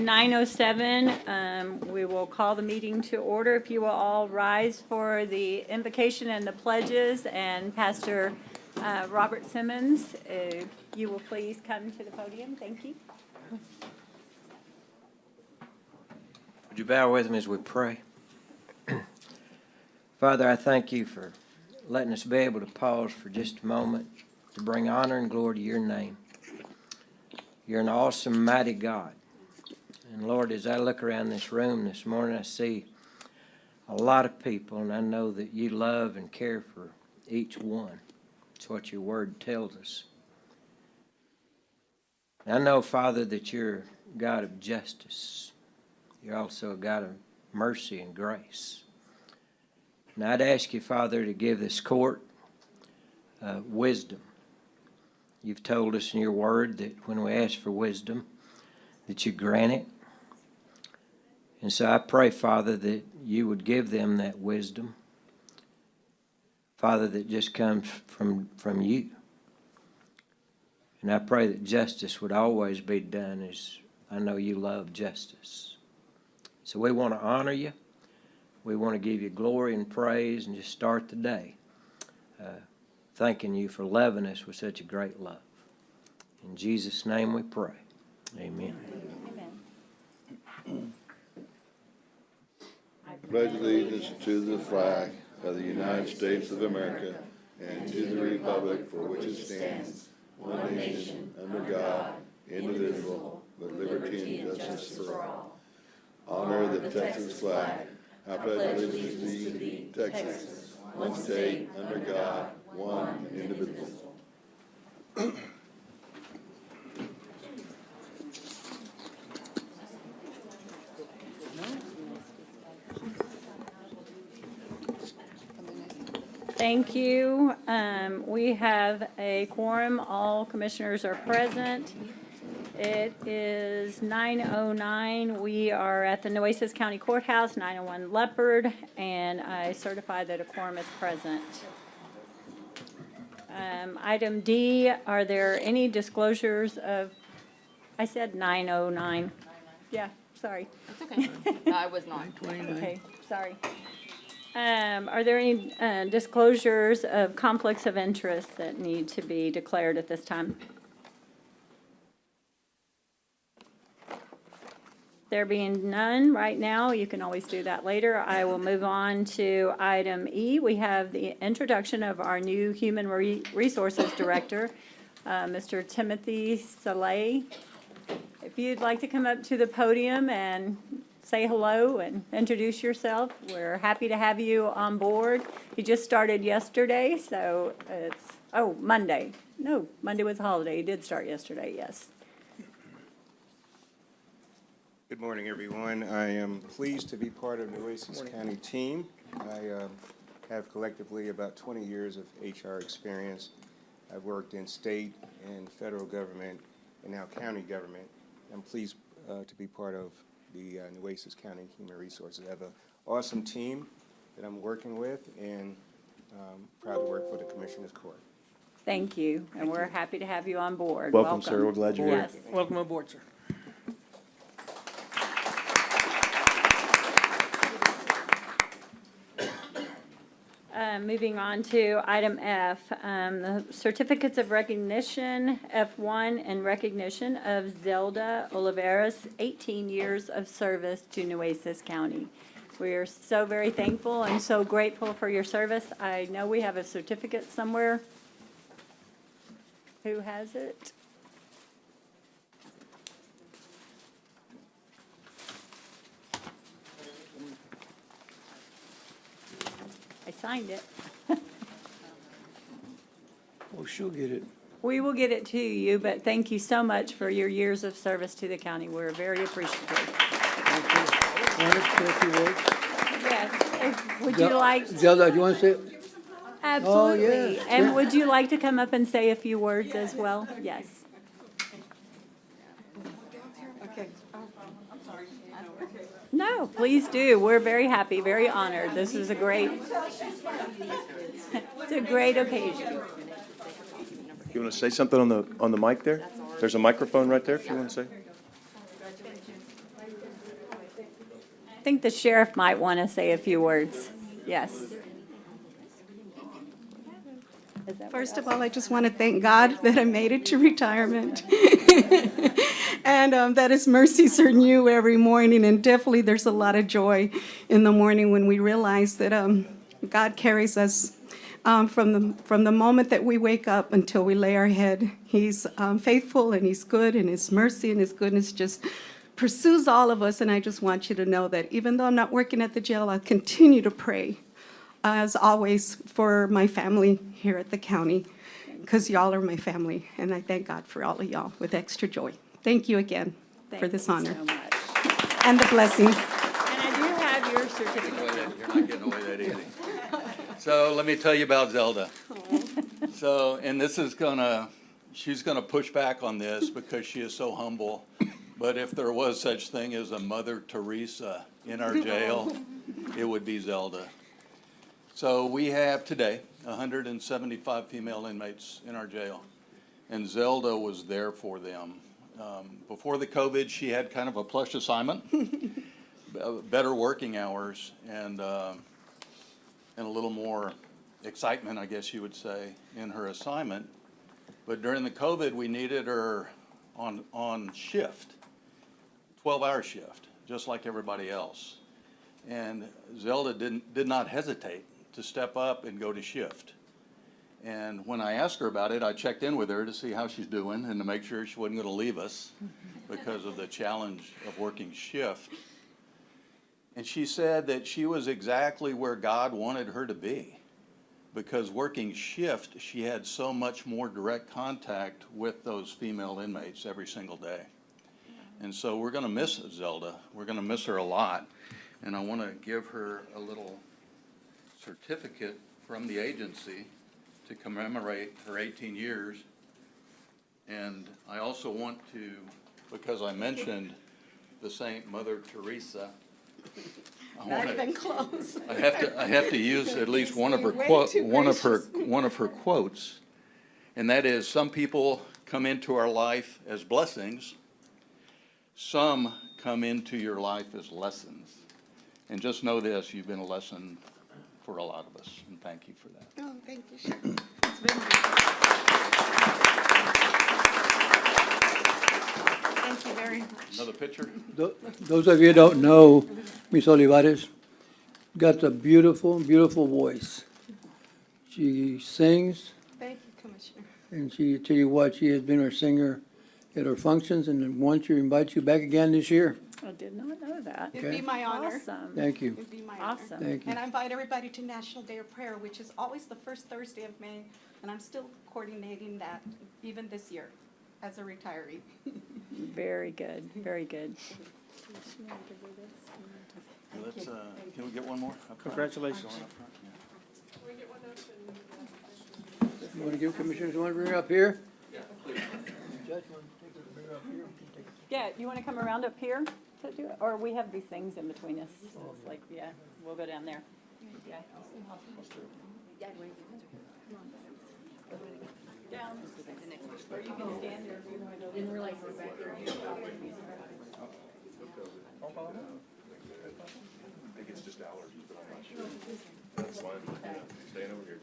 9:07. We will call the meeting to order. If you will all rise for the invocation and the pledges, and Pastor Robert Simmons, you will please come to the podium. Thank you. Would you bow with me as we pray? Father, I thank you for letting us be able to pause for just a moment to bring honor and glory to your name. You're an awesome, mighty God. And Lord, as I look around this room this morning, I see a lot of people, and I know that you love and care for each one. It's what your word tells us. And I know, Father, that you're a God of justice. You're also a God of mercy and grace. And I'd ask you, Father, to give this court wisdom. You've told us in your word that when we ask for wisdom, that you grant it. And so I pray, Father, that you would give them that wisdom, Father, that just comes from you. And I pray that justice would always be done, as I know you love justice. So we want to honor you. We want to give you glory and praise and just start the day thanking you for loving us with such a great love. In Jesus' name we pray. Amen. Amen. I pledge allegiance to the flag of the United States of America and to the republic for which it stands, one nation, under God, indivisible, with liberty and justice for all. Honor the Texas flag. I pledge allegiance to thee, Texas, one state, under God, one and indivisible. Thank you. We have a quorum. All commissioners are present. It is 9:09. We are at the Nueces County Courthouse, 901 Leopard, and I certify that a quorum is present. Item D, are there any disclosures of, I said 9:09. Yeah, sorry. That's okay. No, I was not. Okay, sorry. Are there any disclosures of conflicts of interest that need to be declared at this time? There being none right now, you can always do that later. I will move on to item E. We have the introduction of our new Human Resources Director, Mr. Timothy Saleh. If you'd like to come up to the podium and say hello and introduce yourself, we're happy to have you on board. He just started yesterday, so it's, Monday. No, Monday was a holiday. He did start yesterday, yes. Good morning, everyone. I am pleased to be part of the Nueces County team. I have collectively about 20 years of HR experience. I've worked in state and federal government and now county government. I'm pleased to be part of the Nueces County Human Resources. I have an awesome team that I'm working with, and proud to work for the Commissioner's Court. Thank you, and we're happy to have you on board. Welcome, sir. We're glad you're here. Yes. Welcome aboard, sir. Moving on to item F, the certificates of recognition, F1, and recognition of Zelda Oliveras, 18 years of service to Nueces County. We are so very thankful and so grateful for your service. I know we have a certificate somewhere. Who has it? I signed it. Well, she'll get it. We will get it to you, but thank you so much for your years of service to the county. We're very appreciative. Thank you. Want to say a few words? Yes. Would you like? Zelda, do you want to say it? Absolutely. Oh, yes. And Sure. would you like to come up and say a few words as well? Yes. Okay. I'm sorry. I don't work. No, please do. We're very happy, very honored. This is a great, it's a great occasion. You want to say something on the mic there? There's a microphone right there if you want to say. I think the sheriff might want to say a few words. Yes. Is that what First of else? all, I just want to thank God that I made it to retirement. And that His mercies are new every morning. And definitely there's a lot of joy in the morning when we realize that God carries us from the moment that we wake up until we lay our head. He's faithful and He's good, and His mercy and His goodness just pursues all of us. And I just want you to know that even though I'm not working at the jail, I'll continue to pray, as always, for my family here at the county, because y'all are my family. And I thank God for all of y'all with extra joy. Thank you again for this honor Thank you so much. and the blessings. And I do have your certificate. You're not getting away that easy. So let me tell you about Zelda. So, and she's gonna push back on this because she is so humble. But if there was such thing as a Mother Teresa in our jail, it would be Zelda. So we have today 175 female inmates in our jail, and Zelda was there for them. Before the COVID, she had kind of a plush assignment, better working hours, and a little more excitement, I guess you would say, in her assignment. But during the COVID, we needed her on shift, 12-hour shift, just like everybody else. And Zelda did not hesitate to step up and go to shift. And when I asked her about it, I checked in with her to see how she's doing and to make sure she wasn't going to leave us because of the challenge of working shift. And she said that she was exactly where God wanted her to be, because working shift, she had so much more direct contact with those female inmates every single day. And so we're going to miss Zelda. We're going to miss her a lot. And I want to give her a little certificate from the agency to commemorate her 18 years. And I also want to, because I mentioned the Saint Mother Teresa, Not even close. I have to use at least one of her Way too one of her quotes, and that is, some people come into our life as blessings, some come into your life as lessons. And just know this, you've been a lesson for a lot of us, and thank you for that. Oh, thank you, Sheriff. It's been Thank you very much. Another picture? Those of you who don't know, Miss Olivares got a beautiful, beautiful voice. She sings, Thank you, Commissioner. and tell you what, she has been our singer at our functions, and wants to invite you back again this year. I did not know that. It'd be Okay. my honor. Awesome. Thank you. It'd be my honor. Awesome. Thank you. And I invite everybody to National Day of Prayer, which is always the first Thursday of May, and I'm still coordinating that even this year as a retiree. Very good, very good. Let's, can we get one more? Congratulations. Going up front, yeah. You want to give commissioners one bring her up here? Yeah, please. Judge, want to take her, bring her up here? Yeah, you want to come around up here to do it? Or we have these things in between us. It's like, yeah, we'll go down there. Yeah. Down. Or you can stand there if you want to. And we're like, we're back there. I think it's just allergies, but I'm not sure. That's fine. Staying over here.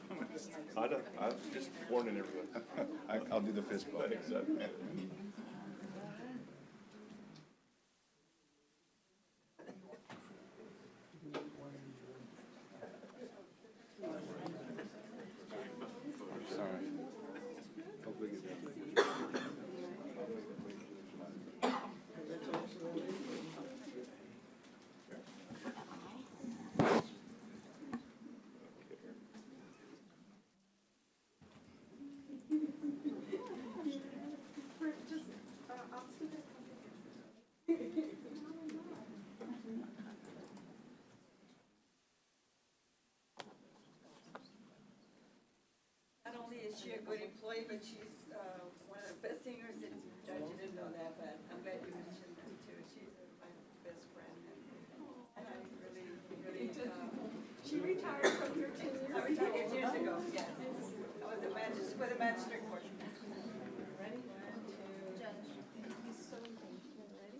I'm just warning everyone. I'll do the fist bump. Not only is she a good employee, but she's one of the best singers in Judge. You didn't know that, but I'm glad you mentioned that too. She's my best friend. And I really, she retired from 13 years. I retired 8 years ago, yes. I was a magistrate, with a magistrate court. Ready? 1, 2. Judge, thank you so much. Ready?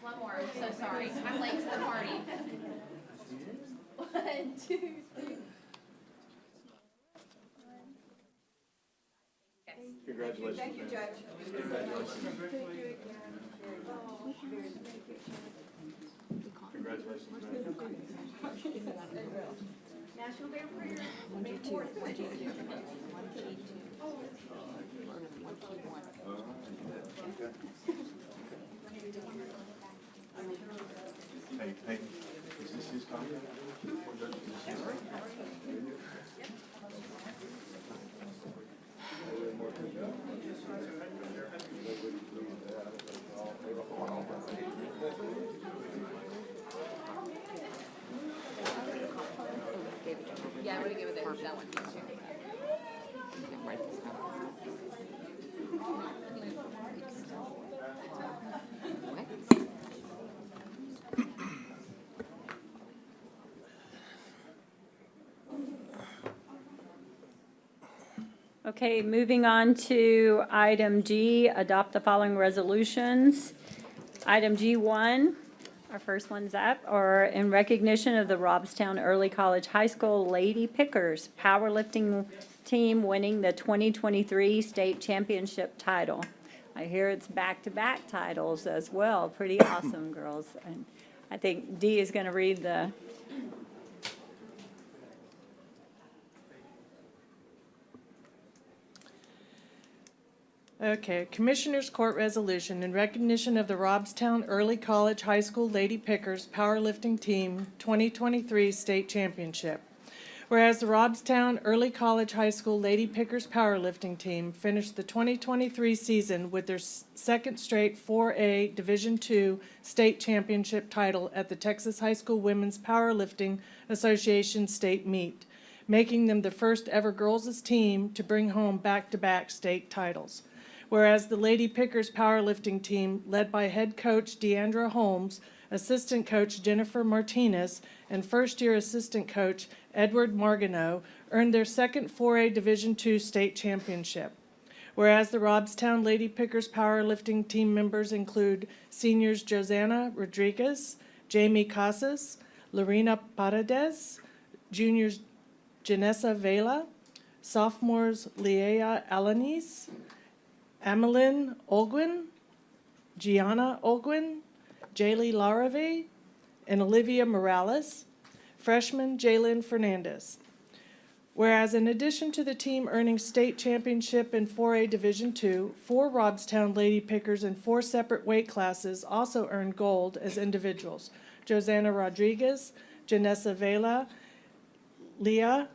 One more. I'm so sorry. I'm late to the party. 1, 2, 3. Congratulations. Thank you, Judge. Congratulations, man. National Day of Prayer. 1, 2, 2, 1, 2, 2, 1, key 2, or 1, key 1. Hey, is this his copy? Yeah, I'm gonna give it that one. Okay, moving on to item G, adopt the following resolutions. Item G1, our first one's up, or in recognition of the Robstown Early College High School Lady Pickers powerlifting team winning the 2023 state championship title. I hear it's back-to-back titles as well. Pretty awesome, girls. And I think Dee is going to read the Okay, Commissioners Court Resolution in recognition of the Robstown Early College High School Lady Pickers Powerlifting Team 2023 State Championship. Whereas the Robstown Early College High School Lady Pickers Powerlifting Team finished the 2023 season with their second straight 4A Division II State Championship title at the Texas High School Women's Powerlifting Association State Meet, making them the first ever girls' team to bring home back-to-back state titles. Whereas the Lady Pickers powerlifting team, led by head coach Deandra Holmes, assistant coach Jennifer Martinez, and first-year assistant coach Edward Marganeau, earned their second 4A Division II state championship. Whereas the Robstown Lady Pickers powerlifting team members include seniors Josanna Rodriguez, Jamie Casas, Lorena Paredes, juniors Janessa Vela, sophomores Leia Alanis, Amelin Olguin, Gianna Olguin, Jaylee Larave, and Olivia Morales, freshman Jalen Fernandez. Whereas in addition to the team earning state championship in 4A Division II, 4 Robstown Lady Pickers in 4 separate weight classes also earned gold as individuals. Josanna Rodriguez, Janessa Vela, Leah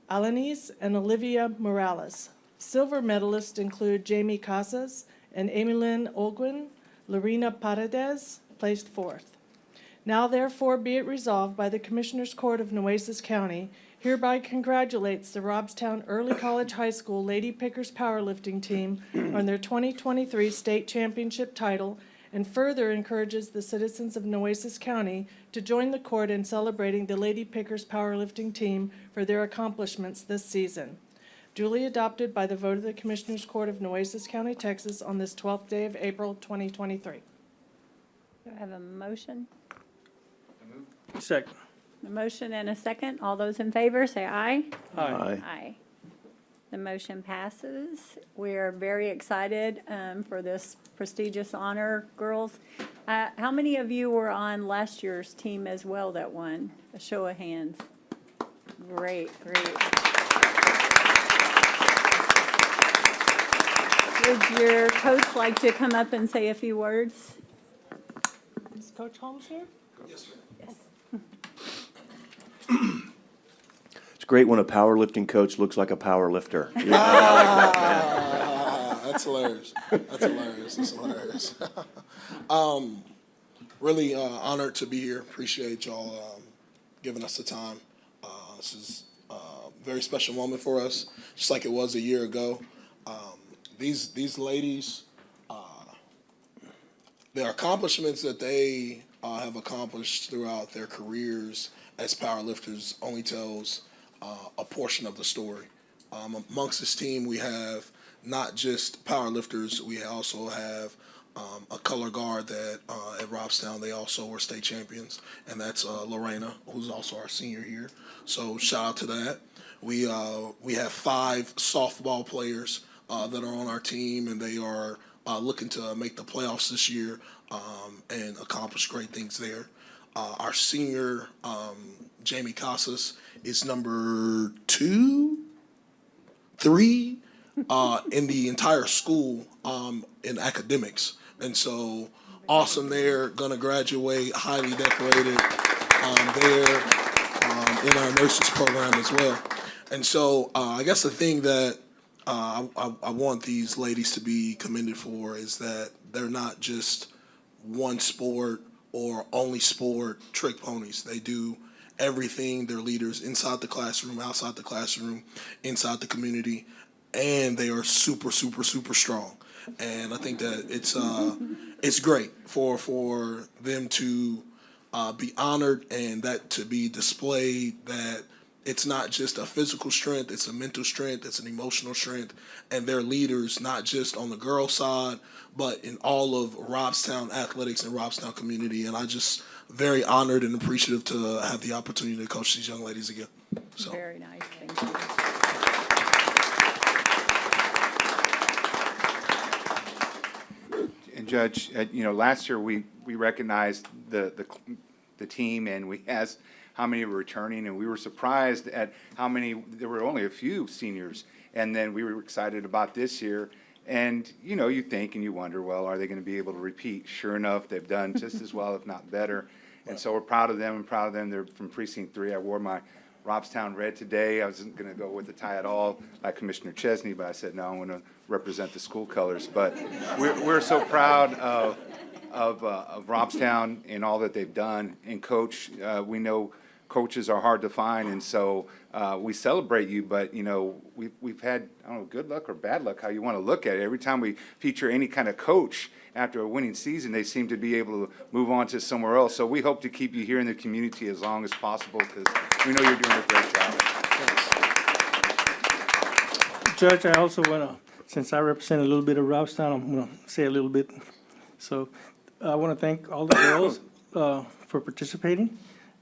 Alanis, and Olivia Morales. Silver medalists include Jamie Casas and Emilyn Olguin. Lorena Paredes placed 4th. Now therefore be it resolved by the Commissioners Court of Nueces County, hereby congratulates the Robstown Early College High School Lady Pickers powerlifting team on their 2023 state championship title, and further encourages the citizens of Nueces County to join the court in celebrating the Lady Pickers powerlifting team for their accomplishments this season. Duly adopted by the vote of the Commissioners Court of Nueces County, Texas on this 12th day of April, 2023. Do I have a motion? Second. A motion and a second. All those in favor, say aye. Aye. Aye. The motion passes. We are very excited for this prestigious honor, girls. How many of you were on last year's team as well that won? A show of hands. Great, great. Would your coach like to come up and say a few words? Is Coach Holmes here? Yes, ma'am. Yes. It's great when a powerlifting coach looks like a power lifter. That's hilarious. That's hilarious. That's hilarious. Really honored to be here. Appreciate y'all giving us the time. This is a very special moment for us, just like it was a year ago. These ladies, their accomplishments that they have accomplished throughout their careers as powerlifters only tells a portion of the story. Amongst this team, we have not just powerlifters, we also have a color guard that at Robstown they also were state champions, and that's Lorena, who's also our senior here. So shout out to that. We have 5 softball players that are on our team, and they are looking to make the playoffs this year and accomplish great things there. Our senior, Jamie Casas, is number 2, 3 in the entire school in academics. And so awesome there, gonna graduate, highly decorated there in our nurses program as well. And so I guess the thing that I want these ladies to be commended for is that they're not just one sport or only sport trick ponies. They do everything. They're leaders inside the classroom, outside the classroom, inside the community, and they are super, super, super strong. And I think that it's great for them to be honored and that to be displayed, that it's not just a physical strength, it's a mental strength, it's an emotional strength, and they're leaders not just on the girls' side, but in all of Robstown athletics and Robstown community. And I just very honored and appreciative to have the opportunity to coach these young ladies again. So. Very nice, thank you. And Judge, last year we recognized the team, and we asked how many were returning, and we were surprised at how many. There were only a few seniors, and then we were excited about this year. And you think and you wonder, well, are they going to be able to repeat? Sure enough, they've done just as well, if not better. And so we're proud of them. And proud of them. They're from Precinct 3. I wore my Robstown red today. I wasn't going to go with the tie at all, like Commissioner Chesney, but I said no, I'm going to represent the school colors. But we're so proud of Robstown and all that they've done. And Coach, we know coaches are hard to find, and so we celebrate you. But we've had, I don't know, good luck or bad luck, how you want to look at it. Every time we feature any kind of coach after a winning season, they seem to be able to move on to somewhere else. So we hope to keep you here in the community as long as possible, because we know you're doing a great job. Judge, I also want to, since I represent a little bit of Robstown, I'm going to say a little bit. So I want to thank all the girls for participating.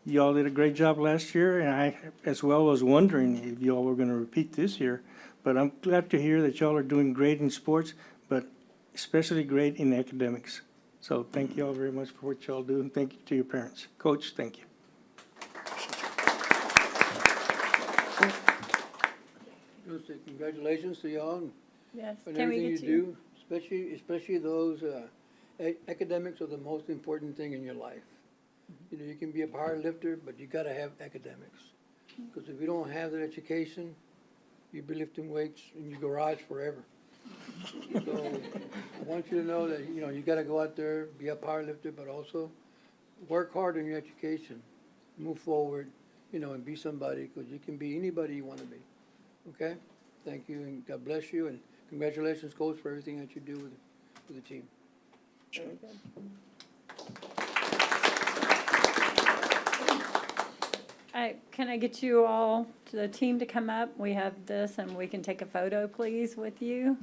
Y'all did a great job last year, and I as well was wondering if y'all were going to repeat this year. But I'm glad to hear that y'all are doing great in sports, but especially great in academics. So thank y'all very much for what y'all do, and thank you to your parents. Coach, thank you. Congratulations to y'all Yes, and can we everything you get you? do, especially those academics are the most important thing in your life. You can be a power lifter, but you got to have academics. Because if you don't have that education, you'll be lifting weights in your garage forever. So I want you to know that, you got to go out there, be a power lifter, but also work hard on your education, move forward, and be somebody, because you can be anybody you want to be. Okay? Thank you, and God bless you, and congratulations, Coach, for everything that you do with the team. Very good. Can I get you all to the team to come up? We have this, and we can take a photo, please, with you.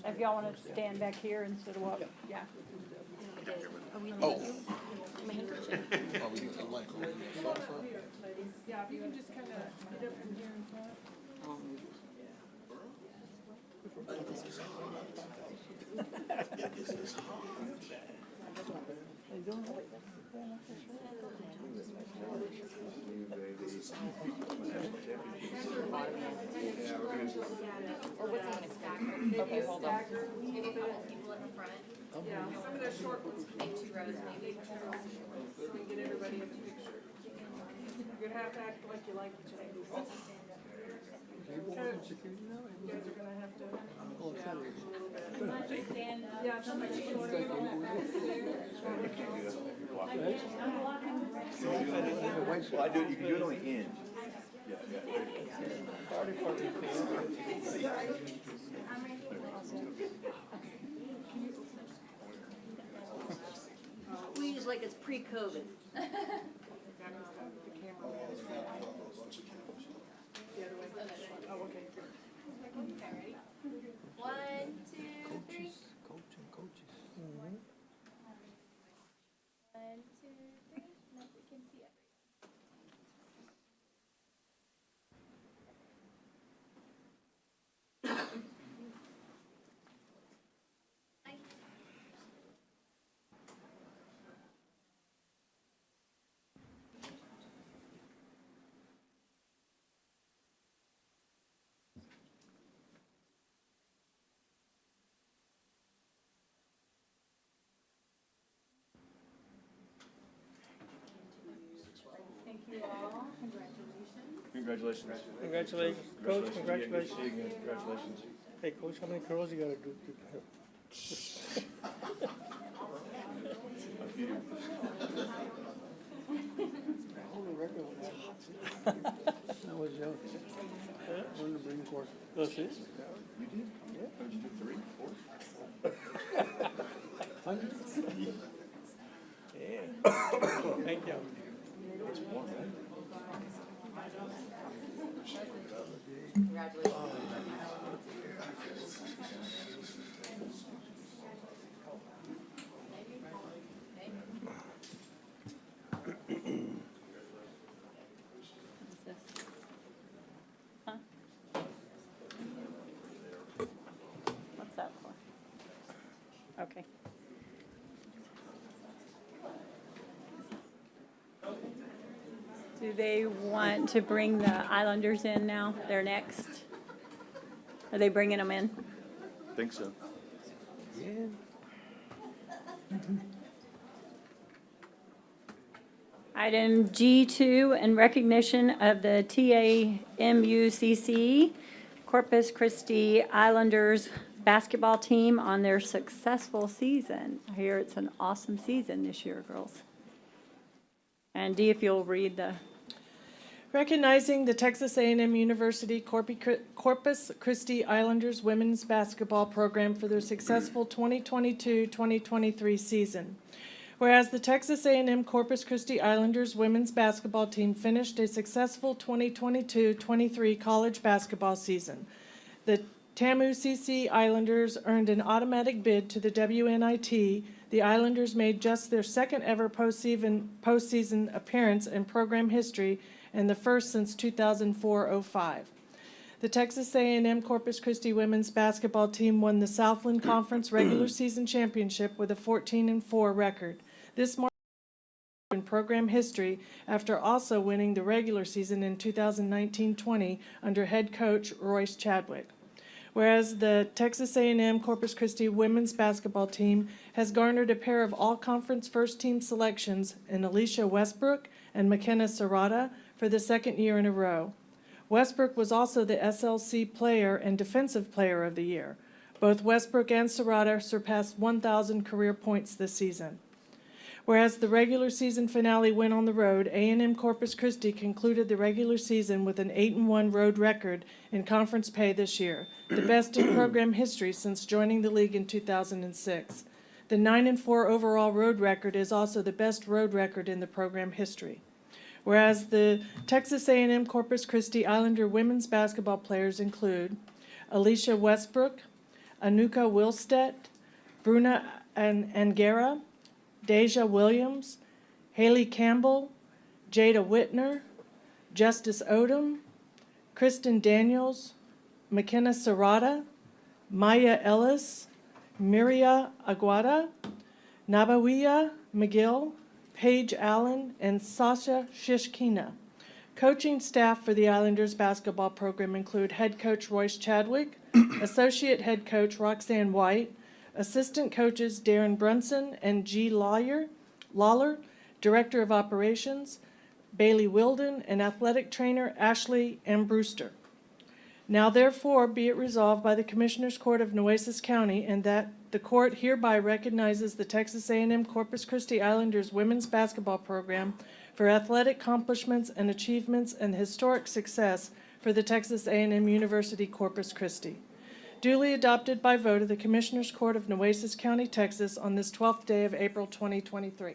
If y'all want to stand back here instead of walking, yeah. Oh. Yeah, if you can just kind of get up from here in front. Okay, hold on. Maybe a couple people in the front. Yeah, some of those short ones. Maybe 2 rows, maybe. So we can get everybody in the picture. You're gonna have to act like you like each other. You guys are gonna have to. Yeah, somebody can join you on that back too. Well, you can do it on the end. Squeeze like it's pre-COVID. Oh, okay. Okay, ready? Congratulations. Congratulations, Coach, congratulations. Congratulations. Hey, Coach, how many curls you gotta do? Hold the record on that. That was young. Yeah, on the Marine Corps. Oh, see? You did? Yeah. Did you do 3, 4? 100? Yeah. Thank you. Huh? What's that for? Okay. Do they want to bring the Islanders in now? They're next. Are they bringing them in? Think so. Yeah. Item G2, in recognition of the TAMUCC Corpus Christi Islanders basketball team on their successful season. I hear it's an awesome season this year, girls. And Dee, if you'll read the, Recognizing the Texas A&M University Corpus Christi Islanders women's basketball program for their successful 2022-2023 season. Whereas the Texas A&M Corpus Christi Islanders women's basketball team finished a successful 2022-23 college basketball season. The TAMUCC Islanders earned an automatic bid to the WNIT. The Islanders made just their second ever postseason appearance in program history and the first since 2004-05. The Texas A&M Corpus Christi women's basketball team won the Southland Conference regular season championship with a 14-4 record. This marks in program history after also winning the regular season in 2019-20 under head coach Royce Chadwick. Whereas the Texas A&M Corpus Christi women's basketball team has garnered a pair of all-conference first-team selections in Alicia Westbrook and McKenna Serrata for the second year in a row. Westbrook was also the SLC Player and Defensive Player of the Year. Both Westbrook and Serrata surpassed 1,000 career points this season. Whereas the regular season finale went on the road, A&M Corpus Christi concluded the regular season with an 8-1 road record in conference pay this year, the best in program history since joining the league in 2006. The 9-4 overall road record is also the best road record in the program history. Whereas the Texas A&M Corpus Christi Islander women's basketball players include Alicia Westbrook, Anuka Wilstedt, Bruna Angera, Deja Williams, Haley Campbell, Jada Whitner, Justice Odom, Kristen Daniels, McKenna Serrata, Maya Ellis, Miria Aguada, Nabawiya McGill, Paige Allen, and Sasha Shishkina. Coaching staff for the Islanders basketball program include head coach Royce Chadwick, associate head coach Roxanne White, assistant coaches Darren Brunson and G. Lawler, director of operations Bailey Wilden, and athletic trainer Ashley M. Brewster. Now therefore be it resolved by the Commissioners Court of Nueces County and that the court hereby recognizes the Texas A&M Corpus Christi Islanders women's basketball program for athletic accomplishments and achievements and historic success for the Texas A&M University Corpus Christi. Duly adopted by vote of the Commissioners Court of Nueces County, Texas on this 12th day of April 2023.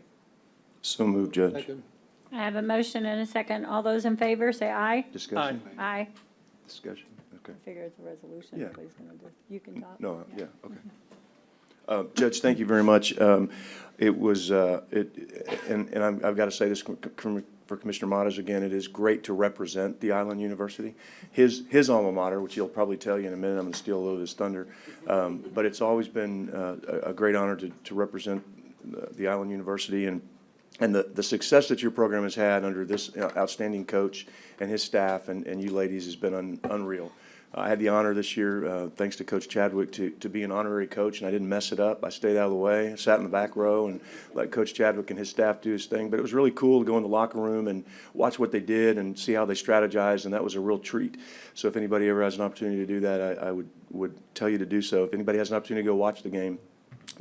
So moved, Judge. Second. I have a motion and a second. All those in favor, say aye. Discussion? Aye. Discussion, okay. I figure it's a resolution. Yeah. Nobody's gonna do. You can talk. No, yeah, okay. Judge, thank you very much. It was, and I've got to say this for Commissioner Mottas again, it is great to represent the Island University. His alma mater, which he'll probably tell you in a minute, I'm going to steal a little of his thunder, but it's always been a great honor to represent the Island University and the success that your program has had under this outstanding coach and his staff and you ladies has been unreal. I had the honor this year, thanks to Coach Chadwick, to be an honorary coach, and I didn't mess it up. I stayed out of the way, sat in the back row, and let Coach Chadwick and his staff do his thing. But it was really cool to go in the locker room and watch what they did and see how they strategized, and that was a real treat. So if anybody ever has an opportunity to do that, I would tell you to do so. If anybody has an opportunity to go watch the game,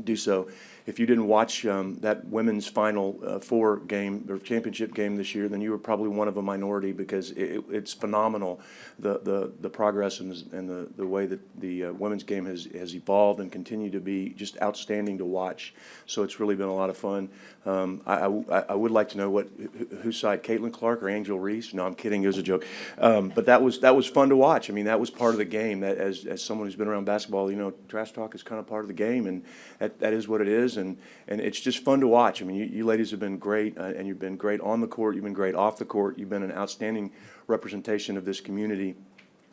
do so. If you didn't watch that women's Final Four game, or championship game this year, then you were probably one of a minority, because it's phenomenal, the progress and the way that the women's game has evolved and continued to be just outstanding to watch. So it's really been a lot of fun. I would like to know whose side, Caitlin Clark or Angel Reese? No, I'm kidding. It was a joke. But that was fun to watch. I mean, that was part of the game. That as someone who's been around basketball, you know, trash talk is kind of part of the game, and that is what it is. And it's just fun to watch. I mean, you ladies have been great, and you've been great on the court. You've been great off the court. You've been an outstanding representation of this community.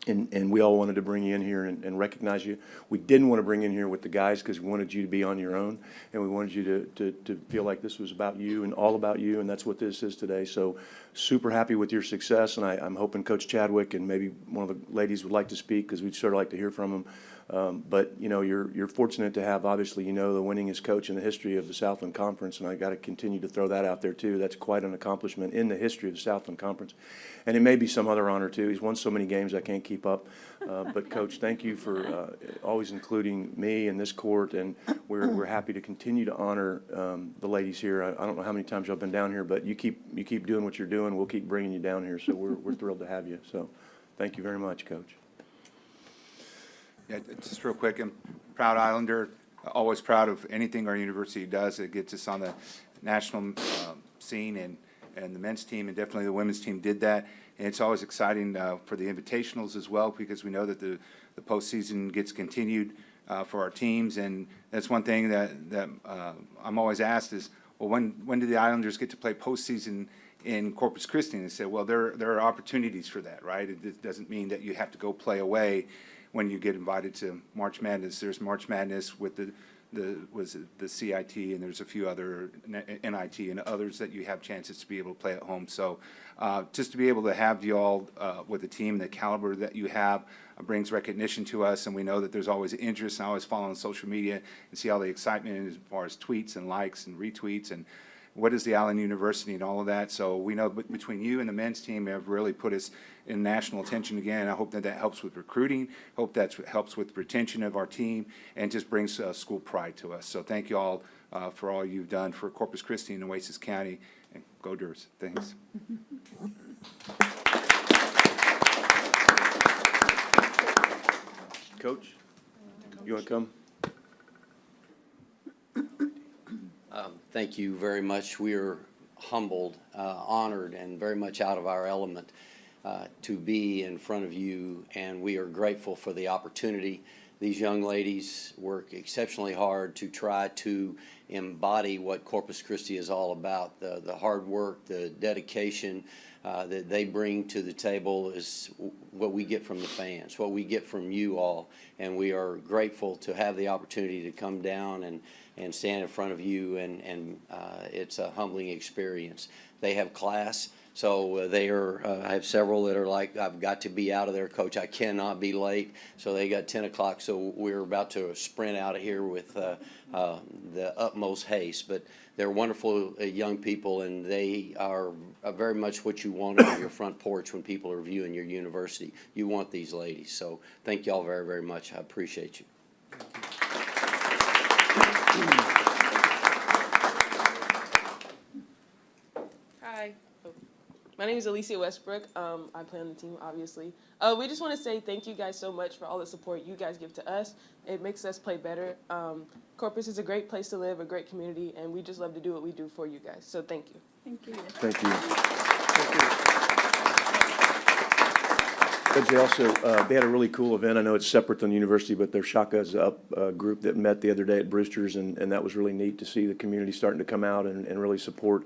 And we all wanted to bring you in here and recognize you. We didn't want to bring you in here with the guys, because we wanted you to be on your own, and we wanted you to feel like this was about you and all about you, and that's what this is today. So super happy with your success, and I'm hoping Coach Chadwick and maybe one of the ladies would like to speak, because we'd sort of like to hear from them. But, you know, you're fortunate to have, obviously, you know, the winningest coach in the history of the Southland Conference, and I got to continue to throw that out there, too. That's quite an accomplishment in the history of the Southland Conference. And it may be some other honor, too. He's won so many games I can't keep up. But, Coach, thank you for always including me in this court, and we're happy to continue to honor the ladies here. I don't know how many times y'all been down here, but you keep doing what you're doing. We'll keep bringing you down here, so we're thrilled to have you. So thank you very much, Coach. Yeah, just real quick, I'm a proud Islander, always proud of anything our university does that gets us on the national scene, and the men's team and definitely the women's team did that. And it's always exciting for the invitationals as well, because we know that the postseason gets continued for our teams. And that's one thing that I'm always asked is, well, when do the Islanders get to play postseason in Corpus Christi? And they say, well, there are opportunities for that, right? It doesn't mean that you have to go play away when you get invited to March Madness. There's March Madness with the CIT, and there's a few other NIT and others that you have chances to be able to play at home. So just to be able to have you all with a team the caliber that you have brings recognition to us, and we know that there's always interest. And I always follow on social media and see all the excitement as far as tweets and likes and retweets and what is the Allen University and all of that. So we know between you and the men's team have really put us in national attention again. I hope that helps with recruiting, hope that helps with retention of our team, and just brings school pride to us. So thank you all for all you've done for Corpus Christi and Nueces County, and go Durs. Thanks. Coach, you want to come? Thank you very much. We are humbled, honored, and very much out of our element to be in front of you, and we are grateful for the opportunity. These young ladies work exceptionally hard to try to embody what Corpus Christi is all about. The hard work, the dedication that they bring to the table is what we get from the fans, what we get from you all, and we are grateful to have the opportunity to come down and stand in front of you, and it's a humbling experience. They have class, so they are, I have several that are like, I've got to be out of there, Coach, I cannot be late, so they got 10 o'clock, so we're about to sprint out of here with the utmost haste, but they're wonderful young people, and they are very much what you want on your front porch when people are viewing your university. You want these ladies, so thank you all very, very much. I appreciate you. Hi, my name is Alicia Westbrook. I play on the team, obviously. We just want to say thank you guys so much for all the support you guys give to us. It makes us play better. Corpus is a great place to live, a great community, and we just love to do what we do for you guys. So thank you. Thank you. Thank you. But they also, they had a really cool event. I know it's separate than the university, but their Shaka's Up group that met the other day at Brewster's, and that was really neat to see the community starting to come out and really support.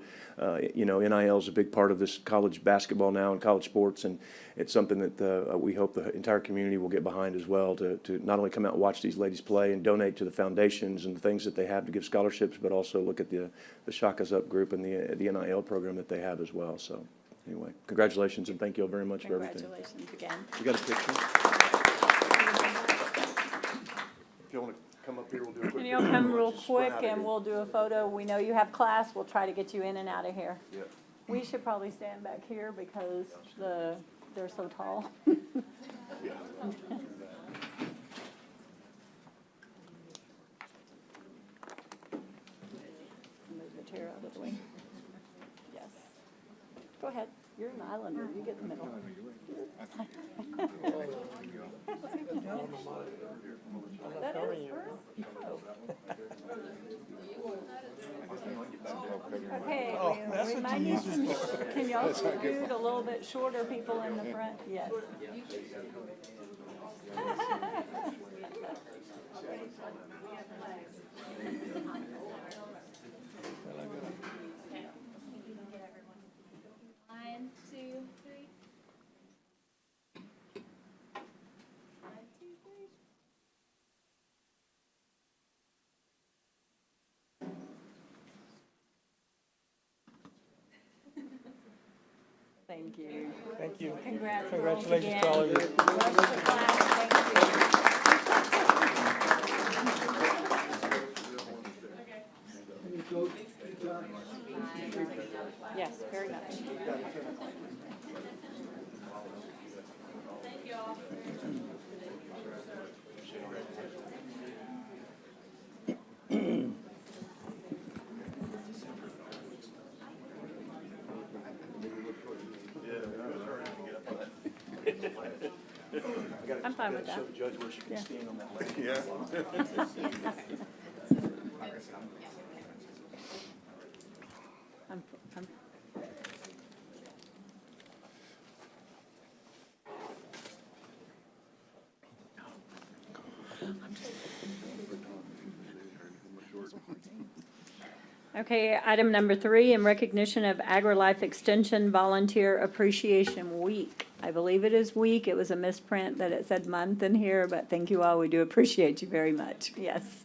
You know, NIL is a big part of this college basketball now and college sports, and it's something that we hope the entire community will get behind as well, to not only come out and watch these ladies play and donate to the foundations and the things that they have to give scholarships, but also look at the Shaka's Up group and the NIL program that they have as well. So anyway, congratulations and thank you all very much for everything. Congratulations again. You got a picture? If you want to come up here, we'll do a quick. And you'll come real Just sprint quick out of and here. we'll do a photo. We know you have class. We'll try to get you in and out of here. Yep. We should probably stand back here because they're so tall. Yeah. Move the chair out of the way. Yes. Go ahead. You're an islander. You get the middle. That is first? Okay, we might need some, can y'all scoot a little bit shorter people in the front? Yes. One, two, three. Thank you. Thank you. Congrats, Congratulations girls, to all of again. you. Rush the class. Thank you. Yes, very much. I'm fine with that. Show the judge where she can Yeah. stand on that ledge. Yeah. I'm Okay, item number 3, in recognition of AgriLife Extension Volunteer Appreciation Week. I believe it is week. It was a misprint that it said month in here, but thank you all. We do appreciate you very much. Yes.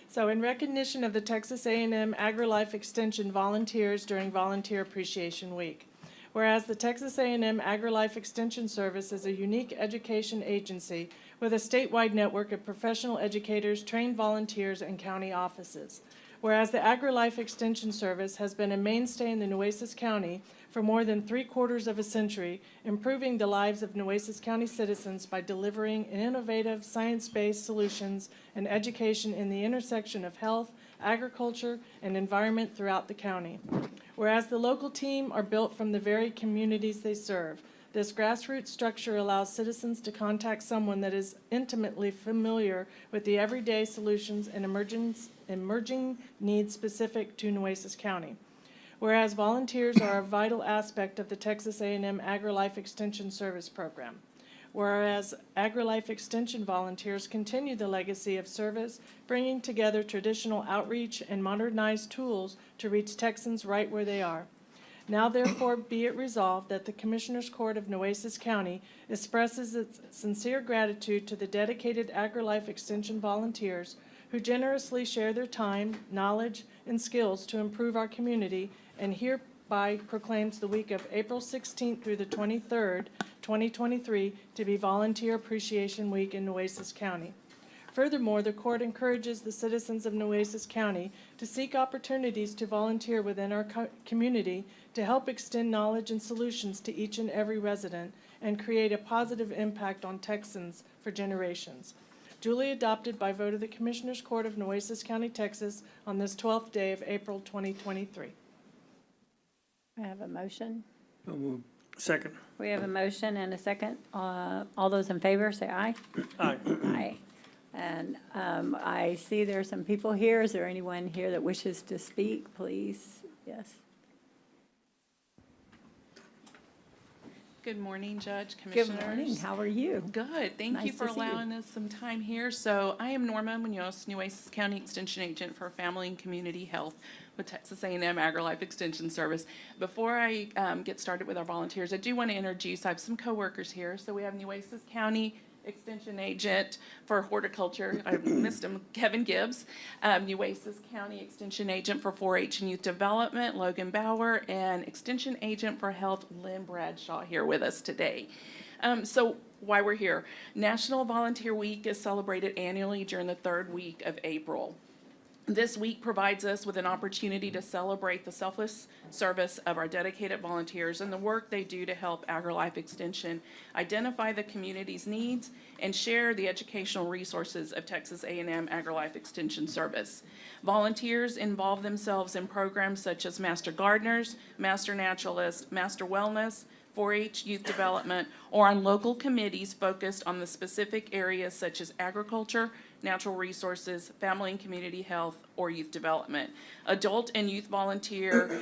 So in recognition of the Texas A&M AgriLife Extension volunteers during Volunteer Appreciation Week. Whereas the Texas A&M AgriLife Extension Service is a unique education agency with a statewide network of professional educators, trained volunteers, and county offices. Whereas the AgriLife Extension Service has been a mainstay in the Nueces County for more than 3/4 of a century, improving the lives of Nueces County citizens by delivering innovative, science-based solutions and education in the intersection of health, agriculture, and environment throughout the county. Whereas the local team are built from the very communities they serve, this grassroots structure allows citizens to contact someone that is intimately familiar with the everyday solutions and emerging needs specific to Nueces County. Whereas volunteers are a vital aspect of the Texas A&M AgriLife Extension Service Program. Whereas AgriLife Extension volunteers continue the legacy of service, bringing together traditional outreach and modernized tools to reach Texans right where they are. Now therefore be it resolved that the Commissioners Court of Nueces County expresses its sincere gratitude to the dedicated AgriLife Extension volunteers who generously share their time, knowledge, and skills to improve our community, and hereby proclaims the week of April 16th through the 23rd, 2023, to be Volunteer Appreciation Week in Nueces County. Furthermore, the court encourages the citizens of Nueces County to seek opportunities to volunteer within our community to help extend knowledge and solutions to each and every resident and create a positive impact on Texans for generations. Duly adopted by vote of the Commissioners Court of Nueces County, Texas, on this 12th day of April 2023. I have a motion. So moved. Second. We have a motion and a second. All those in favor, say aye. Aye. Aye. And I see there are some people here. Is there anyone here that wishes to speak, please? Yes. Good morning, Judge, Commissioners. Good morning. How are you? Good. Thank Nice you for to see you. allowing us some time here. So I am Norma Munoz, Nueces County Extension Agent for Family and Community Health with Texas A&M AgriLife Extension Service. Before I get started with our volunteers, I do want to introduce, I have some coworkers here. So we have Nueces County Extension Agent for Horticulture, I missed him, Kevin Gibbs. Nueces County Extension Agent for 4-H and Youth Development, Logan Bauer, and Extension Agent for Health, Lynn Bradshaw, here with us today. So why we're here. National Volunteer Week is celebrated annually during the third week of April. This week provides us with an opportunity to celebrate the selfless service of our dedicated volunteers and the work they do to help AgriLife Extension identify the community's needs and share the educational resources of Texas A&M AgriLife Extension Service. Volunteers involve themselves in programs such as Master Gardeners, Master Naturalists, Master Wellness, 4-H youth development, or on local committees focused on the specific areas such as agriculture, natural resources, family and community health, or youth development. Adult and youth AgriLife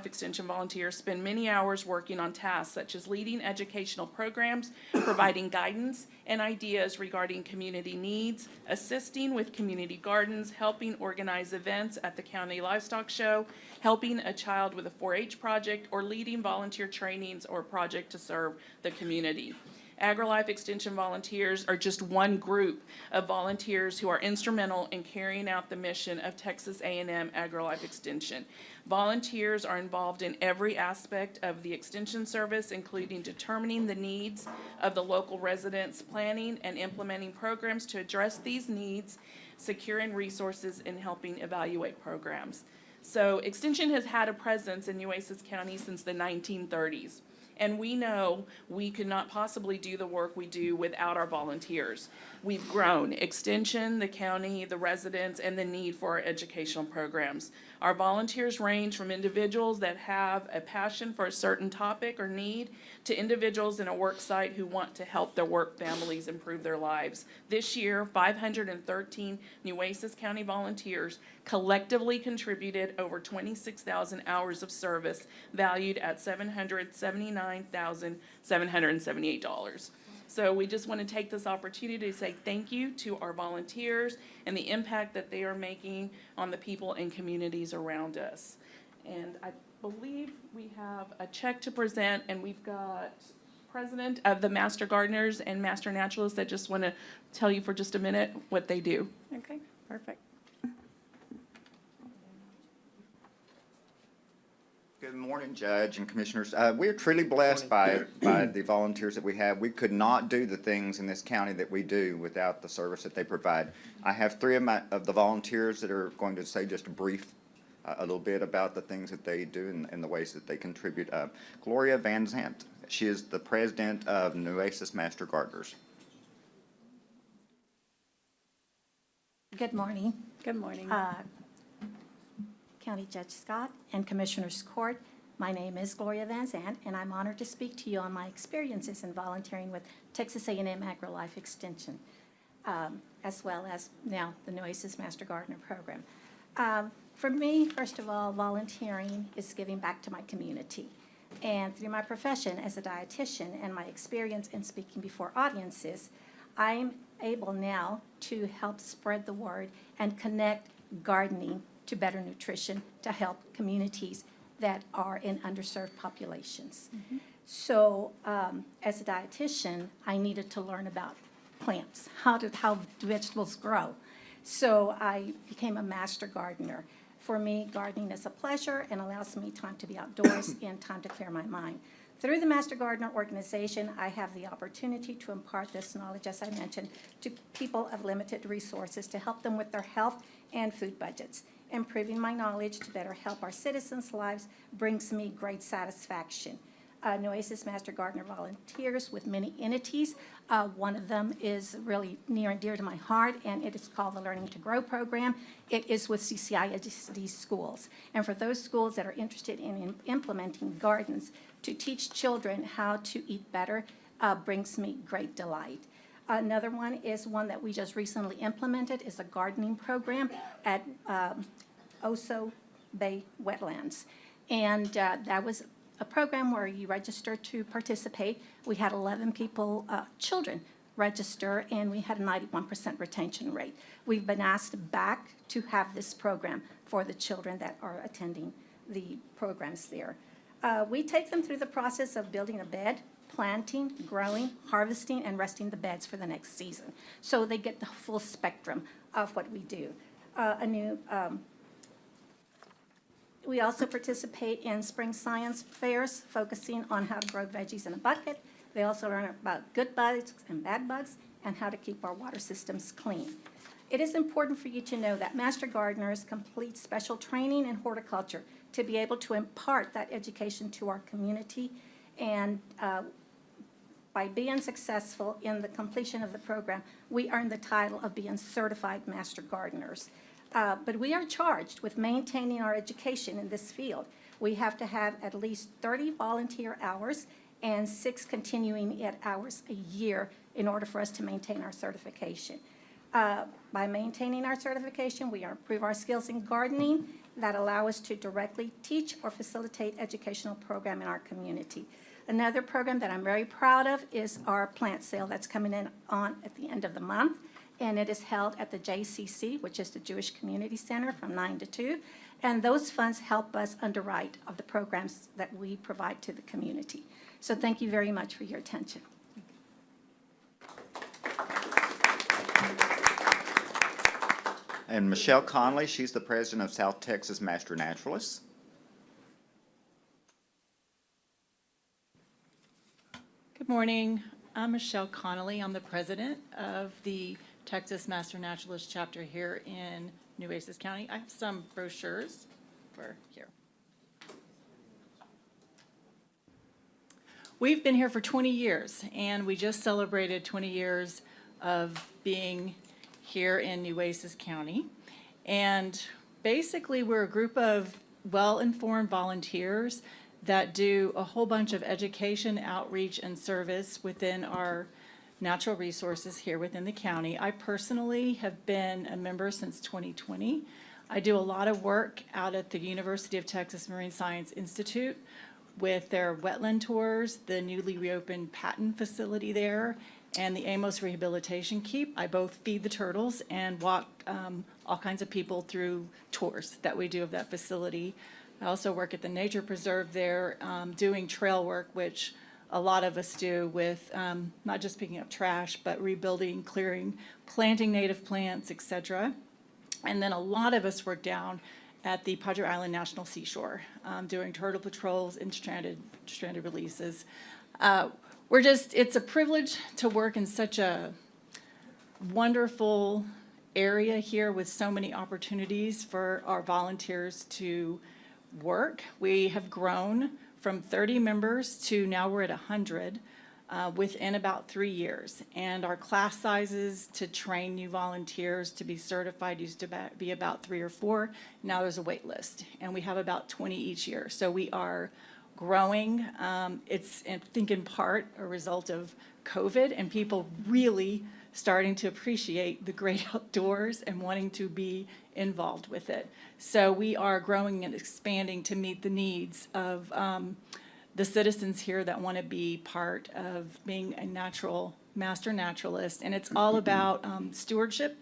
Extension volunteers spend many hours working on tasks such as leading educational programs, providing guidance and ideas regarding community needs, assisting with community gardens, helping organize events at the county livestock show, helping a child with a 4-H project, or leading volunteer trainings or project to serve the community. AgriLife Extension volunteers are just one group of volunteers who are instrumental in carrying out the mission of Texas A&M AgriLife Extension. Volunteers are involved in every aspect of the Extension Service, including determining the needs of the local residents, planning and implementing programs to address these needs, securing resources, and helping evaluate programs. So Extension has had a presence in Nueces County since the 1930s. And we know we could not possibly do the work we do without our volunteers. We've grown, Extension, the county, the residents, and the need for our educational programs. Our volunteers range from individuals that have a passion for a certain topic or need to individuals in a work site who want to help their work families improve their lives. This year, 513 Nueces County volunteers collectively contributed over 26,000 hours of service, valued at $779,778. So we just want to take this opportunity to say thank you to our volunteers and the impact that they are making on the people and communities around us. And I believe we have a check to present, and we've got president of the Master Gardeners and Master Naturalists that just want to tell you for just a minute what they do. Okay, perfect. Good morning, Judge and Commissioners. We're truly blessed by the volunteers that we have. We could not do the things in this county that we do without the service that they provide. I have three of the volunteers that are going to say just a little bit about the things that they do and the ways that they contribute. Gloria Van Zandt, she is the president of Nueces Master Gardeners. Good morning. Good morning. County Judge Scott and Commissioners Court. My name is Gloria Van Zandt, and I'm honored to speak to you on my experiences in volunteering with Texas A&M AgriLife Extension, as well as now the Nueces Master Gardener Program. For me, first of all, volunteering is giving back to my community. And through my profession as a dietitian and my experience in speaking before audiences, I'm able now to help spread the word and connect gardening to better nutrition to help communities that are in underserved populations. Mm-hmm. So as a dietitian, I needed to learn about plants, how do vegetables grow. So I became a master gardener. For me, gardening is a pleasure and allows me time to be outdoors and time to clear my mind. Through the Master Gardener organization, I have the opportunity to impart this knowledge, as I mentioned, to people of limited resources to help them with their health and food budgets. Improving my knowledge to better help our citizens' lives brings me great satisfaction. Nueces Master Gardener volunteers with many entities. One of them is really near and dear to my heart, and it is called the Learning to Grow program. It is with CCISD schools. And for those schools that are interested in implementing gardens to teach children how to eat better brings me great delight. Another one is one that we just recently implemented, is a gardening program at Oso Bay Wetlands. And that was a program where you register to participate. We had 11 people, children, register, and we had a 91% retention rate. We've been asked back to have this program for the children that are attending the programs there. We take them through the process of building a bed, planting, growing, harvesting, and resting the beds for the next season. So they get the full spectrum of what we do. We also participate in spring science fairs, focusing on how to grow veggies in a bucket. They also learn about good bugs and bad bugs and how to keep our water systems clean. It is important for you to know that Master Gardeners complete special training in horticulture to be able to impart that education to our community. And by being successful in the completion of the program, we earn the title of being certified Master Gardeners. But we are charged with maintaining our education in this field. We have to have at least 30 volunteer hours and 6 continuing ed hours a year in order for us to maintain our certification. By maintaining our certification, we improve our skills in gardening that allow us to directly teach or facilitate educational program in our community. Another program that I'm very proud of is our plant sale that's coming in on at the end of the month. And it is held at the JCC, which is the Jewish Community Center, from 9 to 2. And those funds help us underwrite of the programs that we provide to the community. So thank you very much for your attention. And Michelle Conley, she's the president of South Texas Master Naturalists. Good morning. I'm Michelle Connolly. I'm the president of the Texas Master Naturalist chapter here in Nueces County. I have some brochures for here. We've been here for 20 years, and we just celebrated 20 years of being here in Nueces County. And basically, we're a group of well-informed volunteers that do a whole bunch of education, outreach, and service within our natural resources here within the county. I personally have been a member since 2020. I do a lot of work out at the University of Texas Marine Science Institute with their wetland tours, the newly reopened patent facility there, and the Amos Rehabilitation Keep. I both feed the turtles and walk all kinds of people through tours that we do of that facility. I also work at the Nature Preserve there, doing trail work, which a lot of us do with not just picking up trash, but rebuilding, clearing, planting native plants, etc. And then a lot of us work down at the Padre Island National Seashore, doing turtle patrols and stranded releases. It's a privilege to work in such a wonderful area here with so many opportunities for our volunteers to work. We have grown from 30 members to now we're at 100 within about 3 years. And our class sizes to train new volunteers to be certified used to be about 3 or 4. Now there's a wait list, and we have about 20 each year. So we are growing. It's, I think, in part a result of COVID and people really starting to appreciate the great outdoors and wanting to be involved with it. So we are growing and expanding to meet the needs of the citizens here that want to be part of being a master naturalist. And it's all about stewardship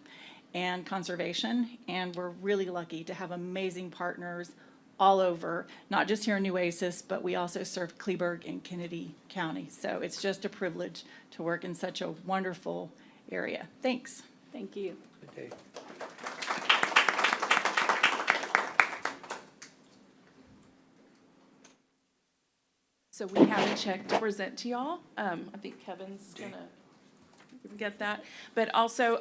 and conservation. And we're really lucky to have amazing partners all over, not just here in Nueces, but we also serve Kleberg and Kennedy County. So it's just a privilege to work in such a wonderful area. Thanks. Thank you. Okay. So we have a check to present to y'all. I think Kevin's gonna get that. But also,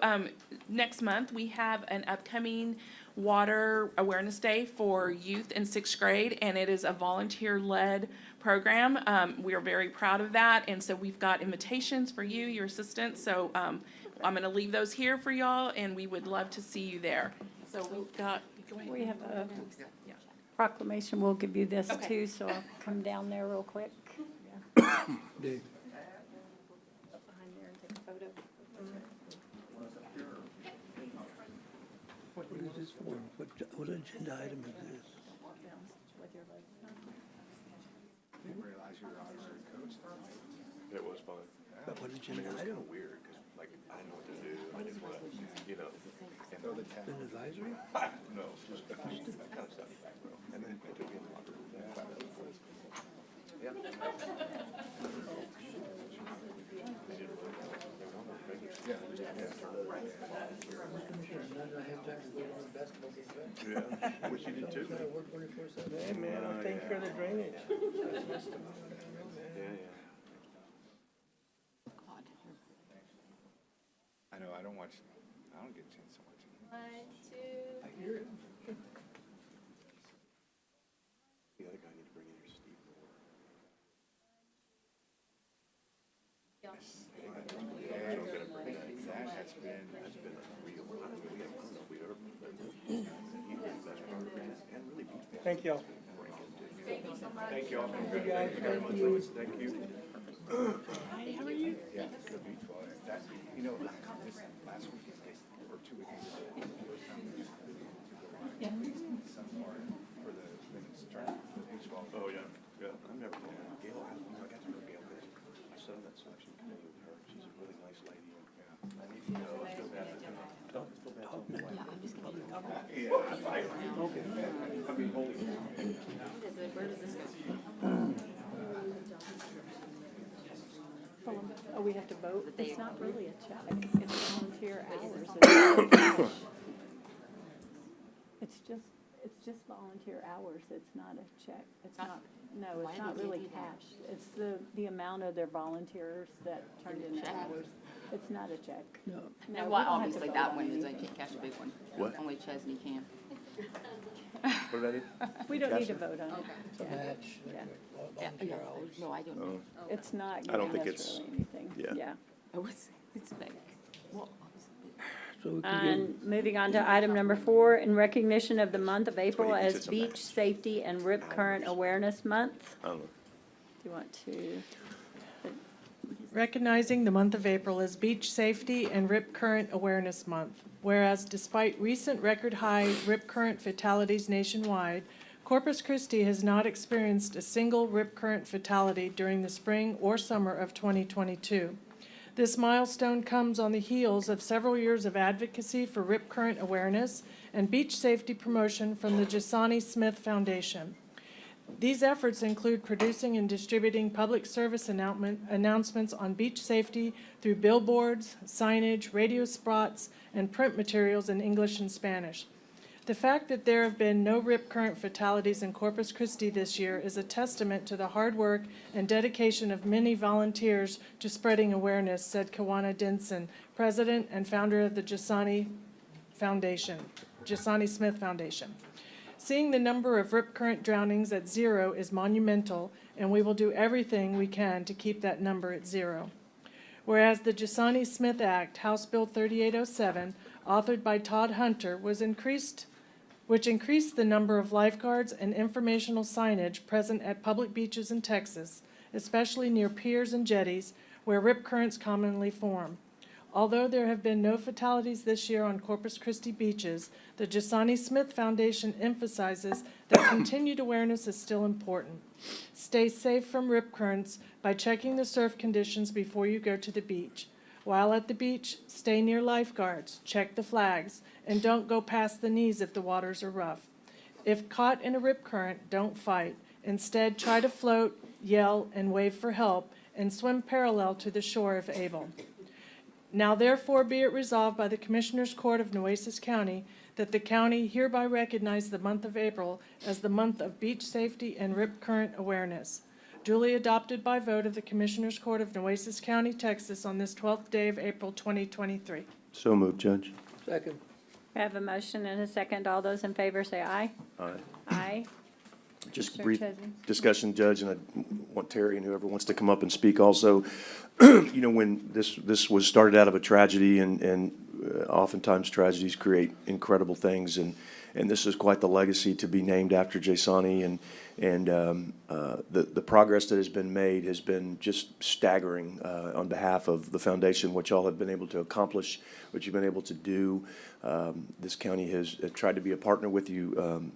next month, we have an upcoming Water Awareness Day for youth in 6th grade, and it is a volunteer-led program. We are very proud of that, and so we've got invitations for you, your assistants. So I'm gonna leave those here for y'all, and we would love to see you there. So we've got. We have a proclamation. We'll give you this too, so I'll come down there real quick. Dave. Behind there and take a photo. What is this for? What agenda item is this? Didn't realize you were honorary coach. It was fun. But what agenda It was item? kind of weird because, like, I didn't know what to do. I didn't want to, you know. And An advisory? no, just that kind of stuff. And then I took in the locker room. Yeah, wish you did too. Hey, man, I'm taking care of the drainage. Yeah. God. I know, I don't get a chance to watch it. 1, 2. I hear it. The other guy needs to bring in your Steve. Yeah. That's been a real, I don't know if we've ever, he's the best program and really beats. Thank y'all. Thank you all. Hey, guys, thank you. Thank you. Hi, how are you? Yeah, the beach ball. That, you know, this last week or 2 weekends ago, first time we went to go somewhere for the women's tournament, the beach ball. Oh, yeah. I've never been there. Gail, I got to know Gail because I sat on that selection committee with her. She's a really nice lady. I need to know. It's still bad. Yeah, I'm just gonna. Yeah, I'm fine. Okay. I mean, holy. Where does this go? Oh, we have to vote? But they- It's not really a check. It's volunteer hours. It's not it's just volunteer hours. It's not a check. It's not, no, Why it's do not they really do that? cash. It's the amount of their volunteers that turned in the Check. hours. It's not a check. No. No, No, we well, don't have to obviously vote that on one is, I anything. can't cash a big one. What? Only Chesney can. What did I do? We don't need to vote on it. It's a Yeah. match. Yeah. Volunteer hours. No, I don't know. It's not I don't giving think us it's- really anything. yeah. Oh, it's big. Well, obviously. So we can give, And moving on to item number 4, in recognition of the month of April Wait, you said as something. Beach Safety and Rip Current Awareness Month. I don't know. Do you want to? Recognizing the month of April as Beach Safety and Rip Current Awareness Month. Whereas despite recent record-high rip current fatalities nationwide, Corpus Christi has not experienced a single rip current fatality during the spring or summer of 2022. This milestone comes on the heels of several years of advocacy for rip current awareness and beach safety promotion from the Jasani Smith Foundation. These efforts include producing and distributing public service announcements on beach safety through billboards, signage, radio spots, and print materials in English and Spanish. The fact that there have been no rip current fatalities in Corpus Christi this year is a testament to the hard work and dedication of many volunteers to spreading awareness, said Kawana Denson, president and founder of the Jasani Smith Foundation. Seeing the number of rip current drownings at 0 is monumental, and we will do everything we can to keep that number at 0. Whereas the Jasani Smith Act, House Bill 3807, authored by Todd Hunter, which increased the number of lifeguards and informational signage present at public beaches in Texas, especially near piers and jetties where rip currents commonly form. Although there have been no fatalities this year on Corpus Christi beaches, the Jasani Smith Foundation emphasizes that continued awareness is still important. Stay safe from rip currents by checking the surf conditions before you go to the beach. While at the beach, stay near lifeguards, check the flags, and don't go past the knees if the waters are rough. If caught in a rip current, don't fight. Instead, try to float, yell, and wave for help, and swim parallel to the shore if able. Now therefore be it resolved by the Commissioners Court of Nueces County that the county hereby recognize the month of April as the month of beach safety and rip current awareness. Duly adopted by vote of the Commissioners Court of Nueces County, Texas on this 12th day of April 2023. So moved, Judge. second. We have a motion and a second. All those in favor say aye. Aye. Aye. Just Mr. brief Chesney. discussion, Judge, and I want Terry and whoever wants to come up and speak also. You know, when this was started out of a tragedy, and oftentimes tragedies create incredible things, and this is quite the legacy to be named after Jasani, and the progress that has been made has been just staggering on behalf of the foundation, what y'all have been able to accomplish, what you've been able to do. This county has tried to be a partner with you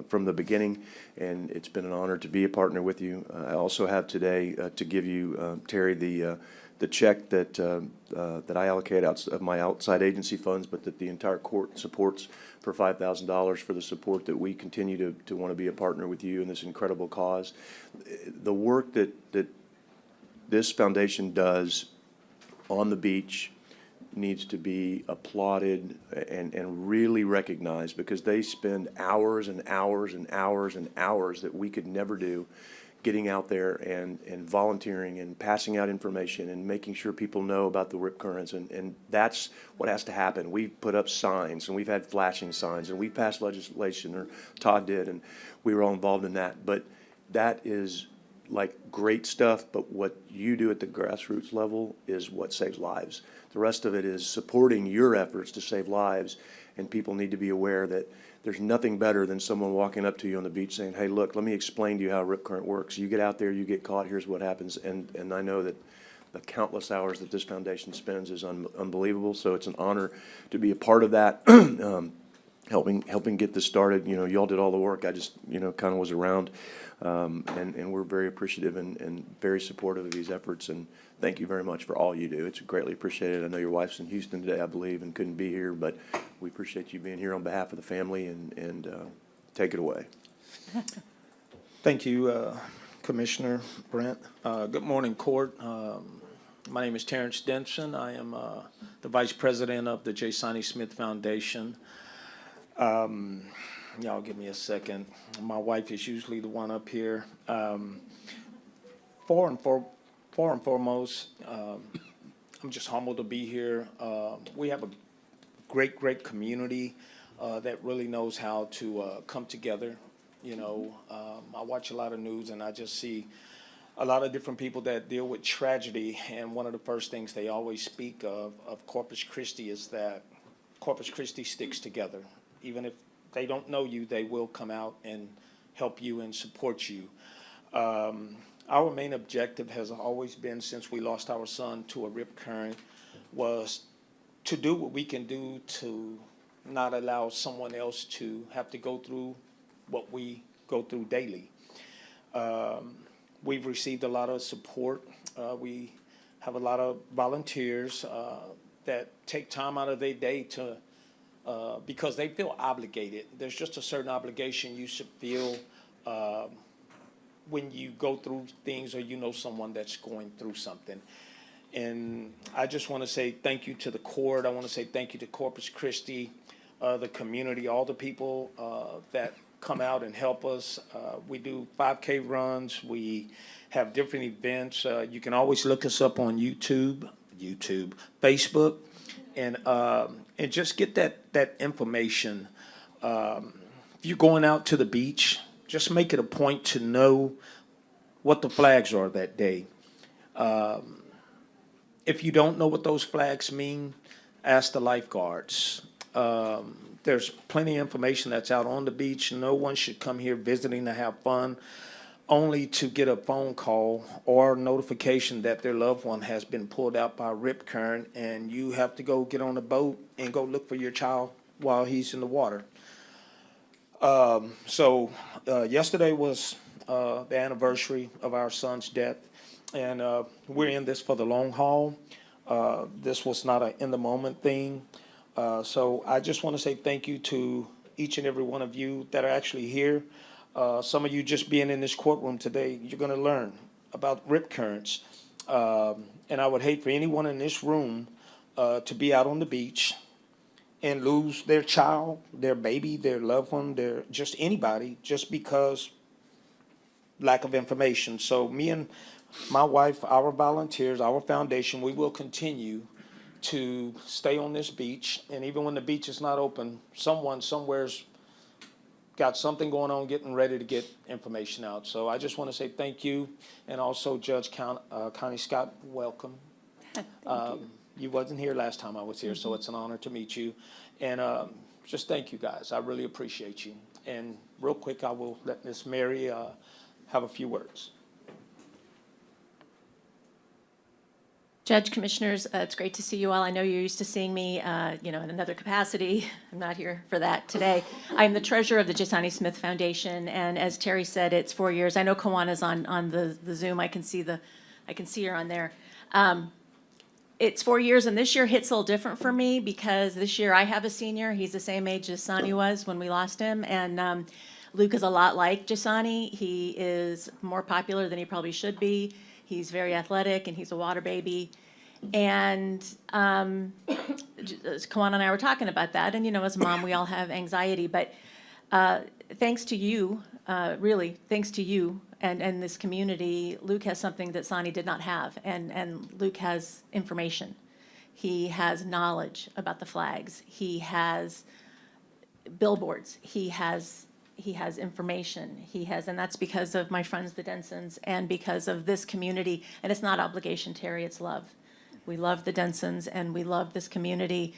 from the beginning, and it's been an honor to be a partner with you. I also have today to give you, Terry, the check that I allocate out of my outside agency funds, but that the entire court supports for $5,000 for the support that we continue to want to be a partner with you in this incredible incredible cause. The work that this foundation does on the beach needs to be applauded and really recognized, because they spend hours and hours and hours and hours that we could never do getting out there and volunteering and passing out information and making sure people know about the rip currents. And that's what has to happen. We've put up signs, and we've had flashing signs, and we've passed legislation, or Todd did, and we were all involved in that. But that is like great stuff, but what you do at the grassroots level is what saves lives. The rest of it is supporting your efforts to save lives, and people need to be aware that there's nothing better than someone walking up to you on the beach saying, hey, look, let me explain to you how a rip current works. You get out there, you get caught, here's what happens. And I know that the countless hours that this foundation spends is unbelievable, so it's an honor to be a part of that. Helping get this started. You know, y'all did all the work. I just, kind of was around, and we're very appreciative and very supportive of these efforts. And thank you very much for all you do. It's greatly appreciated. I know your wife's in Houston today, I believe, and couldn't be here, but we appreciate you being here on behalf of the family, and take it away. Thank you, Commissioner Brent. Good morning, Court. My name is Terrence Denson. I am the Vice President of the J. Sonny Smith Foundation. Y'all give me a second. My wife is usually the one up here. For and foremost, I'm just humbled to be here. We have a great community that really knows how to come together. I watch a lot of news, and I just see a lot of different people that deal with tragedy, and one of the first things they always speak of Corpus Christi is that Corpus Christi sticks together. Even if they don't know you, they will come out and help you and support you. Our main objective has always been, since we lost our son to a rip current, was to do what we can do to not allow someone else to have to go through what we go through daily. We've received a lot of support. We have a lot of volunteers that take time out of their day to because they feel obligated. There's just a certain obligation you should feel when you go through things, or someone that's going through something. And I just want to say thank you to the court. I want to say thank you to Corpus Christi, the community, all the people that come out and help us. We do 5K runs. We have different events. You can always look us up on YouTube, Facebook, and just get that information. If you're going out to the beach, just make it a point to know what the flags are that day. If you don't know what those flags mean, ask the lifeguards. There's plenty of information that's out on the beach. No one should come here visiting to have fun, only to get a phone call or notification that their loved one has been pulled out by a rip current, and you have to go get on a boat and go look for your child while he's in the water. So yesterday was the anniversary of our son's death, and we're in this for the long haul. This was not an in-the-moment thing. So I just want to say thank you to each and every one of you that are actually here. Some of you just being in this courtroom today, you're going to learn about rip currents. And I would hate for anyone in this room to be out on the beach and lose their child, their baby, their loved one, their just anybody, just because lack of information. So me and my wife, our volunteers, our foundation, we will continue to stay on this beach. And even when the beach is not open, someone somewhere's got something going on, getting ready to get information out. So I just want to say thank you. And also Judge Connie Scott, welcome. You wasn't here last time I was here, so it's an honor to meet you. And just thank you guys. I really appreciate you. And real quick, I will let Miss Mary have a few words. Judge, Commissioners, it's great to see you all. I know you're used to seeing me, in another capacity. I'm not here for that today. I'm the treasurer of the J. Sonny Smith Foundation, and as Terry said, it's 4 years. I know Kawana's on the Zoom. I can see her on there. It's 4 years, and this year hits a little different for me because this year I have a senior. He's the same age as Sonny was when we lost him, and Luke is a lot like Jasani. He is more popular than he probably should be. He's very athletic, and he's a water baby. And Kawan and I were talking about that, and as a mom, we all have anxiety, but thanks to you, really, thanks to you and this community, Luke has something that Sani did not have, and Luke has information. He has knowledge about the flags. He has billboards. He has information. And that's because of my friends, the Densons, and because of this community. And it's not obligation, Terry, it's love. We love the Densons, and we love this community.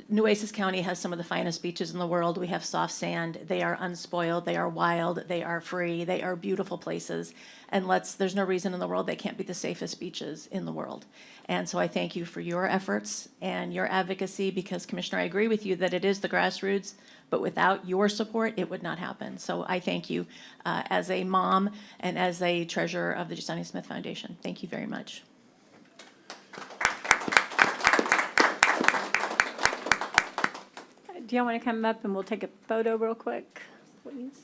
Nueces County has some of the finest beaches in the world. We have soft sand. They are unspoiled. They are wild. They are free. They are beautiful places. And there's no reason in the world they can't be the safest beaches in the world. And so I thank you for your efforts and your advocacy, because, Commissioner, I agree with you that it is the grassroots, but without your support, it would not happen. So I thank you as a mom and as a treasurer of the Justani Smith Foundation. Thank you very much. Do y'all want to come up and we'll take a photo real quick, please?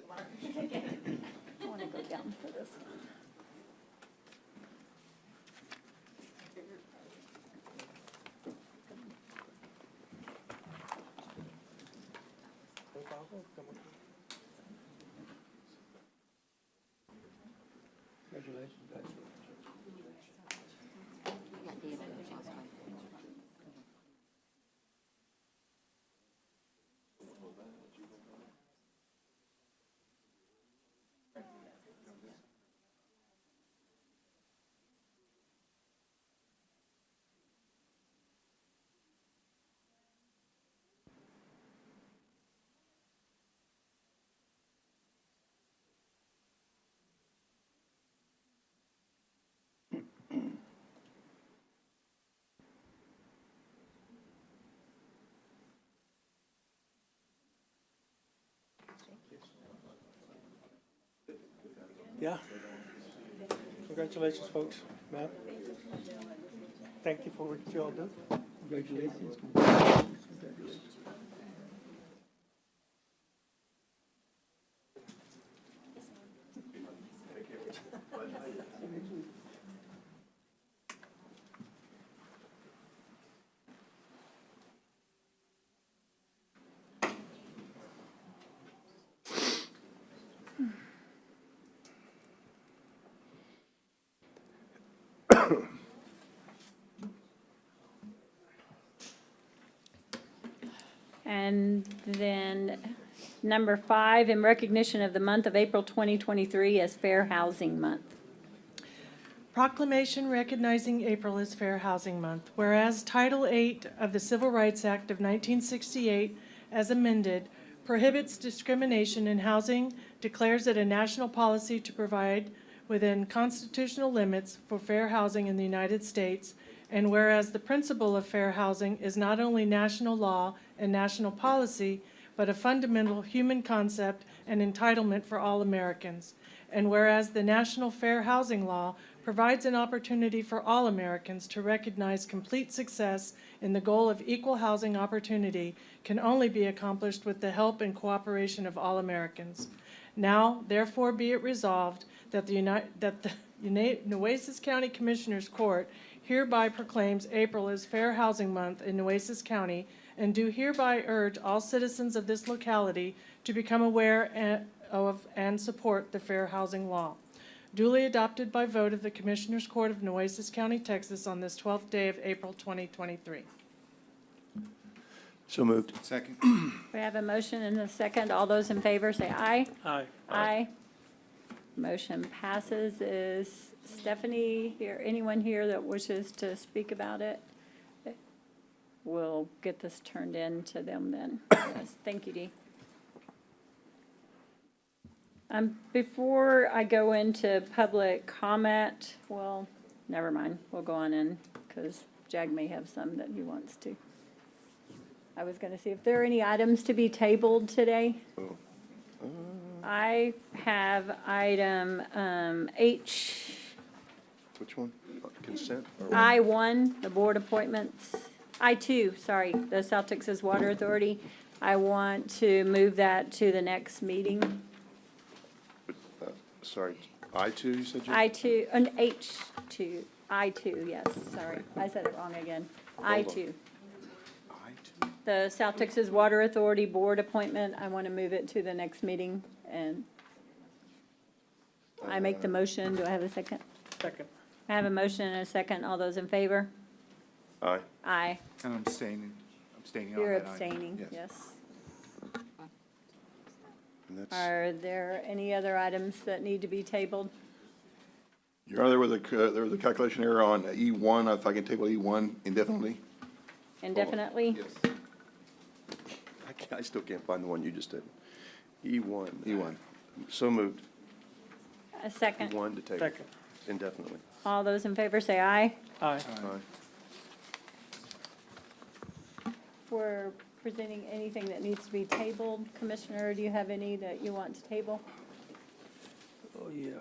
I want to go down for this one. Congratulations, guys. Yeah. Congratulations, folks. Ma'am. Thank you for what you all do. Congratulations. And then number 5, in recognition of the month of April 2023 as Fair Housing Month. Proclamation recognizing April as Fair Housing Month. Whereas Title VIII of the Civil Rights Act of 1968, as amended, prohibits discrimination in housing, declares it a national policy to provide within constitutional limits for fair housing in the United States, and whereas the principle of fair housing is not only national law and national policy, but a fundamental human concept and entitlement for all Americans, and whereas the National Fair Housing Law provides an opportunity for all Americans to recognize complete success in the goal of equal housing opportunity can only be accomplished with the help and cooperation of all Americans. Now, therefore, be it resolved that the Nueces County Commissioners Court hereby proclaims April as Fair Housing Month in Nueces County, and do hereby urge all citizens of this locality to become aware of and support the fair housing law. Duly adopted by vote of the Commissioners Court of Nueces County, Texas on this 12th day of April 2023. So moved. Second. We have a motion and a second. All those in favor say aye. Aye. Aye. Motion passes. Is Stephanie here, anyone here that wishes to speak about it? We'll get this turned in to them then. Yes, thank you, Dee. Before I go into public comment, well, never mind, we'll go on in, because Jag may have some that he wants to. I was gonna see if there are any items to be tabled today. I have item H. Which one? Consent? or- I1, the board appointments. I2, sorry, the South Texas Water Authority. I want to move that to the next meeting. Sorry, I-2, you said, Jim? I2, and H2, I2, yes, sorry, I said it wrong again. I2. I-2? The South Texas Water Authority Board appointment, I want to move it to the next meeting, and I make the motion. Do I have a second? Second. I have a motion and a second. All those in favor? Aye. Aye. I'm abstaining on You're that item. abstaining, Yes. yes. And that's, Are there any other items that need to be tabled? Your Honor, there was a calculation error on E1, if I can table E1 indefinitely. Indefinitely? Yes. I still can't find the one you just did. E1. E1. So moved. A second. E1 to table. Second. Indefinitely. All those in favor say aye. Aye. Aye. If we're presenting anything that needs to be tabled, Commissioner, do you have any that you want to table? Oh, yeah.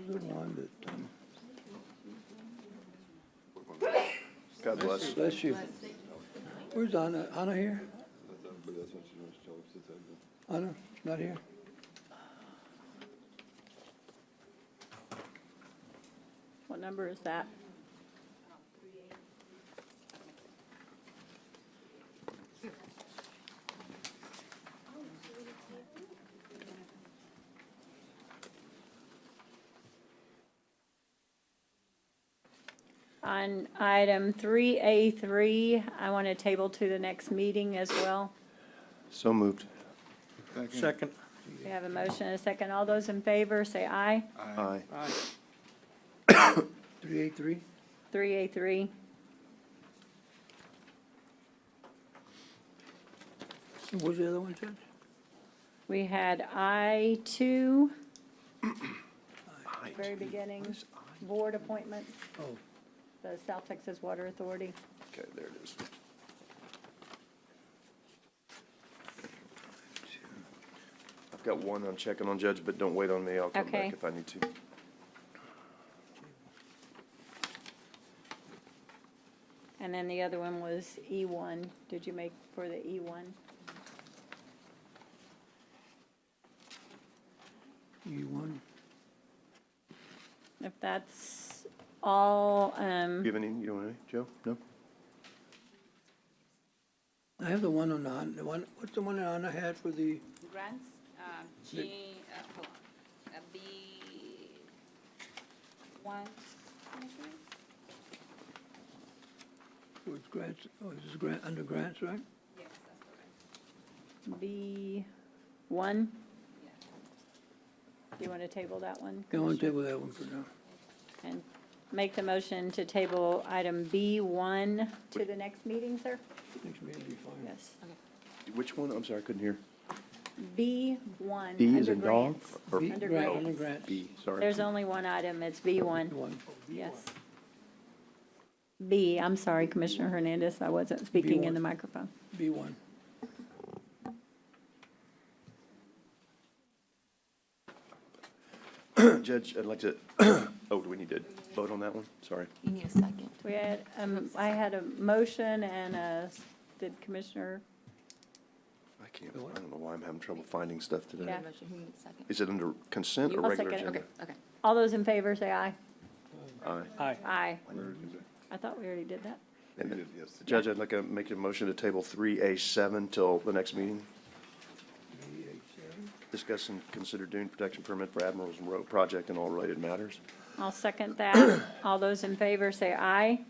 The one that, God bless. bless you. Where's Anna? Anna here? Anna, not here? What number is that? On item 3A3, I want to table to the next meeting as well. So moved. Second. We have a motion and a second. All those in favor, say aye. Aye. Aye. 383? 3A3. And what's the other one, Judge? We had I2, very beginning, board appointments, Oh, the South Texas Water Authority. Okay, there it is. I've got one I'm checking on, Judge, but don't wait on me. I'll come Okay. back if I need to. And then the other one was E1. Did you make for the E1? E1? If that's all, You have any, you want any, Joe? No? I have the one on the one, what's the one that Anna had for the, Grants, hold on, B one, was grants, oh, this is grant, under grants, right? yes, that's correct. B1? Do you want to table that one? Yeah, I want to table that one for now. And make the motion to table item B1 to the next meeting, sir? Next meeting will be fine. Yes. Which one? I'm sorry, I couldn't hear. B1. B is under in dog? grants. Or B- Under grant, grants. under grants. B, sorry. There's only one item, it's B1. One. Yes. B, I'm sorry, Commissioner Hernandez, I wasn't speaking in B1. the microphone. B1. Judge, I'd like to, oh, do we need to vote on that one? Sorry. You need a second. We had, I had a motion and did Commissioner, I can't, I don't know why I'm having trouble finding stuff today. Yeah. Motion, who needs a second? Is it under consent or I'll regular second it. agenda? Okay, okay. all those in favor say aye. Aye. Aye. Aye. I thought we already did that. And then, Judge, I'd like to make a motion to table 3A7 till the next meeting. Discuss and consider dune protection permit for Admiral's Road project and all related matters. I'll second that. All those in favor say aye.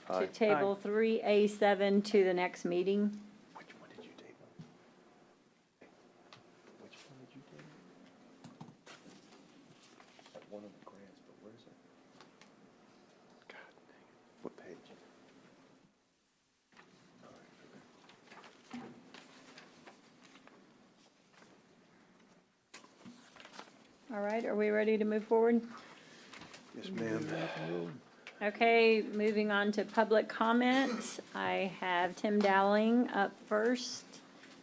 To Aye. table 3A7 to the next meeting. Which one did you table? Which one did you table? One of the grants, but where is it? God dang it. What page? All right, are we ready to move forward? Yes, ma'am. Okay, moving on to public comments. I have Tim Dowling up first.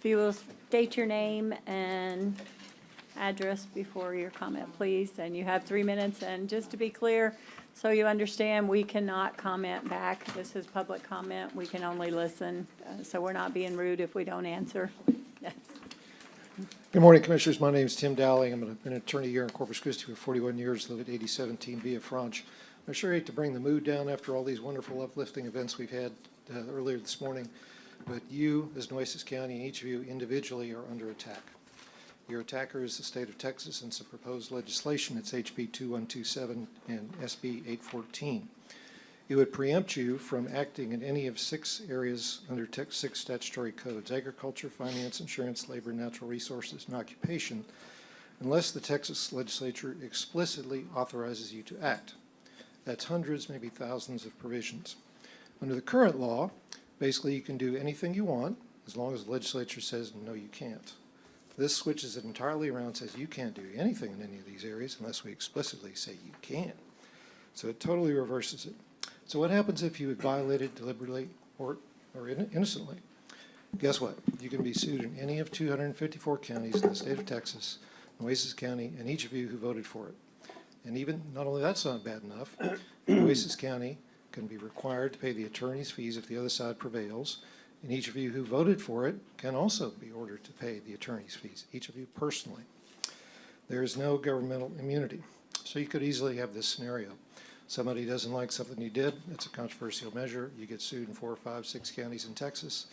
If you will state your name and address before your comment, please, and you have 3 minutes. And just to be clear, so you understand, we cannot comment back. This is public comment. We can only listen, so we're not being rude if we don't answer. Yes. Good morning, Commissioners. My name is Tim Dowling. I'm an attorney here in Corpus Christi for 41 years, live at 8017 Villafranche. I sure hate to bring the mood down after all these wonderful uplifting events we've had earlier this morning, but you, as Nueces County, and each of you individually are under attack. Your attacker is the state of Texas and some proposed legislation. It's HB 2127 and SB 814. It would preempt you from acting in any of 6 areas under 6 statutory codes: agriculture, finance, insurance, labor, natural resources, and occupation, unless the Texas legislature explicitly authorizes you to act. That's hundreds, maybe thousands of provisions. Under the current law, basically you can do anything you want as long as the legislature says, no, you can't. This switches it entirely around and says you can't do anything in any of these areas unless we explicitly say you can. So it totally reverses it. So what happens if you violate it deliberately or innocently? Guess what? You can be sued in any of 254 counties in the state of Texas, Nueces County, and each of you who voted for it. And even, not only that's not bad enough, Nueces County can be required to pay the attorney's fees if the other side prevails, and each of you who voted for it can also be ordered to pay the attorney's fees, each of you personally. There is no governmental immunity. So you could easily have this scenario. Somebody doesn't like something you did, it's a controversial measure, you get sued in 4, 5, 6 counties in Texas,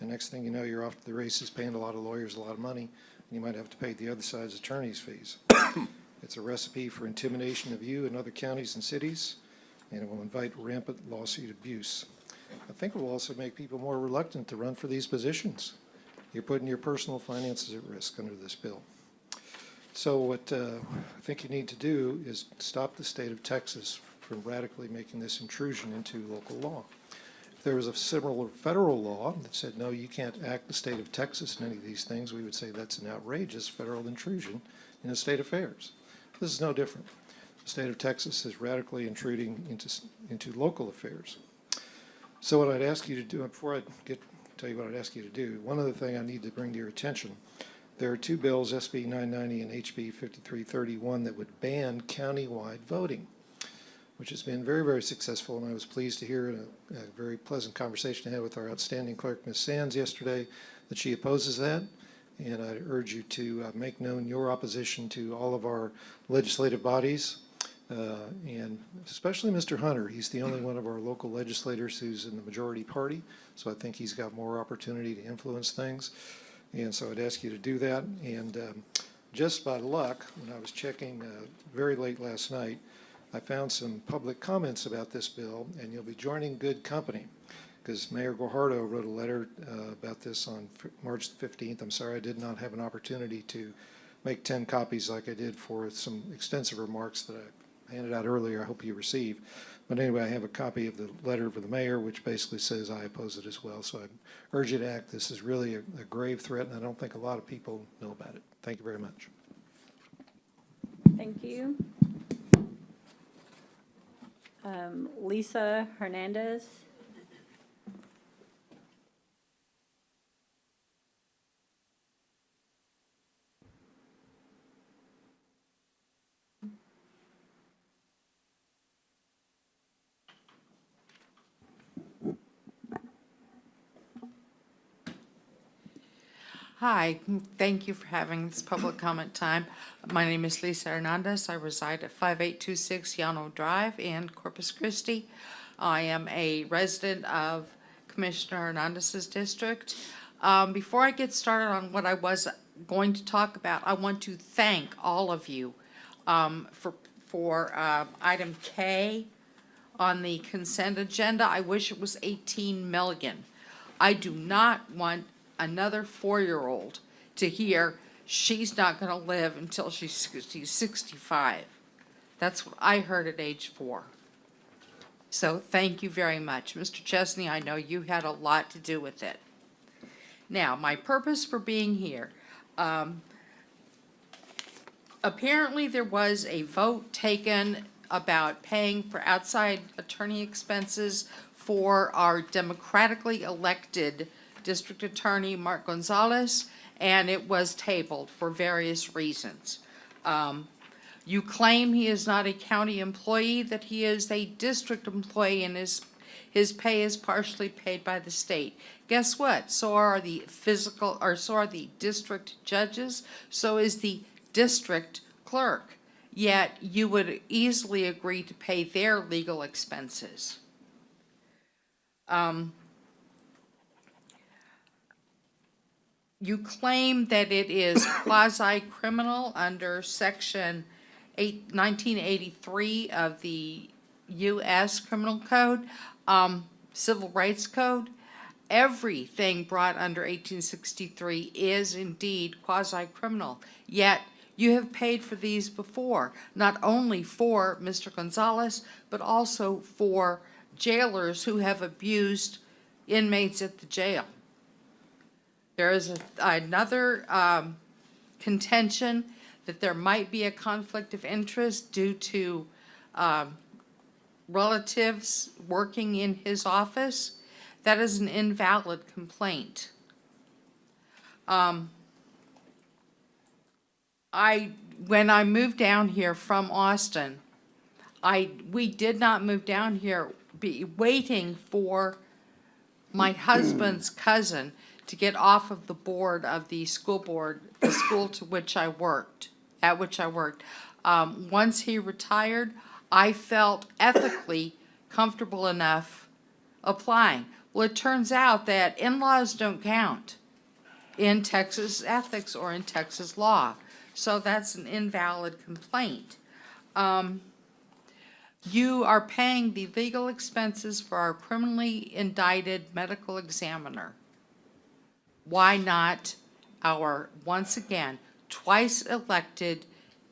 and next thing you know, you're off to the races paying a lot of lawyers a lot of money, and you might have to pay the other side's attorney's fees. It's a recipe for intimidation of you in other counties and cities, and it will invite rampant lawsuit abuse. I think it will also make people more reluctant to run for these positions. You're putting your personal finances at risk under this bill. So what I think you need to do is stop the state of Texas from radically making this intrusion into local law. If there was a similar federal law that said, no, you can't act the state of Texas in any of these things, we would say that's an outrageous federal intrusion into state affairs. This is no different. The state of Texas is radically intruding into local affairs. So what I'd ask you to do, before I tell you what I'd ask you to do, one other thing I need to bring to your attention. There are 2 bills, SB 990 and HB 5331, that would ban countywide voting, which has been very, very successful, and I was pleased to hear in a very pleasant conversation I had with our outstanding clerk, Ms. Sands, yesterday, that she opposes that. And I urge you to make known your opposition to all of our legislative bodies, and especially Mr. Hunter. He's the only one of our local legislators who's in the majority party, so I think he's got more opportunity to influence things. And so I'd ask you to do that. And just by luck, when I was checking very late last night, I found some public comments about this bill, and you'll be joining good company, because Mayor Guajardo wrote a letter about this on March 15th. I'm sorry I did not have an opportunity to make 10 copies like I did for some extensive remarks that I handed out earlier. I hope you received. But anyway, I have a copy of the letter for the mayor, which basically says I oppose it as well. So I urge you to act. This is really a grave threat, and I don't think a lot of people know about it. Thank you very much. Thank you. Lisa Hernandez. Hi, thank you for having this public comment time. My name is Lisa Hernandez. I reside at 5826 Llano Drive in Corpus Christi. I am a resident of Commissioner Hernandez's district. Before I get started on what I was going to talk about, I want to thank all of you for item K on the consent agenda. I wish it was 18 million. I do not want another 4-year-old to hear she's not going to live until she's 65. That's what I heard at age 4. So thank you very much. Mr. Chesney, I know you had a lot to do with it. Now, my purpose for being here. Apparently there was a vote taken about paying for outside attorney expenses for our democratically elected District Attorney Mark Gonzalez, and it was tabled for various reasons. You claim he is not a county employee, that he is a district employee, and his pay is partially paid by the state. Guess what? So are the district judges, so is the district clerk. Yet you would easily agree to pay their legal expenses. You claim that it is quasi-criminal under Section 1983 of the U.S. Criminal Code, Civil Rights Code. Everything brought under 1863 is indeed quasi-criminal. Yet you have paid for these before, not only for Mr. Gonzalez, but also for jailers who have abused inmates at the jail. There is another contention that there might be a conflict of interest due to relatives working in his office. That is an invalid complaint. When I moved down here from Austin, we did not move down here waiting for my husband's cousin to get off of the board of the school board, the school at which I worked. Once he retired, I felt ethically comfortable enough applying. Well, it turns out that in-laws don't count in Texas ethics or in Texas law. So that's an invalid complaint. You are paying the legal expenses for our criminally indicted medical examiner. Why not our, once again, twice elected,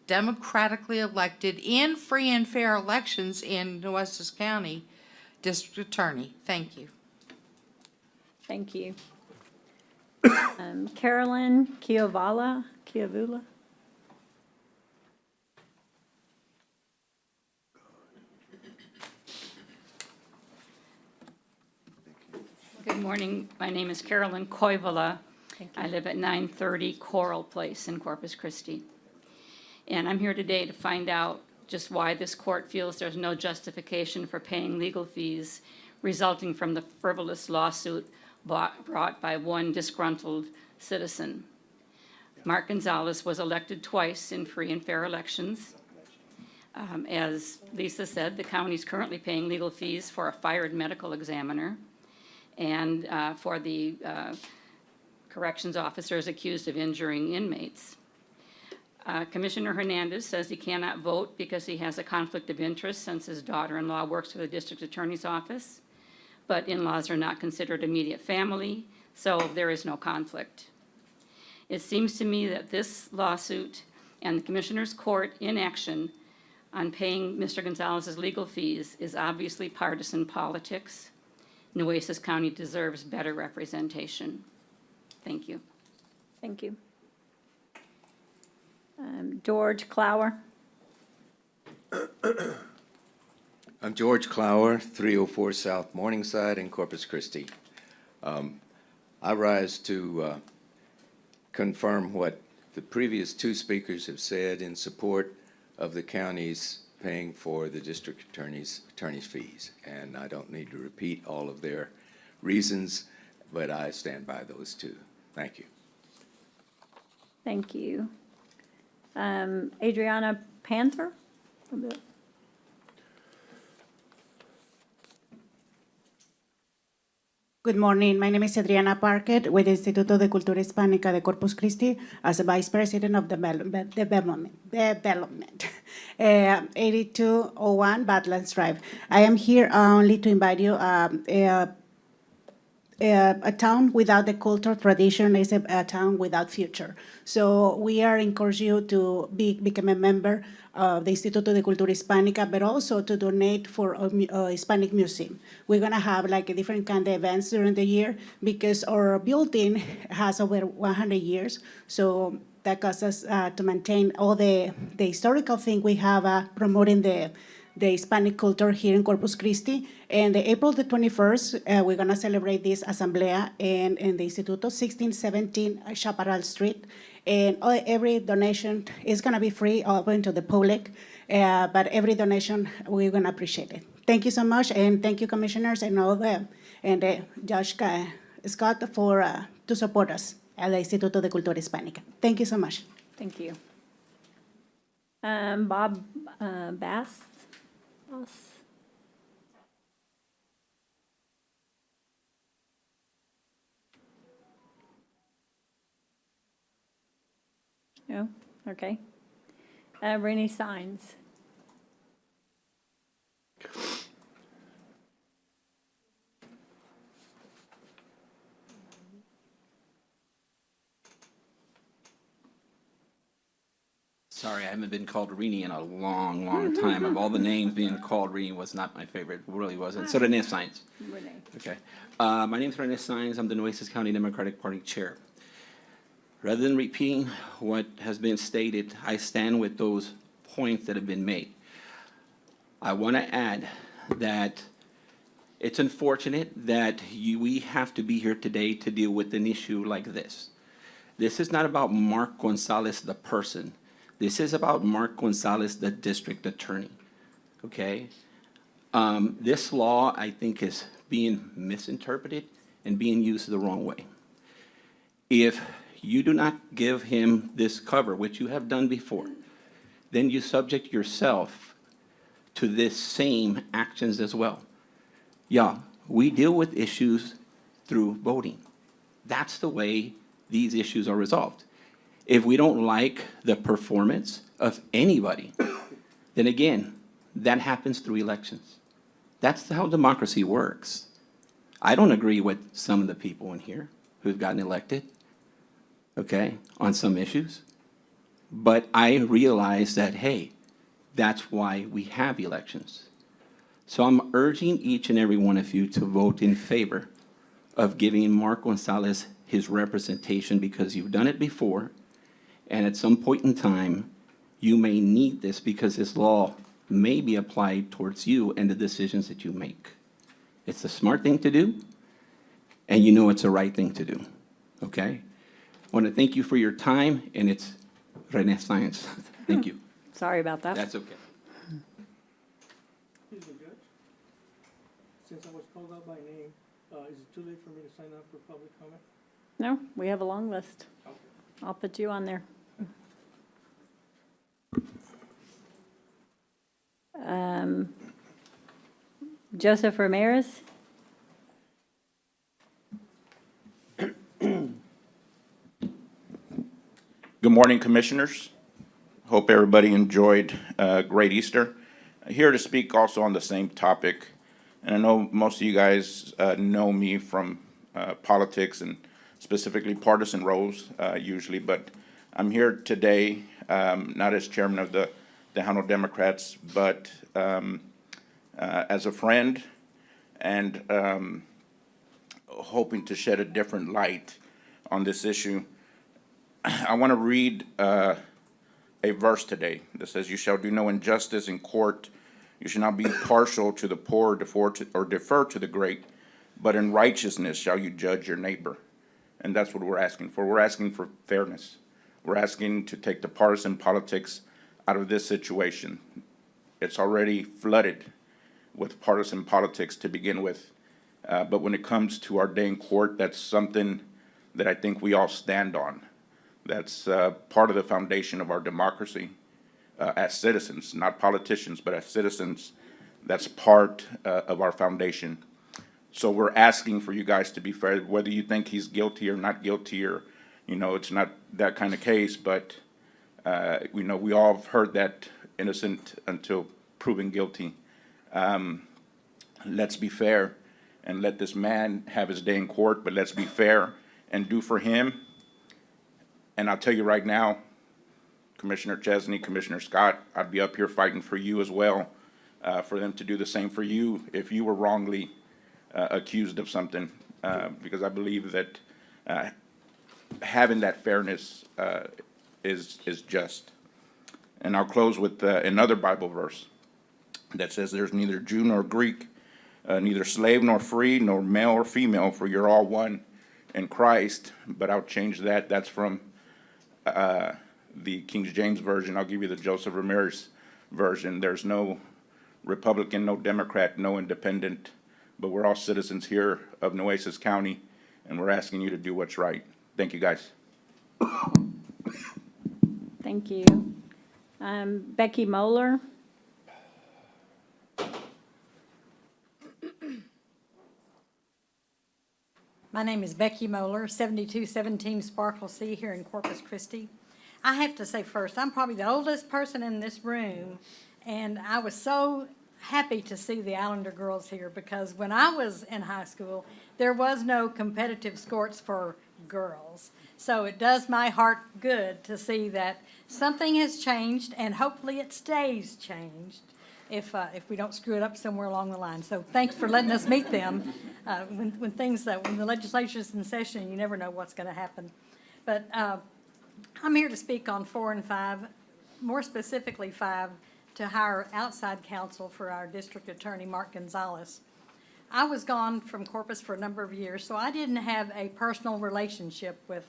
democratically elected in free and fair elections in Nueces County District Attorney? Thank you. Thank you. Carolyn Chiavula. Good morning. My name is Carolyn Koivala. I live at 930 Coral Place in Corpus Christi. And I'm here today to find out just why this court feels there's no justification for paying legal fees resulting from the frivolous lawsuit brought by one disgruntled citizen. Mark Gonzalez was elected twice in free and fair elections. As Lisa said, the county is currently paying legal fees for a fired medical examiner and for the corrections officers accused of injuring inmates. Commissioner Hernandez says he cannot vote because he has a conflict of interest since his daughter-in-law works for the district attorney's office, but in-laws are not considered immediate family, so there is no conflict. It seems to me that this lawsuit and the Commissioner's Court inaction on paying Mr. Gonzalez's legal fees is obviously partisan politics. Nueces County deserves better representation. Thank you. Thank you. George Clower. I'm George Clower, 304 South Morningside in Corpus Christi. I rise to confirm what the previous two speakers have said in support of the county's paying for the district attorney's fees. And I don't need to repeat all of their reasons, but I stand by those two. Thank you. Thank you. Adriana Panther. Good morning. My name is Adriana Parquet with the Instituto de Cultura Hispánica de Corpus Christi as a Vice President of Development. 8201 Badlands Drive. I am here only to invite you. A town without the culture tradition is a town without future. So we are encouraging you to become a member of the Instituto de Cultura Hispánica, but also to donate for a Hispanic museum. We're gonna have like a different kind of events during the year because our building has over 100 years. So that costs us to maintain all the historical thing we have promoting the the Hispanic culture here in Corpus Christi. And the April the 21st, we're gonna celebrate this Asamblea in the Instituto, 1617 Chaparral Street. And every donation is gonna be free, open to the public, but every donation, we're gonna appreciate it. Thank you so much, and thank you, commissioners, and Judge Scott for to support us at the Instituto de Cultura Hispánica. Thank you so much. Thank you. Bob Bass? No? Okay. Renee Signs? Sorry, I haven't been called Rini in a long, long time. Of all the names, being called Rini was not my favorite. It really wasn't. So Renee Signs. Renee. Okay. My name is Renee Signs. I'm the Nueces County Democratic Party Chair. Rather than repeating what has been stated, I stand with those points that have been made. I want to add that it's unfortunate that we have to be here today to deal with an issue like this. This is not about Mark Gonzalez, the person. This is about Mark Gonzalez, the district attorney, okay? This law, I think, is being misinterpreted and being used the wrong way. If you do not give him this cover, which you have done before, then you subject yourself to this same actions as well. Yeah, we deal with issues through voting. That's the way these issues are resolved. If we don't like the performance of anybody, then again, that happens through elections. That's how democracy works. I don't agree with some of the people in here who've gotten elected, okay, on some issues. But I realize that, hey, that's why we have elections. So I'm urging each and every one of you to vote in favor of giving Mark Gonzalez his representation, because you've done it before, and at some point in time, you may need this because this law may be applied towards you and the decisions that you make. It's a smart thing to do, and you know it's the right thing to do, okay? I want to thank you for your time, and it's Renaissance. Thank you. Sorry about that. That's okay. Excuse me, Judge. Since I was called out by name, is it too late for me to sign up for public comment? No, we have a long list. I'll put you on there. Joseph Ramirez? Good morning, Commissioners. Hope everybody enjoyed a great Easter. Here to speak also on the same topic. And I know most of you guys know me from politics and specifically partisan roles usually, but I'm here today not as chairman of the Tejano Democrats, but as a friend and hoping to shed a different light on this issue. I want to read a verse today that says, "You shall do no injustice in court. You shall not be partial to the poor or defer to the great, but in righteousness shall you judge your neighbor." And that's what we're asking for. We're asking for fairness. We're asking to take the partisan politics out of this situation. It's already flooded with partisan politics to begin with. But when it comes to our day in court, that's something that I think we all stand on. That's part of the foundation of our democracy as citizens, not politicians, but as citizens. That's part of our foundation. So we're asking for you guys to be fair, whether you think he's guilty or not guilty, or, you know, it's not that kind of case, but, you know, we all have heard that innocent until proven guilty. Let's be fair and let this man have his day in court, but let's be fair and do for him. And I'll tell you right now, Commissioner Chesney, Commissioner Scott, I'd be up here fighting for you as well, for them to do the same for you if you were wrongly accused of something, because I believe that having that fairness is just. And I'll close with another Bible verse. that says there's neither Jew nor Greek, neither slave nor free, nor male or female, for you're all one in Christ. But I'll change that. That's from the King James Version. I'll give you the Joseph Ramirez version. There's no Republican, no Democrat, no independent, but we're all citizens here of Nueces County, and we're asking you to do what's right. Thank you, guys. Thank you. Becky Moeller. My name is Becky Moeller, 7217 Sparkle Sea here in Corpus Christi. I have to say first, I'm probably the oldest person in this room, and I was so happy to see the Islander girls here because when I was in high school, there was no competitive sports for girls. So it does my heart good to see that something has changed, and hopefully it stays changed if we don't screw it up somewhere along the line. So thanks for letting us meet them. When the legislature's in session, you never know what's going to happen. But I'm here to speak on 4 and 5, more specifically 5, to hire outside counsel for our district attorney, Mark Gonzalez. I was gone from Corpus for a number of years, so I didn't have a personal relationship with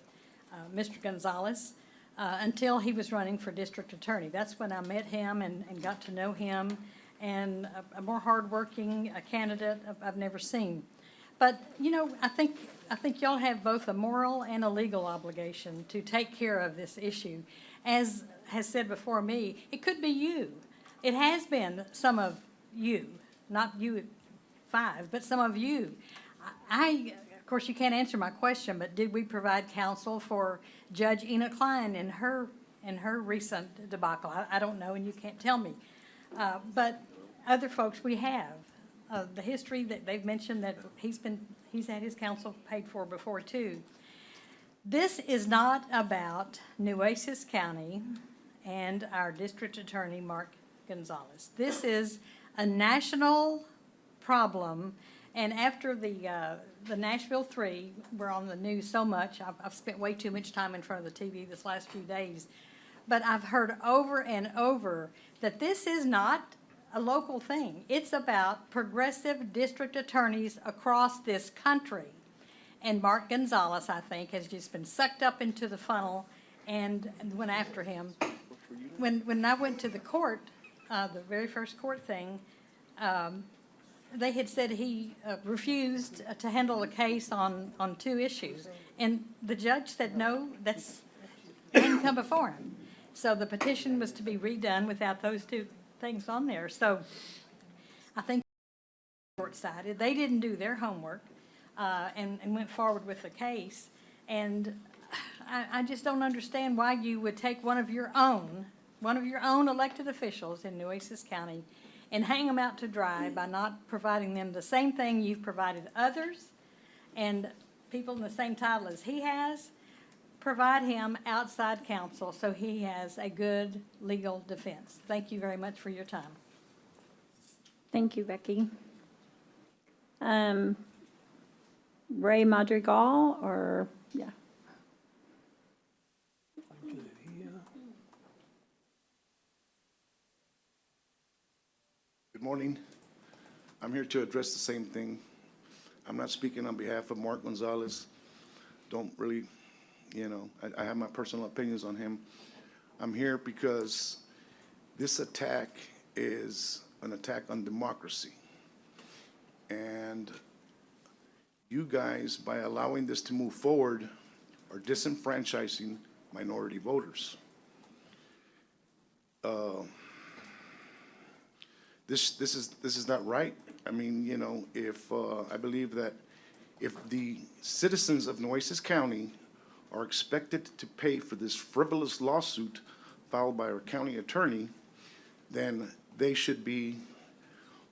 Mr. Gonzalez until he was running for district attorney. That's when I met him and got to know him, and a more hardworking candidate I've never seen. But, you know, I think y'all have both a moral and a legal obligation to take care of this issue. As has said before me, it could be you. It has been some of you, not you 5, but some of you. Of course, you can't answer my question, but did we provide counsel for Judge Ina Klein in her recent debacle? I don't know, and you can't tell me. But other folks we have. The history that they've mentioned that he's had his counsel paid for before too. This is not about Nueces County and our district attorney, Mark Gonzalez. This is a national problem, and after the Nashville 3, we're on the news so much. I've spent way too much time in front of the TV this last few days, but I've heard over and over that this is not a local thing. It's about progressive district attorneys across this country. And Mark Gonzalez, I think, has just been sucked up into the funnel and went after him. When I went to the court, the very first court thing, they had said he refused to handle a case on 2 issues. And the judge said, no, that's didn't come before him. So the petition was to be redone without those 2 things on there. So I think short-sighted. They didn't do their homework and went forward with the case. And I just don't understand why you would take one of your own elected officials in Nueces County and hang them out to dry by not providing them the same thing you've provided others and people in the same title as he has. Provide him outside counsel so he has a good legal defense. Thank you very much for your time. Thank you, Becky. Ray Madrigal, or, yeah. Good morning. I'm here to address the same thing. I'm not speaking on behalf of Mark Gonzalez. Don't really, I have my personal opinions on him. I'm here because this attack is an attack on democracy. And you guys, by allowing this to move forward, are disenfranchising minority voters. This is not right. I mean, if I believe that if the citizens of Nueces County are expected to pay for this frivolous lawsuit filed by our county attorney, then they should be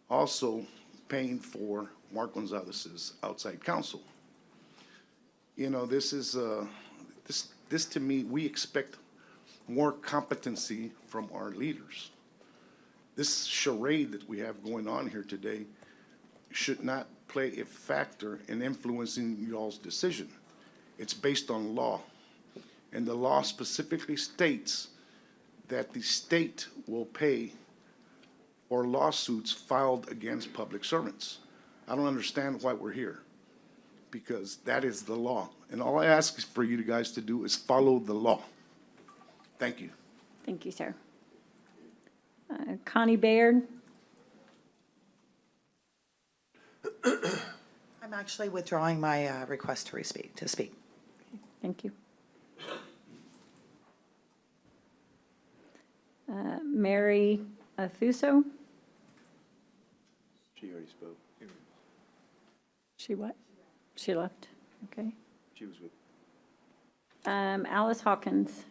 also paying for Mark Gonzalez's outside counsel. This is this to me, we expect more competency from our leaders. This charade that we have going on here today should not play a factor in influencing y'all's decision. It's based on law, and the law specifically states that the state will pay or lawsuits filed against public servants. I don't understand why we're here, because that is the law. And all I ask is for you guys to do is follow the law. Thank you. Thank you, sir. Connie Baird? I'm actually withdrawing my request to speak. Thank you. Mary Thuso? She already spoke. She what? She left, okay. She was with. Alice Hawkins?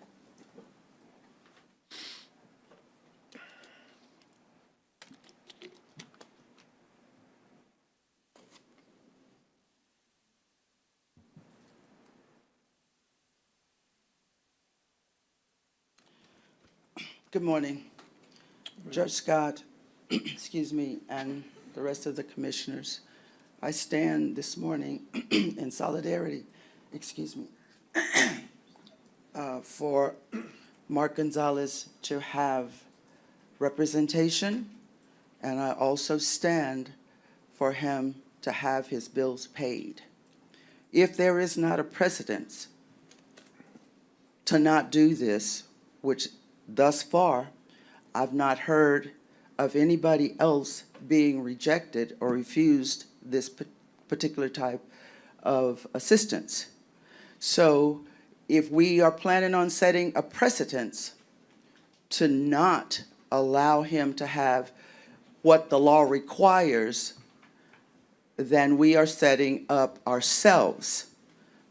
Good morning. Judge Scott, excuse me, and the rest of the commissioners. I stand this morning in solidarity, excuse me, for Mark Gonzalez to have representation, and I also stand for him to have his bills paid. If there is not a precedent to not do this, which thus far, I've not heard of anybody else being rejected or refused this particular type of assistance. So if we are planning on setting a precedence to not allow him to have what the law requires, then we are setting up ourselves,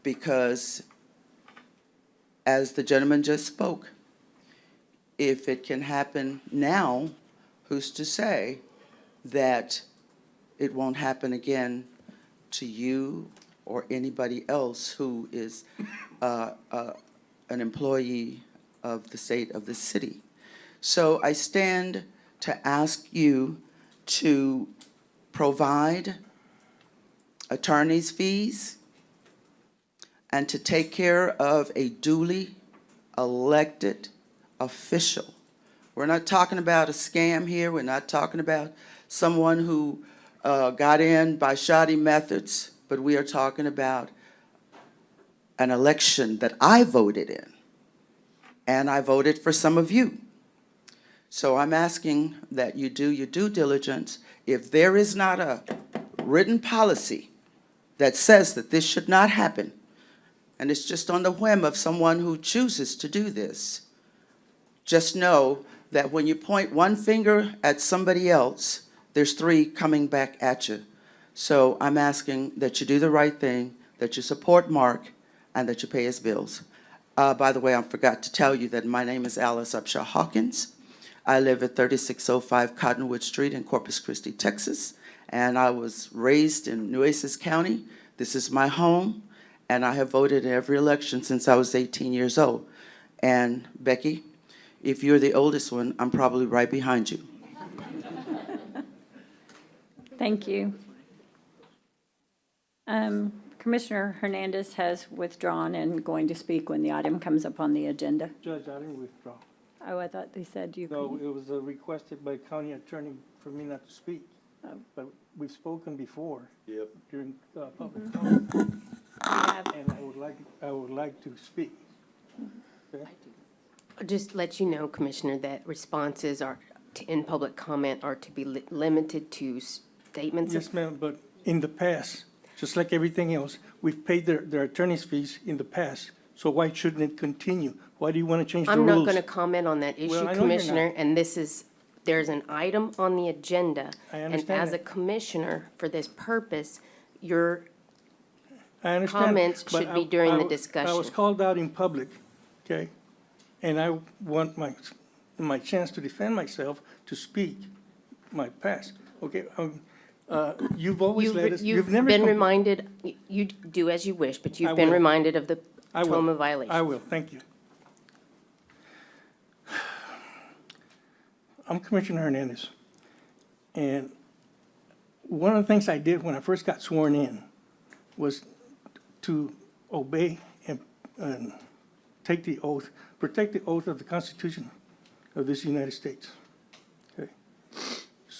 because as the gentleman just spoke, if it can happen now, who's to say that it won't happen again to you or anybody else who is an employee of the state of the city? So I stand to ask you to provide attorney's fees and to take care of a duly elected official. We're not talking about a scam here. We're not talking about someone who got in by shoddy methods, but we are talking about an election that I voted in, and I voted for some of you. So I'm asking that you do your due diligence. If there is not a written policy that says that this should not happen, and it's just on the whim of someone who chooses to do this, just know that when you point one finger at somebody else, there's three coming back at you. So I'm asking that you do the right thing, that you support Mark, and that you pay his bills. By the way, I forgot to tell you that my name is Alice Upshaw Hawkins. I live at 3605 Cottonwood Street in Corpus Christi, Texas, and I was raised in Nueces County. This is my home, and I have voted in every election since I was 18 years old. And Becky, if you're the oldest one, I'm probably right behind you. Thank you. Commissioner Hernandez has withdrawn and going to speak when the item comes up on the agenda. Judge, I didn't withdraw. Oh, I thought they said you No, could. it was requested by county attorney for me not to speak. But we've spoken before. Yep. During public comment. And I would like to speak. Okay? I'll just let you know, Commissioner, that responses in public comment are to be limited to statements. Yes, ma'am, but in the past, just like everything else, we've paid their attorney's fees in the past. So why shouldn't it continue? Why do you want to change the rules? I'm not going to comment on that issue, Well, I know you're Commissioner, not. and there's an item on the agenda. I And understand as a that. commissioner, for this purpose, your I understand, comments but should be during the I was discussion. called out in public, okay? And I want my chance to defend myself, to speak my past, okay? You've always let us, You've never. been reminded, you do as you wish, but I you've been will. reminded of the I will. TOMA violation. I will, thank you. I'm Commissioner Hernandez, and one of the things I did when I first got sworn in was to obey and take the oath, protect the oath of the Constitution of this United States. Okay.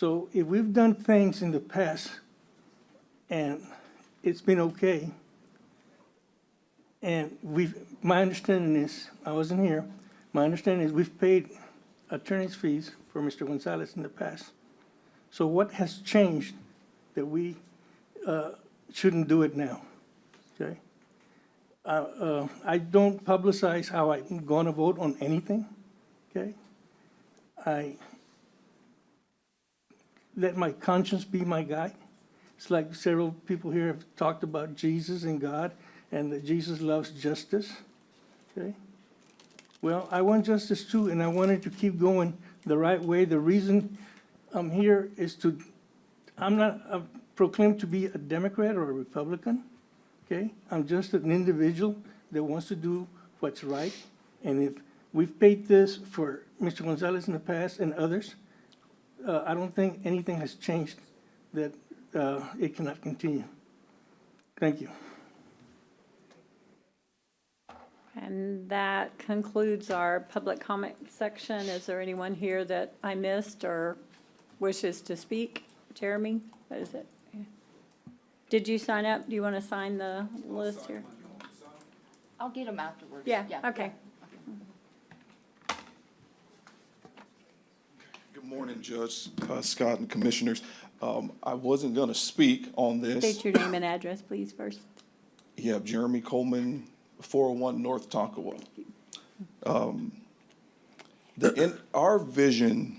So if we've done things in the past and it's been okay, and my understanding is, I wasn't here, my understanding is we've paid attorney's fees for Mr. Gonzalez in the past. So what has changed that we shouldn't do it now? Okay? I don't publicize how I'm going to vote on anything, okay? I let my conscience be my guide. It's like several people here have talked about Jesus and God, and that Jesus loves justice, okay? Well, I want justice too, and I wanted to keep going the right way. The reason I'm here is I'm not proclaimed to be a Democrat or a Republican, okay? I'm just an individual that wants to do what's right. And if we've paid this for Mr. Gonzalez in the past and others, I don't think anything has changed that it cannot continue. Thank you. And that concludes our public comment section. Is there anyone here that I missed or wishes to speak? Jeremy, what is it? Did you sign up? Do you want to sign the list here? I'll get them afterwards. Yeah, okay. Good morning, Judge Scott and Commissioners. I wasn't going to speak on this. State your name and address, please, first. Yeah, Jeremy Coleman, 401 North Tonkawa. Our vision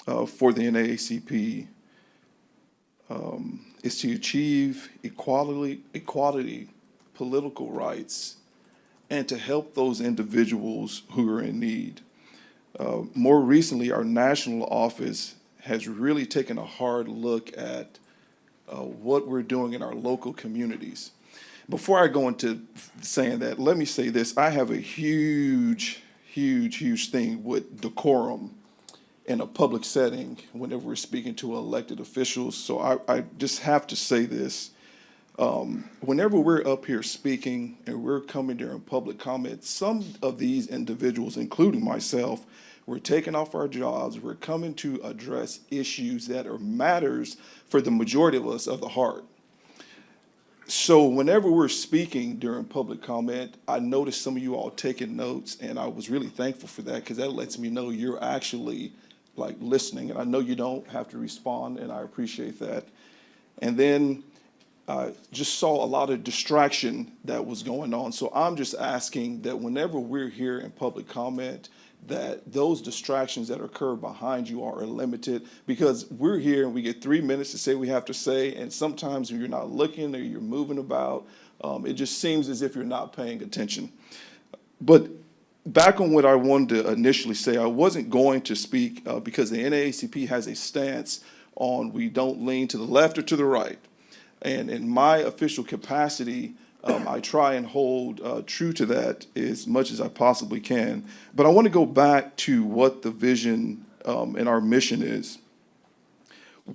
for the NAACP is to achieve equality, political rights, and to help those individuals who are in need. More recently, our national office has really taken a hard look at what we're doing in our local communities. Before I go into saying that, let me say this. I have a huge thing with decorum in a public setting whenever we're speaking to elected officials. So I just have to say this. Whenever we're up here speaking and we're coming during public comment, some of these individuals, including myself, we're taking off our jobs. We're coming to address issues that are matters for the majority of us of the heart. So whenever we're speaking during public comment, I noticed some of you all taking notes, and I was really thankful for that because that lets me know you're actually like listening, and I know you don't have to respond, and I appreciate that. And then I just saw a lot of distraction that was going on. So I'm just asking that whenever we're here in public comment, that those distractions that occur behind you are limited, because we're here and we get 3 minutes to say what we have to say, and sometimes when you're not looking or you're moving about, it just seems as if you're not paying attention. But back on what I wanted to initially say, I wasn't going to speak because the NAACP has a stance on we don't lean to the left or to the right. And in my official capacity, I try and hold true to that as much as I possibly can. But I want to go back to what the vision and our mission is.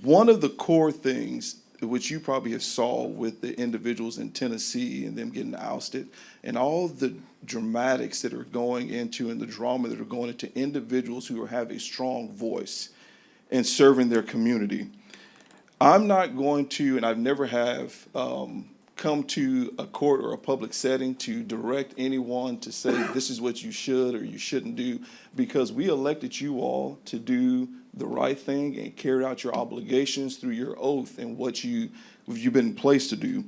One of the core things, which you probably have saw with the individuals in Tennessee and them getting ousted, and all the dramatics that are going into and the drama that are going into individuals who have a strong voice in serving their community. I'm not going to, and I've never have, come to a court or a public setting to direct anyone to say this is what you should or you shouldn't do, because we elected you all to do the right thing and carry out your obligations through your oath and what you've been placed to do.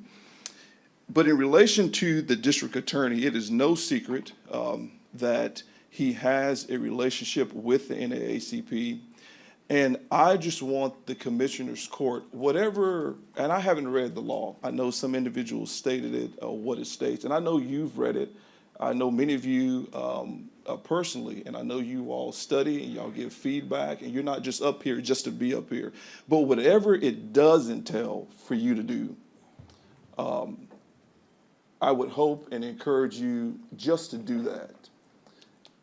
But in relation to the district attorney, it is no secret that he has a relationship with the NAACP. And I just want the commissioner's court, whatever, and I haven't read the law. I know some individuals stated it, what it states, and I know you've read it. I know many of you personally, and I know you all study and y'all give feedback, and you're not just up here just to be up here. But whatever it does entail for you to do, I would hope and encourage you just to do that.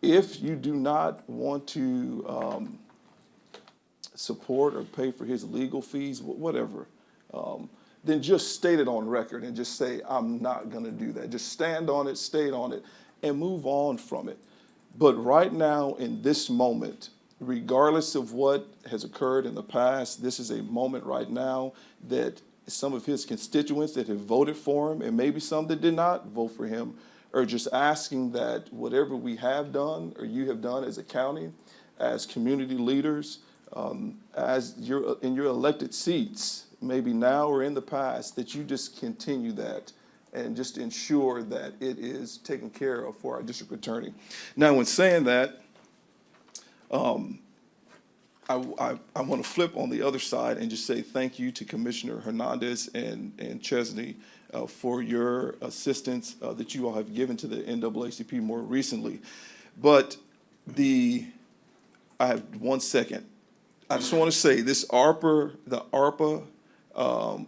If you do not want to support or pay for his legal fees, whatever, then just state it on record and just say, I'm not going to do that. Just stand on it, state on it, and move on from it. But right now, in this moment, regardless of what has occurred in the past, this is a moment right now that some of his constituents that have voted for him, and maybe some that did not vote for him, are just asking that whatever we have done or you have done as a county, as community leaders, as you're in your elected seats, maybe now or in the past, that you just continue that and just ensure that it is taken care of for our district attorney. Now, when saying that, I want to flip on the other side and just say thank you to Commissioner Hernandez and Chesney for your assistance that you all have given to the NAACP more recently. But I have 1 second. I just want to say the ARPA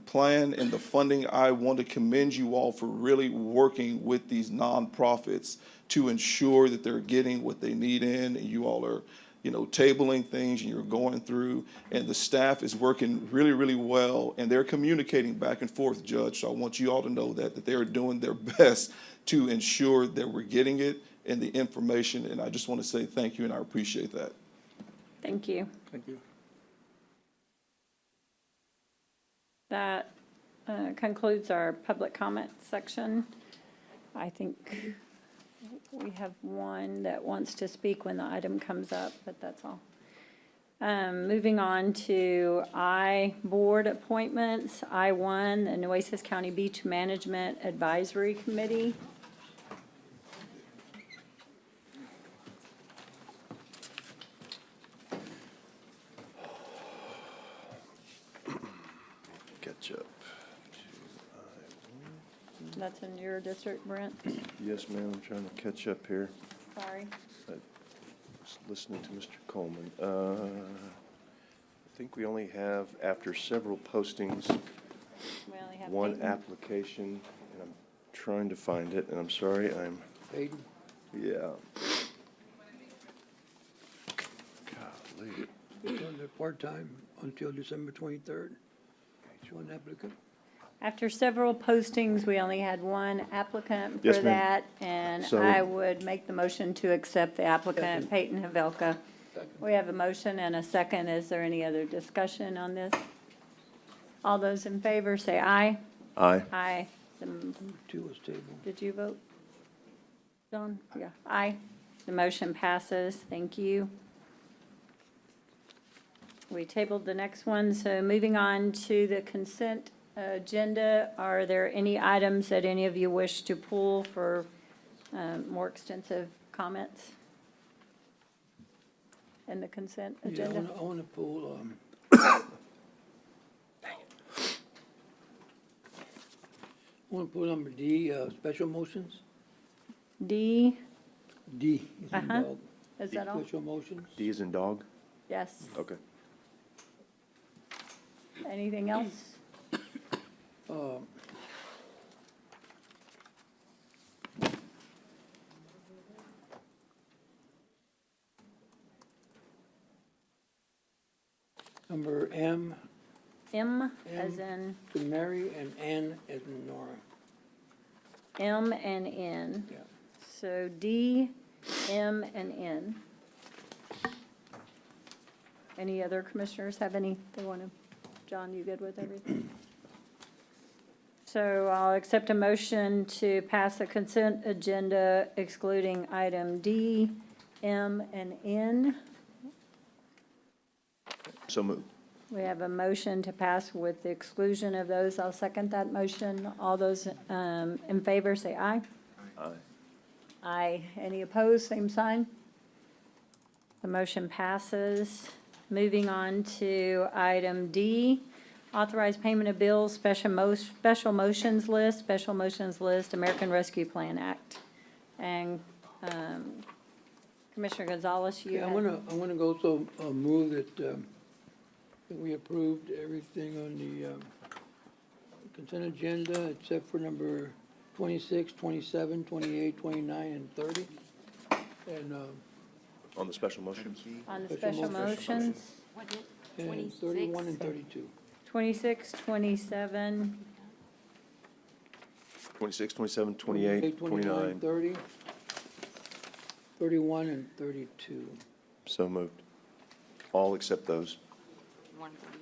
plan and the funding, I want to commend you all for really working with these nonprofits to ensure that they're getting what they need in, and you all are, tabling things and you're going through, and the staff is working really, really well, and they're communicating back and forth, Judge. So I want you all to know that they're doing their best to ensure that we're getting it and the information, and I just want to say thank you, and I appreciate that. Thank you. Thank you. That concludes our public comment section. I think we have one that wants to speak when the item comes up, but that's all. Moving on to board appointments. I-1, the Nueces County Beach Management Advisory Committee. Catch up. That's in your district, Brent? Yes, ma'am, I'm trying to catch up here. Sorry. Just listening to Mr. Coleman. I think we only have, after several postings, We only have one Peyton. application, and I'm trying to find it, and I'm sorry, Hayden? yeah. Golly. It's on the part-time until December 23rd. One applicant. After several postings, we only had one applicant Yes, for ma'am. that, and So- I would make the motion to accept the applicant, Second. Peyton Havelka. Second. We have a motion and a second. Is there any other discussion on this? All those in favor say aye. Aye. Aye. Two was tabled. Did you vote? John? Yeah. Aye. The motion passes. Thank you. We tabled the next one, so moving on to the consent agenda. Are there any items that any of you wish to pull for more extensive comments in the consent Yeah, agenda? I want to pull, I want to pull number D, special motions. D, D is in Uh-huh. dog. is that all? Special motions. D is in dog? Yes. Okay. Anything else? Number M, M as in to Mary, and N as in Nora. M and N. Yeah. So D, M, and N. Any other commissioners have any, they want to, John, you good with everything? So I'll accept a motion to pass the consent agenda excluding item D, M, and N. So moved. We have a motion to pass with the exclusion of those. I'll second that motion. All those in favor, say aye. Aye. Aye. Any opposed, same sign. The motion passes. Moving on to item D, authorize payment of bills, special motions list, American Rescue Plan Act. And Commissioner Gonzalez, you Yeah, have. I want to go so move that we approved everything on the consent agenda except for number 26, 27, 28, 29, and 30. And On the special motions? On the Special special motions, and 31 and 32. 26, 27, 26, 27, 28, 29. 30, 31, and 32. So moved. all except those.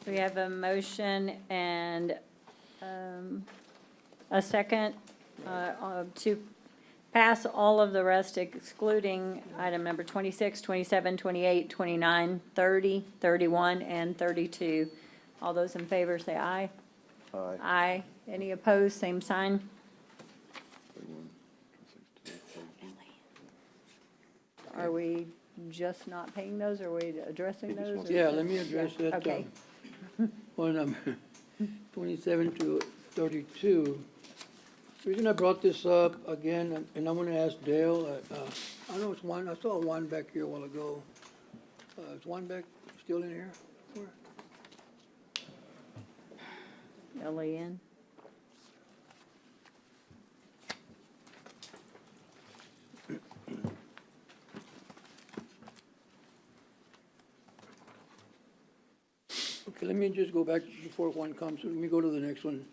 We have a motion and a second to pass all of the rest excluding item number 26, 27, 28, 29, 30, 31, and 32. All those in favor say aye. Aye. Aye. Any opposed, same sign. Are we just not paying those, or are we addressing those? or Yeah, just- let me address that. Okay. On number 27 to 32. The reason I brought this up again, and I'm gonna ask Dale, I know it's one, I saw one back here a while ago. Is one back still in here? Where? L-A-N. Okay, let me just go back before one comes, let me go to the next one,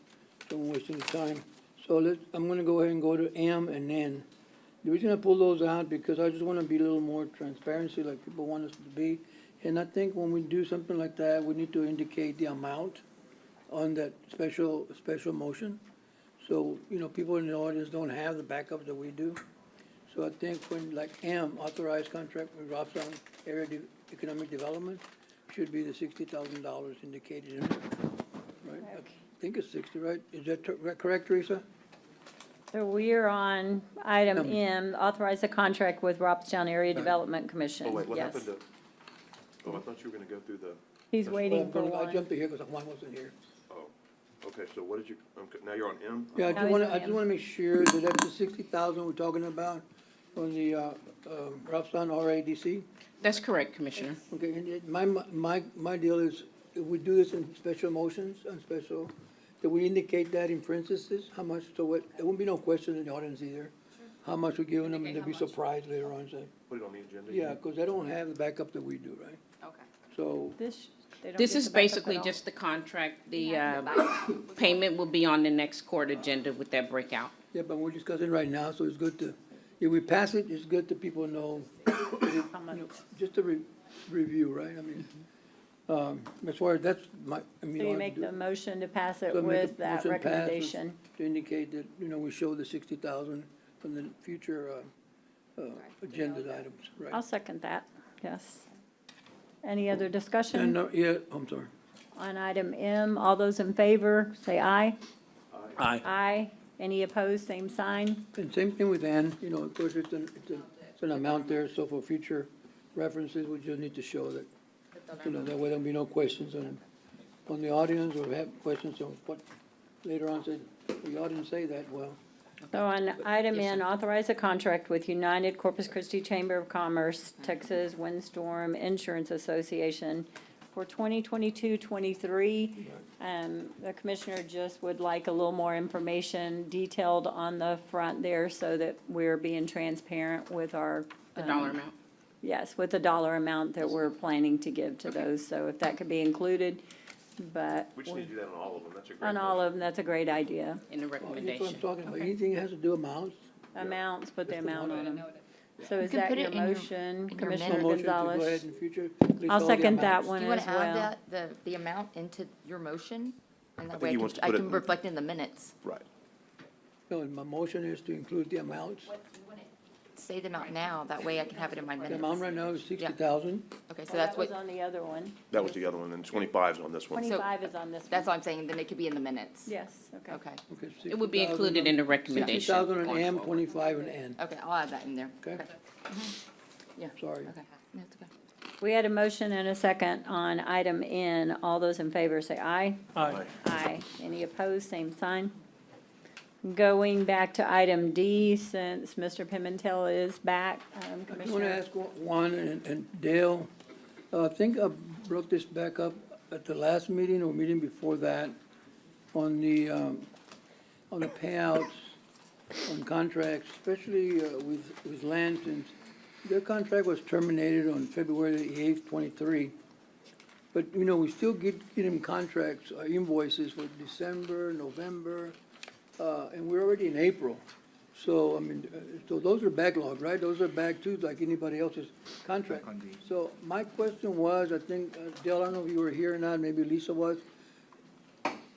so I'm wasting time. So I'm gonna go ahead and go to M and N. The reason I pull those out, because I just wanna be a little more transparency, like people want us to be. And I think when we do something like that, we need to indicate the amount on that special motion. So, people in the audience don't have the backup that we do. So I think when, like M, authorized contract with Robstown Area Economic Development, should be the $60,000 indicated in it, right? I think it's 60, right? Is that correct, Teresa? So we are on item M, authorize a contract with Robstown Area Development Commission. Oh, wait, what Yes. happened to, oh, I thought you were gonna go through the, He's waiting for I one. jumped to here because one wasn't here. oh, okay, so what did you, now you're on M? Yeah, Now he's on I just M. wanna make sure that that's the 60,000 we're talking about on the, Robstown RADC. That's correct, Commissioner. Okay, and my deal is, if we do this in special motions, on special, that we indicate that in parentheses, how much, so what, there won't be no question in the audience either. How much we're giving them, and they'll be surprised later on, say, Put it on the agenda? yeah, because they don't have the backup that we do, right? Okay. So, They don't This get is the backup basically at all? just the contract. The payment will be on the next court agenda with that breakout. yeah, but we're discussing right now, so it's good to, if we pass it, it's good that people know, How much? just a review, right? I mean, as far as that's my, I mean. So you all I make do- the motion to pass it So make a with that motion pass with- recommendation. To indicate that, we show the 60,000 from the future, agenda items, right? I'll second that, yes. Any other And, discussion yeah, I'm sorry. on item M? All those in favor, say aye. Aye. Aye. Any opposed, same sign. And same thing with N, of course, it's an amount there, so for future references, we just need to show that, that way there'll be no questions on the audience, or have questions on what, later on said, well, y'all didn't say that, well, So on item N, authorize a contract with United Corpus Christi Chamber of Commerce, Texas Windstorm Insurance Association for 2022-23. The commissioner just would like a little more information detailed on the front there so that we're being transparent with our. The dollar amount. Yes, with the dollar amount that we're planning to give to those, so if that could be included, but. We just need to do that on all of them, that's a great. On all of them, that's a great idea. In the that's what I'm recommendation. talking about, Okay. anything that has to do amounts. Amounts, put the amount on them. So You is can that put your it in your- motion, in your Commissioner Motion to go ahead Gonzalez? in future, list I'll all the second that amounts. one Do you want as to add well. that, the amount into your motion? And that think way he wants to I put it can in- reflect in the minutes. Right. No, my motion is to include the amounts. Say the amount now, that way I can have it in my The minutes. amount right now is 60,000. Okay, so Well, that's that was what, on the other one. That was the other one, and 25's on this one. 25 is on this one. that's all I'm saying, then it could be in the minutes. Yes, okay. Okay, Okay, It would be 60,000 included in the recommendation. 60,000 on going M, forward. 25 on N. okay, I'll add that in there. Okay. Yeah, Sorry. okay, that's okay. We had a motion and a second on item N. All those in favor say aye. Aye. Aye. Any opposed, same sign. Going back to item D, since Mr. Pimentel is back, I just want to Commissioner. ask one, and Dale, I think I brought this back up at the last meeting or meeting before that on the payouts on contracts, especially with land, since their contract was terminated on February the 8th, 23. But, we still get them contracts, invoices for December, November, and we're already in April. So, I mean, so those are backlogged, right? Those are back too, like anybody else's contract. So my question was, I think, Dale, I don't know if you were here or not, maybe Lisa was.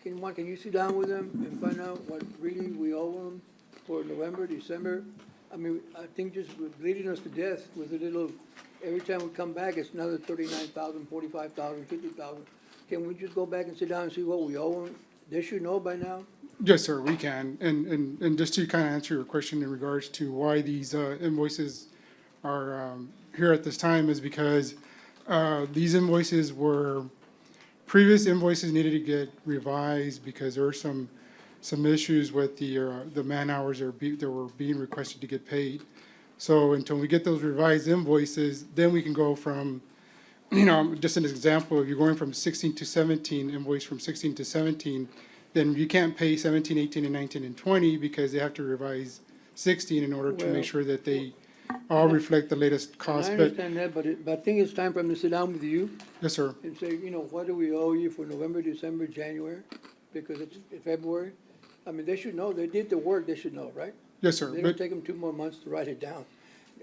Can you sit down with them and find out what really we owe them for November, December? I mean, I think just bleeding us to death with a little, every time we come back, it's another 39,000, 45,000, 50,000. Can we just go back and sit down and see what we owe them? They should know by now. Yes, sir, we can. And just to kind of answer your question in regards to why these invoices are here at this time is because these invoices were, previous invoices needed to get revised because there were some issues with the man hours that were being requested to get paid. So until we get those revised invoices, then we can go from, just an example, if you're going from 16 to 17, invoice from 16 to 17, then you can't pay 17, 18, and 19, and 20 because they have to revise 16 in order to Well- make sure that they all reflect the latest cost. I But, understand that, but I think it's time for them to sit down with you yes, sir. and say, what do we owe you for November, December, January? Because it's February. I mean, they should know, they did the work, they should know, right? Yes, sir. They But- don't take them 2 more months to write it down.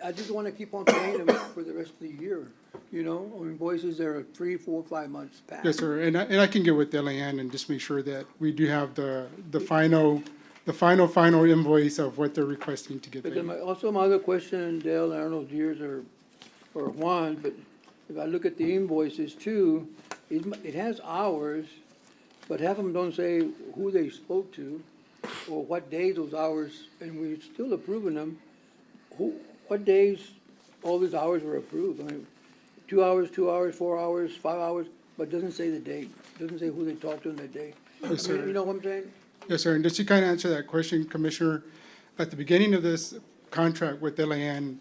I just want to keep on paying them for the rest of the year, on invoices that are 3, 4, 5 months past. Yes, sir, and I can get with Delanne and just make sure that we do have the final invoice of what they're requesting to get But paid. then also my other question, Dale, I don't know if yours or Juan, but if I look at the invoices too, it has hours, but half of them don't say who they spoke to or what days those hours, and we're still approving them. What days all these hours were approved? I mean, 2 hours, 4 hours, 5 hours, but it doesn't say the date. It doesn't say who they talked to in that day. Yes, I mean, sir. you know what I'm saying? Yes, sir, and just to kind of answer that question, Commissioner, at the beginning of this contract with Delanne,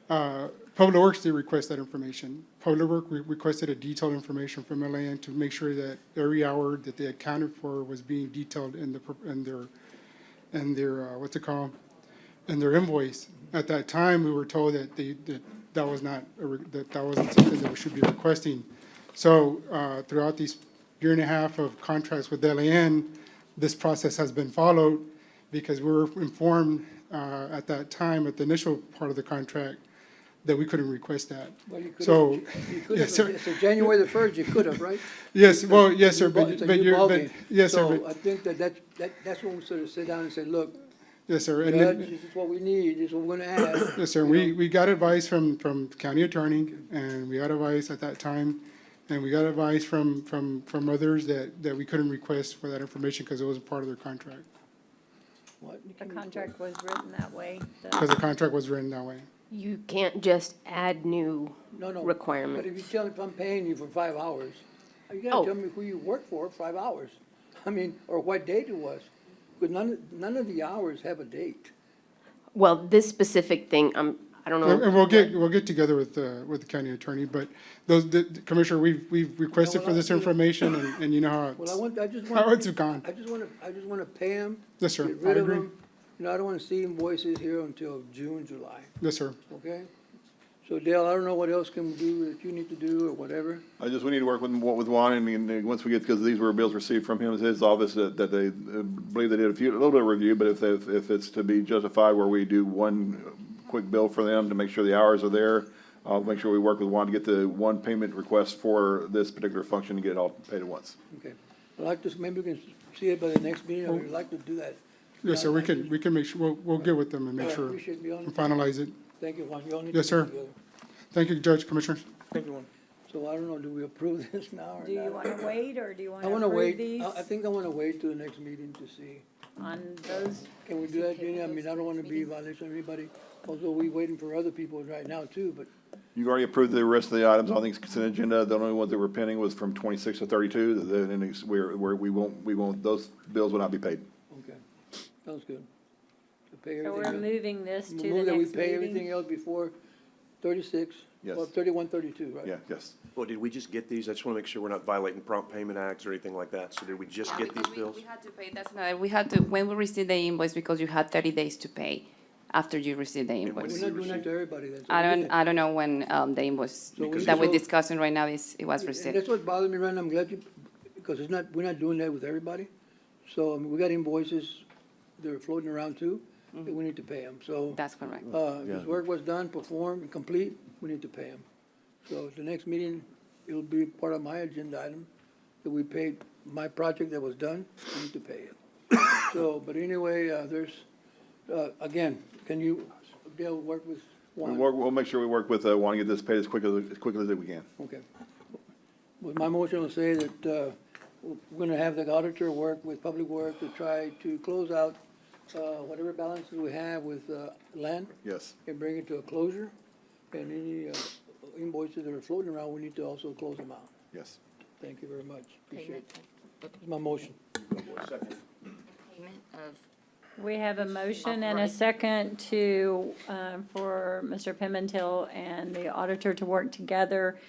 Public Works did request that information. Public Works requested a detailed information from Delanne to make sure that every hour that they accounted for was being detailed in their what's it called? In their invoice. At that time, we were told that that wasn't something that we should be requesting. So throughout these year and a half of contracts with Delanne, this process has been followed because we were informed at that time, at the initial part of the contract, that we couldn't request that. Well, you could So, have, you could yes, have, sir. so January the 1st, you could have, right? Yes, well, yes, sir, It's a but new you're, but, ballgame. yes, sir, So but, I think that's when we sort of sit down and say, look, yes, sir. And Judge, then, this is what we need, this is what we're gonna add. yes, sir, we got advice from county attorney, and we got advice at that time, and we got advice from others that we couldn't request for that information because it wasn't part of their contract, What? The contract was written that way. because the contract was written that way. You can't just add new No, no. requirements. But if you tell, if I'm paying you for 5 hours, you Oh. gotta tell me who you work for 5 hours. I mean, or what date it was. Because none of the hours have a date. Well, this specific thing, I don't know. And we'll get together with the county attorney, but Commissioner, we've requested for this information, and you know how Well, I just how want. it's gone. I just wanna pay them. Yes, sir, Get I rid of agree. them. I don't wanna see invoices here until June, July, Yes, sir. okay? So Dale, I don't know what else can we do that you need to do or whatever. We need to work with Juan, and once we get, because these were bills received from his office, that they believe they did a little bit of review, but if it's to be justified where we do one quick bill for them to make sure the hours are there, I'll make sure we work with Juan to get the one payment request for this particular function and get it all paid at once. Okay. I'd like to, maybe we can see it by the next meeting, I would like to do that. Yes, sir, we can make sure, we'll get with them and make I sure, appreciate you and finalize it. Thank you, Juan. You all need to Yes, get sir. together. Thank you, Judge, Commissioners. Thank you, Juan. So I don't know, do we approve this now or not? Do you want to wait, or do you want I to wanna approve wait, these I think I wanna wait till the next meeting to see. on those? Can we do that, Jenny? I mean, I don't wanna be in violation of anybody, although we waiting for other people right now too, but You've already approved the rest of the items on the consent agenda. The only ones that were pending was from 26 to 32. We won't, those bills will not be paid. okay, sounds good. To pay So we're everything else. moving this to the Move that we next pay everything meeting? else before 36, Yes. well, 31, 32, right? Yeah, yes. Well, did we just get these? I just want to make sure we're not violating prompt payment acts or anything like that. So did we just get these bills? We had to pay, that's another, we had to, when we received the invoice, because you had 30 days to pay after you received the when invoice. We're not doing that to everybody then. so I don't know when the invoice So we that we're just- discussing right now it was And received. that's what bothered me, Ryan, I'm glad you, because we're not doing that with everybody. So, I mean, we got invoices, they're floating around too. we need to pay them, so. That's correct. This work was done, performed, and complete, we need to pay them. So the next meeting, it'll be part of my agenda item, that we paid my project that was done, we need to pay it. So, but anyway, again, can you, Dale, work with Juan? We'll make sure we work with, Juan to get this paid as quickly as we can. Okay. With my motion will say that, we're gonna have the auditor work with Public Works to try to close out, whatever balances we have with, land. Yes. And bring it to a closure, and any, invoices that are floating around, we need to also close them out. Yes. Thank you very much, appreciate it. That's my motion. Payment of We have a motion and a second to, for Mr. Pimentel and the auditor to work together,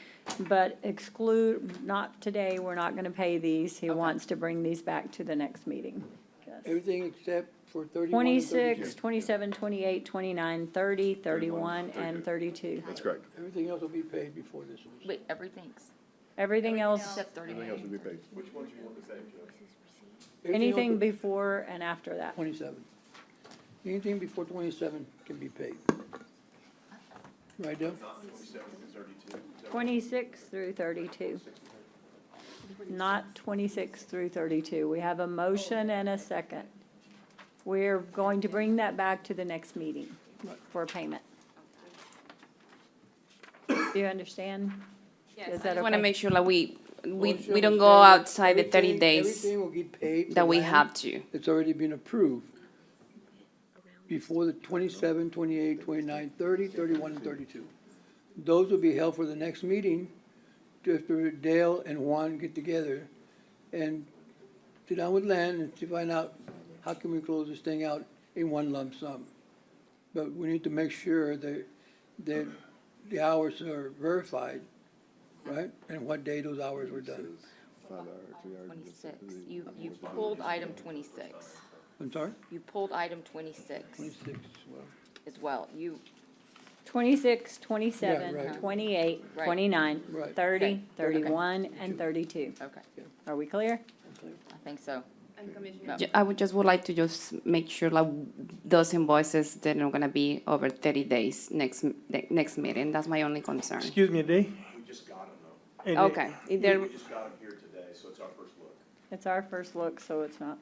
but exclude, not today, we're not gonna pay these. He wants to bring these back to the next meeting. Yes. Everything except for 31 and 32. 26, 27, 28, 29, 30, 31, and 32. That's correct. Everything else will be paid before this one. Wait, everything's. Everything else, Except Everything else will be paid. Which ones you want to say, Judge? anything before and after that. 27. Anything before 27 can be paid. Right, Dale? 26 through 32. Not 26 through 32. We have a motion and a second. We're going to bring that back to the next meeting for payment. Do you understand? Yes, Is I that just want to okay? make sure that we Motion don't will go say outside the 30 everything- days Everything will get paid. for that we land have to. It's already been approved before the 27, 28, 29, 30, 31, and 32. Those will be held for the next meeting, after Dale and Juan get together and sit down with Len and to find out how can we close this thing out in one lump sum. But we need to make sure that the hours are verified, right? And what day those hours were done. 26. You pulled item 26. I'm sorry? You pulled item 26 26, well. as well. You, 26, 27, Yeah, right. 28, Right. 29, Right. 30, Okay. 31, and 32. okay, Are we clear? I think so. I would like to just make sure like those invoices, they're not gonna be over 30 days next meeting. That's my only concern. Excuse me, Dave? We just got them though. And Okay. If there- We just got them here today, so it's our first look. It's our first look, so it's not.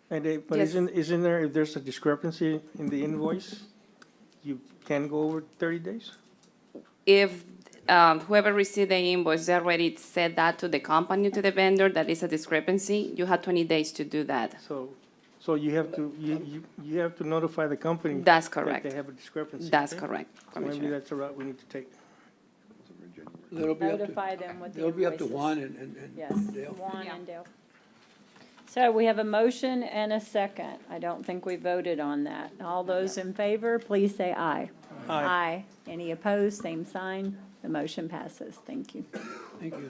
But Yes. isn't there, if there's a discrepancy in the invoice, you can go over 30 days? If whoever received the invoice, they already said that to the company, to the vendor, that is a discrepancy, you have 20 days to do that. So you have to, you have to notify the company. That's That correct. they have a discrepancy. That's okay? correct, So maybe Commissioner. that's a route we need to take. That'll be up to, Notify them with the that'll be up to invoices. Juan and Yes, Dale. Juan and Dale. So we have a motion and a second. I don't think we voted on that. All those in favor, please say aye. Aye. Any opposed, same sign. The motion passes. Thank you. Thank you.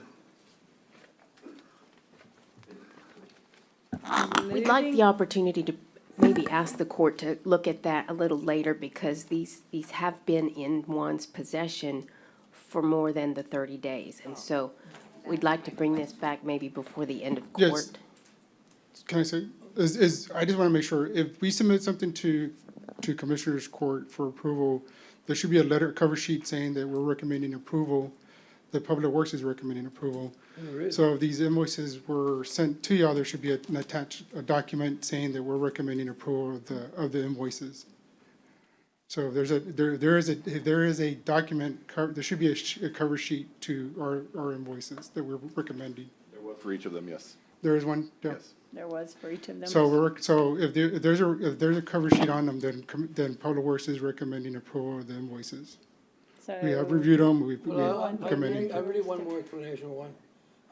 We'd like the opportunity to maybe ask the court to look at that a little later, because these have been in Juan's possession for more than the 30 days. And so we'd like to bring this back maybe before the end of Yes. court. Can I say, I just want to make sure, if we submit something to Commissioners Court for approval, there should be a letter, cover sheet saying that we're recommending approval, that Public Works is recommending approval. There is. So if these invoices were sent to y'all, there should be an attached, a document saying that we're recommending approval of the invoices. So if there is a document, there should be a cover sheet to our invoices that we're recommending. There was for each of them, yes. There is one? Yeah. Yes. There was for each of them. So if there's a cover sheet on them, then Public Works is recommending approval of the invoices. We have reviewed them, we're Well, I recommending. really want more explanation, Juan.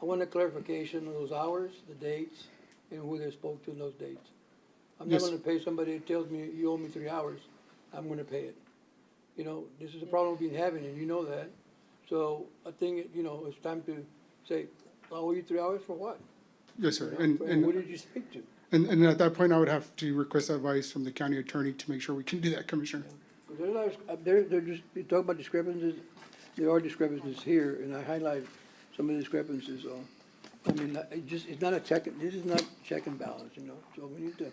I want a clarification of those hours, the dates, and who they spoke to in those dates. I'm not Yes. gonna pay somebody that tells me you owe me 3 hours, I'm gonna pay it. You know, this is a problem we've been having, and you know that. So I think, it's time to say, I owe you 3 hours for what? Yes, sir. And And who did you speak to? and at that point, I would have to request advice from the county attorney to make sure we can do that, Commissioner. There's a lot of, they're just, you talk about discrepancies, there are discrepancies here, and I highlight some of the discrepancies, so. I mean, it's not this is not check and balance, so we need to,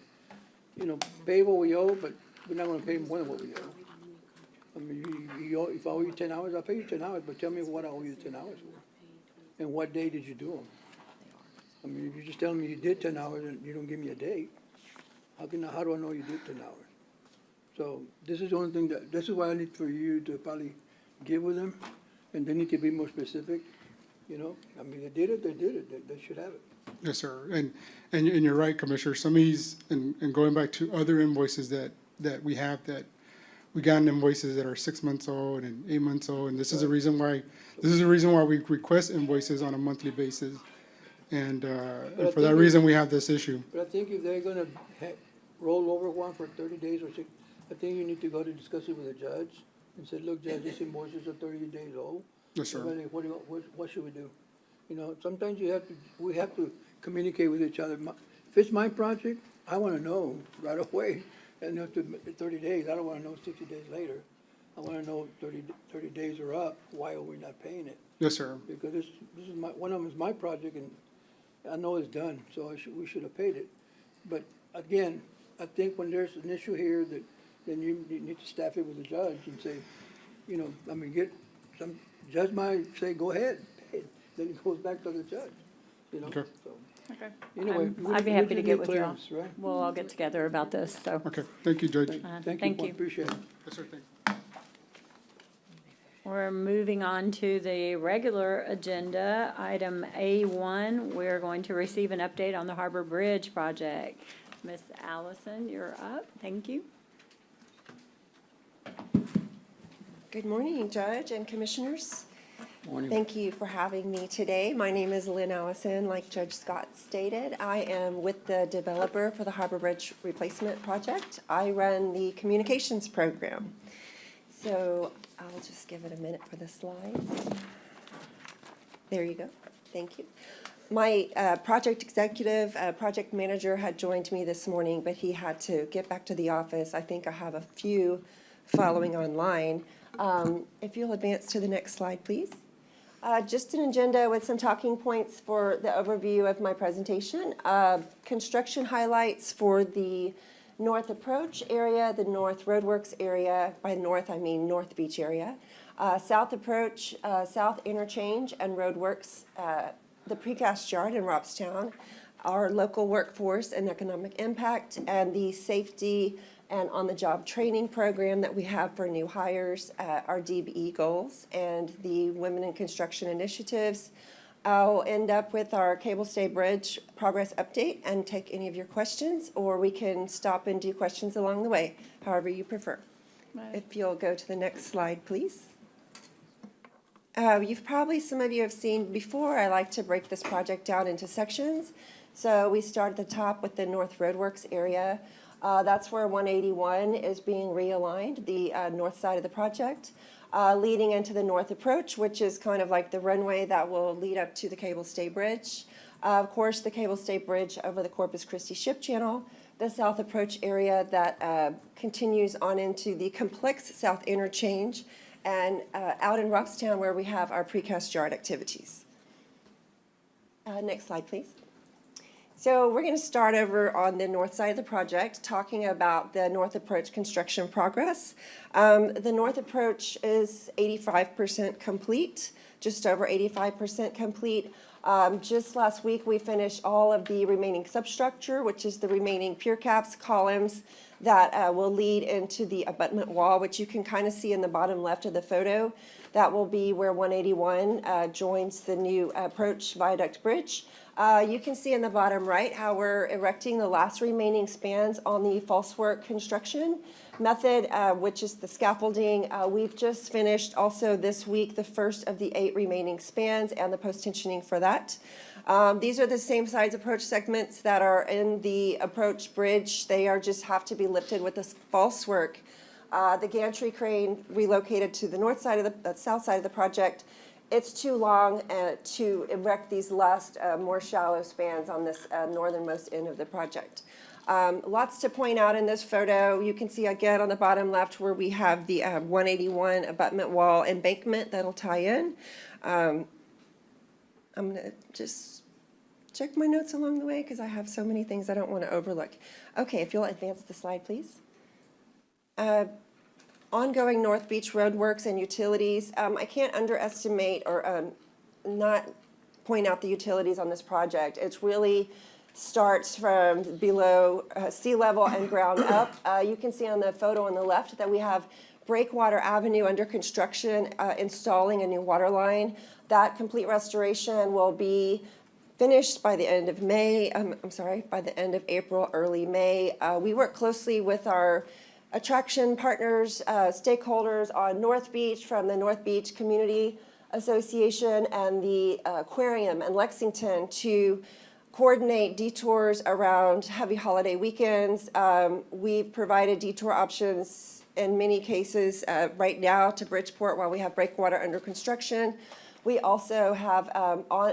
pay what we owe, but we're not gonna pay more than what we owe. I mean, if I owe you 10 hours, I'll pay you 10 hours, but tell me what I owe you 10 hours for. And what day did you do them? I mean, if you just tell me you did 10 hours and you don't give me a date, how do I know you did 10 hours? So this is the only thing this is why I need for you to probably get with them, and they need to be more specific, you know? I mean, they did it, they should have it. Yes, sir. And you're right, Commissioner. Some of these, and going back to other invoices that we have, that we got invoices that are 6 months old and 8 months old, and this is the reason why we request invoices on a monthly basis. And for that reason, we have this issue. But I think if they're gonna roll over one for 30 days or 6, I think you need to go to discuss it with the judge and say, look, Judge, this invoices are 30 days old. Yes, sir. What should we do? You know, sometimes we have to communicate with each other. If it's my project, I wanna know right away. And up to 30 days, I don't wanna know 60 days later. I wanna know 30 days are up, why are we not paying it? Yes, sir. Because this is one of them is my project, and I know it's done, so we should have paid it. But again, I think when there's an issue here, then you need to staff it with the judge and say, you know, I mean, judge might say, go ahead, pay it. Then it goes back to the judge, you know? Okay. So, Okay. anyway, I'd be we happy just to get need with you all. clearance, right? We'll all get together about this, so. Okay, thank you, Judge. Thank you, appreciate it. Yes, sir, thank you. We're moving on to the regular agenda, item A1. We're going to receive an update on the Harbor Bridge project. Miss Allison, you're up. Thank you. Good morning, Judge and Commissioners. Morning. Thank you for having me today. My name is Lynn Allison. Like Judge Scott stated, I am with the developer for the Harbor Bridge Replacement Project. I run the communications program. So I'll just give it a minute for the slides. There you go. Thank you. My project executive, project manager had joined me this morning, but he had to get back to the office. I think I have a few following online. If you'll advance to the next slide, please. Just an agenda with some talking points for the overview of my presentation. Construction highlights for the North Approach area, the North Roadworks area. By North, I mean North Beach area. South Approach, South Interchange, and Roadworks, the precast yard in Robstown, our local workforce and economic impact, and the safety and on-the-job training program that we have for new hires, our DBE goals, and the Women in Construction initiatives. I'll end up with our Cable Stay Bridge progress update and take any of your questions, or we can stop and do questions along the way, however you prefer. Right. If you'll go to the next slide, please. Some of you have seen before, I like to break this project down into sections. So we start at the top with the North Roadworks area. That's where 181 is being realigned, the north side of the project, leading into the North Approach, which is kind of like the runway that will lead up to the Cable Stay Bridge. Of course, the Cable Stay Bridge over the Corpus Christi Ship Channel, the South Approach area that continues on into the complex South Interchange, and out in Robstown where we have our precast yard activities. Next slide, please. So we're going to start over on the north side of the project, talking about the North Approach construction progress. The North Approach is 85% complete, just over 85% complete. Just last week, we finished all of the remaining substructure, which is the remaining pier caps, columns that will lead into the abutment wall, which you can kind of see in the bottom left of the photo. That will be where 181 joins the new approach viaduct bridge. You can see in the bottom right how we're erecting the last remaining spans on the false work construction method, which is the scaffolding. We've just finished also this week the first of the 8 remaining spans and the post-tensioning for that. These are the same size approach segments that are in the approach bridge. They are just have to be lifted with this false work. The gantry crane relocated to the north side of the south side of the project. It's too long to erect these last more shallow spans on this northernmost end of the project. Lots to point out in this photo. You can see again on the bottom left where we have the 181 abutment wall embankment that'll tie in. I'm going to just check my notes along the way because I have so many things I don't want to overlook. Okay, if you'll advance the slide, please. Ongoing North Beach roadworks and utilities. I can't underestimate or not point out the utilities on this project. It really starts from below sea level and ground up. You can see on the photo on the left that we have Breakwater Avenue under construction, installing a new water line. That complete restoration will be finished by the end of May, by the end of April, early May. We work closely with our attraction partners, stakeholders on North Beach from the North Beach Community Association and the Aquarium in Lexington to coordinate detours around heavy holiday weekends. We've provided detour options in many cases right now to Bridgeport while we have Breakwater under construction. We also have,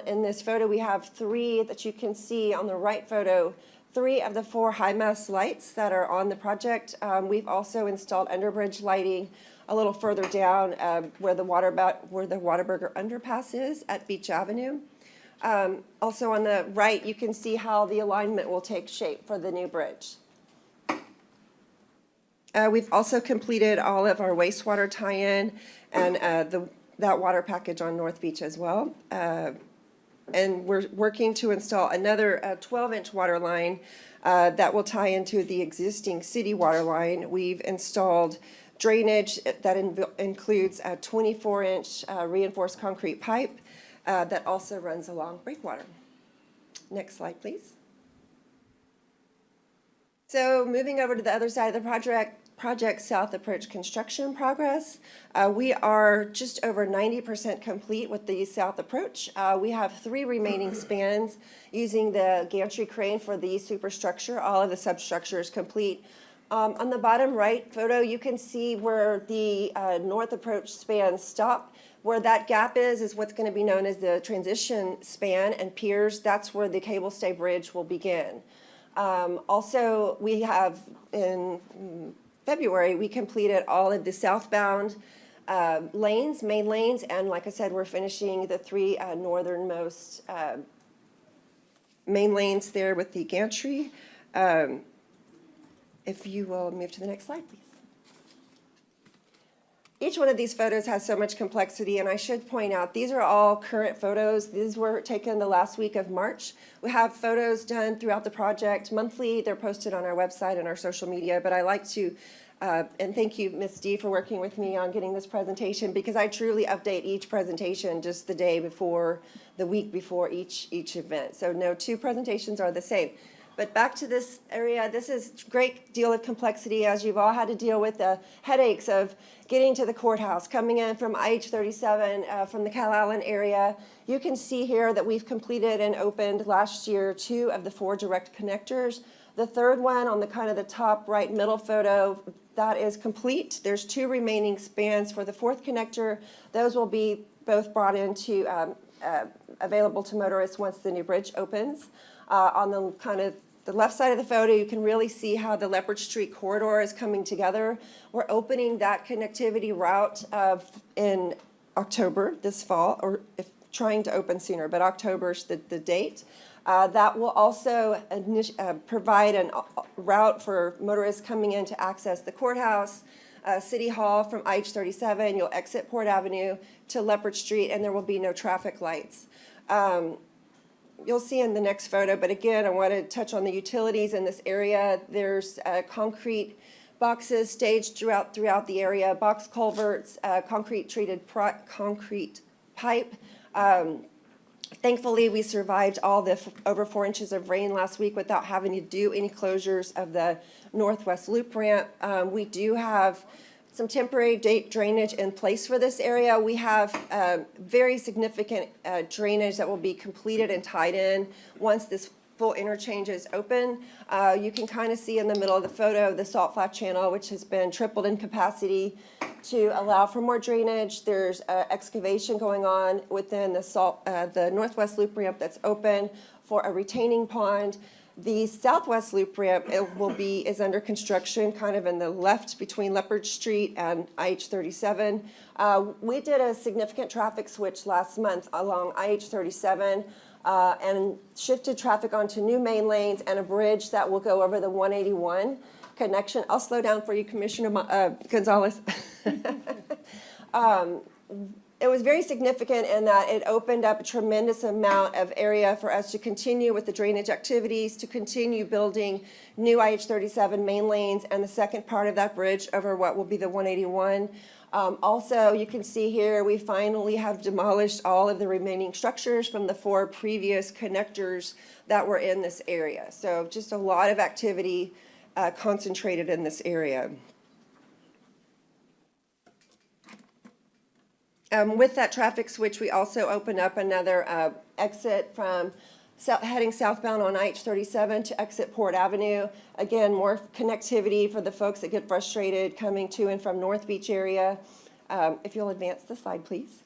in this photo, we have 3 that you can see on the right photo, 3 of the 4 high mast lights that are on the project. We've also installed underbridge lighting a little further down where the Whataburger underpass is at Beach Avenue. Also on the right, you can see how the alignment will take shape for the new bridge. We've also completed all of our wastewater tie-in and that water package on North Beach as well. And we're working to install another 12-inch water line that will tie into the existing city water line. We've installed drainage that includes a 24-inch reinforced concrete pipe that also runs along Breakwater. Next slide, please. So moving over to the other side of the project South Approach construction progress. We are just over 90% complete with the South Approach. We have 3 remaining spans using the gantry crane for the superstructure. All of the substructure is complete. On the bottom right photo, you can see where the North Approach spans stop. Where that gap is what's going to be known as the transition span and piers. That's where the cable stay bridge will begin. Also, we have in February, we completed all of the southbound lanes, main lanes, and like I said, we're finishing the 3 northernmost main lanes there with the gantry. If you will move to the next slide, please. Each one of these photos has so much complexity, and I should point out, these are all current photos. These were taken the last week of March. We have photos done throughout the project monthly. They're posted on our website and our social media, but I like to, and thank you, Ms. D, for working with me on getting this presentation, because I truly update each presentation just the day before, the week before each event. So no 2 presentations are the same. But back to this area, this is a great deal of complexity as you've all had to deal with the headaches of getting to the courthouse, coming in from IH-37 from the Calallen area. You can see here that we've completed and opened last year 2 of the 4 direct connectors. The 3rd one on the kind of the top right middle photo, that is complete. There's 2 remaining spans for the 4th connector. Those will be both brought into available to motorists once the new bridge opens. On the kind of the left side of the photo, you can really see how the Leopard Street corridor is coming together. We're opening that connectivity route in October this fall, or trying to open sooner, but October is the date. That will also provide a route for motorists coming in to access the courthouse, City Hall from IH-37. You'll exit Port Avenue to Leopard Street, and there will be no traffic lights. You'll see in the next photo, but again, I want to touch on the utilities in this area. There's concrete boxes staged throughout the area, box culverts, concrete pipe. Thankfully, we survived all the over 4 inches of rain last week without having to do any closures of the Northwest Loop ramp. We do have some temporary drainage in place for this area. We have very significant drainage that will be completed and tied in once this full interchange is open. You can kind of see in the middle of the photo the salt flat channel, which has been tripled in capacity to allow for more drainage. There's excavation going on within the Northwest Loop ramp that's open for a retaining pond. The Southwest Loop ramp is under construction, kind of in the left between Leopard Street and IH-37. We did a significant traffic switch last month along IH-37 and shifted traffic onto new main lanes and a bridge that will go over the 181 connection. I'll slow down for you, Commissioner Gonzalez. It was very significant in that it opened up a tremendous amount of area for us to continue with the drainage activities, to continue building new IH-37 main lanes and the second part of that bridge over what will be the 181. Also, you can see here, we finally have demolished all of the remaining structures from the 4 previous connectors that were in this area. So just a lot of activity concentrated in this area. With that traffic switch, we also opened up another exit from heading southbound on IH-37 to exit Port Avenue. Again, more connectivity for the folks that get frustrated coming to and from North Beach area. If you'll advance the slide, please.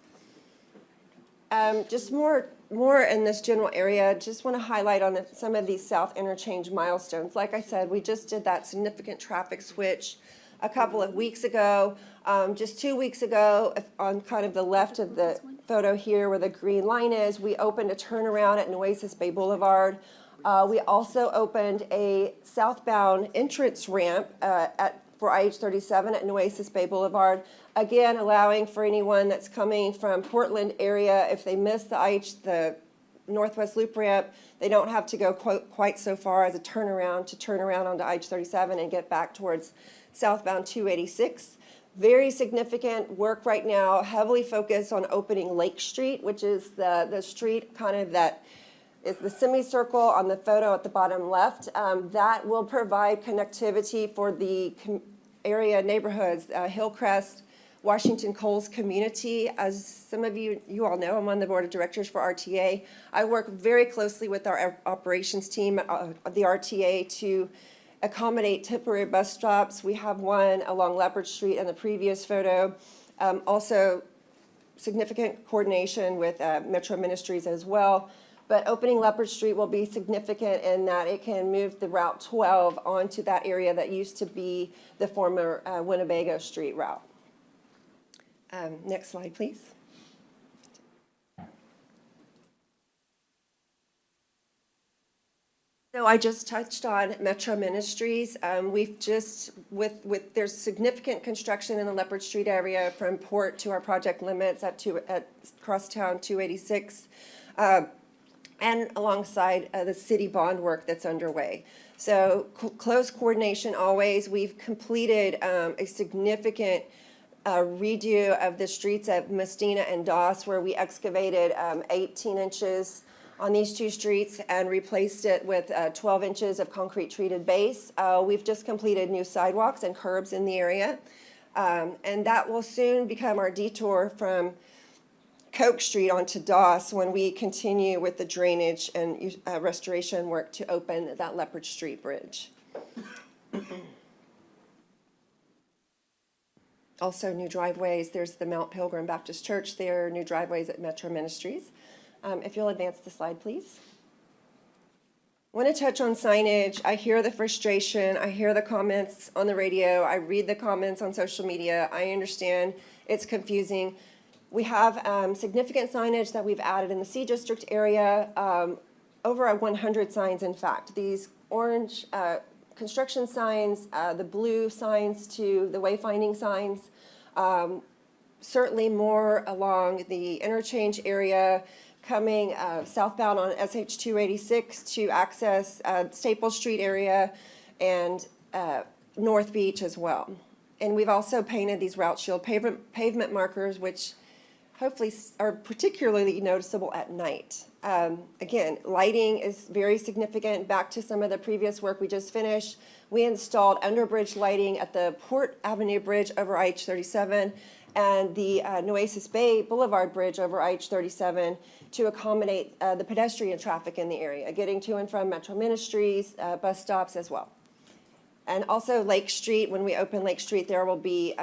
Just more in this general area, just want to highlight on some of these South Interchange milestones. Like I said, we just did that significant traffic switch a couple of weeks ago. Just 2 weeks ago, on kind of the left of the photo here where the green line is, we opened a turnaround at Nueces Bay Boulevard. We also opened a southbound entrance ramp for IH-37 at Nueces Bay Boulevard. Again, allowing for anyone that's coming from Portland area, if they miss the Northwest Loop ramp, they don't have to go quite so far as a turnaround to turn around onto IH-37 and get back towards southbound 286. Very significant work right now, heavily focused on opening Lake Street, which is the street kind of that is the semicircle on the photo at the bottom left. That will provide connectivity for the area neighborhoods, Hillcrest, Washington Coles community. As some of you all know, I'm on the board of directors for RTA. I work very closely with our operations team at the RTA to accommodate temporary bus stops. We have one along Leopard Street in the previous photo. Also, significant coordination with Metro Ministries as well. But opening Leopard Street will be significant in that it can move the Route 12 onto that area that used to be the former Winnebago Street route. Next slide, please. So I just touched on Metro Ministries. We've just, there's significant construction in the Leopard Street area from Port to our project limits at Crosstown 286, and alongside the city bond work that's underway. So close coordination always. We've completed a significant redo of the streets at Mestina and Doss, where we excavated 18 inches on these 2 streets and replaced it with 12 inches of concrete treated base. We've just completed new sidewalks and curbs in the area. And that will soon become our detour from Coke Street onto Doss when we continue with the drainage and restoration work to open that Leopard Street bridge. Also new driveways. There's the Mount Pilgrim Baptist Church there, new driveways at Metro Ministries. If you'll advance the slide, please. I want to touch on signage. I hear the frustration. I hear the comments on the radio. I read the comments on social media. I understand it's confusing. We have significant signage that we've added in the C District area, over 100 signs, in fact. These orange construction signs, the blue signs to the wayfinding signs, certainly more along the interchange area, coming southbound on SH 286 to access Staples Street area and North Beach as well. And we've also painted these route shield pavement markers, which hopefully are particularly noticeable at night. Again, lighting is very significant. Back to some of the previous work we just finished, we installed underbridge lighting at the Port Avenue Bridge over IH-37 and the Nueces Bay Boulevard Bridge over IH-37 to accommodate the pedestrian traffic in the area, getting to and from Metro Ministries, bus stops as well. And also Lake Street, when we open Lake Street, there will be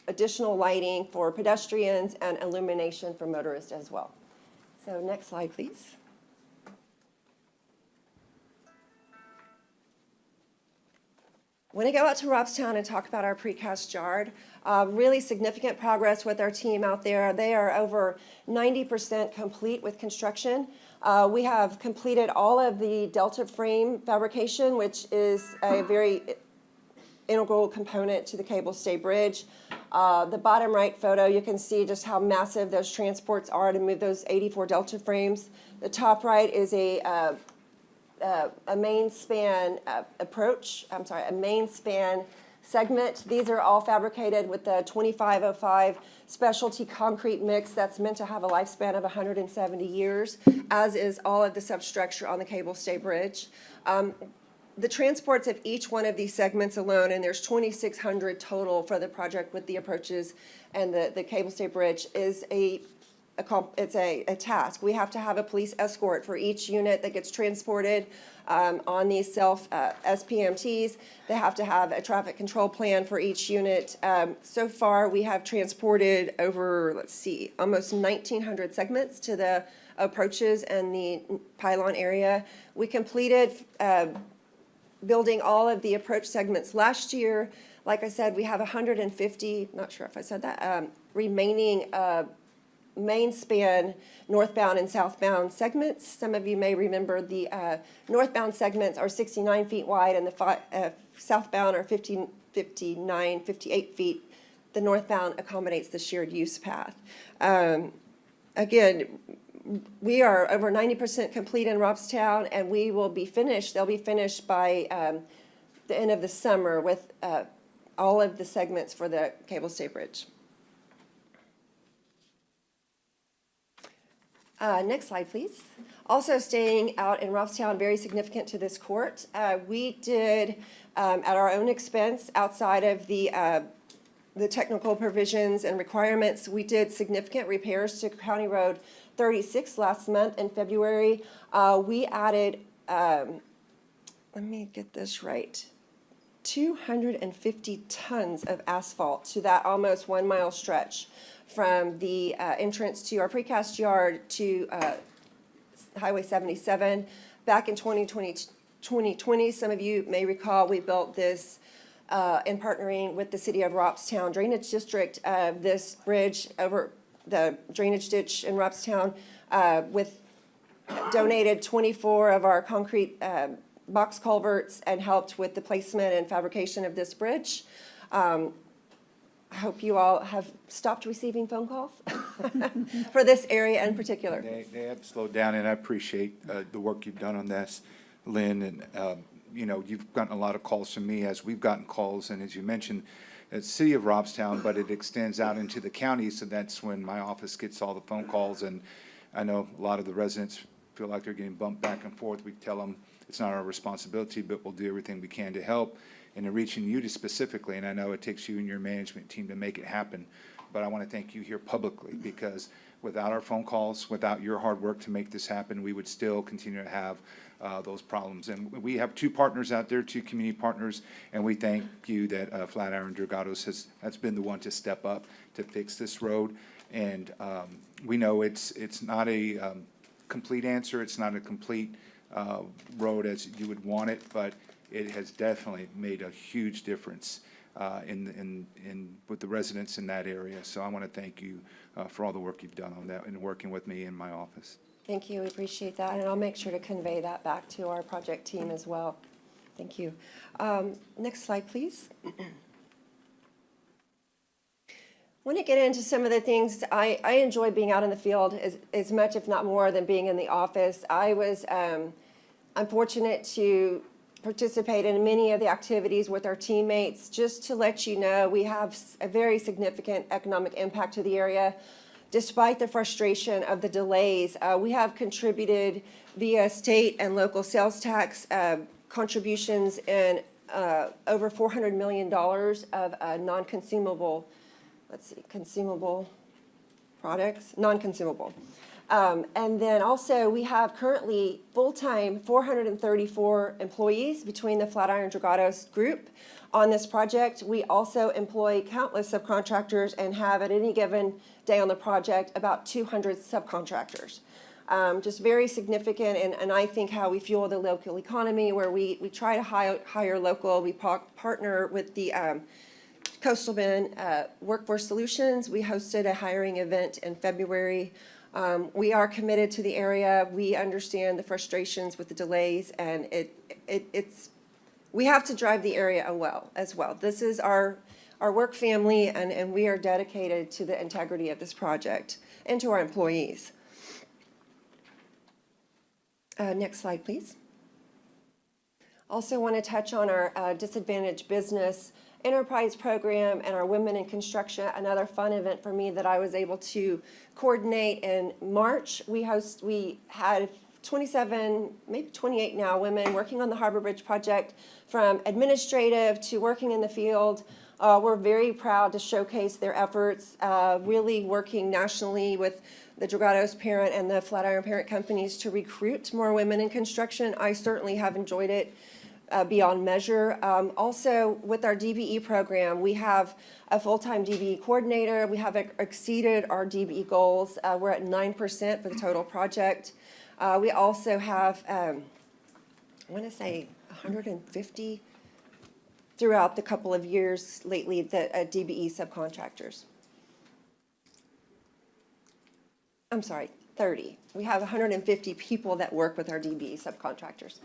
additional lighting for pedestrians and illumination for motorists as well. So next slide, please. When I go out to Robstown and talk about our precast yard, really significant progress with our team out there. They are over 90% complete with construction. We have completed all of the Delta frame fabrication, which is a very integral component to the cable stay bridge. The bottom right photo, you can see just how massive those transports are to move those 84 Delta frames. The top right is a main span a main span segment. These are all fabricated with the 2505 specialty concrete mix that's meant to have a lifespan of 170 years, as is all of the substructure on the cable stay bridge. The transports of each one of these segments alone, and there's 2,600 total for the project with the approaches and the cable stay bridge, is a task. We have to have a police escort for each unit that gets transported on these SPMTs. They have to have a traffic control plan for each unit. So far, we have transported over, almost 1,900 segments to the approaches and the pylon area. We completed building all of the approach segments last year. Like I said, we have 150, not sure if I said that, remaining main span northbound and southbound segments. Some of you may remember the northbound segments are 69 feet wide and the southbound are 58 feet. The northbound accommodates the shared use path. Again, we are over 90% complete in Robstown, and we will be finished. They'll be finished by the end of the summer with all of the segments for the cable stay bridge. Next slide, please. Also staying out in Robstown, very significant to this court. We did, at our own expense, outside of the technical provisions and requirements, we did significant repairs to County Road 36 last month in February. We added, let me get this right, 250 tons of asphalt to that almost 1 mile stretch from the entrance to our precast yard to Highway 77. Back in 2020, some of you may recall, we built this in partnering with the City of Robstown Drainage District, this bridge over the drainage ditch in Robstown, with donated 24 of our concrete box culverts and helped with the placement and fabrication of this bridge. I hope you all have stopped receiving phone calls for this area in particular. They have slowed down, and I appreciate the work you've done on this, Lynn. And, you know, you've gotten a lot of calls from me, as we've gotten calls, and as you mentioned, it's City of Robstown, but it extends out into the county, so that's when my office gets all the phone calls. And I know a lot of the residents feel like they're getting bumped back and forth. We tell them it's not our responsibility, but we'll do everything we can to help. And in reaching you specifically, and I know it takes you and your management team to make it happen, but I want to thank you here publicly, because without our phone calls, without your hard work to make this happen, we would still continue to have those problems. And we have two partners out there, two community partners, and we thank you that Flatiron Dragados has been the one to step up to fix this road. And we know it's not a complete answer, it's not a complete road as you would want it, but it has definitely made a huge difference with the residents in that area. So I want to thank you for all the work you've done on that and working with me in my office. Thank you, we appreciate that, and I'll make sure to convey that back to our project team as well. Thank you. Next slide, please. Want to get into some of the things. I enjoy being out in the field as much, if not more, than being in the office. I'm fortunate to participate in many of the activities with our teammates. Just to let you know, we have a very significant economic impact to the area. Despite the frustration of the delays, we have contributed via state and local sales tax contributions in over $400 million of non-consumable, consumable products, non-consumable. And then also we have currently full-time 434 employees between the Flatiron Dragados group on this project. We also employ countless subcontractors and have at any given day on the project about 200 subcontractors. Just very significant, and I think how we fuel the local economy, where we try to hire local. We partner with the Coastal Bend Workforce Solutions. We hosted a hiring event in February We are committed to the area. We understand the frustrations with the delays, and we have to drive the area as well. This is our work family, and we are dedicated to the integrity of this project and to our employees. Next slide, please. Also want to touch on our Disadvantaged Business Enterprise Program and our Women in Construction, another fun event for me that I was able to coordinate in March. We had 27, maybe 28 now, women working on the Harbor Bridge project, from administrative to working in the field. We're very proud to showcase their efforts, really working nationally with the Dragados parent and the Flatiron parent companies to recruit more women in construction. I certainly have enjoyed it beyond measure. Also, with our DBE program, we have a full-time DBE coordinator. We have exceeded our DBE goals. We're at 9% for the total project. We also have, I want to say, 150 throughout the couple of years lately, the DBE subcontractors. I'm sorry, 30. We have 150 people that work with our DBE subcontractors.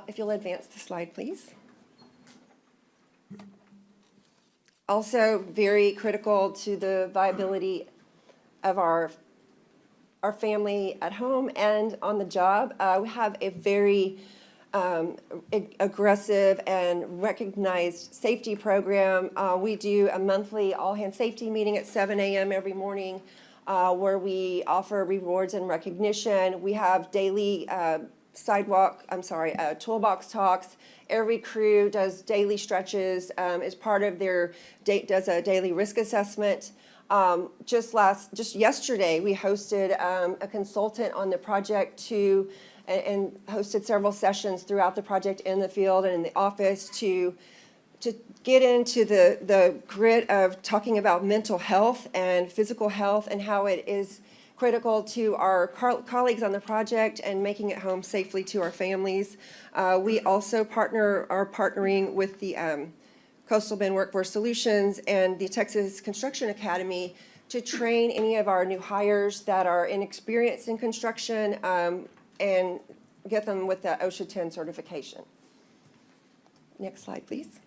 If you'll advance the slide, please. Also, very critical to the viability of our family at home and on the job. We have a very aggressive and recognized safety program. We do a monthly all-hand safety meeting at 7 a.m. every morning, where we offer rewards and recognition. We have daily toolbox talks. Every crew does daily stretches as part of their does a daily risk assessment. Just yesterday, we hosted a consultant on the project and hosted several sessions throughout the project in the field and in the office to get into the grit of talking about mental health and physical health and how it is critical to our colleagues on the project and making it home safely to our families. We also are partnering with the Coastal Bend Workforce Solutions and the Texas Construction Academy to train any of our new hires that are inexperienced in construction and get them with the OSHA 10 certification. Next slide, please.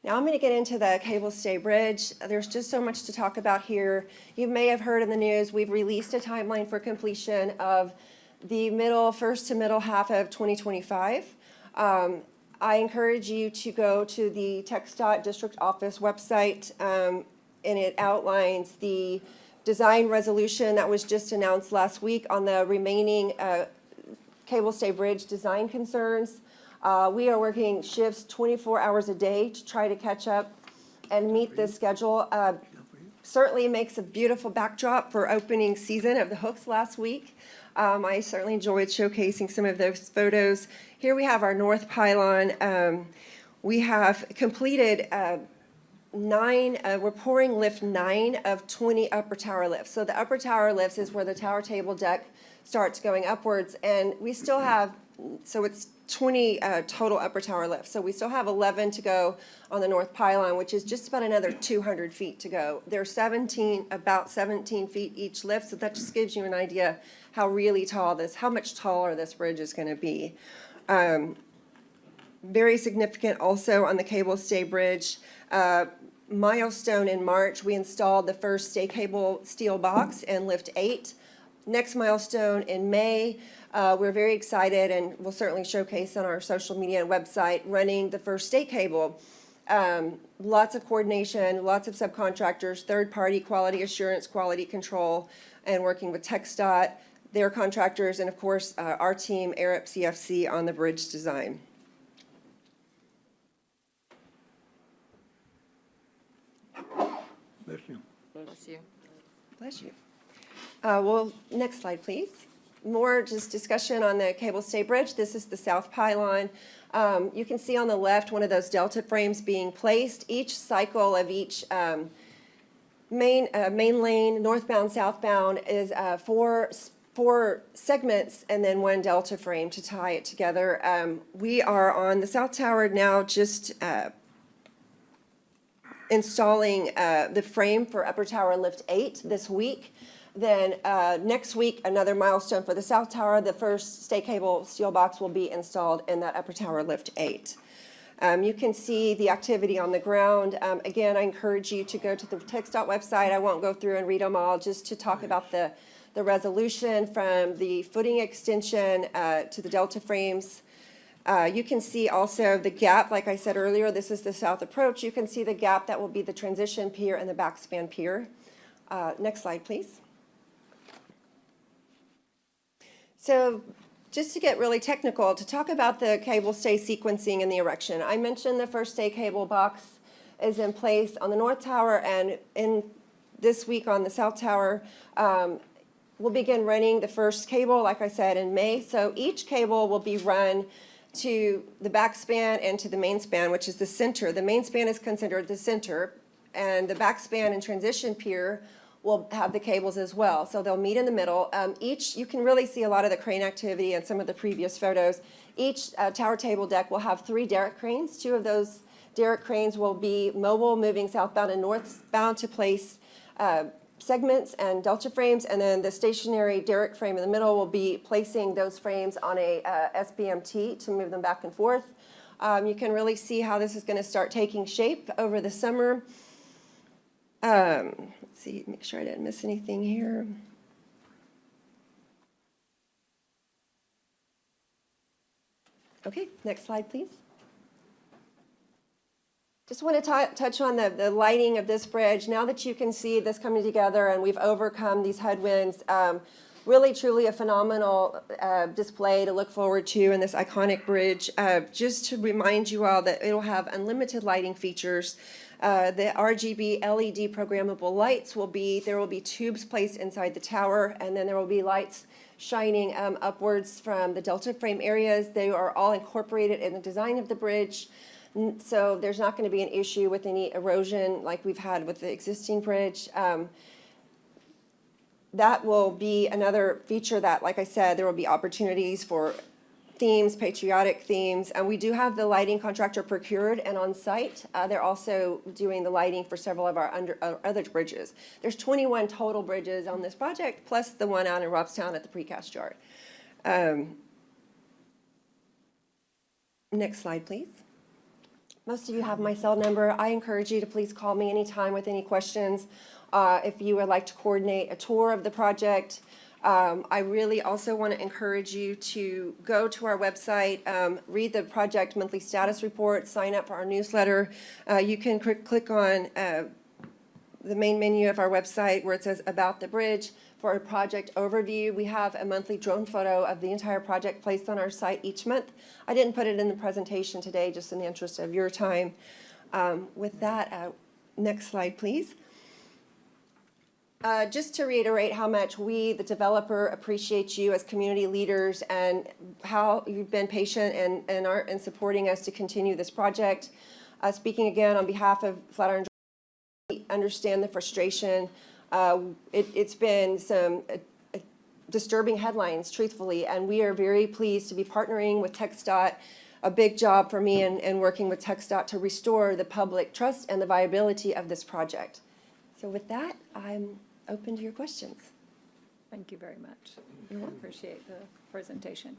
Now I'm going to get into the cable stay bridge. There's just so much to talk about here. You may have heard in the news, we've released a timeline for completion of the first to middle half of 2025. I encourage you to go to the TxDOT District Office website, and it outlines the design resolution that was just announced last week on the remaining cable stay bridge design concerns. We are working shifts 24 hours a day to try to catch up and meet this schedule. Certainly makes a beautiful backdrop for opening season of the Hooks last week. I certainly enjoyed showcasing some of those photos. Here we have our north pylon. We have completed we're pouring lift 9 of 20 upper tower lifts. So the upper tower lifts is where the tower table deck starts going upwards, and we still have, so it's 20 total upper tower lifts. So we still have 11 to go on the north pylon, which is just about another 200 feet to go. They're about 17 feet each lift, so that just gives you an idea how much taller this bridge is going to be. Very significant also on the cable stay bridge. Milestone in March, we installed the first stay cable steel box in lift 8. Next milestone in May, we're very excited, and we'll certainly showcase on our social media and website, running the first stay cable. Lots of coordination, lots of subcontractors, third-party quality assurance, quality control, and working with TxDOT, their contractors, and of course, our team, ARIP CFC, on the bridge design. Bless you. Bless you. Bless you. Well, next slide, please. More just discussion on the cable stay bridge. This is the south pylon. You can see on the left one of those delta frames being placed. Each cycle of each main lane, northbound, southbound, is four segments and then one delta frame to tie it together. We are on the south tower now, just installing the frame for upper tower lift 8 this week. Then next week, another milestone for the South Tower. The first stay cable steel box will be installed in that upper tower, lift 8. You can see the activity on the ground. Again, I encourage you to go to the TxDOT website. I won't go through and read them all, just to talk about the resolution from the footing extension to the delta frames. You can see also the gap, like I said earlier, this is the south approach. You can see the gap that will be the transition pier and the backspan pier. Next slide, please. So just to get really technical, to talk about the cable stay sequencing and the erection, I mentioned the first stay cable box is in place on the north tower, and in this week on the south tower, we'll begin running the first cable, like I said, in May. So each cable will be run to the back span and to the main span, which is the center. The main span is considered the center, and the back span and transition pier will have the cables as well. So they'll meet in the middle. You can really see a lot of the crane activity in some of the previous photos. Each tower table deck will have 3 derrick cranes. 2 of those derrick cranes will be mobile, moving southbound and northbound to place segments and delta frames, and then the stationary derrick frame in the middle will be placing those frames on a SBMT to move them back and forth. You can really see how this is going to start taking shape over the summer. Let's see, make sure I didn't miss anything here. Okay, next slide, please. Just want to touch on the lighting of this bridge. Now that you can see this coming together and we've overcome these headwinds, really truly a phenomenal display to look forward to in this iconic bridge. Just to remind you all that it'll have unlimited lighting features. The RGB LED programmable lights there will be tubes placed inside the tower, and then there will be lights shining upwards from the delta frame areas. They are all incorporated in the design of the bridge. So there's not going to be an issue with any erosion like we've had with the existing bridge. That will be another feature that, like I said, there will be opportunities for themes, patriotic themes. And we do have the lighting contractor procured and on site. They're also doing the lighting for several of our other bridges. There's 21 total bridges on this project, plus the one out in Robstown at the precast yard. Next slide, please. Most of you have my cell number. I encourage you to please call me anytime with any questions. If you would like to coordinate a tour of the project, I really also want to encourage you to go to our website, read the project monthly status report, sign up for our newsletter. You can click on the main menu of our website where it says About the Bridge for a project overview. We have a monthly drone photo of the entire project placed on our site each month. I didn't put it in the presentation today, just in the interest of your time. With that, next slide, please. Just to reiterate how much we, the developer, appreciate you as community leaders and how you've been patient and supporting us to continue this project. Speaking again on behalf of Flatiron, we understand the frustration. It's been some disturbing headlines, truthfully, and we are very pleased to be partnering with TxDOT. A big job for me and working with TxDOT to restore the public trust and the viability of this project. So with that, I'm open to your questions. Thank you very much. I appreciate the presentation.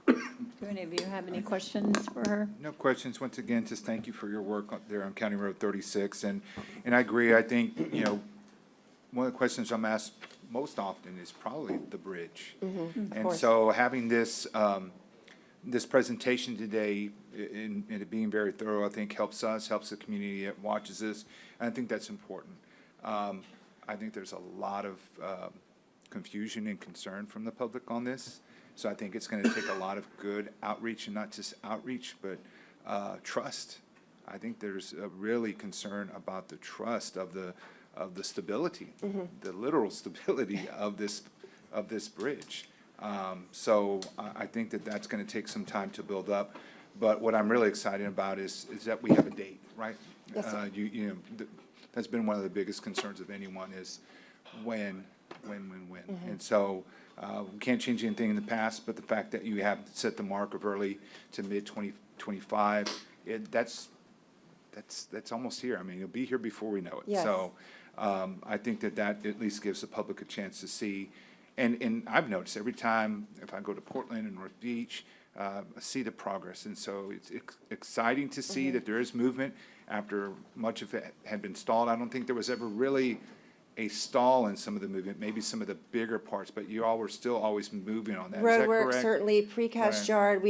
Do any of you have any questions for her? No questions. Once again, just thank you for your work there on County Road 36. And I agree. I think, one of the questions I'm asked most often is probably the bridge. And so having this, this presentation today and it being very thorough, I think helps us, helps the community that watches this. And I think that's important. I think there's a lot of confusion and concern from the public on this. So I think it's going to take a lot of good outreach, and not just outreach, but trust. I think there's a really concern about the trust of the stability, the literal stability of this bridge. So I think that's going to take some time to build up. But what I'm really excited about is that we have a date, right? Yes, sir. That's been one of the biggest concerns of anyone is when. And so we can't change anything in the past, but the fact that you have set the mark of early to mid-2025, that's almost here. I mean, it'll be here before we know it. Yes. So I think that at least gives the public a chance to see. And I've noticed every time, if I go to Portland and North Beach, I see the progress. And so it's exciting to see that there is movement after much of it had been stalled. I don't think there was ever really a stall in some of the movement, maybe some of the bigger parts, but you all were still always moving on that. Is that Roadwork, correct? certainly, precast Right. yard,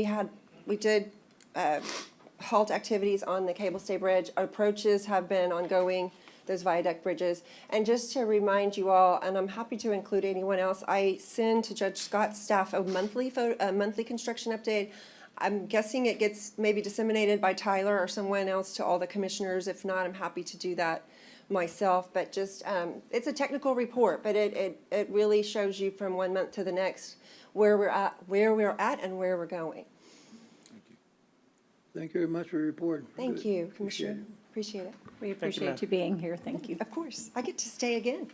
we did halt activities on the Cable Stay Bridge. Approaches have been ongoing, those viaduct bridges. And just to remind you all, and I'm happy to include anyone else, I send to Judge Scott's staff a monthly construction update. I'm guessing it gets maybe disseminated by Tyler or someone else to all the commissioners. If not, I'm happy to do that myself. But just, it's a technical report, but it really shows you from one month to the next where we're at and where we're going. Thank you very much for your report. Thank Good. you, Commissioner. Appreciate it. We ma'am. appreciate you being here. Thank you. Of course, I get to stay again.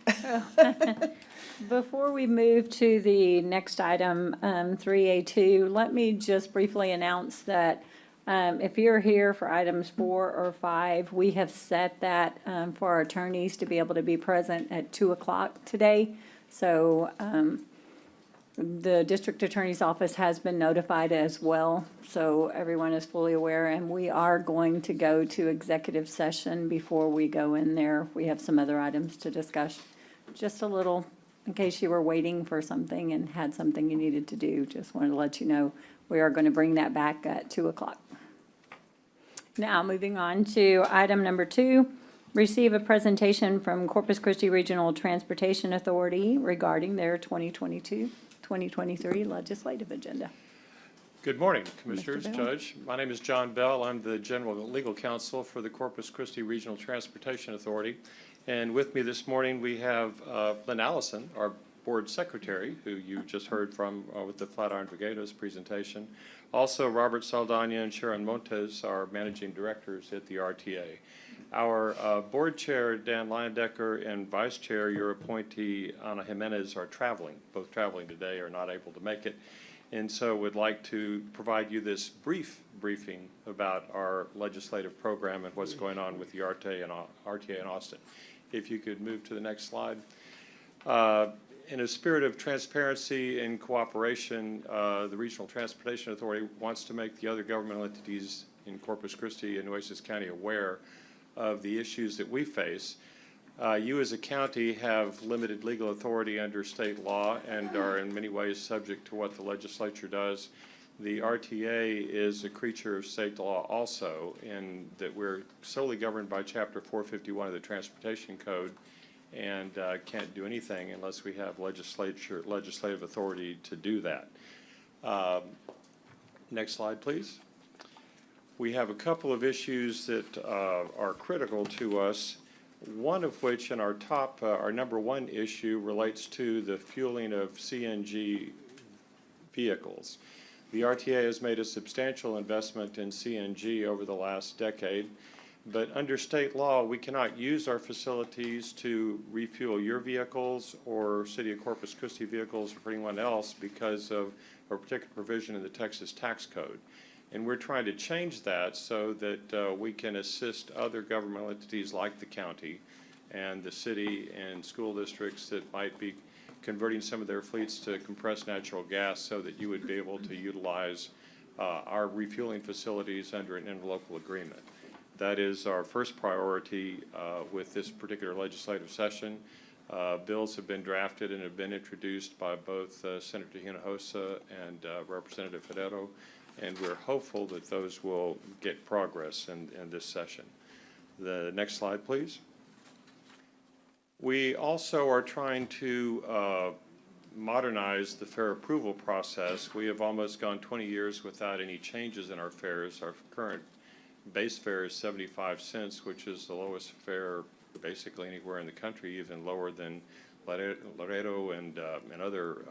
Before we move to the next item, 3A2, let me just briefly announce that if you're here for items 4 or 5, we have set that for our attorneys to be able to be present at 2 o'clock today. So the district attorney's office has been notified as well, so everyone is fully aware. And we are going to go to executive session before we go in there. We have some other items to discuss. Just a little, in case you were waiting for something and had something you needed to do, just wanted to let you know we are going to bring that back at 2 o'clock. Now, moving on to item number 2, receive a presentation from Corpus Christi Regional Transportation Authority regarding their 2022-2023 legislative agenda. Good morning, Commissioners, Bell. Judge. My name is John Bell. I'm the General Legal Counsel for the Corpus Christi Regional Transportation Authority. And with me this morning, we have Lynn Allison, our Board Secretary, who you just heard from with the Flatiron Brigado's presentation. Also, Robert Saldana and Sharon Montes, our Managing Directors at the RTA. Our Board Chair, Dan Leyendecker, and Vice Chair, your appointee, Ana Jimenez, are traveling, both traveling today, are not able to make it. And so would like to provide you this brief briefing about our legislative program and what's going on with the RTA in Austin. If you could move to the next slide. In a spirit of transparency and cooperation, the Regional Transportation Authority wants to make the other governmental entities in Corpus Christi and Nueces County aware of the issues that we face. You as a county have limited legal authority under state law and are in many ways subject to what the legislature does. The RTA is a creature of state law also, in that we're solely governed by Chapter 451 of the Transportation Code and can't do anything unless we have legislative authority to do that. Next slide, please. We have a couple of issues that are critical to us. One of which, in our number one issue, relates to the fueling of CNG vehicles. The RTA has made a substantial investment in CNG over the last decade, but under state law, we cannot use our facilities to refuel your vehicles or City of Corpus Christi vehicles or anyone else because of a particular provision in the Texas tax code. And we're trying to change that so that we can assist other governmental entities like the county and the city and school districts that might be converting some of their fleets to compressed natural gas so that you would be able to utilize our refueling facilities under an interlocal agreement. That is our first priority with this particular legislative session. Bills have been drafted and have been introduced by both Senator Hinojosa and Representative Federo. And we're hopeful that those will get progress in this session. The next slide, please. We also are trying to modernize the fare approval process. We have almost gone 20 years without any changes in our fares. Our current base fare is 75 cents, which is the lowest fare basically anywhere in the country, even lower than Laredo and other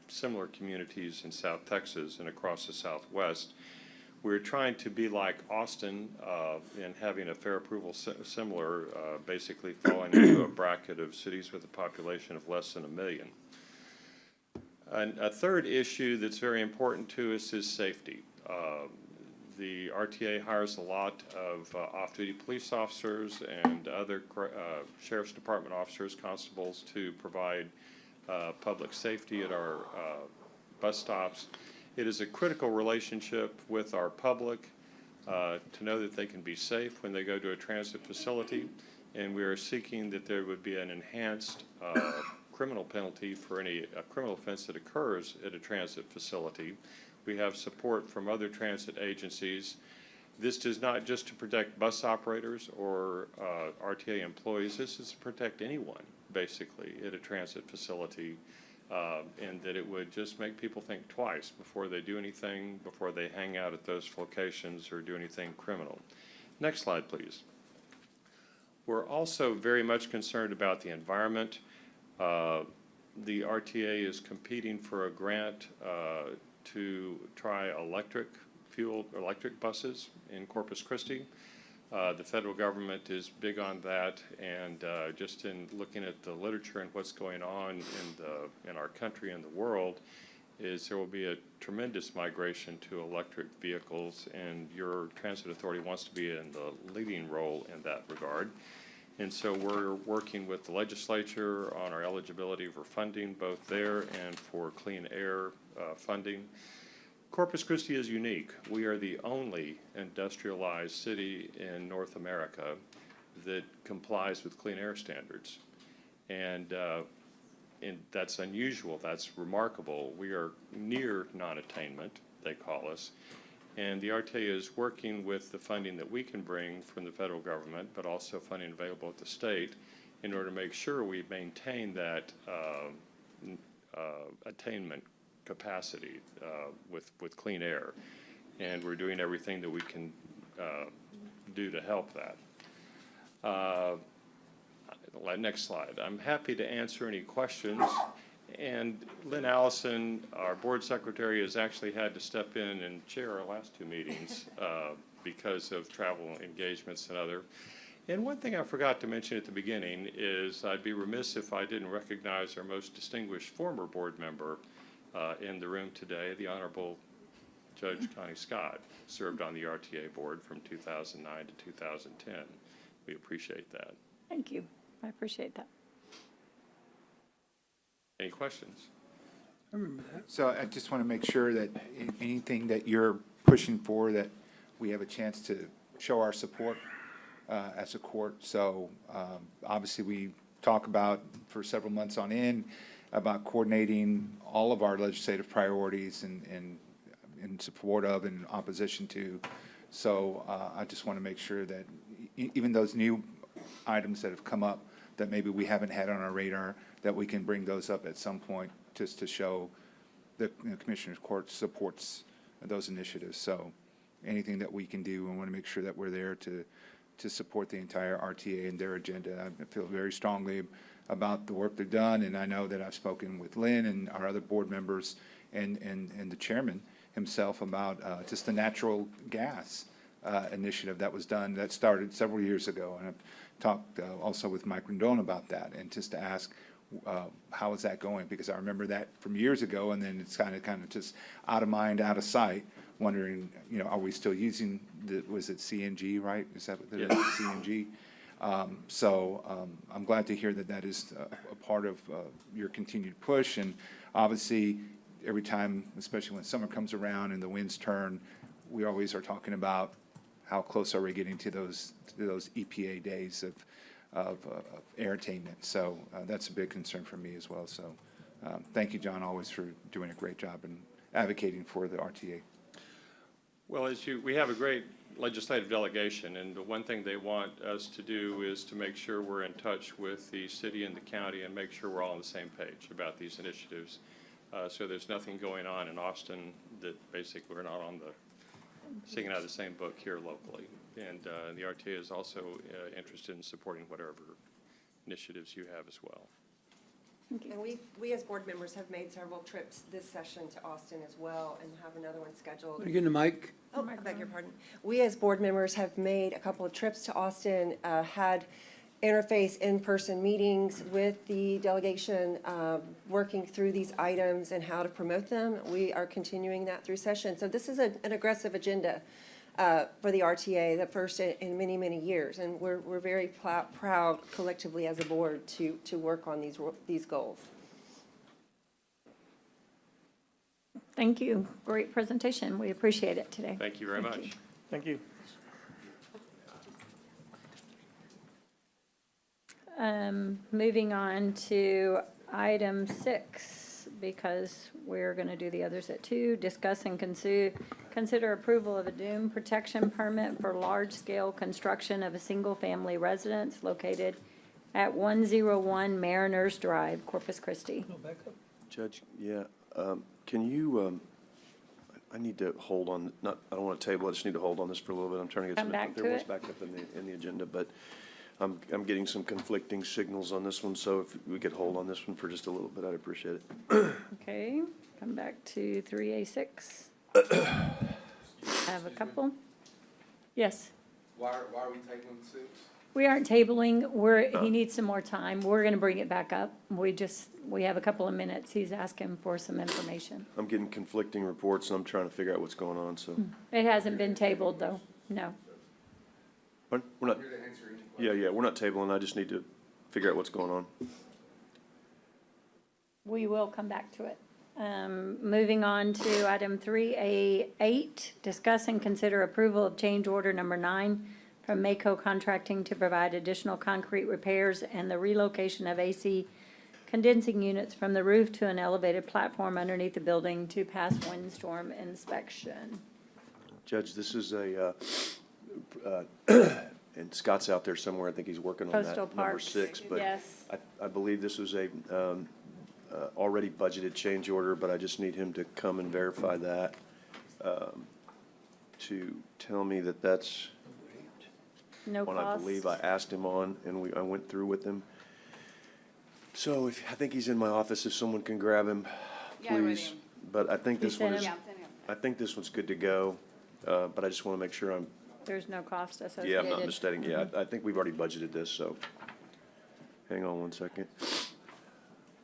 similar communities in South Texas and across the Southwest. We're trying to be like Austin in having a fare approval similar, basically falling into a bracket of cities with a population of less than 1 million. And a third issue that's very important to us is safety. The RTA hires a lot of off-duty police officers and other sheriff's department officers, constables, to provide public safety at our bus stops. It is a critical relationship with our public to know that they can be safe when they go to a transit facility, and we are seeking that there would be an enhanced criminal penalty for any criminal offense that occurs at a transit facility. We have support from other transit agencies. This is not just to protect bus operators or RTA employees. This is to protect anyone, basically, at a transit facility, and that it would just make people think twice before they do anything, before they hang out at those locations or do anything criminal. Next slide, please. We're also very much concerned about the environment. The RTA is competing for a grant to try electric buses in Corpus Christi. The federal government is big on that, and just in looking at the literature and what's going on in our country and the world, is there will be a tremendous migration to electric vehicles, and your transit authority wants to be in the leading role in that regard. And so we're working with the legislature on our eligibility for funding, both there and for clean air funding. Corpus Christi is unique. We are the only industrialized city in North America that complies with clean air standards. And that's unusual, that's remarkable. We are near non-attainment, they call us. And the RTA is working with the funding that we can bring from the federal government, but also funding available at the state, in order to make sure we maintain that attainment capacity with clean air. And we're doing everything that we can do to help that. Next slide. I'm happy to answer any questions. And Lynn Allison, our board secretary, has actually had to step in and chair our last two meetings because of travel engagements and other. And one thing I forgot to mention at the beginning is I'd be remiss if I didn't recognize our most distinguished former board member in the room today, the Honorable Judge Connie Scott, served on the RTA board from 2009 to 2010. We appreciate that. Thank you. I appreciate that. Any questions? I remember that. So I just want to make sure that anything that you're pushing for, that we have a chance to show our support as a court. So obviously we talk about for several months on end about coordinating all of our legislative priorities and in support of and in opposition to. So I just want to make sure that even those new items that have come up that maybe we haven't had on our radar, that we can bring those up at some point just to show the Commissioner's Court supports those initiatives. So anything that we can do, we want to make sure that we're there to support the entire RTA and their agenda. I feel very strongly about the work they've done, and I know that I've spoken with Lynn and our other board members and the chairman himself about just the natural gas initiative that was done, that started several years ago. And I've talked also with Mike Rendon about that, and just to ask how is that going, because I remember that from years ago, and then it's kind of just out of mind, out of sight, wondering, are we still using was it CNG, right? Is that what it is? CNG? So I'm glad to hear that that is a part of your continued push. And obviously, every time, especially when summer comes around and the winds turn, we always are talking about how close are we getting to those EPA days of air attainment. So that's a big concern for me as well. So thank you, John, always for doing a great job and advocating for the RTA. Well, we have a great legislative delegation, and the one thing they want us to do is to make sure we're in touch with the city and the county and make sure we're all on the same page about these initiatives. So there's nothing going on in Austin that basically we're not on singing out of the same book here locally. And the RTA is also interested in supporting whatever initiatives you have as well. And we as board members have made several trips this session to Austin as well, and have another one scheduled. Are you getting the mic? Oh, I beg your pardon. We as board members have made a couple of trips to Austin, had interface in-person meetings with the delegation, working through these items and how to promote them. We are continuing that through session. So this is an aggressive agenda. for the RTA, the first in many, many years. And we're very proud collectively as a board to work on these goals. Thank you. Great presentation. We appreciate it today. Thank you very much. Thank you. Moving on to item 6, because we're going to do the others at 2. Discuss and consider approval of a dune protection permit for large-scale construction of a single-family residence located at 101 Mariners Drive, Corpus Christi. Judge, yeah, can you, I need to hold on, I don't want to table, I just need to hold on this for a little bit. I'm trying to get Come some. back to There was it. back up in the agenda, but I'm getting some conflicting signals on this one, so if we could hold on this one for just a little bit, I'd appreciate it. Okay, come back to 3A6. Have a couple. Yes. Why are we tabling 6? We aren't tabling, he needs some more time. We're gonna bring it back up. We have a couple of minutes. He's asking for some information. I'm getting conflicting reports, and I'm trying to figure out what's going on, so. It hasn't been tabled, though. No. We're not, yeah, we're not tabling, I just need to figure out what's going on. We will come back to it. Moving on to item 3A8, discuss and consider approval of change order number 9 from Mako Contracting to provide additional concrete repairs and the relocation of AC condensing units from the roof to an elevated platform underneath the building to pass windstorm inspection. Judge, this is and Scott's out there somewhere, I think he's working on that. Coastal Number Parks, 6, but yes. I believe this was a already budgeted change order, but I just need him to come and verify that, to tell me that that's No one I cost. believe I asked him on, and I went through with him. So I think he's in my office, if someone can grab him, please. But I think this one is, I think this one's good to go, but I just want to make sure There's no cost associated. yeah, I'm not mistaken, yeah, I think we've already budgeted this, so. Hang on one second.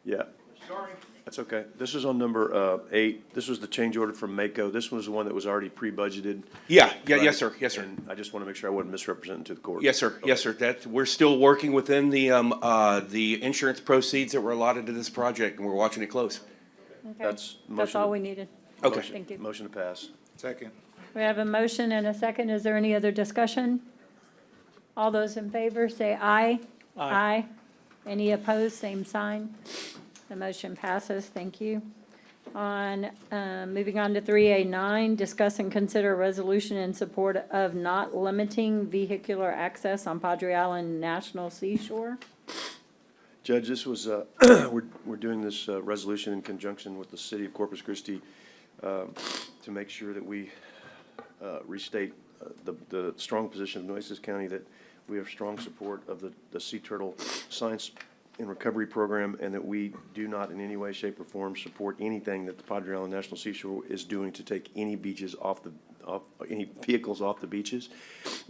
Yeah. Sorry. That's okay. This is on number 8. This was the change order from Mako. This was the one that was already pre-budgeted. Yeah, right? yes, sir, yes, sir. And I just want to make sure I wasn't misrepresenting to the court. Yes, sir, yes, sir. We're still working within the insurance proceeds that were allotted to this project, and we're watching it close. Okay. That's That's motion. all we needed. Okay. Thank you. Motion to pass. Second. We have a motion and a second. Is there any other discussion? All those in favor, say aye. Aye. Any opposed, same sign. The motion passes. Thank you. Moving on to 3A9, discuss and consider a resolution in support of not limiting vehicular access on Padre Island National Seashore. Judge, this was, we're doing this resolution in conjunction with the city of Corpus Christi to make sure that we restate the strong position of Nueces County that we have strong support of the Sea Turtle Science and Recovery Program, and that we do not in any way, shape, or form support anything that the Padre Island National Seashore is doing to take any beaches off any vehicles off the beaches.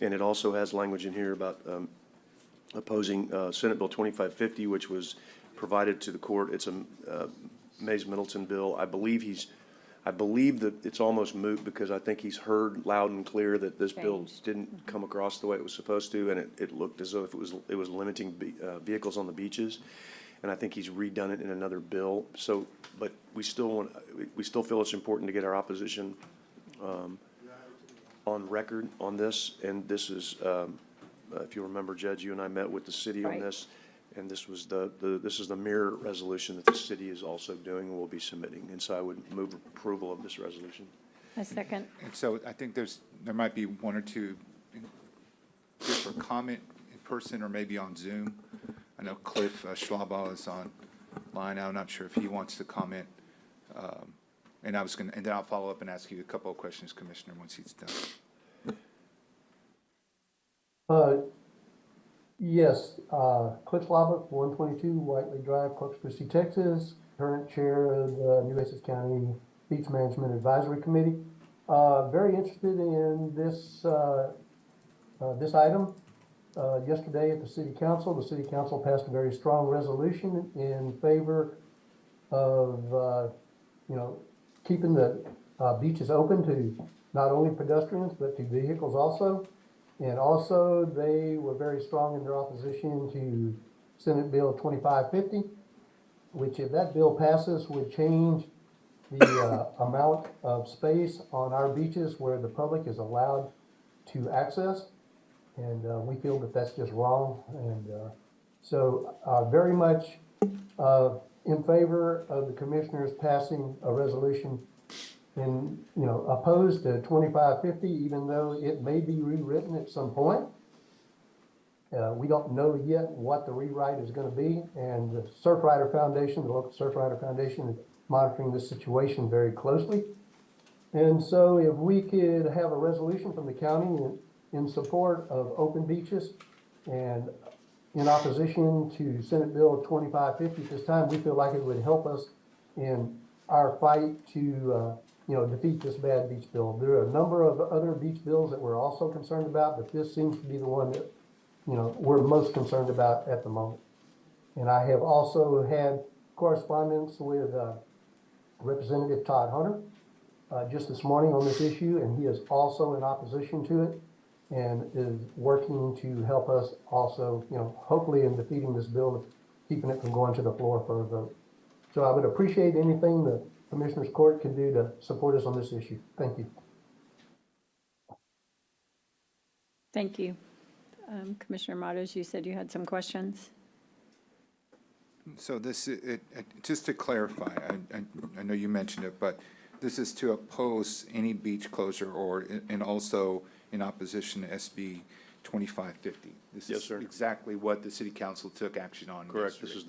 And it also has language in here about opposing Senate Bill 2550, which was provided to the court. It's a Mays Middleton bill. I believe that it's almost moot because I think he's heard loud and clear that this bill didn't come across the way it was supposed to, and it looked as though if it was limiting vehicles on the beaches. And I think he's redone it in another bill. So, but we still feel it's important to get our opposition on record on this. And this is, if you remember, Judge, you and I met with the city on this. And this was this is the mirror resolution that the city is also doing and will be submitting. And so I would move approval of this resolution. A second. And so I think there might be one or two just for comment in person or maybe on Zoom. I know Cliff Schlabach is online. I'm not sure if he wants to comment. And then I'll follow up and ask you a couple of questions, Commissioner, once he's done. Yes, Cliff Schlabach, 122 Whiteley Drive, Corpus Christi, Texas, current chair of the Nueces County Beach Management Advisory Committee. Very interested in this item. Yesterday at the City Council passed a very strong resolution in favor of, keeping the beaches open to not only pedestrians, but to vehicles also. And also, they were very strong in their opposition to Senate Bill 2550, which if that bill passes would change the amount of space on our beaches where the public is allowed to access. And we feel that that's just wrong. And so very much in favor of the commissioners passing a resolution and, opposed to 2550, even though it may be rewritten at some point. We don't know yet what the rewrite is going to be, and the Surfrider Foundation, the local Surfrider Foundation, is monitoring this situation very closely. And so if we could have a resolution from the county in support of open beaches and in opposition to Senate Bill 2550 at this time, we feel like it would help us in our fight to defeat this bad beach bill. There are a number of other beach bills that we're also concerned about, but this seems to be the one that we're most concerned about at the moment. And I have also had correspondence with Representative Todd Hunter just this morning on this issue, and he is also in opposition to it and is working to help us also, hopefully in defeating this bill, keeping it from going to the floor for a vote. So I would appreciate anything the Commissioners Court can do to support us on this issue. Thank you. Thank you. Commissioner Mottos, you said you had some questions? So this, just to clarify, I know you mentioned it, but this is to oppose any beach closure and also in opposition to SB 2550. This Yes, is sir. exactly what the city council took action on. Correct. This is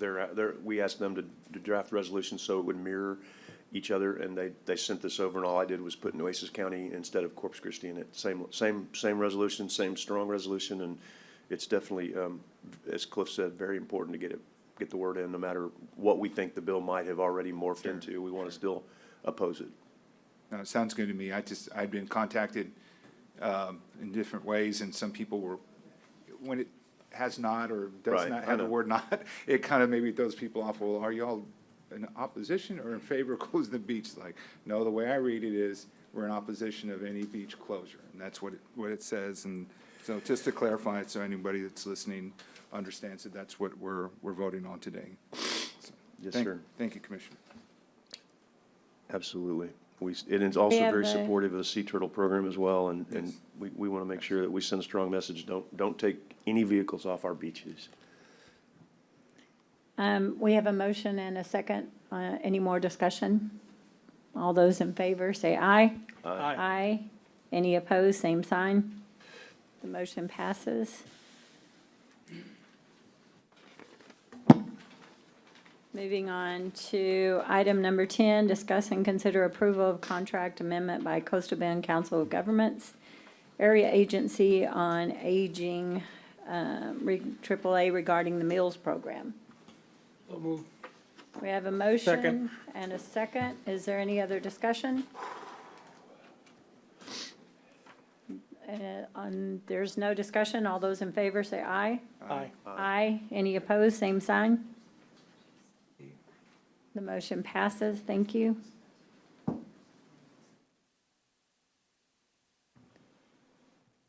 we asked them to draft resolutions so it would mirror each other, and they sent this over, and all I did was put Nueces County instead of Corpus Christi in it. Same resolution, same strong resolution, and it's definitely, as Cliff said, very important to get the word in, no matter what we think the bill might have already morphed into. We want to still oppose it. No, it sounds good to me. I've been contacted in different ways, and some people were, when it has not or does Right, not I have the know. word not, it kind of maybe throws people off. Well, are y'all in opposition or in favor of closing the beach? Like, no, the way I read it is we're in opposition of any beach closure, and that's what it says. And so just to clarify it so anybody that's listening understands that that's what we're voting on today. So, Yes, sir. Thank you, Commissioner. Absolutely. It is also have very a- supportive of the sea turtle program as well, and we want to make sure that we send a strong message. Don't take any vehicles off our beaches. We have a motion and a second. Any more discussion? All those in favor, say aye. Aye. Aye. Any opposed, same sign. The motion passes. Moving on to item number 10, discuss and consider approval of contract amendment by Coastal Bend Council of Governments, Area Agency on Aging, AAA regarding the meals program. So move. We have a motion Second. and a second. Is there any other discussion? There's no discussion. All those in favor say aye. Aye. Aye. Any opposed, same sign. The motion passes. Thank you.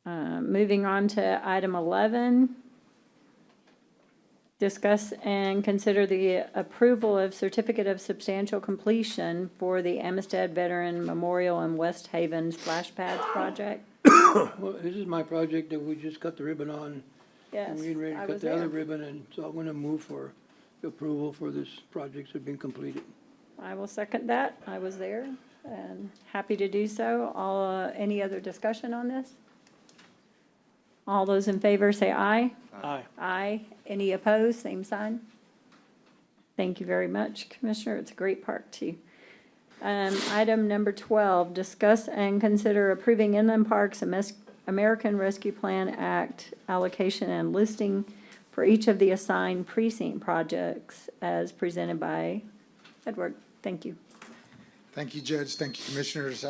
Moving on to item 11. Discuss and consider the approval of certificate of substantial completion for the Amistad Veteran Memorial and West Haven Splash Pads project. Well, this is my project that we just cut the ribbon on. Yes, We're getting ready to I cut was the other there. ribbon, and so I'm gonna move for approval for this project that's been completed. I will second that. I was there and happy to do so. Any other discussion on this? All those in favor say aye. Aye. Aye. Any opposed? Same sign. Thank you very much, Commissioner. It's a great park, too. Item number 12, discuss and consider approving Inland Parks American Rescue Plan Act allocation and listing for each of the assigned precinct projects as presented by Edward. Thank you. Thank you, Judge. Thank you, Commissioners.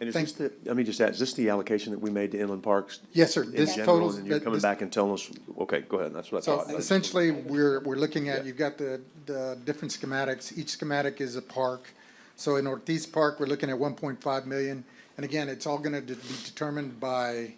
And is this let me just add, is this the allocation that we made to inland parks? Yes, sir. In This general, totals- and you're that- coming this- back and telling us, okay, go ahead, that's what I So thought. essentially, we're looking at, you've got the different schematics. Each schematic is a park. So in Ortiz Park, we're looking at 1.5 million. And again, it's all gonna be determined by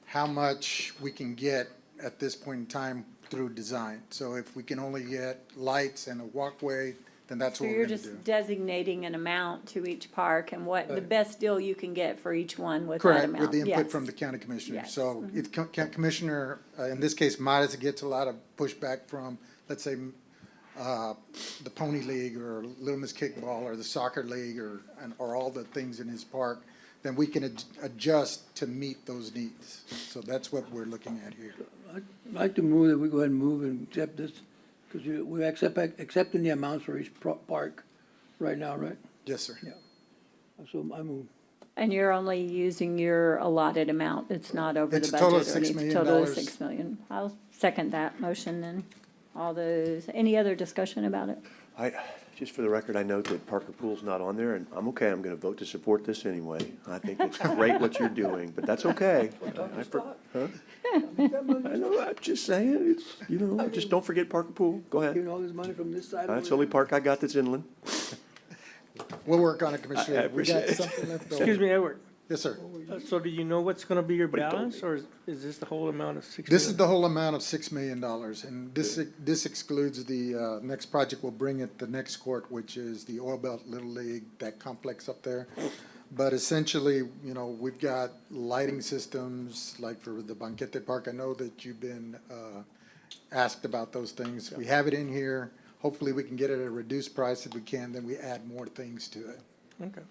how much we can get at this point in time through design. So if we can only get lights and a walkway, then that's So what you're we're gonna just do. designating an amount to each park and what the Right. best deal you can get for each one with that Correct, amount. with the input Yes. from the county commissioner. Yes. So if Commissioner, in this case, Midas gets a lot of pushback from, let's say, the Pony League or Little Miss Kickball or the Soccer League or all the things in his park, then we can adjust to meet those needs. So that's what we're looking at here. I'd like to move that we go ahead and move and accept this, because we're accepting the amounts for each park right now, right? Yes, sir. Yeah. So I move. And you're only using your allotted amount. It's not over the It's budget. a total of or $6 anything. million. Total of $6 million. I'll second that motion then. All those, any other discussion about it? Just for the record, I note that Parker Pool's not on there, and I'm okay. I'm going to vote to support this anyway. I think it's great what you're doing, but that's okay. I know, I'm just saying, it's, just don't forget Parker Pool. Go ahead. Giving all this money from this side. That's the only park I got that's inland. We'll work on it, Commissioner. I We got appreciate it. something left over. Excuse me, Edward. Yes, sir. So do you know what's gonna be your balance, or is this the whole amount of $6 million? This is the whole amount of $6 million, and this excludes the, next project we'll bring at the next court, which is the Oil Belt Little League, that complex up there. But essentially, we've got lighting systems, like for the Banquete Park. I know that you've been, asked about those things. We have it in here. Hopefully, we can get it at a reduced price. If we can, then we add more things to it. Okay.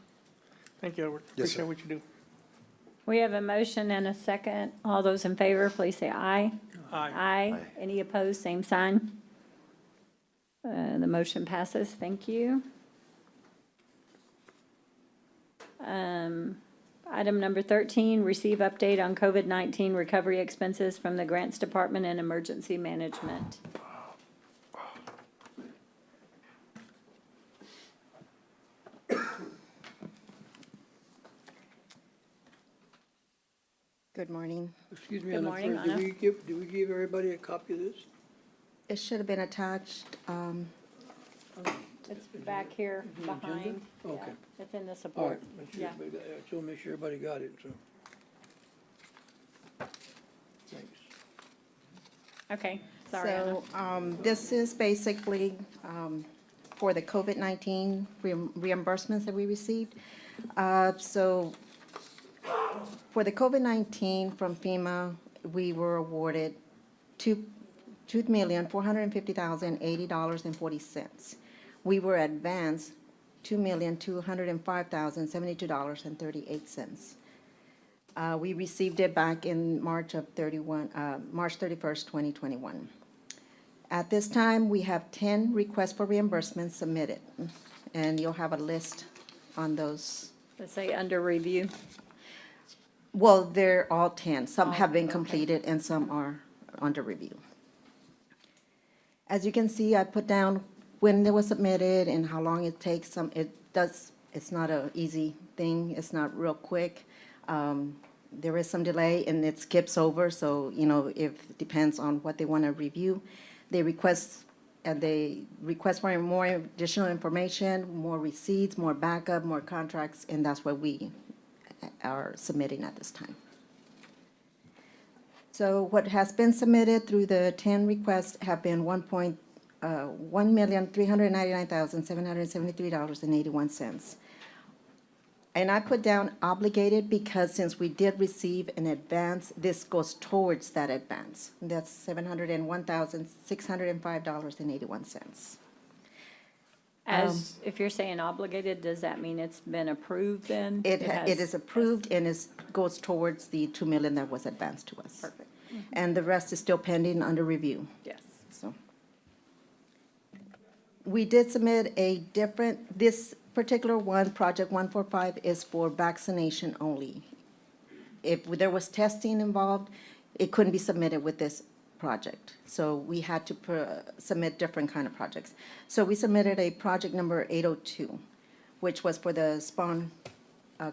Thank you, Edward. Yes, sir. Appreciate what you do. We have a motion and a second. All those in favor, please say aye. Aye. Aye. Any opposed, same sign. The motion passes. Thank you. Item number 13, receive update on COVID-19 recovery expenses from the Grants Department and Emergency Management. Good morning. Excuse me, Good Anna, morning, first, Anna. did we give everybody a copy of this? It should have been attached, It's back here behind. Yeah, Okay. it's in the All support. right, make sure Yeah. everybody got it. I just make sure everybody got it, so. Thanks. Okay, sorry, Anna. So, this is basically, for the COVID-19 reimbursements that we received. So, for the COVID-19 from FEMA, we were awarded $2,450,080.40. We were advanced $2,205,072.38. We received it back in March 31st, 2021. At this time, we have 10 requests for reimbursement submitted, and you'll have a list on those. Let's say under review. Well, they're all 10. Some have been completed and some are under review. As you can see, I put down when they were submitted and how long it takes. It's not an easy thing. It's not real quick. There is some delay and it skips over, so, it depends on what they want to review. They request for more additional information, more receipts, more backup, more contracts, and that's what we are submitting at this time. So what has been submitted through the 10 requests have been $1,399,773.81. And I put down obligated because since we did receive an advance, this goes towards that advance. That's $701,605.81. If you're saying obligated, does that mean it's been approved then? It has- is approved and goes towards the $2 million that was advanced to us. Perfect. And the rest is still pending under review. Yes. So we did submit this particular one, Project 145, is for vaccination only. If there was testing involved, it couldn't be submitted with this project. So we had to submit different kind of projects. So we submitted a project number 802, which was for the Spawn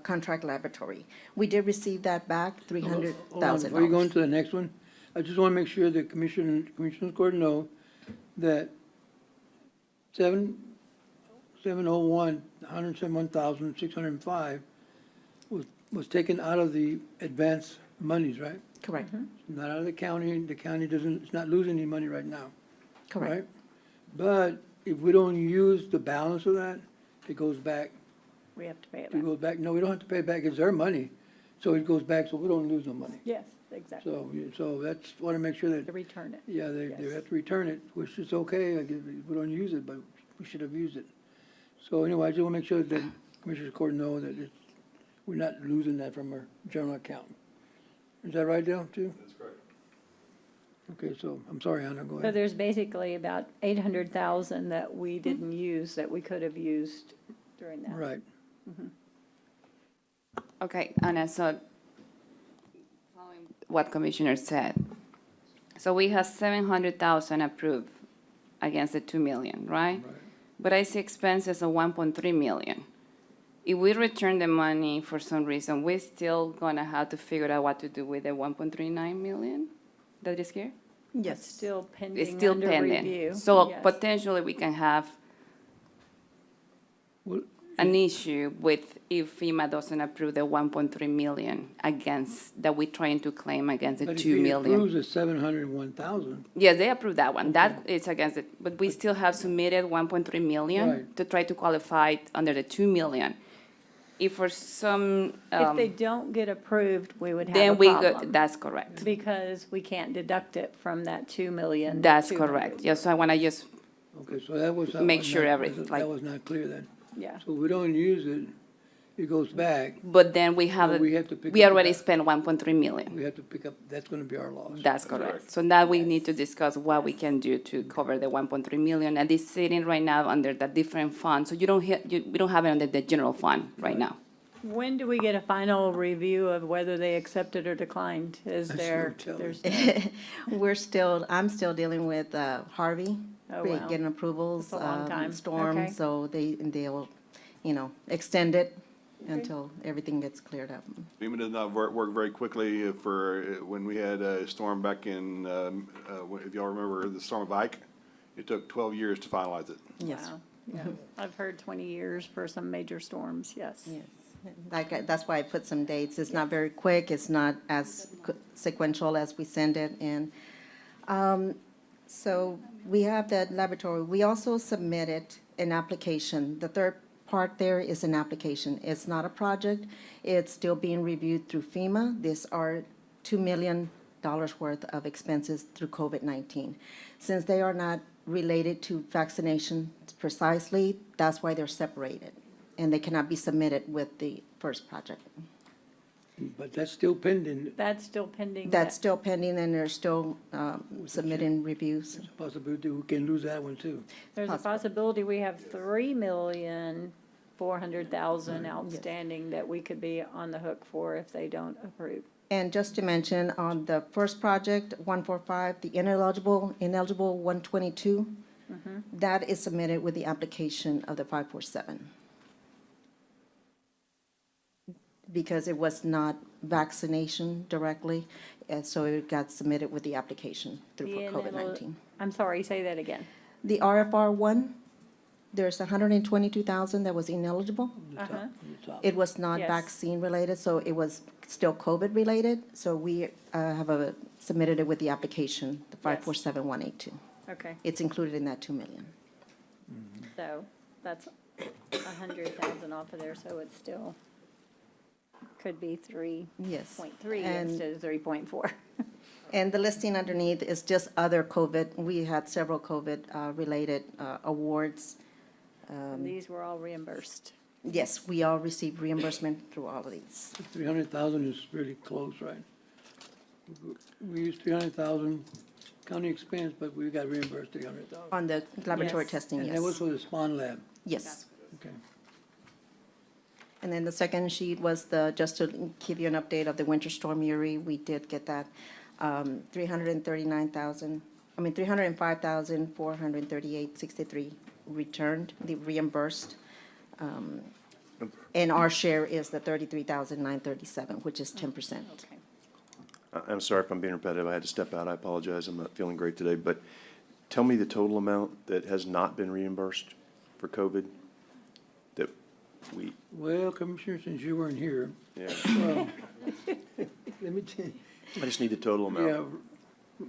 contract laboratory. We did receive that back, Hold on, $300,000. before you go into the next one, I just want to make sure the Commissioners Court know that 701, $171,605 was was taken out of the advance monies, right? Correct, Not out of the county doesn't, it's not losing any money right now, correct. right? But if we don't use the balance of that, it goes back, We have to pay it it back. goes back, no, we don't have to pay it back, it's their money. So it goes back, so we don't lose no money. Yes, exactly. So that's, want to make sure To that, return it. yeah, they Yes. have to return it, which is okay, I guess, we don't use it, but we should have used it. So anyway, I just want to make sure that Commissioner Court know that it's, we're not losing that from our general account. Is that right, Dale, too? That's correct. Okay, so, I'm sorry, Anna, go So ahead. there's basically about 800,000 that we didn't use that we could have used during that. Right. Okay, Anna, so following what Commissioner said. So we have 700,000 approved against the 2 million, right? But I see expenses of 1.3 million. If we return the money for some reason, we're still gonna have to figure out what to do with the 1.39 million that is here? It's Yes. still It's pending still under pending. review. So Yes. potentially we can have Well, an issue with if FEMA doesn't approve the 1.3 million against, that we're trying to claim against the But 2 if he million. approves the 701,000, Yes, they approved that one. That is against it, but we still have submitted 1.3 million Right. to try to qualify under the 2 million. If for some, If they don't get approved, we would have a then we go, problem. that's correct. Because we can't deduct it from that 2 million. That's 200. correct. Yes, so I want to just, okay, so that was. Make sure That was not clear then. Yeah. So if we don't use it, it goes back, but then we have, So we have to pick we up already that. spent 1.3 million. we have to pick up, that's gonna be our loss. That's correct. So now we need to discuss what we can do to cover the 1.3 million. And it's sitting right now under the different funds. So you don't, we don't have it under the general fund right now. When do we get a final review of whether they accepted or declined? Is That's there, what I'm telling there's, I'm still dealing with Harvey, Oh, wow. getting approvals. That's a long time. Storm, Okay. so they'll, extend it until everything gets cleared up. FEMA does not work very quickly for, when we had a storm back in, if y'all remember the storm of Ike, it took 12 years to finalize it. Yes, wow, yeah. I've heard 20 years for some major storms, yes. yes. That's why I put some dates. It's not very quick. It's not as sequential as we send it. And so we have that laboratory. We also submitted an application. The third part there is an application. It's not a project. It's still being reviewed through FEMA. These are $2 million worth of expenses through COVID-19. Since they are not related to vaccination precisely, that's why they're separated. And they cannot be submitted with the first project. But that's still pending, That's still pending. That's still pending, and they're still submitting reviews. there's a possibility we can lose that one too. There's a possibility we have 3,400,000 outstanding that we could be on the hook for if they don't approve. And just to mention, on the first project, 145, the ineligible 122, that is submitted with the application of the 547. Because it was not vaccination directly, and so it got submitted with the application through for COVID-19. I'm sorry, say that again. The RFR one, there's 122,000 that was ineligible. Uh-huh. It was not Yes. vaccine related, so it was still COVID related. So we have submitted it with the application, the 547182. Okay, It's included in that 2 million. so that's 100,000 off of there, so it's still, could be 3.3 Yes. And- instead of 3.4. And the listing underneath is just other COVID. We had several COVID related awards. These were all reimbursed. Yes, we all received reimbursement through all of these. 300,000 is really close, right? We used 300,000 county expense, but we got reimbursed 300,000. On the laboratory Yes. testing, And yes. that was for the spawn lab, Yes. okay. And then the second sheet was just to give you an update of the winter storm Uri. We did get that 305,438.63 returned, the reimbursed. And our share is the 33,937, which is 10%. Okay. I'm sorry if I'm being repetitive. I had to step out. I apologize. I'm not feeling great today. But tell me the total amount that has not been reimbursed for COVID that Well, Commissioner, since you weren't here, yeah, let me tell you, I just need the total amount. yeah,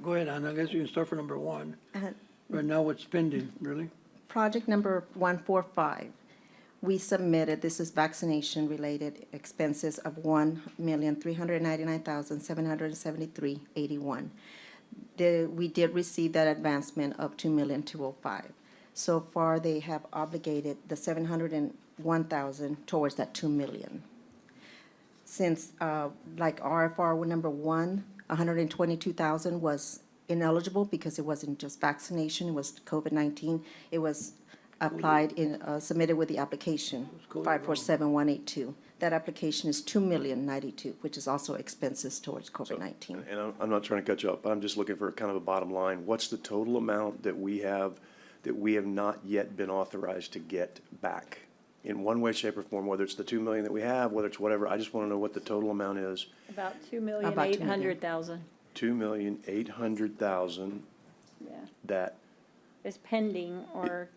go ahead, Anna, I guess you can start for number one. Uh, Right now, what's pending, really? Project number 145, we submitted, this is vaccination-related expenses of $1,399,773.81. We did receive that advancement of $2,205,000. So far, they have obligated the $701,000 towards that $2 million. Since, like RFR number one, $122,000 was ineligible because it wasn't just vaccination, it was COVID-19. It was applied in, submitted with the application, 547182. That application is $2,092,000, which is also expenses towards COVID-19. And I'm not trying to cut you off, but I'm just looking for kind of a bottom line. What's the total amount that we have not yet been authorized to get back? In one way, shape, or form, whether it's the 2 million that we have, whether it's whatever, I just want to know what the total amount is. About 2,800,000. 2,800,000 Yeah. that, Is pending or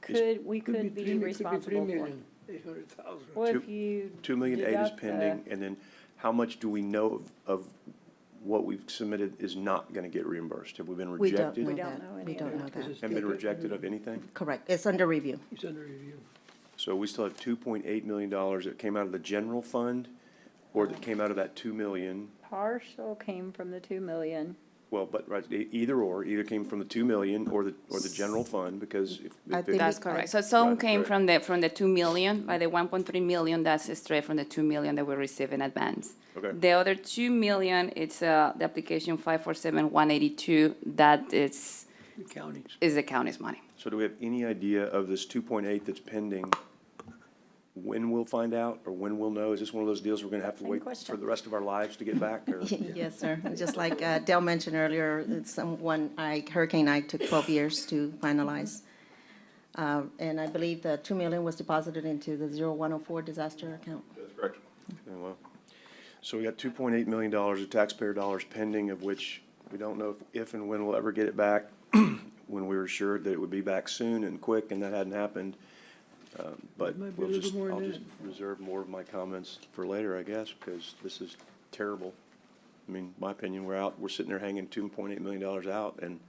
we Could could be be responsible for. 3,800,000. Well, if you 2,800,000 is deduct the- pending, and then how much do we know of what we've submitted is not going to get reimbursed? Have we been We don't rejected? know We don't that. know We any of don't know that. that. Haven't been rejected of anything? Correct, it's under review. It's under review. So we still have $2.8 million that came out of the general fund, or that came out of that 2 million? Partial came from the 2 million. Well, but, right, either came from the 2 million or the general fund, because if. I think That's correct. So some Right, came right. from the 2 million, by the 1.3 million, that's straight from the 2 million that we received in advance. Okay. The other 2 million, it's the application 547182, that The counties. is the county's money. So do we have any idea of this 2.8 that's pending, when we'll find out, or when we'll know? Is this one of those deals we're gonna have to Same wait question. for the rest of our lives to get back, or? Yes, sir. Just like Dale mentioned earlier, Hurricane Ike took 12 years to finalize. And I believe the 2 million was deposited into the 0104 disaster account. That's correct. Okay, well, so we got $2.8 million of taxpayer dollars pending, of which we don't know if and when we'll ever get it back, when we were assured that it would be back soon and quick, and that hadn't happened. But Might be a little more I'll than just reserve more of my comments for later, I guess, because this is terrible. I mean, my opinion, we're sitting there hanging $2.8 million out, and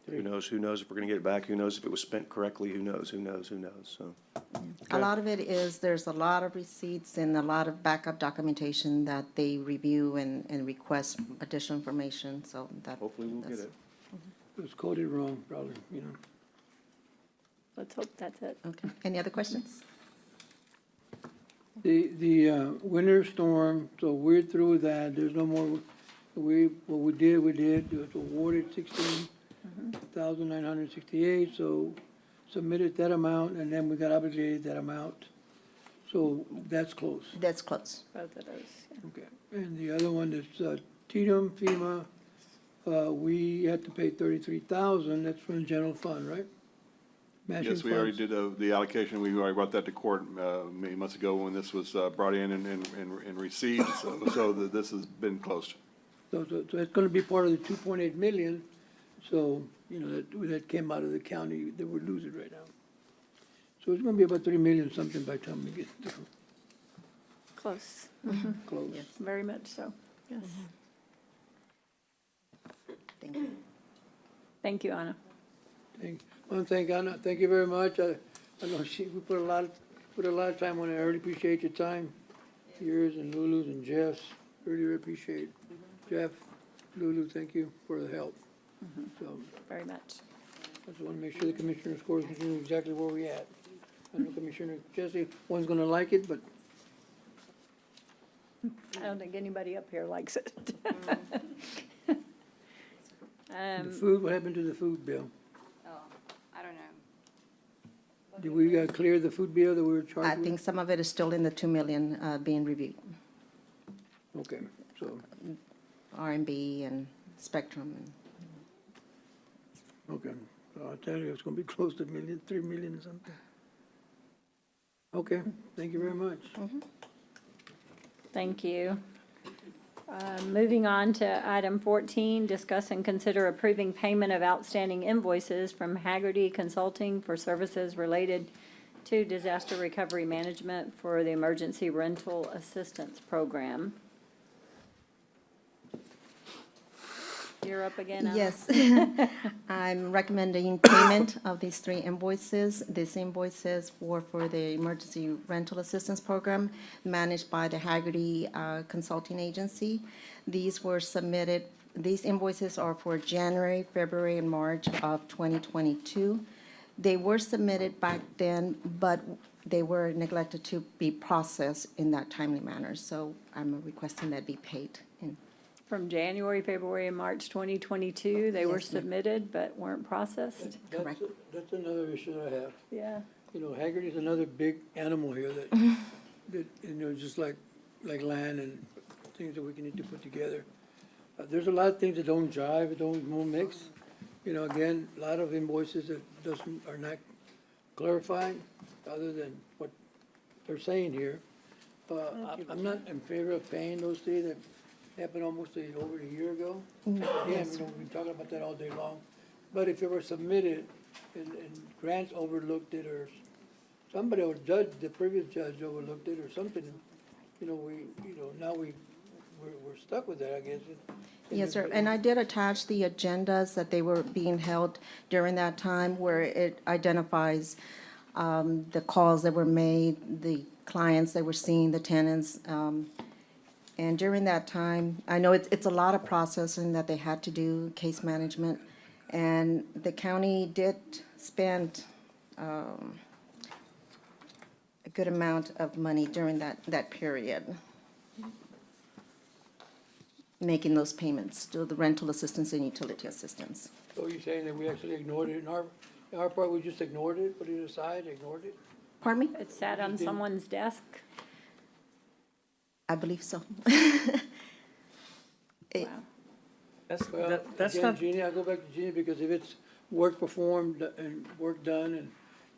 who knows if we're gonna get it back, who knows if it was spent correctly, who knows, so. A lot of it is, there's a lot of receipts and a lot of backup documentation that they review and request additional information, so that. Hopefully we'll get it. It was coded wrong, probably, you know. Let's hope that's it. Okay. Any other questions? The winter storm, so we're through that, there's no more, what we did, it was awarded 16,968, so submitted that amount, and then we got obligated that amount. So that's close. That's close. Both of those, yeah. Okay, and the other one is Tatum, FEMA, we had to pay 33,000, that's from the general fund, right? Matching Yes, we already funds. did the allocation. We already brought that to court many months ago when this was brought in and received. So this has been closed. So it's gonna be part of the 2.8 million, so, you know, that came out of the county that we're losing right now. So it's gonna be about 3 million something by the time we get through, Close. close. Very much so, yes. Thank you. Thank you, Anna. I want to thank Anna, thank you very much. I know we put a lot of time on it. I really appreciate your time, yours and Lulu's and Jeff's. Really appreciate it. Jeff, Lulu, thank you for the help. So Very much. I just want to make sure the commissioner's court knows exactly where we at. I know Commissioner Jesse, one's gonna like it, but I don't think anybody up here likes it. the food, what happened to the food bill? Oh, I don't know. Did we clear the food bill that we were charged I with? think some of it is still in the 2 million being reviewed, Okay, so, R&B and Spectrum. okay. So I'll tell you, it's gonna be close to 3 million or something. Okay, thank you very much. Thank you. Moving on to item 14, discuss and consider approving payment of outstanding invoices from Haggerty Consulting for services related to disaster recovery management for the emergency rental assistance program. You're up again, Anna. Yes. I'm recommending payment of these three invoices. These invoices were for the emergency rental assistance program managed by the Haggerty Consulting Agency. These were submitted, these invoices are for January, February, and March of 2022. They were submitted back then, but they were neglected to be processed in that timely manner. So I'm requesting that be paid in. From January, February, and March 2022, they were Yes, ma'am. submitted but weren't processed? Correct. That's another issue that I have. Yeah. You know, Haggerty's another big animal here that, that, you know, just like land and things that we can need to put together. There's a lot of things that don't jive, don't mix. You know, again, a lot of invoices that are not clarifying, other than what they're saying here. I'm not in favor of paying those three that happened almost over a year ago. Again, Yes. we've been talking about that all day long. But if it were submitted and Grants overlooked it, or somebody, or judge, the previous judge overlooked it, or something, you know, now we're stuck with that, I guess. Yes, sir. And I did attach the agendas that they were being held during that time where it identifies the calls that were made, the clients that were seeing, the tenants. And during that time, I know it's a lot of processing that they had to do, case management. And the county did spend a good amount of money during that period, making those payments to the rental assistance and utility assistance. So you're saying that we actually ignored it in our part, we just ignored it, put it aside, ignored it? Pardon me? It sat on someone's desk? I believe so. It- Well, That's again, not, Jeannie, I go back to Jeannie, because if it's work performed and work done and,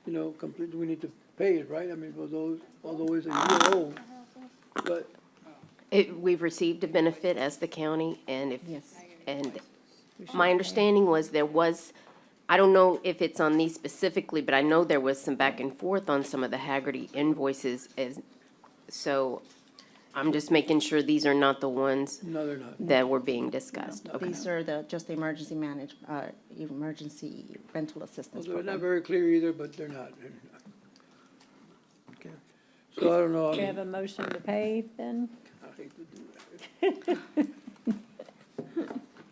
you know, completely, we need to pay it, right? I mean, although it's a year old, but We've received a benefit as the county, and Yes. and my understanding was I don't know if it's on these specifically, but I know there was some back and forth on some of the Haggerty invoices, so I'm just making sure these are not the ones no, they're not. that were being discussed. Okay. These are just the emergency emergency rental assistance Well, they're not program. very clear either, but they're not. Okay. So I don't know. I Do you mean, have a motion to pay then? I hate to do that.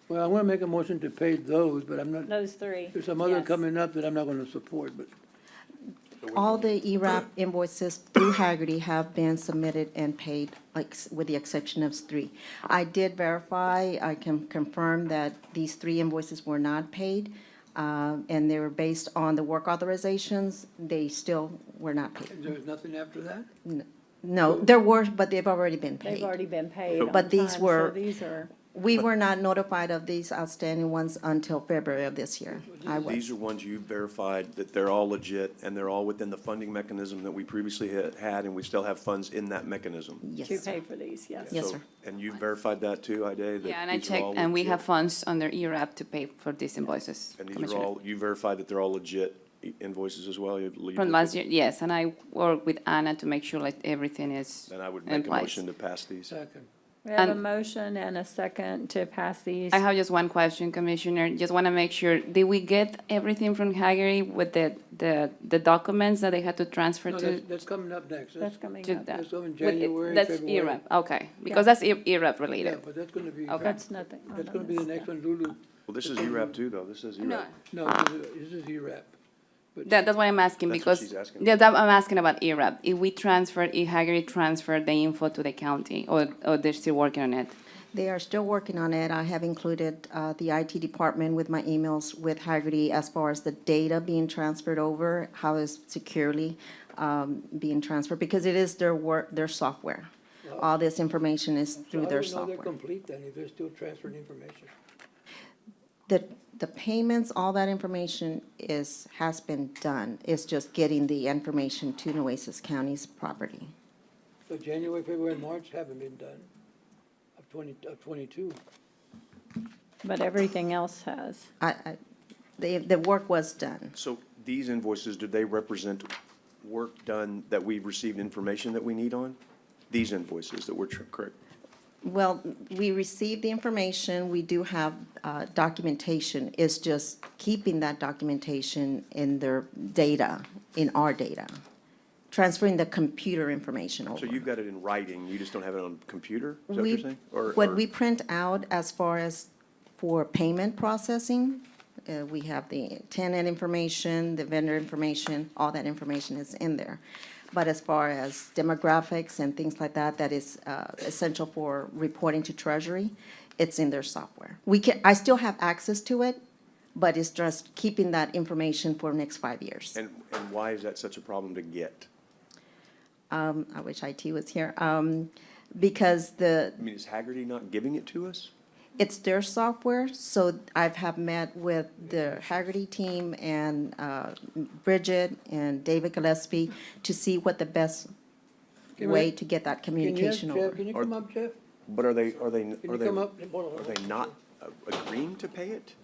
Well, I want to make a motion to pay those, but I'm not, Those three? there's some other Yes. coming up that I'm not going to support, but. All the ERAP invoices through Haggerty have been submitted and paid, like, with the exception of three. I did verify, I can confirm that these three invoices were not paid, and they were based on the work authorizations. They still were not paid. There's nothing after that? No, there were, but they've already been paid. They've already been paid on But these time, were- so these are, We were not notified of these outstanding ones until February of this year. I was. These are ones you verified that they're all legit and they're all within the funding mechanism that we previously had, and we still have funds in that mechanism. Yes, to sir. pay for these, yes. Yes, So- sir. And you verified that too, Ide? that Yeah, and I these are checked, all and we legit? have funds under ERAP to pay for these invoices. And these are Commissioner. all, you verified that they're all legit invoices as well? From last year, yes, and I work with Anna to make sure like everything is Then I would in make a place. motion to pass these. Second. We have a And- motion and a second to pass these. I have just one question, Commissioner. Just want to make sure, did we get everything from Haggerty with the documents that they had to transfer No, to? that's coming up next. That's coming to up. that? That's coming With- January, That's February. ERAP, okay, because that's ERAP Yeah, related. but that's going to be, Okay. That's nothing. that's going to be the next one, Lulu. Well, this is ERAP too, though. This is E ERAP. No, this is ERAP. That's why I'm asking, That's what because, she's asking. yeah, that, I'm asking about ERAP. If we transfer, if Haggerty transferred the info to the county, or they're still working on it? They are still working on it. I have included the IT department with my emails with Haggerty as far as the data being transferred over, how is securely being transferred, because it is their software. All this information is through their So how do we know they're software. complete then, if they're still transferring information? The payments, all that information has been done. It's just getting the information to Nueces County's property. So January, February, and March haven't been done, of 22. But everything else has. The work was done. So these invoices, do they represent work done that we've received information that we need on? These invoices that we're correct? Well, we received the information, we do have documentation. It's just keeping that documentation in their data, in our data, transferring the computer information over. So you've got it in writing, you just don't have it on computer? Is that what We- you're saying? What we print out as far as for payment processing, we have the tenant information, the vendor information, all that information is in there. But as far as demographics and things like that, that is essential for reporting to Treasury, it's in their software. I still have access to it, but it's just keeping that information for the next 5 years. And why is that such a problem to get? I wish IT was here, because I mean, is Haggerty not giving it to us? it's their software, so have met with the Haggerty team and Bridget and David Gillespie to see what the best way to get that communication over. Can you come up, Jeff? But are they Can you come up? not agreeing to pay it?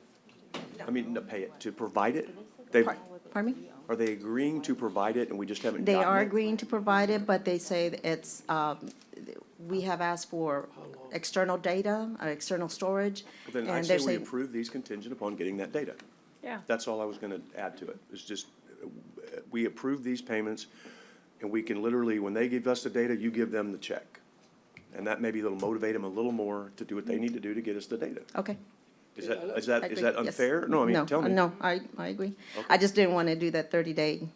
I mean, to pay it, to provide it? They, Pardon me? are they agreeing to provide it and we just haven't They gotten are it? agreeing to provide it, but they say that it's, we have asked for external data, external storage. Well, then and I'd they're say we saying- approve these contingent upon getting that data. Yeah. That's all I was gonna add to it. It's just, we approve these payments, and we can literally, when they give us the data, you give them the check. And that maybe will motivate them a little more to do what they need to do to get us the data. Okay. Is I that agree, yes. unfair? No, I mean, tell me. No, I agree. I just didn't want to do that 30-day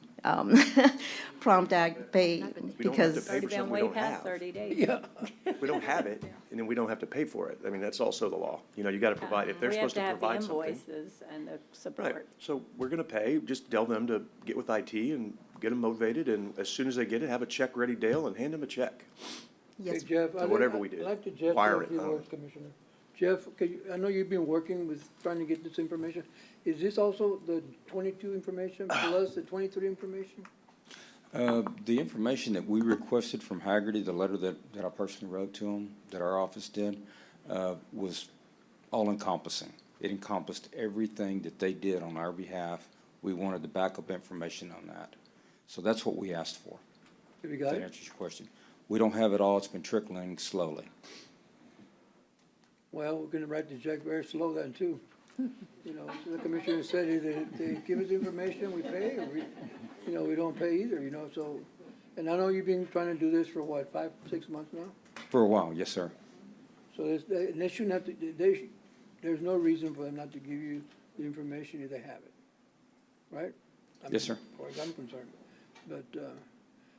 prompt act pay We don't have to because. pay for Been something we way don't past have. 30 days. Yeah. We don't have it, and then we don't have to pay for it. I mean, that's also the law. You know, you gotta provide, if they're We have supposed to to have the provide something. invoices and the Right, support. so we're gonna pay, just tell them to get with IT and get them motivated, and as soon as they get it, have a check ready, Dale, and hand them a check. Hey, Yes, Jeff, Or whatever we I'd did. like to Jeff Wire say a it, few I don't words, Commissioner. Jeff, I know you've been working with, trying to get this information. Is this also the 22 information plus the 23 information? The information that we requested from Haggerty, the letter that I personally wrote to them, that our office did, was all encompassing. It encompassed everything that they did on our behalf. We wanted the backup information on that. So that's what we asked for. Have you got That it? answers your question. We don't have it all. It's been trickling slowly. Well, we're gonna write the check very slow then too. You know, so the commissioner said either they give us information, we pay, or we don't pay either, so. And I know you've been trying to do this for what, 5, 6 months now? For a while, yes, sir. So they shouldn't have to, there's no reason for them not to give you the information if they have it, right? I Yes, mean, sir. As far as I'm concerned. But,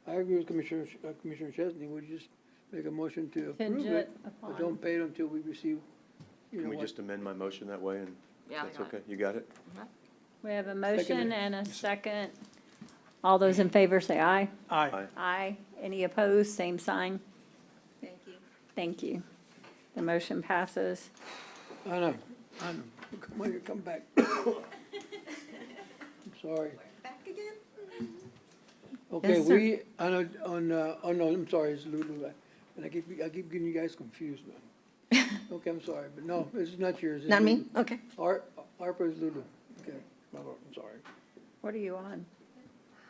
I agree with Commissioner Chesney, we just make a motion to approve Contingent it, but upon. don't pay it until we receive, Can we what. just amend my motion that way, and Yeah, that's I got okay? You got it? We have a motion Second. and a second. All those in favor say aye. Aye. Aye. Aye. Any opposed, same sign. thank you. Thank you. The motion passes. I know. Come on, you come back. I'm sorry. Back again? Okay, Yes, sir. I know, oh no, I'm sorry, it's Lulu. And I keep getting you guys confused, man. Okay, I'm sorry, but no, this is not yours. This Not is me? Lulu. Okay. Harper is Lulu. Okay, my lord, I'm sorry. What are you on?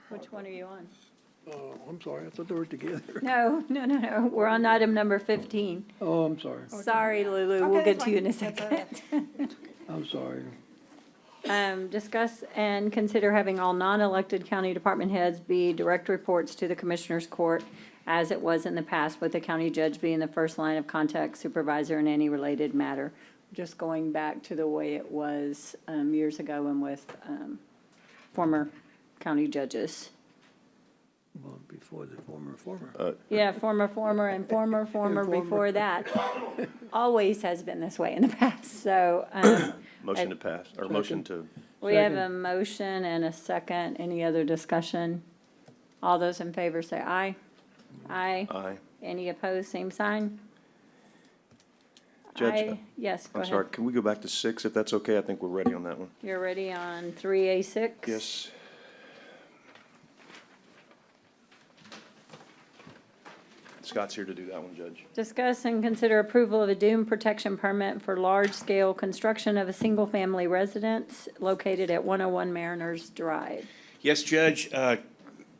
Which one are you on? I'm sorry, I thought they were together. No. We're on item number 15. Oh, I'm sorry. Sorry, Lulu. We'll get to you in a second. I'm sorry. Discuss and consider having all non-elected county department heads be direct reports to the Commissioners Court as it was in the past, with the county judge being the first line of contact supervisor in any related matter. Just going back to the way it was years ago and with former county judges. Well, before the former. Yeah, former, and former former. before that. Always has been this way in the past, so. Motion to pass, or motion to, We have a motion and a second. Any other discussion? All those in favor say aye. Aye. aye. Any opposed, same sign? Judge, Yes, go I'm sorry, ahead. can we go back to 6 if that's okay? I think we're ready on that one. You're ready on 3A6? Yes. Scott's here to do that one, Judge. Discuss and consider approval of a dune protection permit for large-scale construction of a single-family residence located at 101 Mariners Drive. Yes, Judge,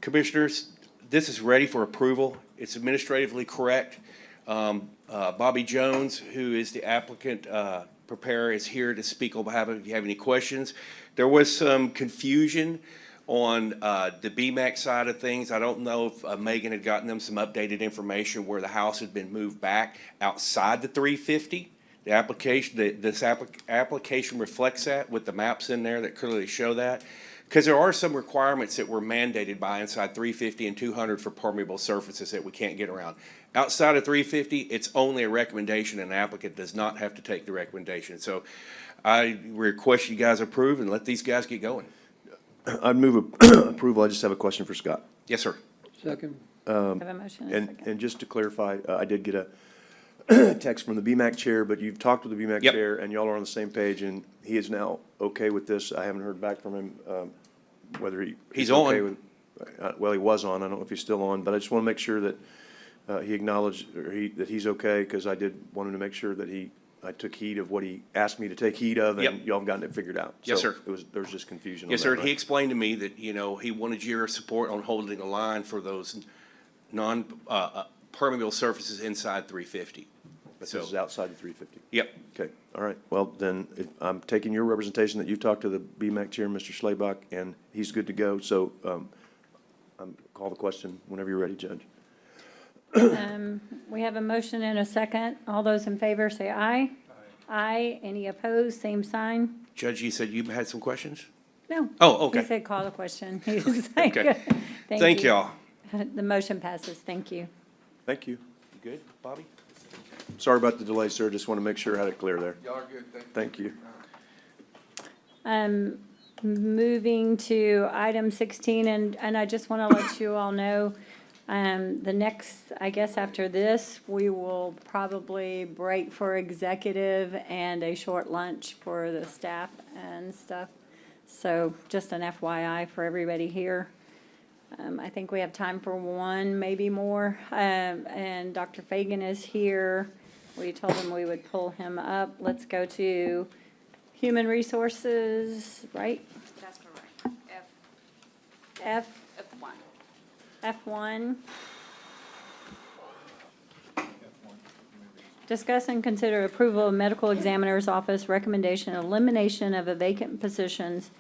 Commissioners, this is ready for approval. It's administratively correct. Bobby Jones, who is the applicant preparer, is here to speak on behalf of if you have any questions. There was some confusion on the BMAC side of things. I don't know if Megan had gotten them some updated information where the house had been moved back outside the 350. The application, this application reflects that with the maps in there that clearly show that. Because there are some requirements that were mandated by inside 350 and 200 for permeable surfaces that we can't get around. Outside of 350, it's only a recommendation, and an applicant does not have to take the recommendation. So I request you guys approve and let these guys get going. I'd move approval. I just have a question for Scott. Yes, sir. Second. Have a motion and a second. And just to clarify, I did get a text from the BMAC chair, but you've talked with the BMAC Yep. chair, and y'all are on the same page, and he is now okay with this. I haven't heard back from him, whether He's okay on. with, well, he was on. I don't know if he's still on, but I just want to make sure that he acknowledged, or that he's okay, because I did want him to make sure that I took heed of what he asked me to take heed of, and Yep. y'all have gotten it figured out. Yes, So sir. there was just confusion on Yes, that, sir. right? He explained to me that, he wanted your support on holding a line for those permeable surfaces inside 350. This is outside the 350. Yep. Okay, all right. Well, then, I'm taking your representation that you've talked to the BMAC chair, Mr. Schlabach, and he's good to go. So, call the question whenever you're ready, Judge. We have a motion and a second. All those in favor say aye. Aye. Any opposed, same sign. Judge, you said you had some questions? No. Oh, okay. He said call the question. He was like, Okay. Thank y'all. The motion passes. Thank you. Thank you. You good, Bobby? Sorry about the delay, sir. Just want to make sure I had it clear there. Y'all are good, thank you. Thank you. Moving to item 16, and I just want to let you all know, the next, I guess after this, we will probably break for executive and a short lunch for the staff and stuff. So just an FYI for everybody here. I think we have time for one, maybe more. And Dr. Fagan is here. We told him we would pull him up. Let's go to Human Resources, right? That's correct. F1. F1. Discuss and consider approval of medical examiner's office recommendation, elimination of the vacant positions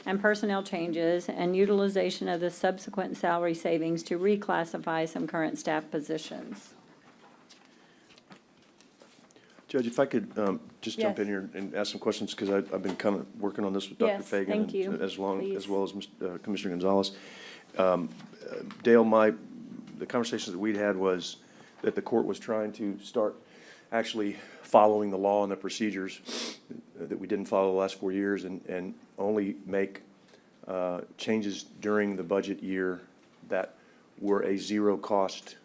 and personnel changes, and utilization of the subsequent salary savings to reclassify some current staff positions. Judge, if I could just jump in Yes. here and ask some questions, because I've been kind of working on this with Dr. Yes, Fagan. thank and you. As well Please. as Commissioner Gonzalez. Dale, the conversations that we'd had was that the court was trying to start actually following the law and the procedures that we didn't follow the last 4 years, and only make changes during the budget year that were a zero-cost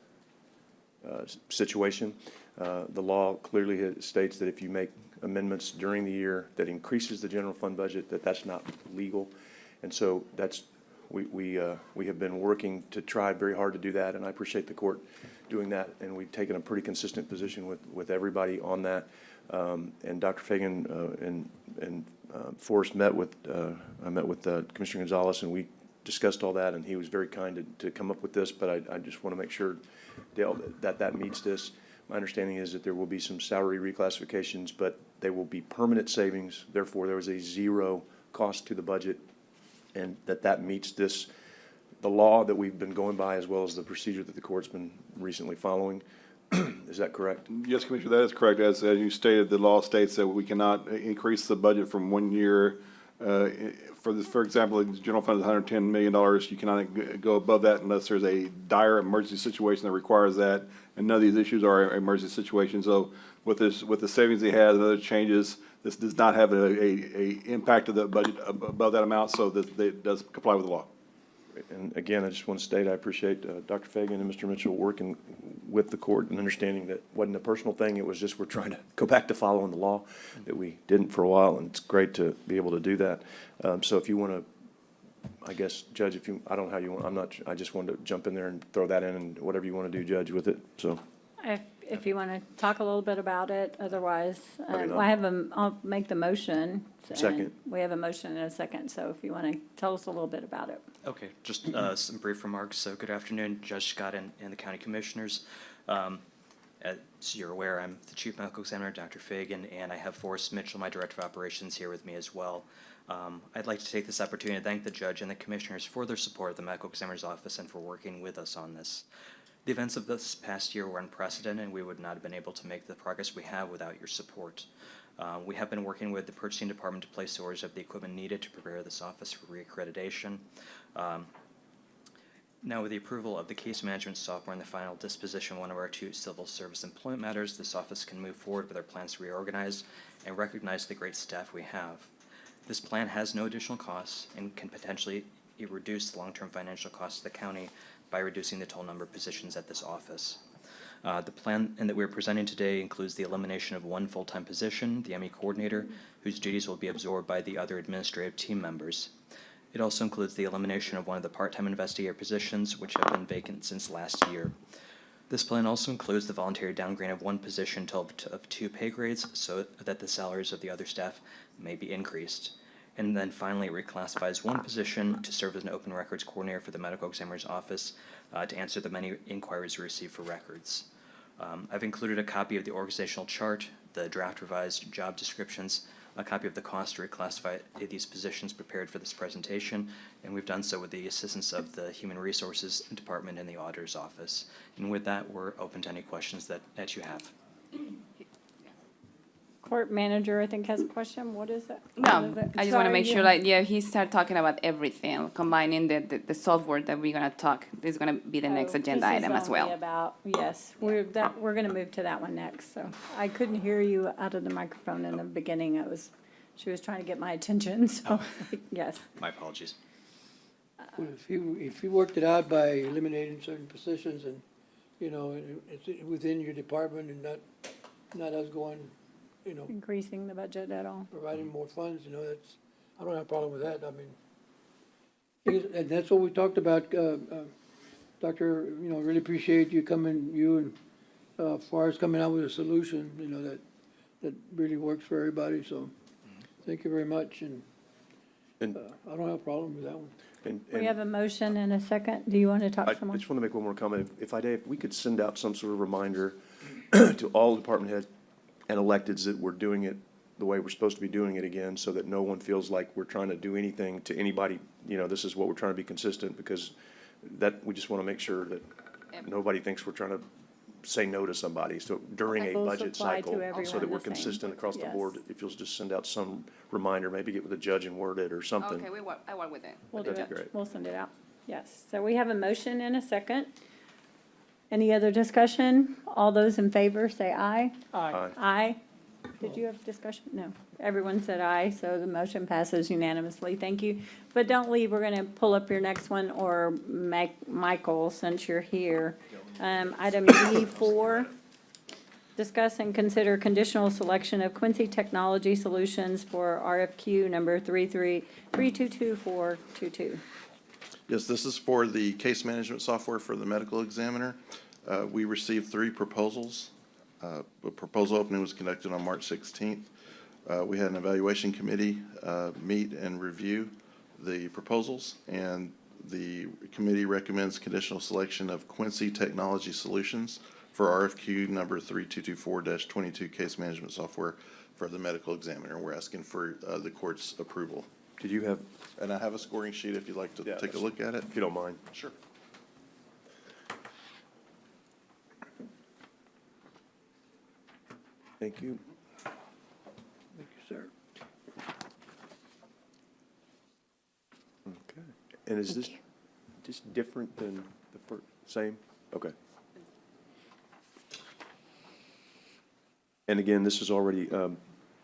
situation. The law clearly states that if you make amendments during the year that increases the general fund budget, that's not legal. And so we have been working to try very hard to do that, and I appreciate the court doing that, and we've taken a pretty consistent position with everybody on that. And Dr. Fagan and Forrest I met with Commissioner Gonzalez, and we discussed all that, and he was very kind to come up with this, but I just want to make sure, Dale, that meets this. My understanding is that there will be some salary reclassifications, but they will be permanent savings. Therefore, there was a zero cost to the budget, and that meets the law that we've been going by, as well as the procedure that the court's been recently following. Is that correct? Yes, Commissioner, that is correct. As you stated, the law states that we cannot increase the budget from 1 year. For example, the general fund is $110 million. You cannot go above that unless there's a dire emergency situation that requires that. And none of these issues are emergency situations. So with the savings he has and other changes, this does not have a impact of the budget above that amount, so that it does comply with the law. And again, I just want to state, I appreciate Dr. Fagan and Mr. Mitchell working with the court and understanding that wasn't a personal thing. It was just we're trying to go back to following the law that we didn't for a while, and it's great to be able to do that. So if you want to, I guess, Judge, I don't know how you want, I just wanted to jump in there and throw that in, and whatever you want to do, Judge, with it, so. if you want to talk a little bit about it, otherwise, mean, I'll make the motion. and Second. We have a motion and a second, so if you want to tell us a little bit about it. Okay, just some brief remarks. So good afternoon, Judge Scott and the county commissioners. As you're aware, I'm the chief medical examiner, Dr. Fagan, and I have Forrest Mitchell, my director of operations, here with me as well. I'd like to take this opportunity to thank the judge and the commissioners for their support of the medical examiner's office and for working with us on this. The events of this past year were unprecedented, and we would not have been able to make the progress we have without your support. We have been working with the purchasing department to place orders of the equipment needed to prepare this office for reaccreditation. Now, with the approval of the case management software and the final disposition of one of our 2 civil service employment matters, this office can move forward with our plans to reorganize and recognize the great staff we have. This plan has no additional costs and can potentially reduce the long-term financial costs of the county by reducing the total number of positions at this office. The plan that we're presenting today includes the elimination of 1 full-time position, the ME coordinator, whose duties will be absorbed by the other administrative team members. It also includes the elimination of one of the part-time investigator positions, which have been vacant since last year. This plan also includes the voluntary downgrade of 1 position of 2 pay grades so that the salaries of the other staff may be increased. And then finally, it reclassifies 1 position to serve as an open records coordinator for the medical examiner's office to answer the many inquiries we receive for records. I've included a copy of the organizational chart, the draft revised job descriptions, a copy of the cost to reclassify these positions prepared for this presentation, and we've done so with the assistance of the Human Resources Department and the Auditor's Office. And with that, we're open to any questions that you have. Court manager, I think, has a question. What is it? No, I just want to make sure, like, yeah, he started talking about everything, combining the software that we're gonna talk. This is gonna be the next agenda item as well. Yes, we're going to move to that one next, so. I couldn't hear you out of the microphone in the beginning. She was trying to get my attention, so, yes. My apologies. Well, if you worked it out by eliminating certain positions and, you know, it's within your department and not us going, you know, Increasing the budget at all. providing more funds, you know, I don't have a problem with that. I mean, and that's what we talked about, Doctor, you know, really appreciate you and Forrest coming out with a solution, you know, that really works for everybody, so thank you very much, and I don't have a problem with that one. We have a motion and a second. Do you want to talk I some more? just want to make one more comment. If we could send out some sort of reminder to all department heads and electeds that we're doing it the way we're supposed to be doing it again, so that no one feels like we're trying to do anything to anybody. You know, this is what we're trying to be consistent, because we just want to make sure that nobody thinks we're trying to say no to somebody. So during a Both budget apply to cycle, so everyone that we're the same. consistent across the Yes. board, if you'll just send out some reminder, maybe get with the judge and word it or something. Okay, I work with it. We'll do That'd be it. great. We'll send it out. Yes. So we have a motion and a second. Any other discussion? All those in favor, say aye. Aye. Aye. Did you have discussion? No. Everyone said aye, so the motion passes unanimously. Thank you. But don't leave. We're going to pull up your next one, or Michael, since you're here. Item E4, discuss and consider conditional selection of Quincy Technology Solutions for RFQ number 3222422. Yes, this is for the case management software for the medical examiner. We received 3 proposals. The proposal opening was conducted on March 16th. We had an evaluation committee meet and review the proposals, and the committee recommends conditional selection of Quincy Technology Solutions for RFQ number 3224-22 case management software for the medical examiner. We're asking for the court's approval. Did you have? And I have a scoring sheet if you'd like to take a look at it. If you don't mind. Sure. Thank you. Thank you, sir. Okay. And is this just different than the first, same? Okay. And again, this is already,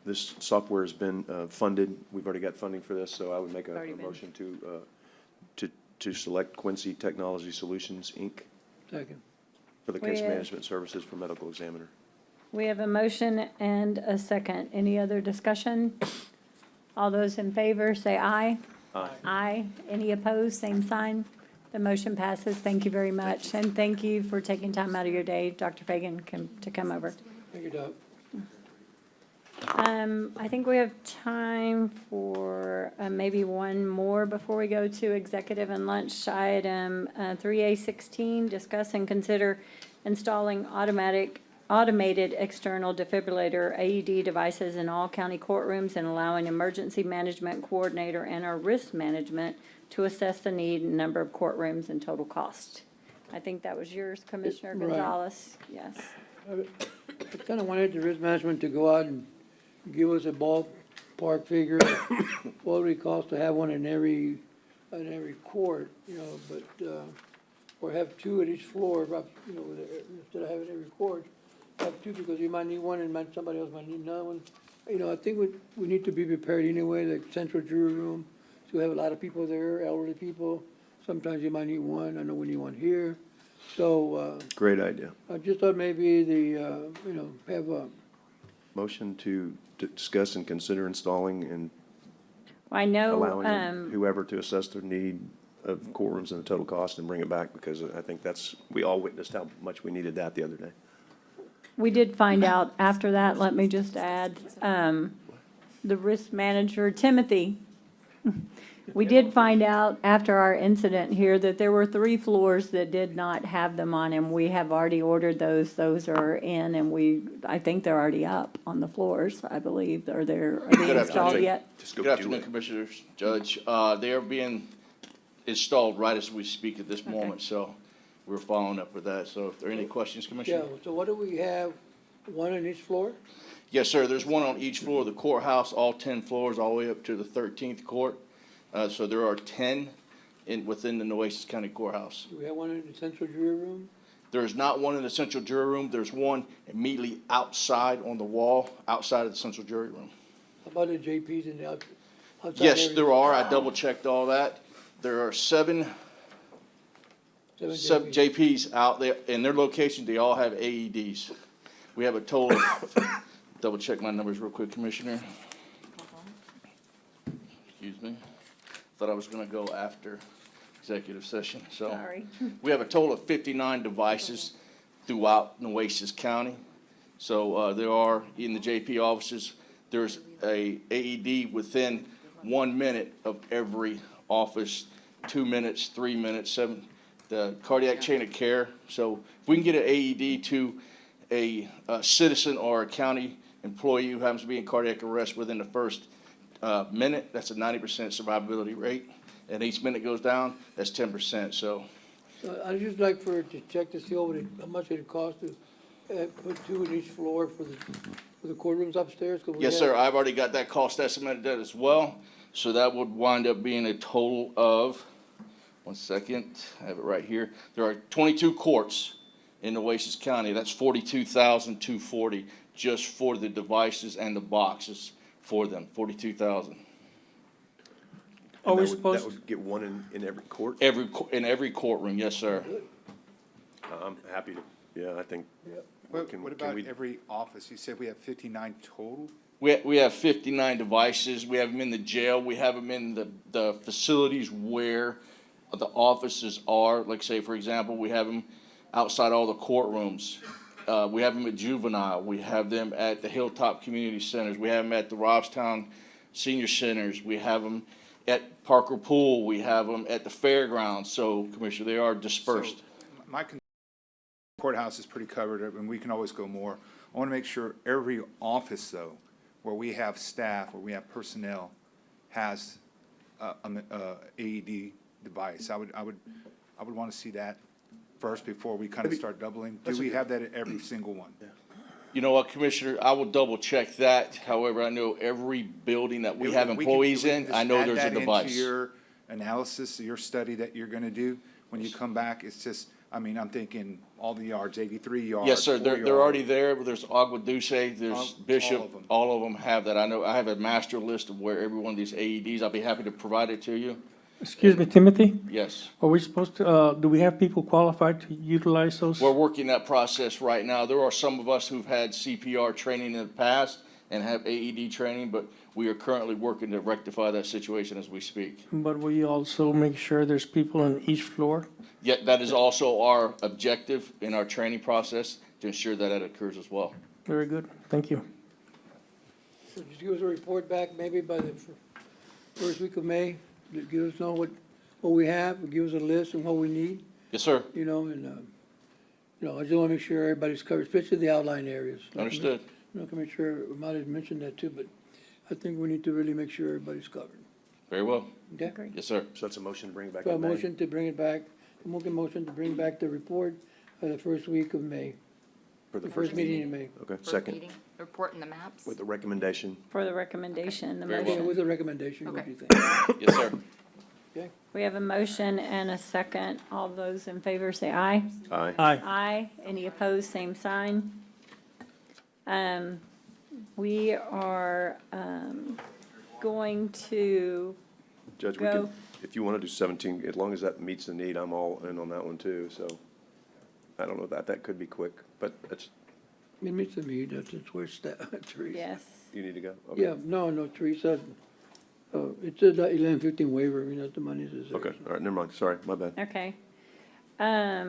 this software has been funded. We've already got funding for this, so I would make a motion to select Quincy Technology Solutions, Inc. Second. for the case management services for medical examiner. We have a motion and a second. Any other discussion? All those in favor, say aye. Aye. Aye. Any opposed, same sign. The motion passes. Thank you very much. And thank you for taking time out of your day, Dr. Fagan, to come over. Thank you, Doc. I think we have time for maybe one more before we go to executive and lunch. Item 3A16, discuss and consider installing automated external defibrillator AED devices in all county courtrooms and allowing emergency management coordinator and our risk management to assess the need and number of courtrooms and total cost. I think that was yours, Commissioner Right. Gonzalez. Yes. I kind of wanted the risk management to go out and give us a ballpark figure, what would it cost to have one in every court, you know, but, or have two at each floor, you know, instead of having every court, have two, because you might need one and somebody else might need another one. You know, I think we need to be prepared anyway, like central jury room, so we have a lot of people there, elderly people. Sometimes you might need one, I know we need one here, so, Great idea. I just thought maybe have a, Motion to discuss and consider installing and I know, allowing whoever to assess their need of courtrooms and the total cost and bring it back, because I think we all witnessed how much we needed that the other day. we did find out after that, let me just add, the risk manager, Timothy, we did find out after our incident here that there were 3 floors that did not have them on, and we have already ordered those. Those are in, and I think they're already up on the floors, I believe. Are they installed yet? Good afternoon, Commissioners, Judge. They are being installed right as we speak at this moment, so we're following up with that. So if there are any questions, Commissioner? yeah, so what do we have, one on each floor? Yes, sir. There's one on each floor of the courthouse, all 10 floors, all the way up to the 13th court. So there are 10 within the Nueces County Courthouse. Do we have one in the central jury room? There is not one in the central jury room. There's one immediately outside on the wall, outside of the central jury room. How about the JPs in the outside Yes, area? there are. I double-checked all that. There are seven JPs out there. In their location, they all have AEDs. We have a total of, double-check my numbers real quick, Commissioner. Excuse me. Thought I was going to go after executive session. So Sorry. we have a total of 59 devices throughout Nueces County. So there are, in the JP offices, there's a AED within 1 minute of every office, 2 minutes, 3 minutes, 7, the cardiac chain of care. So if we can get an AED to a citizen or a county employee who happens to be in cardiac arrest within the first minute, that's a 90% survivability rate. And each minute goes down, that's 10%. So I'd just like for it to check to see how much it costs to put 2 in each floor for the courtrooms upstairs. yes, sir. I've already got that cost estimated done as well. So that would wind up being a total of, one second, I have it right here. There are 22 courts in Nueces County. That's $42,240 just for the devices and the boxes for them. $42,000. Are we That supposed, would get one in every court? In every courtroom, yes, sir. I'm happy to, yeah, I think. What Can about we- every office? You said we have 59 total? We have 59 devices. We have them in the jail. We have them in the facilities where the offices are. Like say, for example, we have them outside all the courtrooms. We have them at juvenile. We have them at the Hilltop Community Centers. We have them at the Robstown Senior Centers. We have them at Parker Pool. We have them at the fairgrounds. So, Commissioner, they are dispersed. So, my courthouse is pretty covered, and we can always go more. I want to make sure every office, though, where we have staff, where we have personnel, has a AED device. I would want to see that first before we kind of start doubling. Do we have that at every single one? You know what, Commissioner? I will double check that. However, I know every building that we have employees in, I know there's a Add that device. into your analysis, your study that you're going to do when you come back. It's just, I mean, I'm thinking all the yards, 83 yards. Yes, sir. 4 They're yards. already there. There's Agua Dulce, there's All Bishop. of them. All of them have that. I know. I have a master list of where every one of these AEDs. I'll be happy to provide it to you. excuse me, Timothy? Yes. Are we supposed to, do we have people qualified to utilize those? We're working that process right now. There are some of us who've had CPR training in the past, and have AED training, but we are currently working to rectify that situation as we speak. But will you also make sure there's people on each floor? Yet that is also our objective in our training process, to ensure that that occurs as well. Very good, thank you. So just give us a report back maybe by the first week of May. Give us know what we have, give us a list and what we need, Yes, sir. you know, and, I just want to make sure everybody's covered, especially the outlying areas. Understood. Commissioner might have mentioned that too, but I think we need to really make sure everybody's covered. Very well. Okay? Yes, sir. So that's a motion to bring it back So a in May? motion to bring it back, motion to bring back the report the first week of May, For the first meeting in May. Okay, First second, meeting, report in the maps. with the recommendation. For the recommendation, the Very well. Yeah, motion. with a recommendation, what Okay. do you think? Yes, sir. Okay? We have a motion and a second. All those in favor say aye. Aye. Aye. Aye. Any opposed, same sign. We are going to Judge, we Go. can, if you want to do 17, as long as that meets the need, I'm all in on that one too, so. I don't know that could be quick, but that's, It meets the need, that's where Teresa. Yes. you need to go? Okay. Yeah, no, Teresa, it's a 11:15 waiver, the money's is there. Okay, all right, never mind, sorry, my bad. Okay. I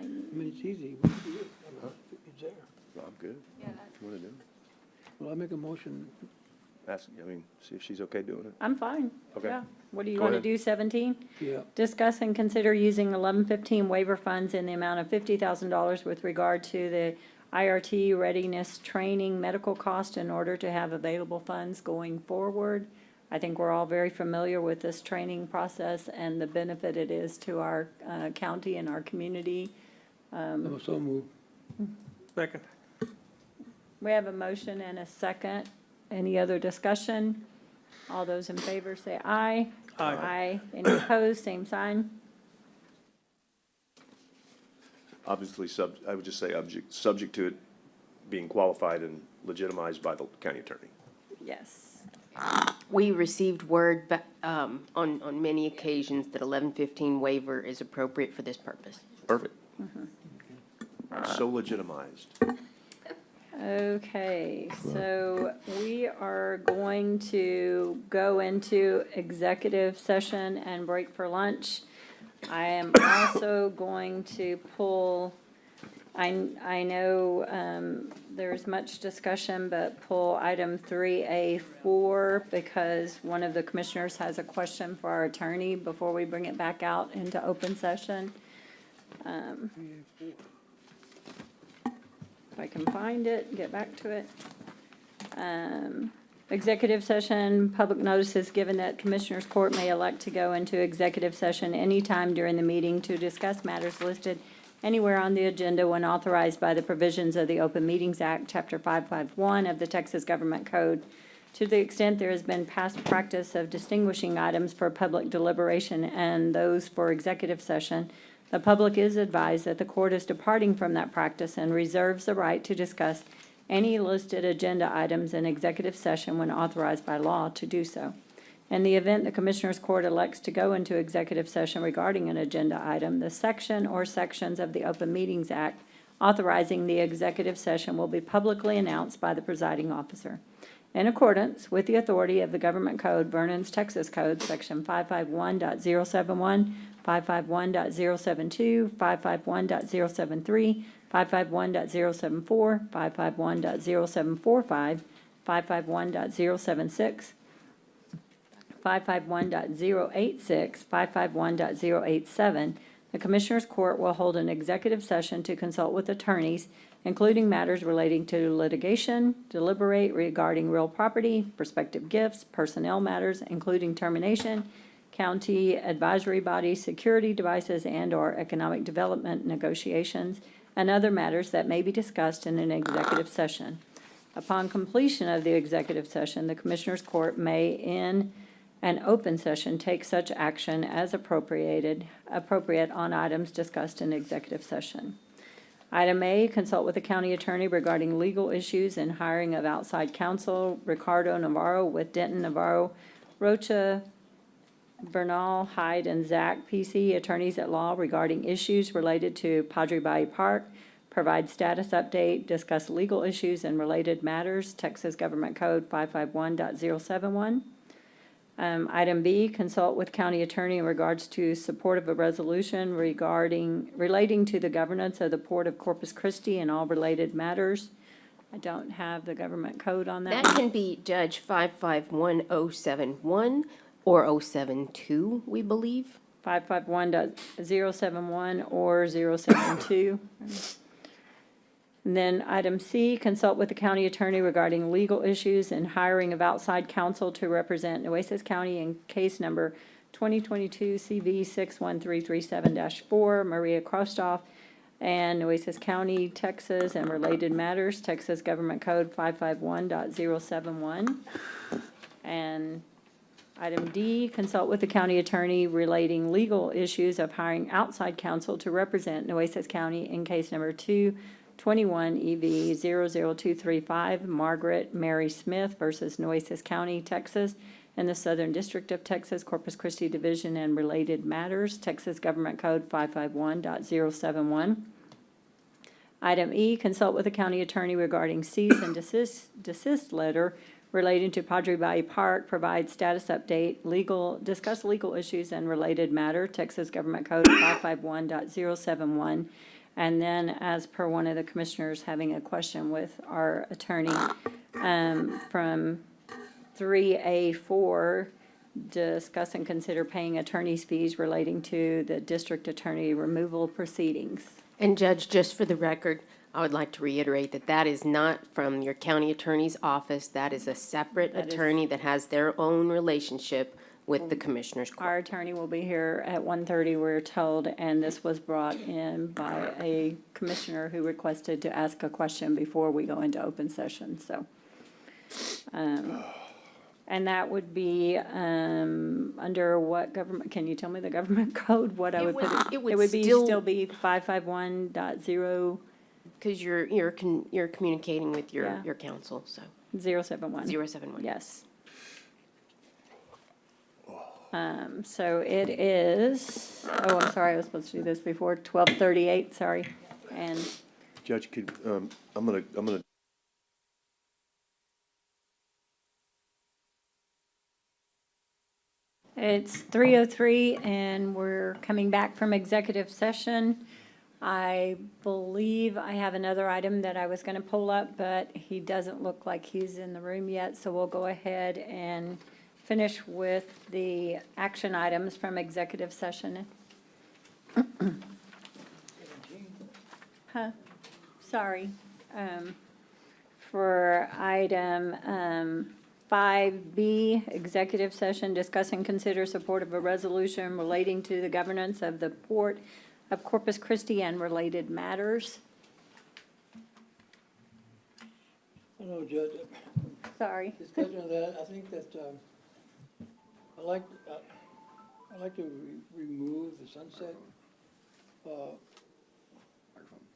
mean, it's easy. It's there. I'm good. Yeah, If you want to do it. Well, I make a motion. See if she's okay doing it. I'm fine. Okay. Yeah. What do you Go want to ahead. do, 17? Yeah. Discuss and consider using 1115 waiver funds in the amount of $50,000 with regard to the IRT readiness training medical cost in order to have available funds going forward. I think we're all very familiar with this training process and the benefit it is to our county and our community. So move. Second. We have a motion and a second. Any other discussion? All those in favor say aye. Aye. Aye. Any opposed, same sign. Obviously, I would just say subject to it being qualified and legitimized by the county attorney. Yes. We received word on many occasions that 1115 waiver is appropriate for this purpose. Perfect. So legitimized. Okay, so we are going to go into executive session and break for lunch. I am also going to pull, I know there's much discussion, but pull item 3A4 because one of the commissioners has a question for our attorney before we bring it back out into open session. If I can find it, get back to it. Executive session, public notice is given that Commissioners Court may elect to go into executive session anytime during the meeting to discuss matters listed anywhere on the agenda when authorized by the provisions of the Open Meetings Act, Chapter 551 of the Texas Government Code. To the extent there has been past practice of distinguishing items for public deliberation and those for executive session, the public is advised that the court is departing from that practice and reserves the right to discuss any listed agenda items in executive session when authorized by law to do so. In the event the Commissioners Court elects to go into executive session regarding an agenda item, the section or sections of the Open Meetings Act authorizing the executive session will be publicly announced by the presiding officer. In accordance with the authority of the Government Code, Vernon's Texas Code, Section 551.071, 551.072, 551.073, 551.074, 551.0745, 551.076, 551.086, 551.087, the Commissioners Court will hold an executive session to consult with attorneys, including matters relating to litigation, deliberate regarding real property, prospective gifts, personnel matters, including termination, county advisory body, security devices, and/or economic development negotiations, and other matters that may be discussed in an executive session. Upon completion of the executive session, the Commissioners Court may, in an open session, take such action as appropriate on items discussed in executive session. Item A, consult with the county attorney regarding legal issues and hiring of outside counsel, Ricardo Navarro with Denton Navarro, Rocha, Bernal, Hyde, and Zach, PC, attorneys at law regarding issues related to Padre Valle Park, provide status update, discuss legal issues and related matters, Texas Government Code 551.071. Item B, consult with county attorney in regards to support of a resolution relating to the governance of the Port of Corpus Christi and all related matters. I don't have the government code on that That one. can be Judge 551071 or 072, we believe. 551.071 or 072. And then item C, consult with the county attorney regarding legal issues and hiring of outside counsel to represent Nueces County in case number 2022 CV 61337-4, Maria Krostoff, and Nueces County, Texas, and related matters, Texas Government Code 551.071. And item D, consult with the county attorney relating legal issues of hiring outside counsel to represent Nueces County in case number 221 EV 00235, Margaret Mary Smith versus Nueces County, Texas, in the Southern District of Texas, Corpus Christi Division and related matters, Texas Government Code 551.071. Item E, consult with the county attorney regarding cease and desist letter relating to Padre Valle Park, provide status update, discuss legal issues and related matter, Texas Government Code 551.071. And then, as per one of the commissioners having a question with our attorney, from 3A4, discuss and consider paying attorney's fees relating to the district attorney removal proceedings. And Judge, just for the record, I would like to reiterate that that is not from your county attorney's office. That is a separate attorney that has their own relationship with the Commissioner's Court. Our attorney will be here at 1:30, we're told, and this was brought in by a commissioner who requested to ask a question before we go into open session, so. And that would be under what government, can you tell me the government code, what I would put it? It would It would still be 551.0. Because you're communicating with Yeah. your counsel, so. 071. 071. Yes. So it is, oh, I'm sorry, I was supposed to do this before, 12:38, sorry. And Judge, could, I'm gonna it's 3:03, and we're coming back from executive session. I believe I have another item that I was going to pull up, but he doesn't look like he's in the room yet, so we'll go ahead and finish with the action items from executive session. Sorry. For item 5B, executive session, discuss and consider support of a resolution relating to the governance of the Port of Corpus Christi and related matters. Hello, Judge. Sorry. Discussion of that, I think that, I'd like to remove the sunset.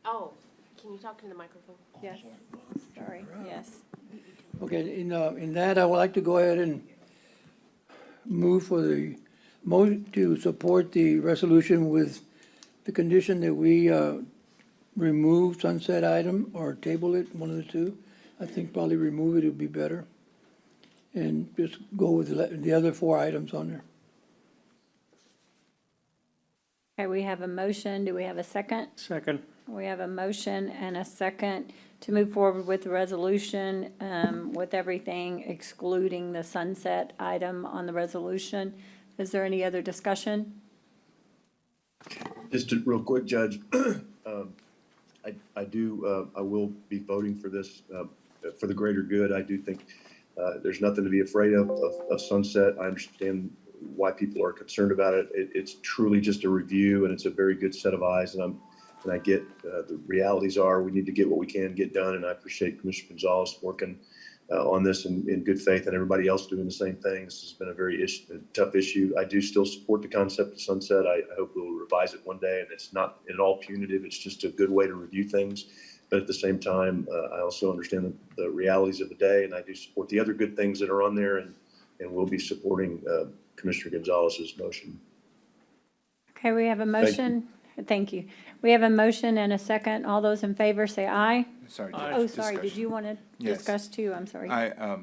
Oh, can you talk to the microphone? Yes, sorry, yes. Okay, in that, I would like to go ahead and move for the to support the resolution with the condition that we, remove sunset item or table it, one of the two. I think probably remove it would be better. And just go with the other four items on there. Okay, we have a motion. Do we have a second? Second. We have a motion and a second to move forward with the resolution, with everything excluding the sunset item on the resolution. Is there any other discussion? Just real quick, Judge, I will be voting for this for the greater good. I do think there's nothing to be afraid of sunset. I understand why people are concerned about it. It's truly just a review, and it's a very good set of eyes. And I get the realities are we need to get what we can get done. And I appreciate Commissioner Gonzalez working on this in good faith, and everybody else doing the same thing. This has been a very tough issue. I do still support the concept of sunset. I hope we'll revise it one day, and it's not at all punitive. It's just a good way to review things. But at the same time, I also understand the realities of the day, and I do support the other good things that are on there, and we'll be supporting Commissioner Gonzalez's motion. Okay, we have a motion Thank you. We have a motion and a second. All those in favor say aye. Sorry. Oh, sorry, did you want to Yes. discuss too? I'm sorry. I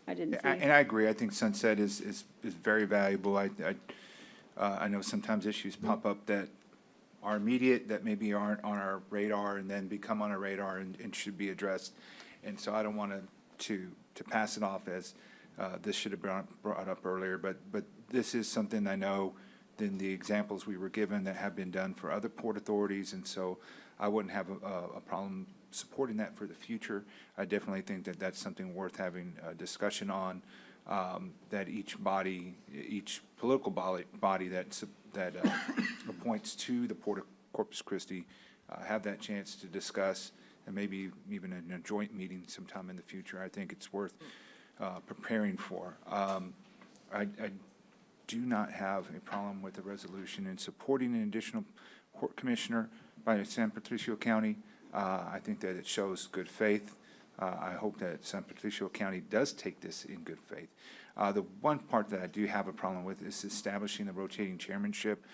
didn't see. And I agree. I think sunset is very valuable. I know sometimes issues pop up that are immediate, that maybe aren't on our radar, and then become on our radar and should be addressed. And so I don't want to pass it off as this should have been brought up earlier, but this is something I know than the examples we were given that have been done for other port authorities, and so I wouldn't have a problem supporting that for the future. I definitely think that that's something worth having a discussion on, that each political body that appoints to the Port of Corpus Christi have that chance to discuss, and maybe even in a joint meeting sometime in the future. I think it's worth preparing for. I do not have a problem with the resolution in supporting an additional port commissioner by San Patricio County. I think that it shows good faith. I hope that San Patricio County does take this in good faith. The one part that I do have a problem with is establishing the rotating chairmanship.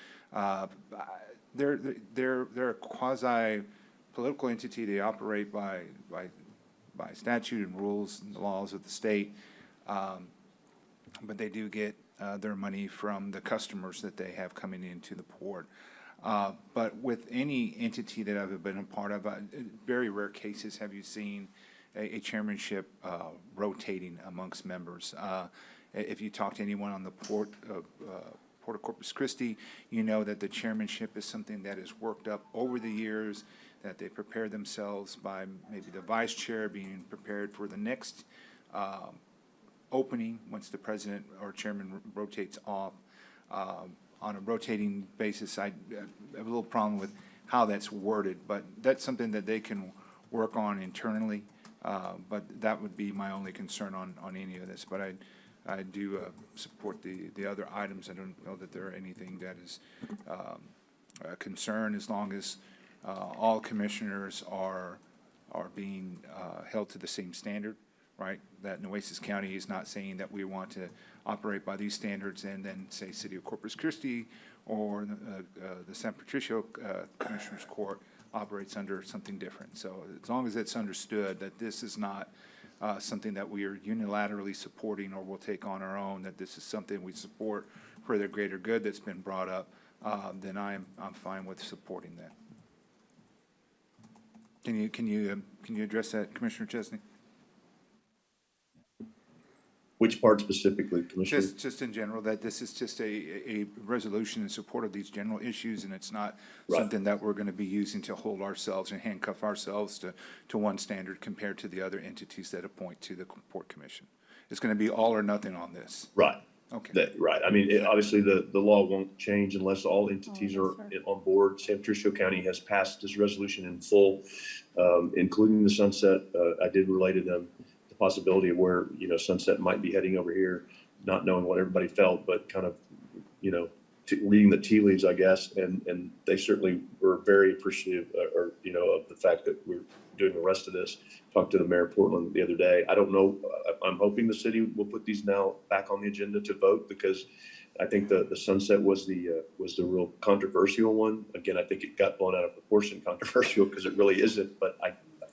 They're a quasi-political entity. They operate by statute and rules and the laws of the state, but they do get their money from the customers that they have coming into the port. But with any entity that I've been a part of, very rare cases have you seen a chairmanship rotating amongst members. If you talk to anyone on the Port of Corpus Christi, you know that the chairmanship is something that is worked up over the years, that they prepare themselves by maybe the vice chair being prepared for the next opening once the president or chairman rotates off. On a rotating basis, I have a little problem with how that's worded, but that's something that they can work on internally. But that would be my only concern on any of this. But I do support the other items. I don't know that there are anything that is a concern, as long as all commissioners are being held to the same standard, right? That Nueces County is not saying that we want to operate by these standards and then say City of Corpus Christi or the San Patricio Commissioners Court operates under something different. So as long as it's understood that this is not something that we are unilaterally supporting or will take on our own, that this is something we support for the greater good that's been brought up, then I'm fine with supporting that. Can you address that, Commissioner Chesney? Which part specifically, Commissioner? Just in general, that this is just a resolution in support of these general issues, and it's not Right. something that we're going to be using to hold ourselves and handcuff ourselves to one standard compared to the other entities that appoint to the Port Commission. It's going to be all or nothing on this. Right. Okay. Right. I mean, obviously, the law won't change unless all entities are on board. San Patricio County has passed this resolution in full, including the sunset. I did relay to them the possibility of where, sunset might be heading over here, not knowing what everybody felt, but kind of, reading the tea leaves, I guess. And they certainly were very appreciative, of the fact that we're doing the rest of this. Talked to the mayor of Portland the other day. I don't know. I'm hoping the city will put these now back on the agenda to vote, because I think the sunset was the real controversial one. Again, I think it got blown out of proportion controversial, because it really isn't, but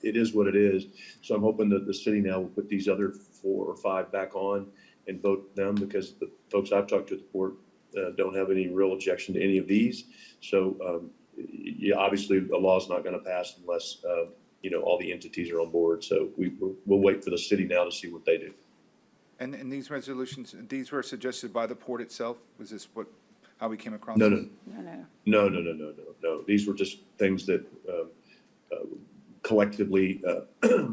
it is what it is. So I'm hoping that the city now will put these other 4 or 5 back on and vote them, because the folks I've talked to at the port don't have any real objection to any of these. So obviously the law is not going to pass unless all the entities are on board. So we'll wait for the city now to see what they do. And these resolutions, these were suggested by the port itself? Was this how we came across No, this? No. These were just things that collectively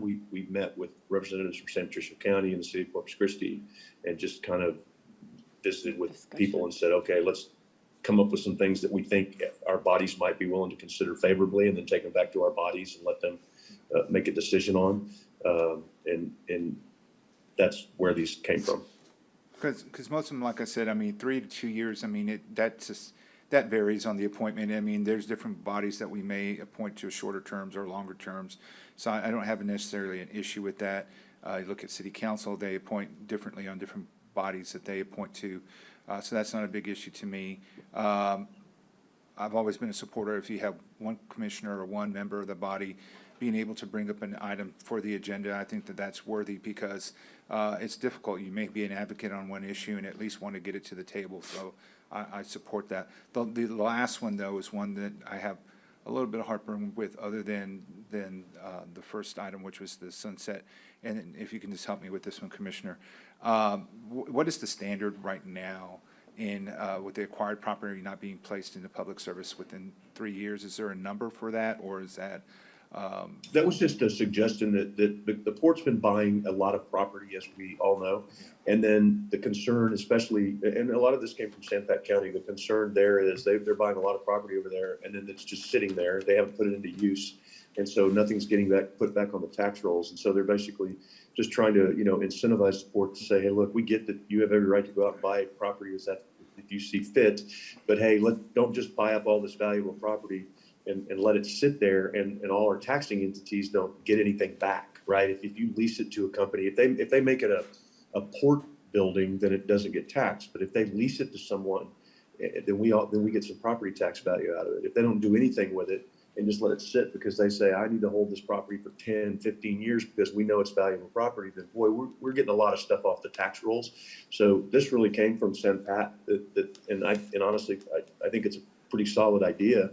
we met with representatives from San Patricio County and the city of Corpus Christi, and just kind of visited with people and said, okay, let's come up with some things that we think our bodies might be willing to consider favorably, and then take them back to our bodies and let them make a decision on. And that's where these came from. Because most of them, like I said, 3 to 2 years, that varies on the appointment. There's different bodies that we may appoint to shorter terms or longer terms. So I don't have necessarily an issue with that. You look at city council, they appoint differently on different bodies that they appoint to. So that's not a big issue to me. I've always been a supporter if you have one commissioner or one member of the body being able to bring up an item for the agenda. I think that that's worthy because it's difficult. You may be an advocate on one issue and at least want to get it to the table. So I support that. The last one, though, is one that I have a little bit of heartburn with other than the first item, which was the sunset. And if you can just help me with this one, Commissioner. What is the standard right now in with the acquired property not being placed into public service within 3 years? Is there a number for that, or is that? That was just a suggestion that the port's been buying a lot of property, as we all know. And then the concern, especially, and a lot of this came from San Pat County, the concern there is they're buying a lot of property over there, and then it's just sitting there. They haven't put it into use. And so nothing's getting put back on the tax rolls. And so they're basically just trying to, incentivize the port to say, hey, look, we get that you have every right to go out and buy property if you see fit. But hey, don't just buy up all this valuable property and let it sit there and all our taxing entities don't get anything back, right? If you lease it to a company, if they make it a port building, then it doesn't get taxed. But if they lease it to someone, then we get some property tax value out of it. If they don't do anything with it and just let it sit because they say, I need to hold this property for 10, 15 years because we know it's valuable property, then boy, we're getting a lot of stuff off the tax rolls. So this really came from San Pat, and honestly, I think it's a pretty solid idea.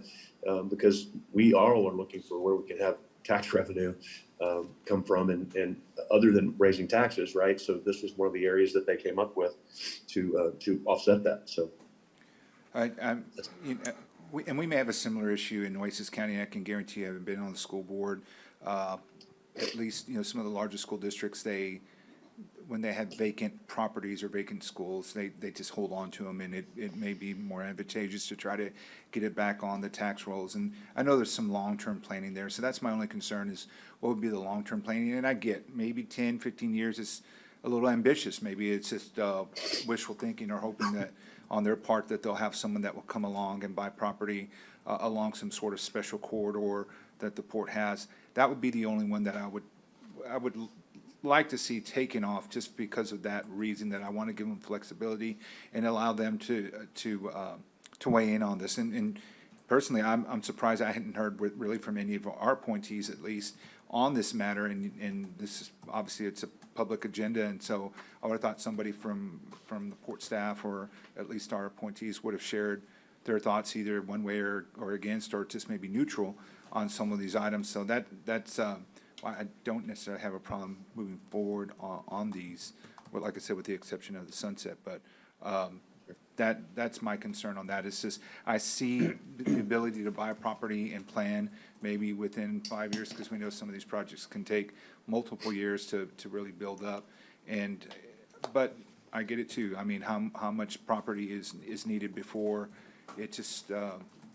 Because we all are looking for where we can have tax revenue come from, and other than raising taxes, right? So this was one of the areas that they came up with to offset that. So, We may have a similar issue in Nueces County. I can guarantee you, having been on the school board, at least some of the larger school districts, when they have vacant properties or vacant schools, they just hold on to them, and it may be more advantageous to try to get it back on the tax rolls. And I know there's some long-term planning there, so that's my only concern is what would be the long-term planning? And I get maybe 10, 15 years is a little ambitious. Maybe it's just wishful thinking or hoping that on their part that they'll have someone that will come along and buy property along some sort of special corridor that the port has. That would be the only one that I would like to see taken off, just because of that reason, that I want to give them flexibility and allow them to weigh in on this. And personally, I'm surprised I hadn't heard really from any of our appointees, at least, on this matter. And this is obviously, it's a public agenda, and so I would have thought somebody from the port staff, or at least our appointees, would have shared their thoughts either one way or against, or just maybe neutral on some of these items. So that's I don't necessarily have a problem moving forward on these, but like I said, with the exception of the sunset. But that's my concern on that. It's just, I see the ability to buy property and plan maybe within 5 years, because we know some of these projects can take multiple years to really build up. But I get it too. I mean, how much property is needed before it just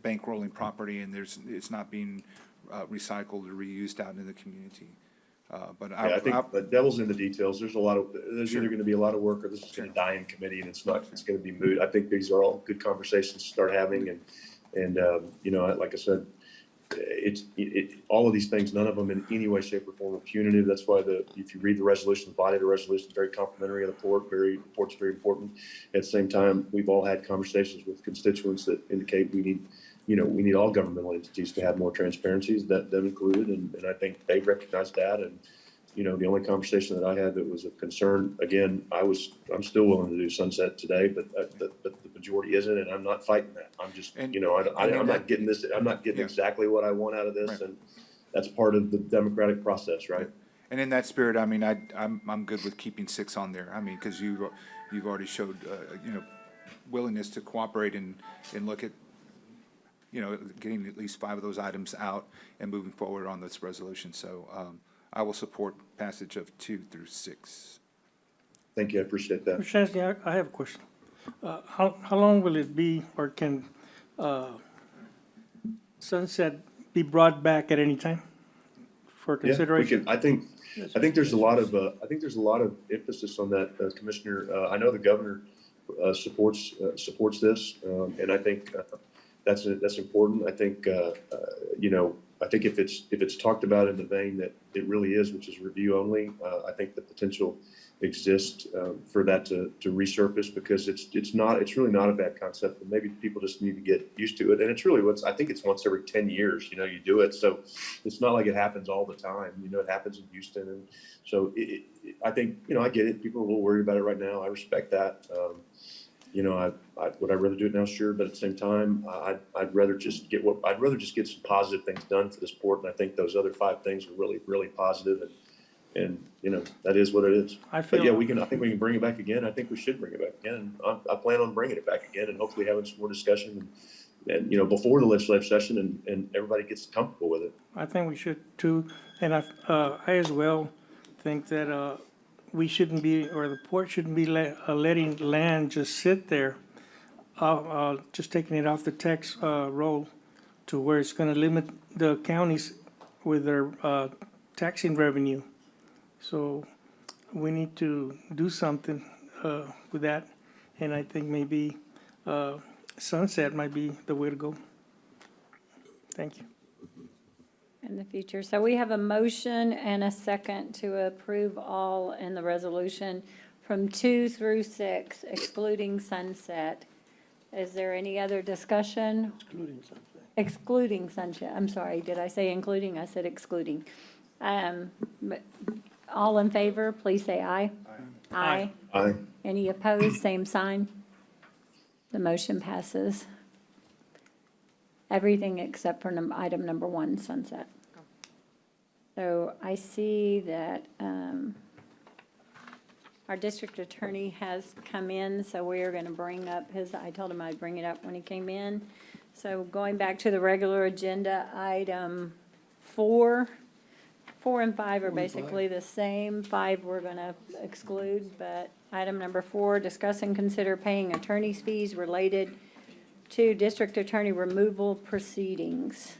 bankrolling property, and it's not being recycled or reused out in the community. But I think the devil's in the details. There's either Sure. going to be a lot of work, or this is going to die in committee, and it's going to be moot. I think these are all good conversations to start having, and like I said, all of these things, none of them in any way, shape, or form are punitive. That's why if you read the resolution, the body of the resolution is very complimentary of the port. The port's very important. At the same time, we've all had conversations with constituents that indicate we need all governmental entities to have more transparencies, them included, and I think they recognize that. And the only conversation that I had that was of concern, again, I'm still willing to do sunset today, but the majority isn't, and I'm not fighting that. I'm just, I'm not getting this. I'm not getting exactly what I want out of this, and that's part of the democratic process, right? And in that spirit, I mean, I'm good with keeping 6 on there. I mean, because you've already showed willingness to cooperate and look at getting at least 5 of those items out and moving forward on this resolution. So I will support passage of 2 through 6. Thank you. I appreciate that. Mr. Shansky, I have a question. How long will it be, or can sunset be brought back at any time for consideration? I think there's a lot of emphasis on that, Commissioner. I know the governor supports this, and I think that's important. I think I think if it's talked about in the vein that it really is, which is review only, I think the potential exist for that to resurface, because it's really not a bad concept, and maybe people just need to get used to it. And it's really I think it's once every 10 years, you do it. So it's not like it happens all the time. It happens in Houston. And so I think, I get it. People are a little worried about it right now. I respect that. Would I rather do it now? Sure. But at the same time, I'd rather just get some positive things done for the sport. And I think those other 5 things are really, really positive. And that is what it is. I feel. But yeah, I think we can bring it back again. I think we should bring it back again. And I plan on bringing it back again, and hopefully having some more discussion and before the legislative session, and everybody gets comfortable with it. I think we should too, and I as well think that we shouldn't be, or the port shouldn't be letting land just sit there, just taking it off the tax roll to where it's going to limit the counties with their taxing revenue. So we need to do something with that, and I think maybe sunset might be the way to go. Thank you. In the future. So we have a motion and a second to approve all in the resolution from 2 through 6, excluding sunset. Is there any other discussion? Excluding sunset. Excluding sunset. I'm sorry, did I say including? I said excluding. But all in favor, please say aye. Aye. Aye. Any opposed, same sign. The motion passes. Everything except for item number 1, sunset. So I see that our district attorney has come in, so we are going to bring up I told him I'd bring it up when he came in. So going back to the regular agenda, item 4 and 5 are basically the same. 5 we're going to exclude, but item number 4, discuss and consider paying attorney's fees related to district attorney removal proceedings.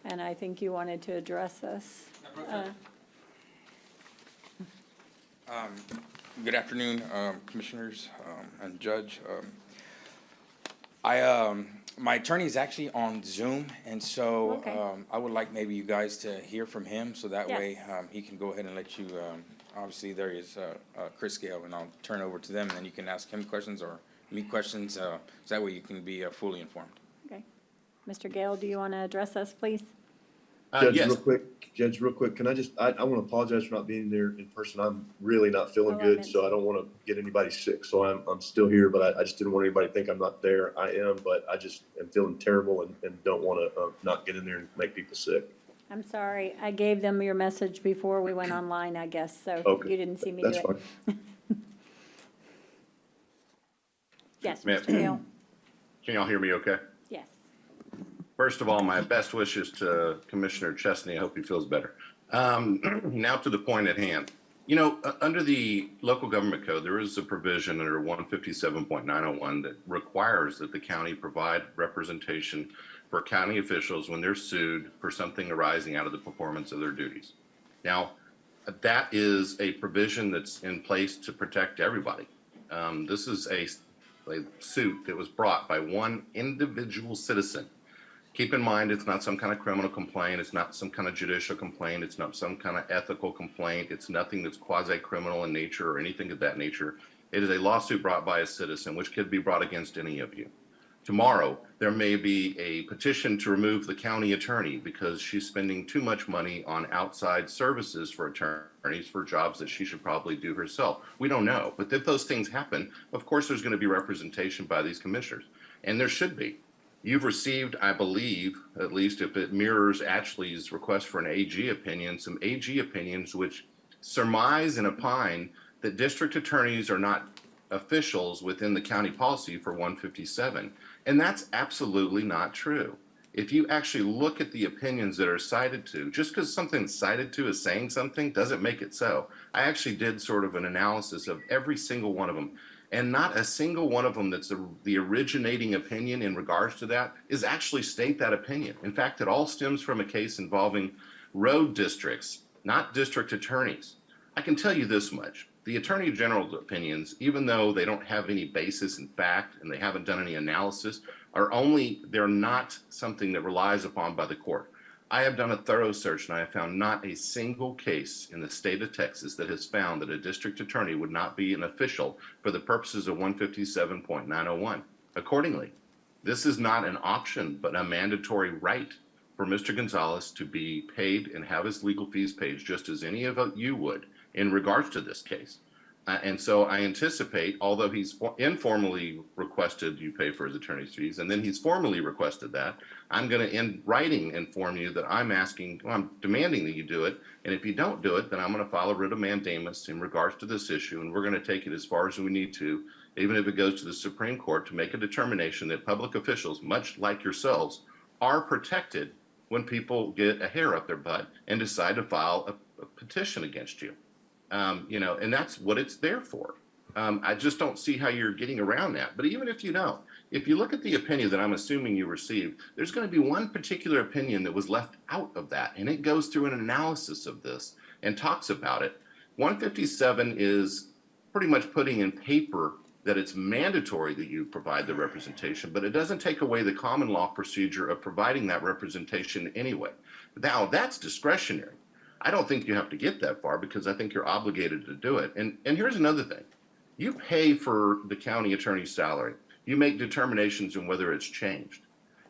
And I think you wanted to address this. Good afternoon, commissioners and judge. My attorney is actually on Zoom, and so Okay. I would like maybe you guys to hear from him, so that Yes. way he can go ahead and let you, obviously there is Chris Gale, and I'll turn it over to them, and then you can ask him questions or me questions, so that way you can be fully informed. Okay. Mr. Gale, do you want to address us, please? Judge, yes. real quick, can I want to apologize for not being there in person. I'm really not feeling Oh, I good, meant so I don't want to get anybody sick. So I'm still here, but I just didn't want anybody to think I'm not there. I am, but I just am feeling terrible and don't want to not get in there and make people sick. I'm sorry, I gave them your message before we went online, I guess, so Okay. you didn't see me do That's it. fine. Yes, Ma'am. Mr. Gale? Can y'all hear me okay? Yes. First of all, my best wishes to Commissioner Chesney. I hope he feels better. Now to the point at hand. Under the local government code, there is a provision under 157.901 that requires that the county provide representation for county officials when they're sued for something arising out of the performance of their duties. Now, that is a provision that's in place to protect everybody. This is a suit that was brought by one individual citizen. Keep in mind, it's not some kind of criminal complaint. It's not some kind of judicial complaint. It's not some kind of ethical complaint. It's nothing that's quasi-criminal in nature or anything of that nature. It is a lawsuit brought by a citizen, which could be brought against any of you. Tomorrow, there may be a petition to remove the county attorney because she's spending too much money on outside services for attorneys for jobs that she should probably do herself. We don't know. But if those things happen, of course, there's going to be representation by these commissioners. And there should be. You've received, I believe, at least if it mirrors Ashley's request for an AG opinion, some AG opinions which surmise and opine that district attorneys are not officials within the county policy for 157. And that's absolutely not true. If you actually look at the opinions that are cited to, just because something's cited to is saying something doesn't make it so. I actually did sort of an analysis of every single one of them. And not a single one of them that's the originating opinion in regards to that is actually state that opinion. In fact, it all stems from a case involving road districts, not district attorneys. I can tell you this much. The Attorney General's opinions, even though they don't have any basis in fact and they haven't done any analysis, they're not something that relies upon by the court. I have done a thorough search and I have found not a single case in the state of Texas that has found that a district attorney would not be an official for the purposes of 157.901. Accordingly, this is not an option, but a mandatory right for Mr. Gonzalez to be paid and have his legal fees paid just as any of you would in regards to this case. And so I anticipate, although he's informally requested you pay for his attorney's fees, and then he's formally requested that, I'm going to in writing inform you that I'm demanding that you do it. And if you don't do it, then I'm going to file a writ of mandamus in regards to this issue. And we're going to take it as far as we need to, even if it goes to the Supreme Court, to make a determination that public officials, much like yourselves, are protected when people get a hair up their butt and decide to file a petition against you. And that's what it's there for. I just don't see how you're getting around that. But even if you don't, if you look at the opinion that I'm assuming you received, there's going to be one particular opinion that was left out of that, and it goes through an analysis of this and talks about it. 157 is pretty much putting in paper that it's mandatory that you provide the representation, but it doesn't take away the common law procedure of providing that representation anyway. Now, that's discretionary. I don't think you have to get that far because I think you're obligated to do it. And here's another thing. You pay for the county attorney's salary. You make determinations on whether it's changed.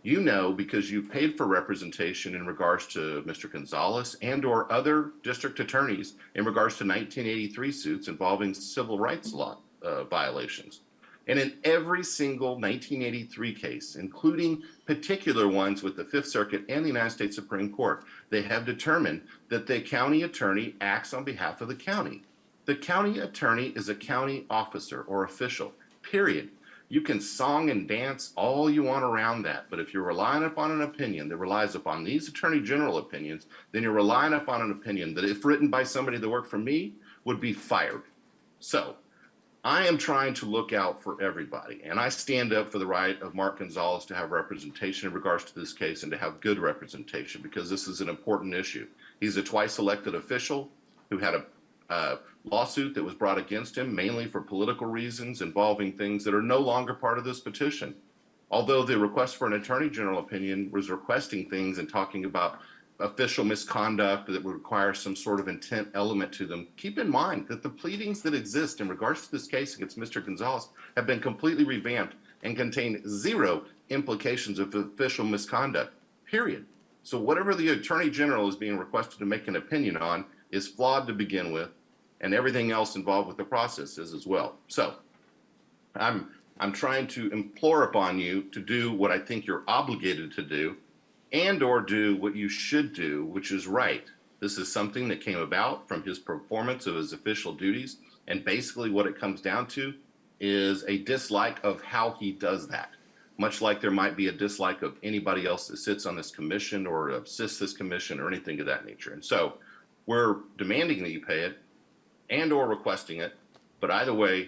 You know, because you paid for representation in regards to Mr. Gonzalez and or other district attorneys in regards to 1983 suits involving civil rights law violations. And in every single 1983 case, including particular ones with the Fifth Circuit and the United States Supreme Court, they have determined that the county attorney acts on behalf of the county. The county attorney is a county officer or official, period. You can song and dance all you want around that, but if you're relying upon an opinion that relies upon these attorney general opinions, then you're relying upon an opinion that if written by somebody that worked for me would be fired. So I am trying to look out for everybody, and I stand up for the right of Mark Gonzalez to have representation in regards to this case and to have good representation because this is an important issue. He's a twice elected official who had a lawsuit that was brought against him mainly for political reasons involving things that are no longer part of this petition. Although the request for an attorney general opinion was requesting things and talking about official misconduct that would require some sort of intent element to them, keep in mind that the pleadings that exist in regards to this case against Mr. Gonzalez have been completely revamped and contain zero implications of official misconduct, period. So whatever the attorney general is being requested to make an opinion on is flawed to begin with, and everything else involved with the process is as well. So I'm trying to implore upon you to do what I think you're obligated to do and or do what you should do, which is right. This is something that came about from his performance of his official duties, and basically what it comes down to is a dislike of how he does that, much like there might be a dislike of anybody else that sits on this commission or assists this commission or anything of that nature. And so we're demanding that you pay it and or requesting it, but either way,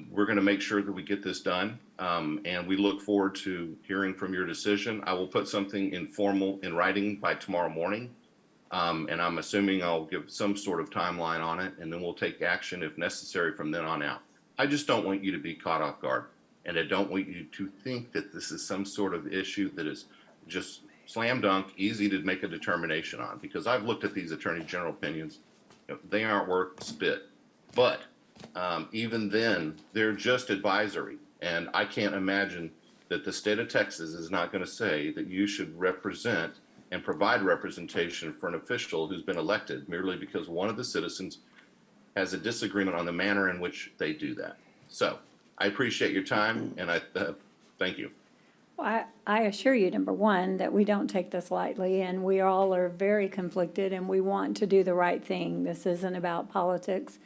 we're going to make sure that we get this done, and we look forward to hearing from your decision. I will put something informal in writing by tomorrow morning, and I'm assuming I'll give some sort of timeline on it, and then we'll take action if necessary from then on out. I just don't want you to be caught off guard, and I don't want you to think that this is some sort of issue that is just slam dunk, easy to make a determination on, because I've looked at these attorney general opinions. They aren't worth spit, but even then, they're just advisory. And I can't imagine that the state of Texas is not going to say that you should represent and provide representation for an official who's been elected merely because one of the citizens has a disagreement on the manner in which they do that. So I appreciate your time, and I thank you. Well, I assure you, number one, that we don't take this lightly, and we all are very conflicted, and we want to do the right thing. This isn't about politics,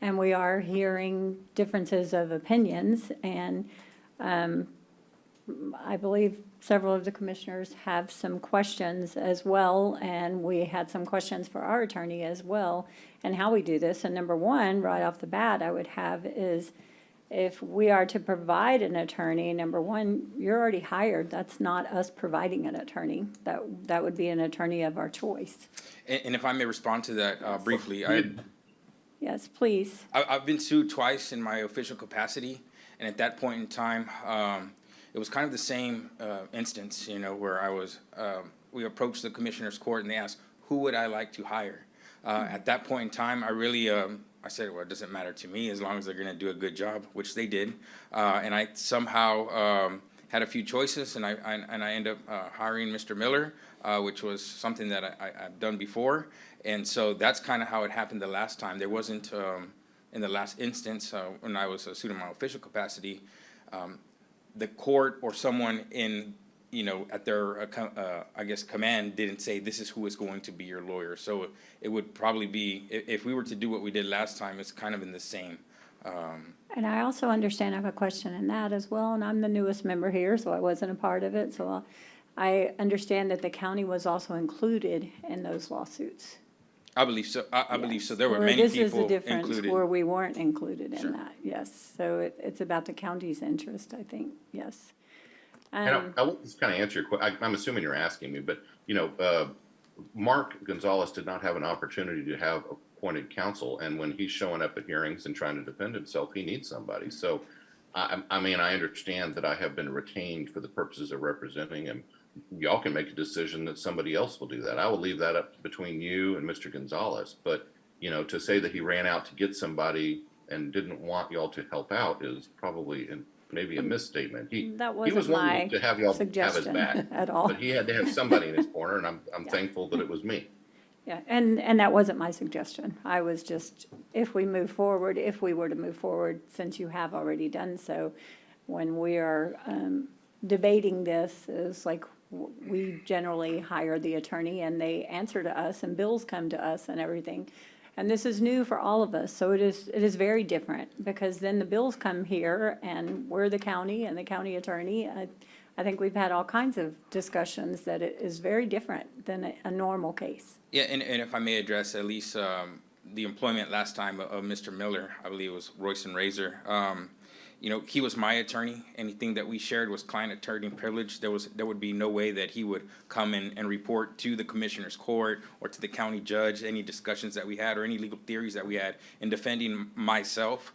and we are hearing differences of opinions, and I believe several of the commissioners have some questions as well, and we had some questions for our attorney as well, and how we do this. And number one, right off the bat, I would have is, if we are to provide an attorney, number one, you're already hired. That's not us providing an attorney. That would be an attorney of our choice. And if I may respond to that briefly, Yes, please. I've been sued twice in my official capacity, and at that point in time, it was kind of the same instance, where I was we approached the commissioner's court and they asked, who would I like to hire? At that point in time, I really, I said, well, it doesn't matter to me as long as they're gonna do a good job, which they did. And I somehow had a few choices, and I ended up hiring Mr. Miller, which was something that I've done before. And so that's kind of how it happened the last time. There wasn't, in the last instance, when I was a suit in my official capacity, the court or someone in, at their, I guess, command didn't say, this is who is going to be your lawyer. So it would probably be, if we were to do what we did last time, it's kind of in the same. And I also understand, I have a question in that as well, and I'm the newest member here, so I wasn't a part of it. So I understand that the county was also included in those lawsuits. I believe so. I believe so. There were Where many this people is the difference, included. where we weren't included Sure. in that, yes. So it's about the county's interest, I think, yes. And I will just kind of answer your question. I'm assuming you're asking me, but, Mark Gonzalez did not have an opportunity to have appointed counsel. And when he's showing up at hearings and trying to defend himself, he needs somebody. So, I mean, I understand that I have been retained for the purposes of representing him. Y'all can make a decision that somebody else will do that. I will leave that up between you and Mr. Gonzalez. But, to say that he ran out to get somebody and didn't want y'all to help out is probably maybe a misstatement. He was willing to have y'all have his suggestion back at all. but he had to have somebody in his corner, and I'm thankful that it was me. Yeah, and that wasn't my suggestion. I was just, if we were to move forward, since you have already done so, when we are debating this, is like, we generally hire the attorney and they answer to us and bills come to us and everything. And this is new for all of us, so it is very different, because then the bills come here and we're the county and the county attorney. I think we've had all kinds of discussions that it is very different than a normal case. Yeah, and if I may address at least the employment last time of Mr. Miller, I believe it was Royce and Razor. He was my attorney. Anything that we shared was client attorney privilege. There would be no way that he would come in and report to the commissioner's court or to the county judge any discussions that we had or any legal theories that we had in defending myself.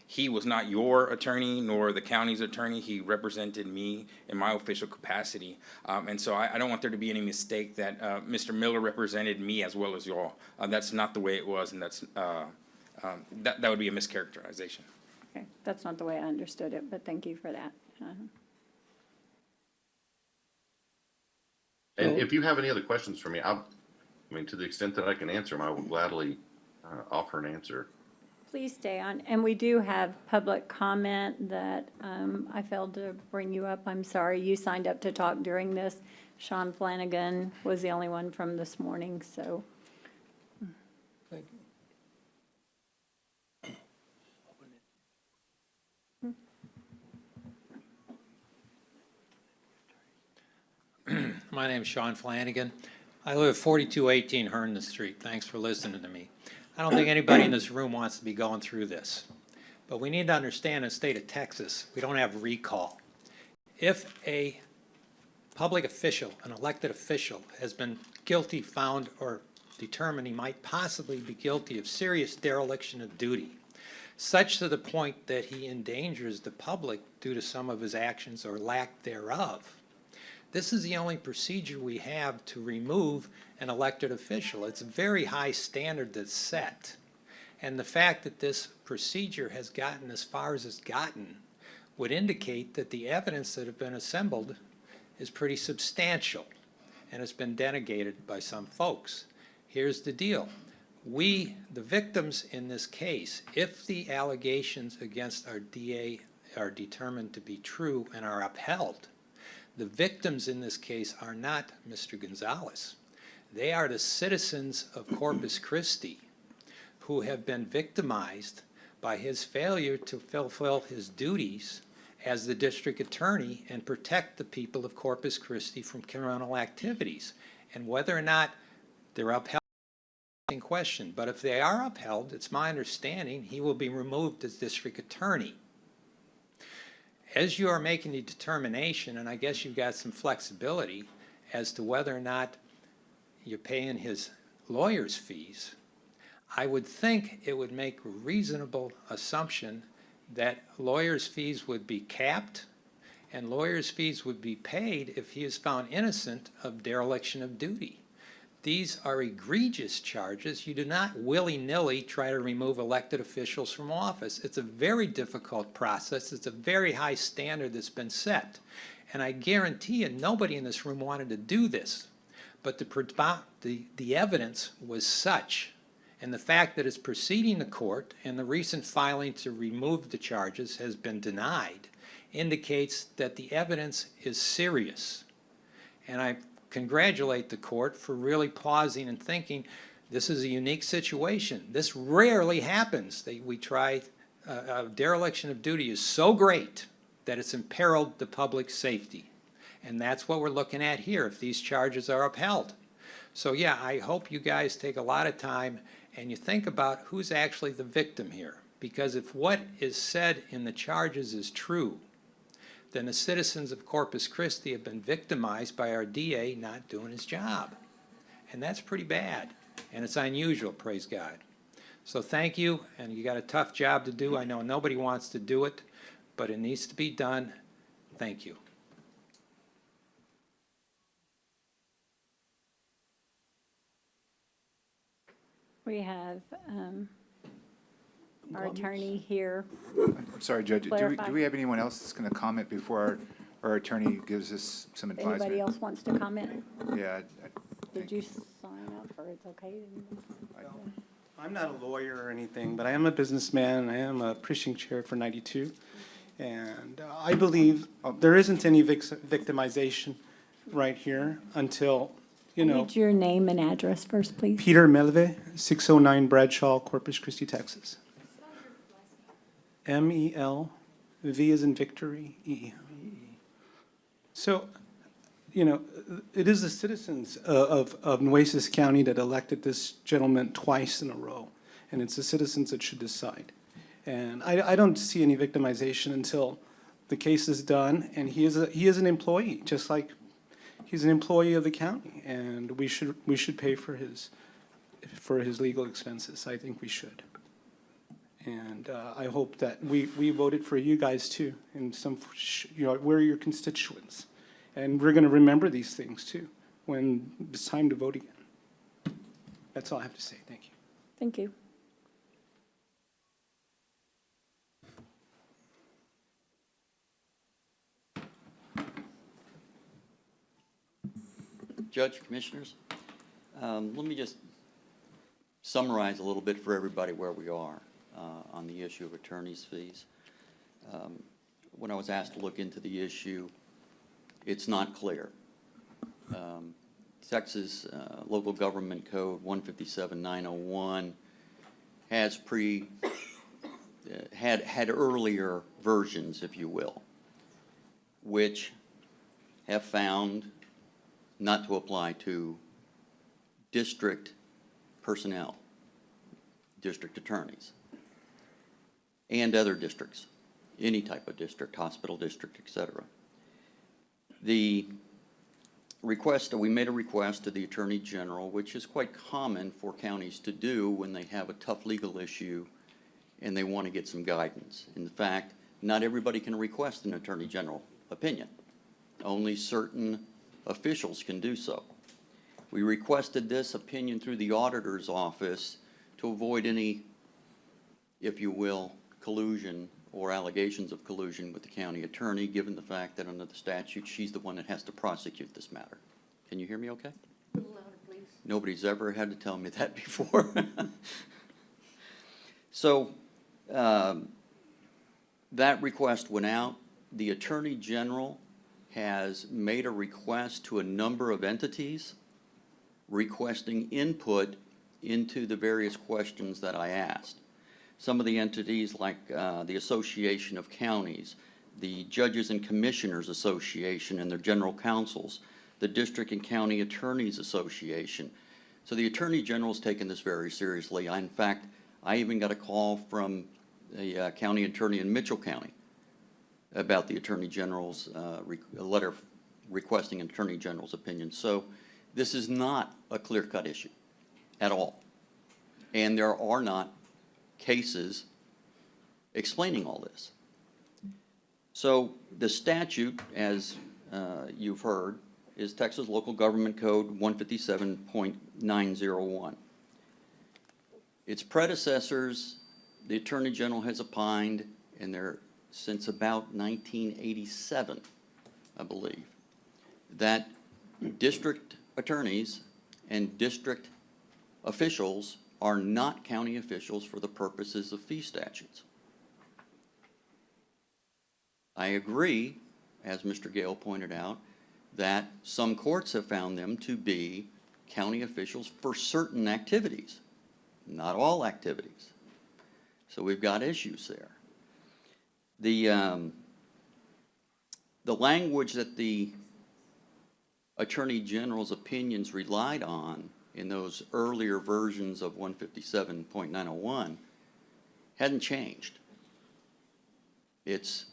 He was not your attorney nor the county's attorney. He represented me in my official capacity. And so I don't want there to be any mistake that Mr. Miller represented me as well as y'all. That's not the way it was, and that would be a mischaracterization. Okay, that's not the way I understood it, but thank you for that. And if you have any other questions for me, I mean, to the extent that I can answer them, I will gladly offer an answer. Please stay on, and we do have public comment that I failed to bring you up. I'm sorry, you signed up to talk during this. Sean Flanagan was the only one from this morning, so. Thank you. My name is Sean Flanagan. I live at 4218 Herndon Street. Thanks for listening to me. I don't think anybody in this room wants to be going through this. But we need to understand in the state of Texas, we don't have recall. If a public official, an elected official, has been guilty, found, or determined he might possibly be guilty of serious dereliction of duty, such to the point that he endangers the public due to some of his actions or lack thereof, this is the only procedure we have to remove an elected official. It's a very high standard that's set. And the fact that this procedure has gotten as far as it's gotten would indicate that the evidence that have been assembled is pretty substantial and it's been denegated by some folks. Here's the deal. We, the victims in this case, if the allegations against our DA are determined to be true and are upheld, the victims in this case are not Mr. Gonzalez. They are the citizens of Corpus Christi who have been victimized by his failure to fulfill his duties as the district attorney and protect the people of Corpus Christi from criminal activities. And whether or not they're upheld is in question. But if they are upheld, it's my understanding he will be removed as district attorney. As you are making the determination, and I guess you've got some flexibility as to whether or not you're paying his lawyer's fees, I would think it would make a reasonable assumption that lawyers' fees would be capped And lawyers' fees would be paid if he is found innocent of dereliction of duty. These are egregious charges. You do not willy-nilly try to remove elected officials from office. It's a very difficult process. It's a very high standard that's been set. And I guarantee you, nobody in this room wanted to do this. But the evidence was such, and the fact that it's proceeding to court and the recent filing to remove the charges has been denied, indicates that the evidence is serious. And I congratulate the court for really pausing and thinking, this is a unique situation. This rarely happens. We try, dereliction of duty is so great that it's imperiled the public safety. And that's what we're looking at here if these charges are upheld. So yeah, I hope you guys take a lot of time and you think about who's actually the victim here. Because if what is said in the charges is true, then the citizens of Corpus Christi have been victimized by our DA not doing his job. And that's pretty bad. And it's unusual, praise God. So thank you, and you got a tough job to do. I know nobody wants to do it, but it needs to be done. Thank you. We have our attorney here. I'm sorry, Judge, Clarify. do we have anyone else that's going to comment before our attorney gives us some advisement? Anybody else wants to comment? Yeah. Did you sign up, or it's okay? I'm not a lawyer or anything, but I am a businessman. I am a precinct chair for 92. And I believe there isn't any victimization right here until, you know. Need your name and address first, please. Peter Melve, 609 Bradshaw, Corpus Christi, Texas. M-E-L, V as in victory, E. So, you know, it is the citizens of Nueces County that elected this gentleman twice in a row, and it's the citizens that should decide. And I don't see any victimization until the case is done, and he is an employee, just like he's an employee of the county, and we should pay for his legal expenses. I think we should. And I hope that we voted for you guys too, and we're your constituents. And we're going to remember these things too when it's time to vote again. That's all I have to say. Thank you. Thank you. Judge, Commissioners, let me just summarize a little bit for everybody where we are on the issue of attorney's fees. When I was asked to look into the issue, it's not clear. Texas Local Government Code 157-901 has had earlier versions, if you will, which have found not to apply to district personnel, district attorneys, and other districts, any type of district, hospital district, etc. The request, we made a request to the Attorney General, which is quite common for counties to do when they have a tough legal issue and they want to get some guidance. In fact, not everybody can request an Attorney General opinion. Only certain officials can do so. We requested this opinion through the auditor's office to avoid any, if you will, collusion or allegations of collusion with the county attorney, given the fact that under the statute, she's the one that has to prosecute this matter. Can you hear me okay? A little louder, please. Nobody's ever had to tell me that before. So that request went out. The Attorney General has made a request to a number of entities requesting input into the various questions that I asked. Some of the entities like the Association of Counties, the Judges and Commissioners Association and their general counsels, the District and County Attorneys Association. So the Attorney General's taken this very seriously. In fact, I even got a call from a county attorney in Mitchell County about the Attorney General's letter requesting an Attorney General's opinion. So this is not a clear-cut issue at all. And there are not cases explaining all this. So the statute, as you've heard, is Texas Local Government Code 157.901. Its predecessors, the Attorney General has opined, and they're since about 1987, I believe, that district attorneys and district officials are not county officials for the purposes of fee statutes. I agree, as Mr. Gale pointed out, that some courts have found them to be county officials for certain activities, not all activities. So we've got issues there. The language that the Attorney General's opinions relied on in those earlier versions of 157.901 hadn't changed. It's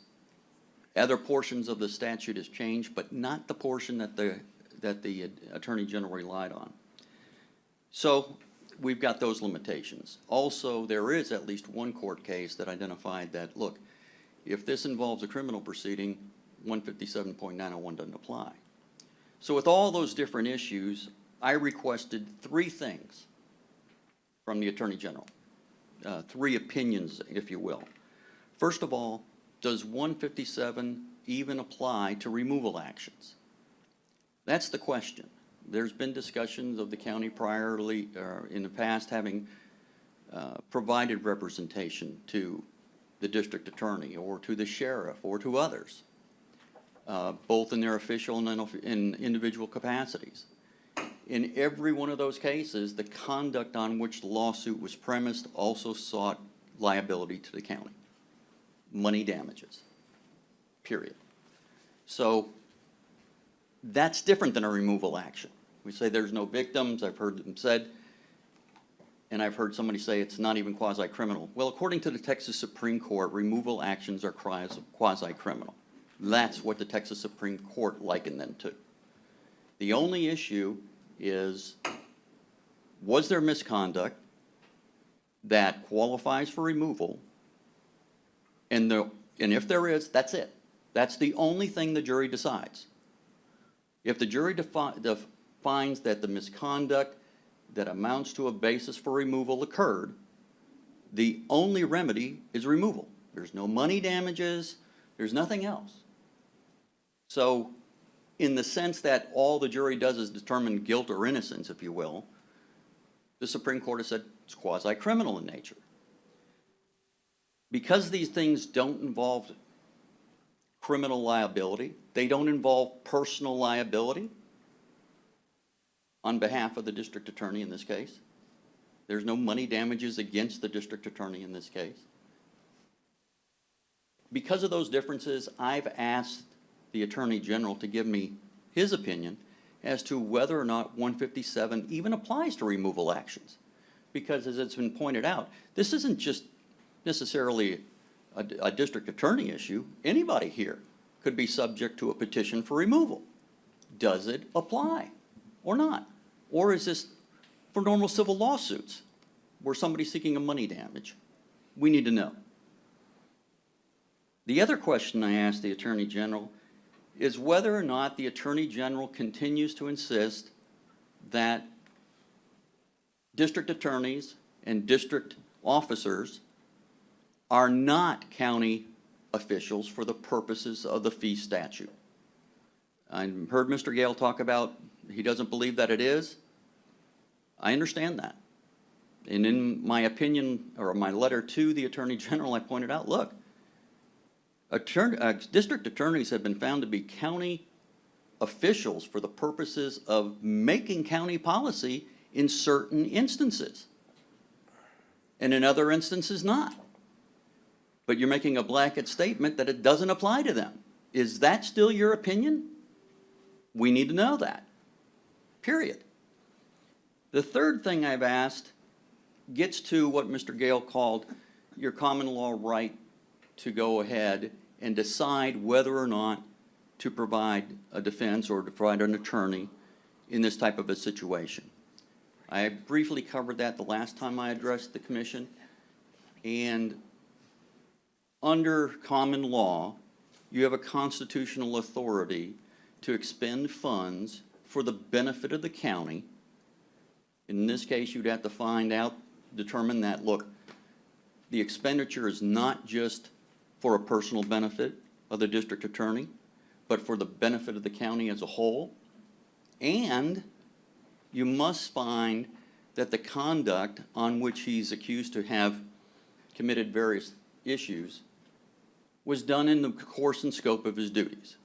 other portions of the statute has changed, but not the portion that the Attorney General relied on. So we've got those limitations. Also, there is at least one court case that identified that, look, if this involves a criminal proceeding, 157.901 doesn't apply. So with all those different issues, I requested three things from the Attorney General, three opinions, if you will. First of all, does 157 even apply to removal actions? That's the question. There's been discussions of the county priorly, in the past, having provided representation to the district attorney or to the sheriff or to others, both in their official and in individual capacities. In every one of those cases, the conduct on which the lawsuit was premised also sought liability to the county. Money damages, period. So that's different than a removal action. We say there's no victims, I've heard them said, and I've heard somebody say it's not even quasi-criminal. Well, according to the Texas Supreme Court, removal actions are quasi-criminal. That's what the Texas Supreme Court likened them to. The only issue is, was there misconduct that qualifies for removal? And if there is, that's it. That's the only thing the jury decides. If the jury finds that the misconduct that amounts to a basis for removal occurred, the only remedy is removal. There's no money damages, there's nothing else. So, in the sense that all the jury does is determine guilt or innocence, if you will, the Supreme Court has said it's quasi-criminal in nature. Because these things don't involve criminal liability, they don't involve personal liability on behalf of the district attorney in this case. There's no money damages against the district attorney in this case. Because of those differences, I've asked the Attorney General to give me his opinion as to whether or not 157 even applies to removal actions. Because as it's been pointed out, this isn't just necessarily a district attorney issue. Anybody here could be subject to a petition for removal. Does it apply or not? Or is this for normal civil lawsuits where somebody's seeking a money damage? We need to know. The other question I asked the Attorney General is whether or not the Attorney General continues to insist that district attorneys and district officers are not county officials for the purposes of the fee statute. I heard Mr. Gale talk about he doesn't believe that it is. I understand that. And in my opinion, or my letter to the Attorney General, I pointed out, look, district attorneys have been found to be county officials for the purposes of making county policy in certain instances, and in other instances not. But you're making a blanket statement that it doesn't apply to them. Is that still your opinion? We need to know that, period. The third thing I've asked gets to what Mr. Gale called your common law right to go ahead and decide whether or not to provide a defense or to provide an attorney in this type of a situation. I briefly covered that the last time I addressed the commission, and under common law, you have a constitutional authority to expend funds for the benefit of the county. In this case, you'd have to find out, determine that, look, the expenditure is not just for a personal benefit of the district attorney, but for the benefit of the county as a whole. And you must find that the conduct on which he's accused to have committed various issues was done in the course and scope of his duties.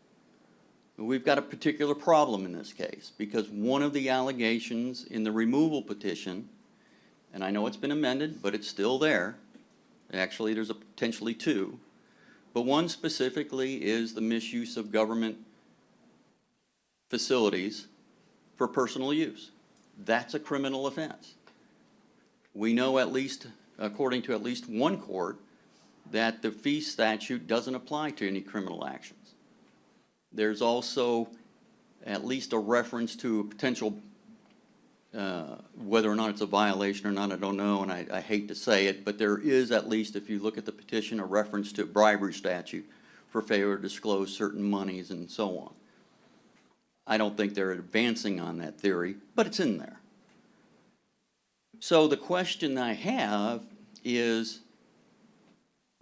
We've got a particular problem in this case, because one of the allegations in the removal petition, and I know it's been amended, but it's still there. Actually, there's potentially two. But one specifically is the misuse of government facilities for personal use. That's a criminal offense. We know, at least, according to at least one court, that the fee statute doesn't apply to any criminal actions. There's also at least a reference to a potential, whether or not it's a violation or not, I don't know, and I hate to say it, but there is, at least if you look at the petition, a reference to a bribery statute for failure to disclose certain monies and so on. I don't think they're advancing on that theory, but it's in there. So the question I have is,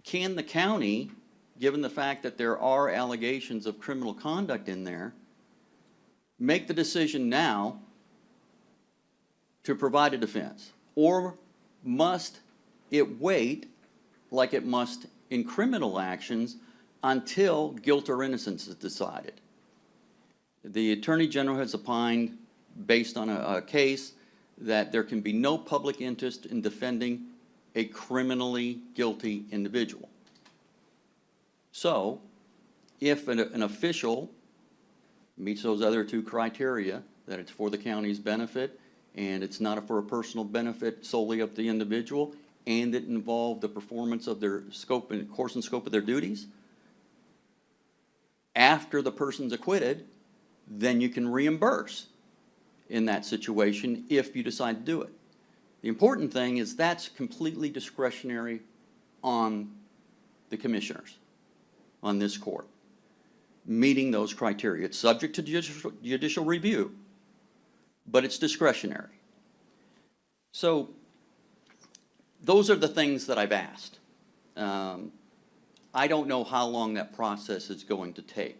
can the county, given the fact that there are allegations of criminal conduct in there, make the decision now to provide a defense? Or must it wait, like it must in criminal actions, until guilt or innocence is decided? The Attorney General has opined, based on a case, that there can be no public interest in defending a criminally guilty individual. So, if an official meets those other two criteria, that it's for the county's benefit, and it's not for a personal benefit solely of the individual, and it involved the performance of their scope and course and scope of their duties, after the person's acquitted, then you can reimburse in that situation if you decide to do it. The important thing is that's completely discretionary on the commissioners, on this court, meeting those criteria. It's subject to judicial review, but it's discretionary. So those are the things that I've asked. I don't know how long that process is going to take.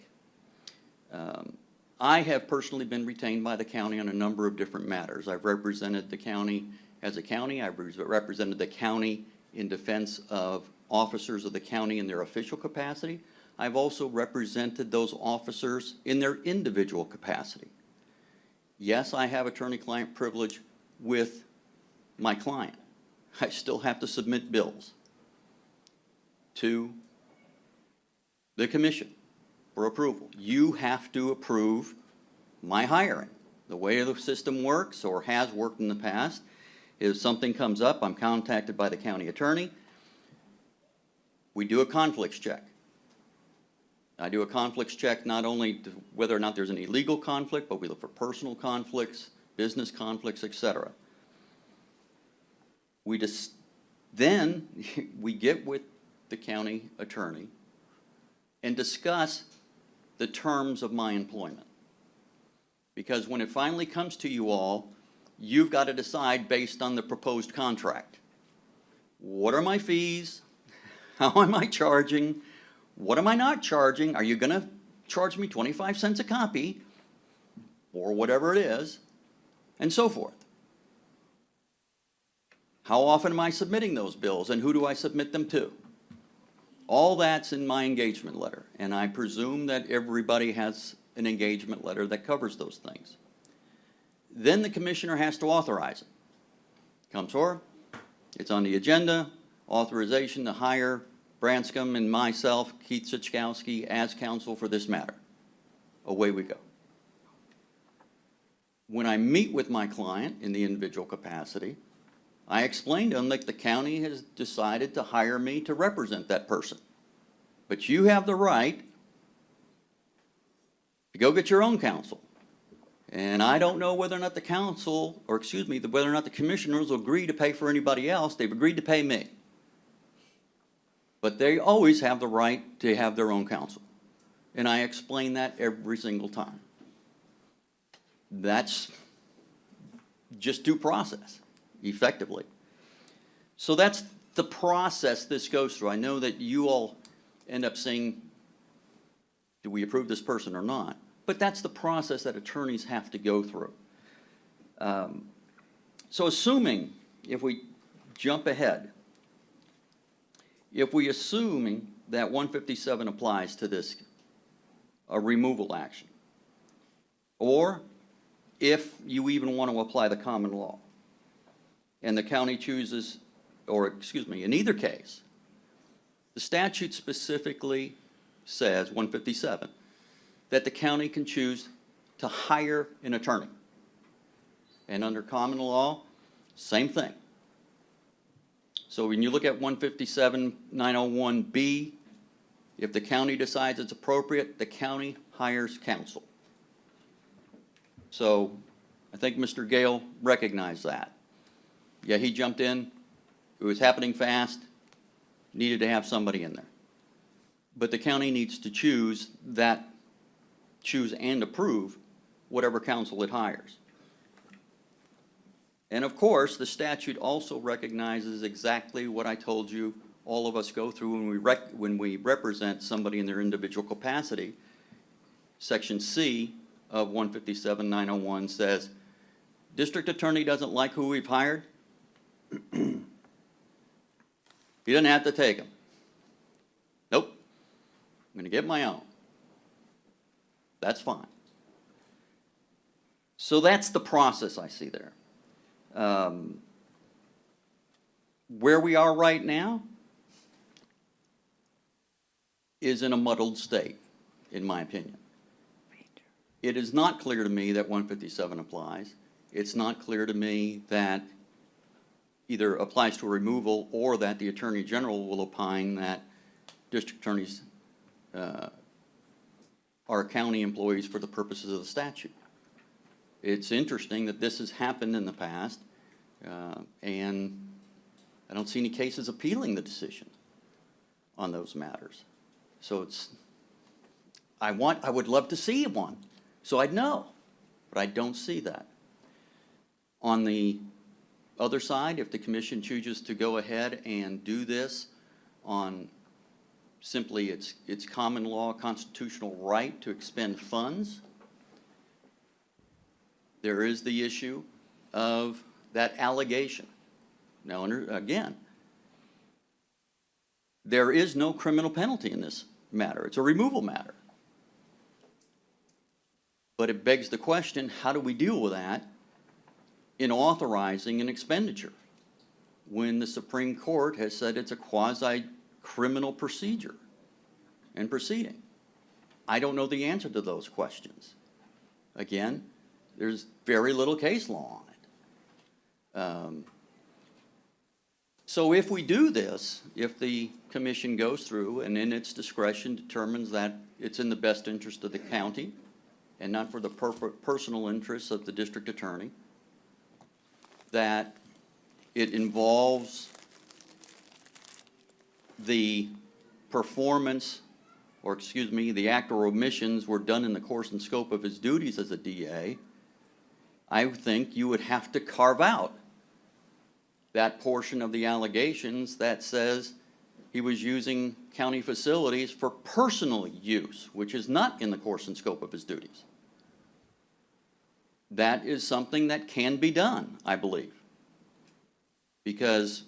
I have personally been retained by the county on a number of different matters. I've represented the county as a county. I've represented the county in defense of officers of the county in their official capacity. I've also represented those officers in their individual capacity. Yes, I have attorney-client privilege with my client. I still have to submit bills to the commission for approval. You have to approve my hiring. The way the system works, or has worked in the past, is something comes up, I'm contacted by the county attorney. We do a conflicts check. I do a conflicts check not only to whether or not there's any legal conflict, but we look for personal conflicts, business conflicts, etc. Then we get with the county attorney and discuss the terms of my employment. Because when it finally comes to you all, you've got to decide based on the proposed contract. What are my fees? How am I charging? What am I not charging? Are you going to charge me 25 cents a copy, or whatever it is, and so forth? How often am I submitting those bills, and who do I submit them to? All that's in my engagement letter, and I presume that everybody has an engagement letter that covers those things. Then the commissioner has to authorize it. Comes forward, it's on the agenda, authorization to hire Branscombe and myself, Keith Sichkowski, as counsel for this matter. Away we go. When I meet with my client in the individual capacity, I explained to him that the county has decided to hire me to represent that person. But you have the right to go get your own counsel. And I don't know whether or not the council, or excuse me, whether or not the commissioners will agree to pay for anybody else. They've agreed to pay me. But they always have the right to have their own counsel. And I explain that every single time. That's just due process, effectively. So that's the process this goes through. I know that you all end up saying, do we approve this person or not? But that's the process that attorneys have to go through. So assuming, if we jump ahead, if we assuming that 157 applies to this, a removal action, or if you even want to apply the common law, and the county chooses, or excuse me, in either case, the statute specifically says, 157, that the county can choose to hire an attorney. And under common law, same thing. So when you look at 157-901B, if the county decides it's appropriate, the county hires counsel. So I think Mr. Gale recognized that. Yeah, he jumped in. It was happening fast. Needed to have somebody in there. But the county needs to choose and approve whatever counsel it hires. And of course, the statute also recognizes exactly what I told you all of us go through when we represent somebody in their individual capacity. Section C of 157-901 says, district attorney doesn't like who we've hired. He doesn't have to take him. Nope. I'm going to get my own. That's fine. So that's the process I see there. Where we are right now is in a muddled state, in my opinion. It is not clear to me that 157 applies. It's not clear to me that either applies to a removal or that the Attorney General will opine that district attorneys are county employees for the purposes of the statute. It's interesting that this has happened in the past, and I don't see any cases appealing the decision on those matters. So I would love to see one, so I'd know, but I don't see that. On the other side, if the commission chooses to go ahead and do this on simply its common law constitutional right to expend funds, there is the issue of that allegation. Now, again, there is no criminal penalty in this matter. It's a removal matter. But it begs the question, how do we deal with that in authorizing an expenditure when the Supreme Court has said it's a quasi-criminal procedure and proceeding? I don't know the answer to those questions. Again, there's very little case law on it. So if we do this, if the commission goes through and in its discretion determines that it's in the best interest of the county and not for the personal interests of the district attorney, that it involves the performance, or excuse me, the act or omissions were done in the course and scope of his duties as a DA, I think you would have to carve out that portion of the allegations that says he was using county facilities for personal use, which is not in the course and scope of his duties. That is something that can be done, I believe. Because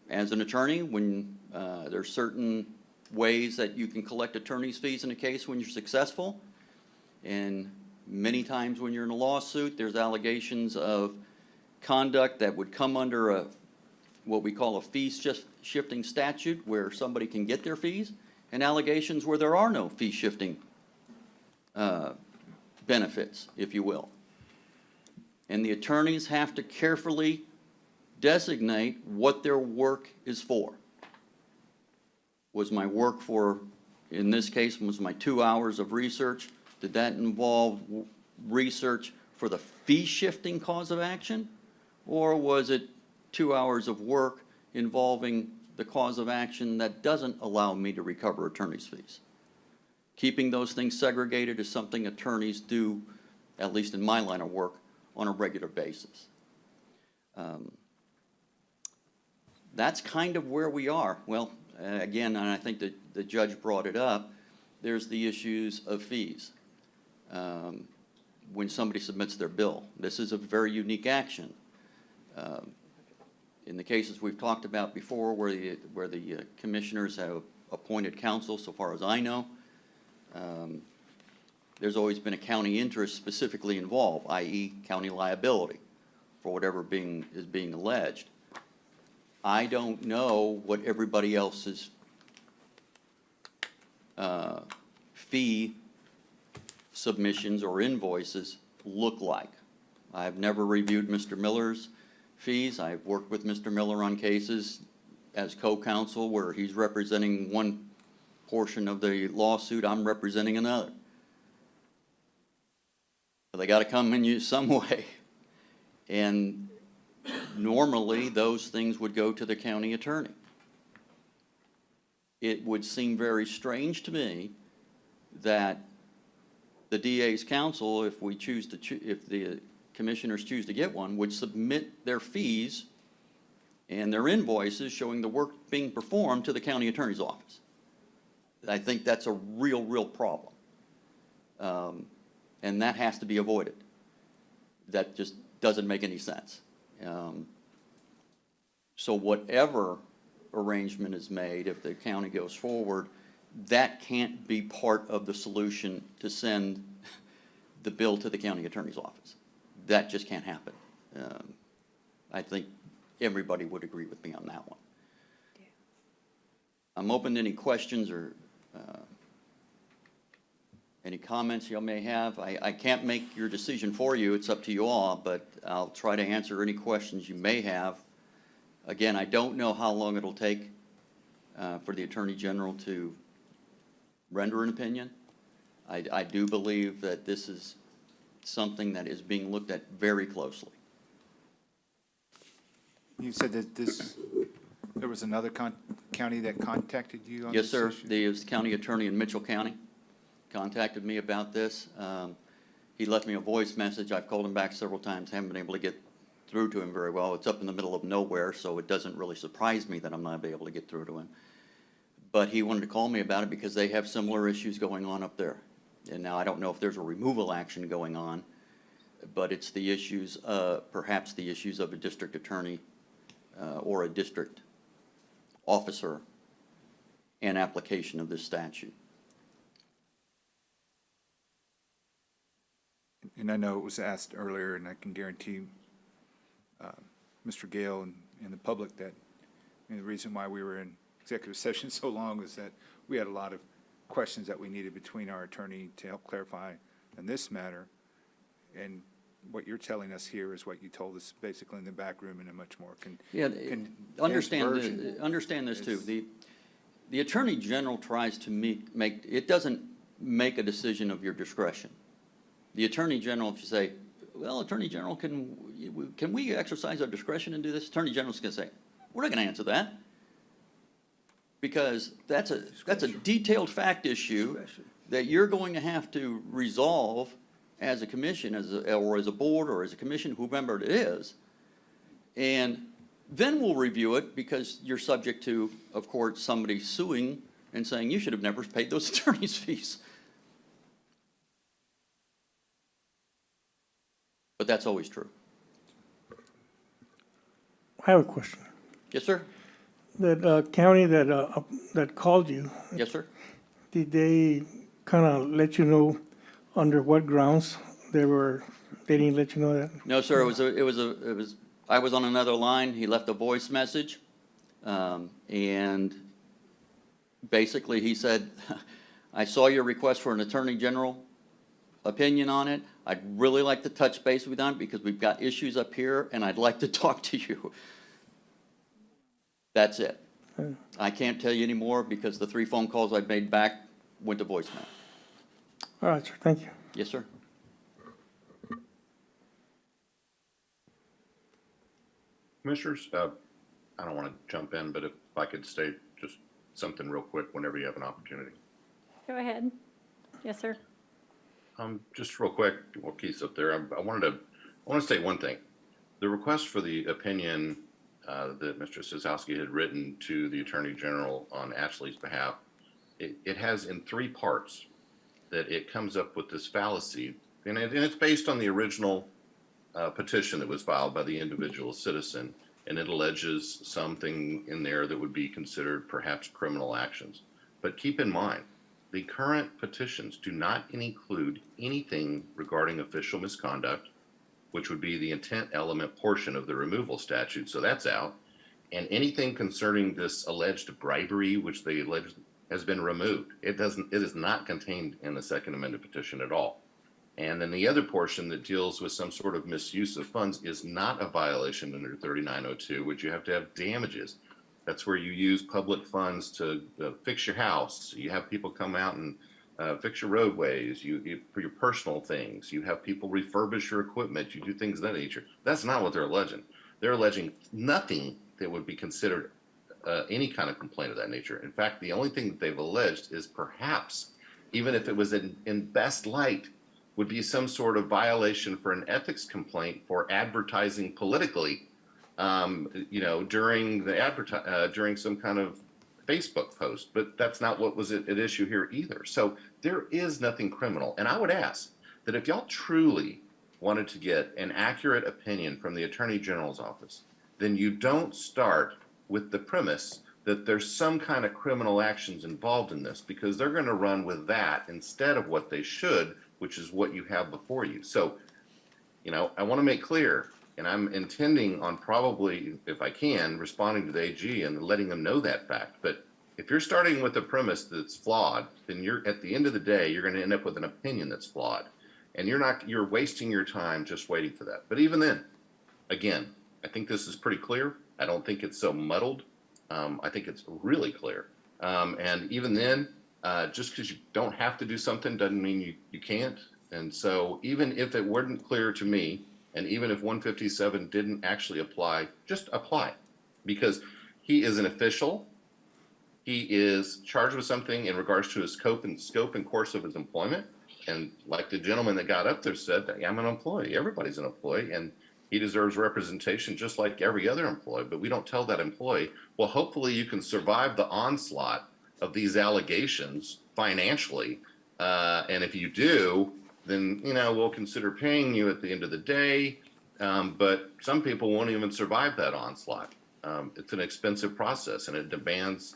as an attorney, when there's certain ways that you can collect attorney's fees in a case when you're successful, and many times when you're in a lawsuit, there's allegations of conduct that would come under what we call a fee shifting statute, where somebody can get their fees, and allegations where there are no fee shifting benefits, if you will. And the attorneys have to carefully designate what their work is for. Was my work for, in this case, was my 2 hours of research, did that involve research for the fee-shifting cause of action? Or was it 2 hours of work involving the cause of action that doesn't allow me to recover attorney's fees? keeping those things segregated is something attorneys do, at least in my line of work, on a regular basis. That's kind of where we are. Well, again, and I think that the judge brought it up, there's the issues of fees. When somebody submits their bill, this is a very unique action. In the cases we've talked about before, where the commissioners have appointed counsel, so far as I know, there's always been a county interest specifically involved, i.e. county liability for whatever is being alleged. I don't know what everybody else's fee submissions or invoices look like. I've never reviewed Mr. Miller's fees. I've worked with Mr. Miller on cases as co-counsel where he's representing one portion of the lawsuit, I'm representing another. But they got to come in you some way. And normally those things would go to the county attorney. It would seem very strange to me that the DA's counsel, if we choose to, if the commissioners choose to get one, would submit their fees and their invoices showing the work being performed to the county attorney's office. I think that's a real problem. And that has to be avoided. That just doesn't make any sense. So whatever arrangement is made, if the county goes forward, that can't be part of the solution to send the bill to the county attorney's office. That just can't happen. I think everybody would agree with me on that one. I'm open to any questions or any comments y'all may have. I can't make your decision for you. It's up to you all, but I'll try to answer any questions you may have. Again, I don't know how long it'll take for the Attorney General to render an opinion. I do believe that this is something that is being looked at very closely. You said that there was another county that contacted you on Yes, this sir. issue? The county attorney in Mitchell County contacted me about this. He left me a voice message. I've called him back several times, haven't been able to get through to him very well. It's up in the middle of nowhere, so it doesn't really surprise me that I'm not able to get through to him. But he wanted to call me about it because they have similar issues going on up there. And now I don't know if there's a removal action going on, but it's the issues, perhaps the issues of a district attorney or a district officer and application of this statute. And I know it was asked earlier, and I can guarantee Mr. Gale and the public that the reason why we were in executive session so long was that we had a lot of questions that we needed between our attorney to help clarify in this matter. And what you're telling us here is what you told us basically in the back room in a much more Understand this too. The Attorney General tries to make, it doesn't make a decision of your discretion. The Attorney General, if you say, well, Attorney General, can we exercise our discretion and do this? Attorney General's going to say, we're not going to answer that. Because that's a detailed fact issue that you're going to have to resolve as a commission, or as a board, or as a commission, whoever it is. And then we'll review it because you're subject to, of course, somebody suing and saying you should have never paid those attorney's fees. But that's always true. I have a question. Yes, sir? That county that called you, Yes, sir? did they kind of let you know under what grounds they didn't let you know that? No, sir, I was on another line. He left a voice message. And basically he said, I saw your request for an Attorney General opinion on it. I'd really like to touch base with them because we've got issues up here and I'd like to talk to you. That's it. I can't tell you any more because the 3 phone calls I made back went to voicemail. All right, sir, thank you. Yes, sir. Commissioners, I don't want to jump in, but if I could state just something real quick whenever you have an opportunity. Go ahead. Yes, sir. Just real quick, while Keith's up there, I want to state one thing. The request for the opinion that Mr. Sosowski had written to the Attorney General on Ashley's behalf, it has in 3 parts that it comes up with this fallacy, and it's based on the original petition that was filed by the individual citizen, and it alleges something in there that would be considered perhaps criminal actions. But keep in mind, the current petitions do not include anything regarding official misconduct, which would be the intent element portion of the removal statute, so that's out. And anything concerning this alleged bribery, which they allege has been removed. It is not contained in the Second Amendment petition at all. And then the other portion that deals with some sort of misuse of funds is not a violation under 3902, which you have to have damages. That's where you use public funds to fix your house. You have people come out and fix your roadways, you for your personal things. You have people refurbish your equipment. You do things of that nature. That's not what they're alleging. They're alleging nothing that would be considered any kind of complaint of that nature. In fact, the only thing that they've alleged is perhaps, even if it was in best light, would be some sort of violation for an ethics complaint for advertising politically, during during some kind of Facebook post. But that's not what was at issue here either. So there is nothing criminal. And I would ask that if y'all truly wanted to get an accurate opinion from the Attorney General's office, then you don't start with the premise that there's some kind of criminal actions involved in this, because they're going to run with that instead of what they should, which is what you have before you. So, I want to make clear, and I'm intending on probably, if I can, responding to the AG and letting them know that fact. But if you're starting with a premise that's flawed, then at the end of the day, you're going to end up with an opinion that's flawed. And you're wasting your time just waiting for that. But even then, again, I think this is pretty clear. I don't think it's so muddled. I think it's really clear. And even then, just because you don't have to do something doesn't mean you can't. And so even if it weren't clear to me, and even if 157 didn't actually apply, just apply. Because he is an official. He is charged with something in regards to his scope and course of his employment. And like the gentleman that got up there said, I'm an employee. Everybody's an employee. And he deserves representation just like every other employee, but we don't tell that employee, well, hopefully you can survive the onslaught of these allegations financially. And if you do, then, we'll consider paying you at the end of the day. But some people won't even survive that onslaught. It's an expensive process and it demands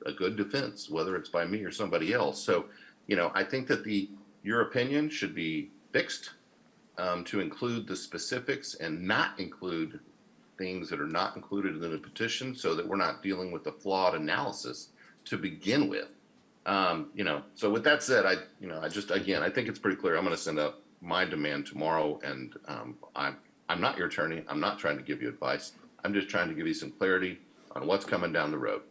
a good defense, whether it's by me or somebody else. So, I think that your opinion should be fixed. To include the specifics and not include things that are not included in the petition, so that we're not dealing with a flawed analysis to begin with. So with that said, I think it's pretty clear. I'm going to send out my demand tomorrow, and I'm not your attorney. I'm not trying to give you advice. I'm just trying to give you some clarity on what's coming down the road.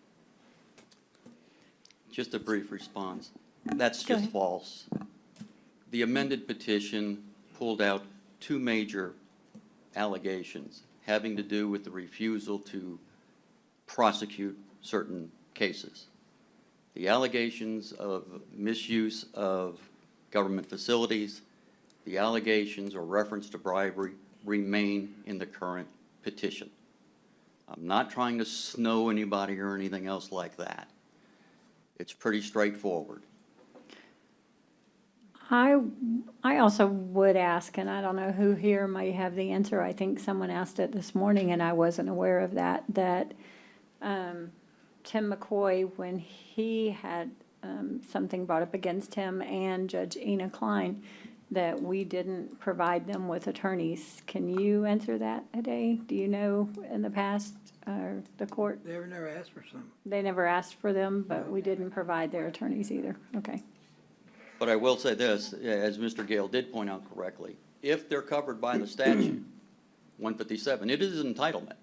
Just a brief response. That's just false. The amended petition pulled out 2 major allegations having to do with the refusal to prosecute certain cases. The allegations of misuse of government facilities, the allegations or reference to bribery remain in the current petition. I'm not trying to snow anybody or anything else like that. It's pretty straightforward. I also would ask, and I don't know who here may have the answer. I think someone asked it this morning, and I wasn't aware of that Tim McCoy, when he had something brought up against him and Judge Ena Klein, that we didn't provide them with attorneys. Can you answer that today? Do you know in the past, the court? They never asked for some. They never asked for them, but we didn't provide their attorneys either. Okay. But I will say this, as Mr. Gale did point out correctly, if they're covered by the statute, 157, it is an entitlement,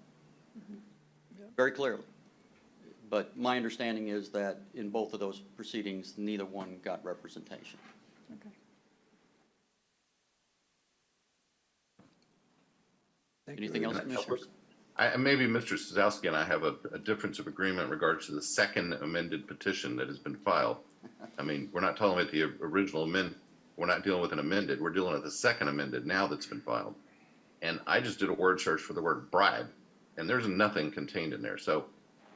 very clearly. But my understanding is that in both of those proceedings, neither one got representation. Okay. Anything else, Commissioners? Maybe Mr. Sosowski and I have a difference of agreement in regards to the second amended petition that has been filed. I mean, we're not talking about the original we're not dealing with an amended, we're dealing with the second amended now that's been filed. And I just did a word search for the word bribe, and there's nothing contained in there. So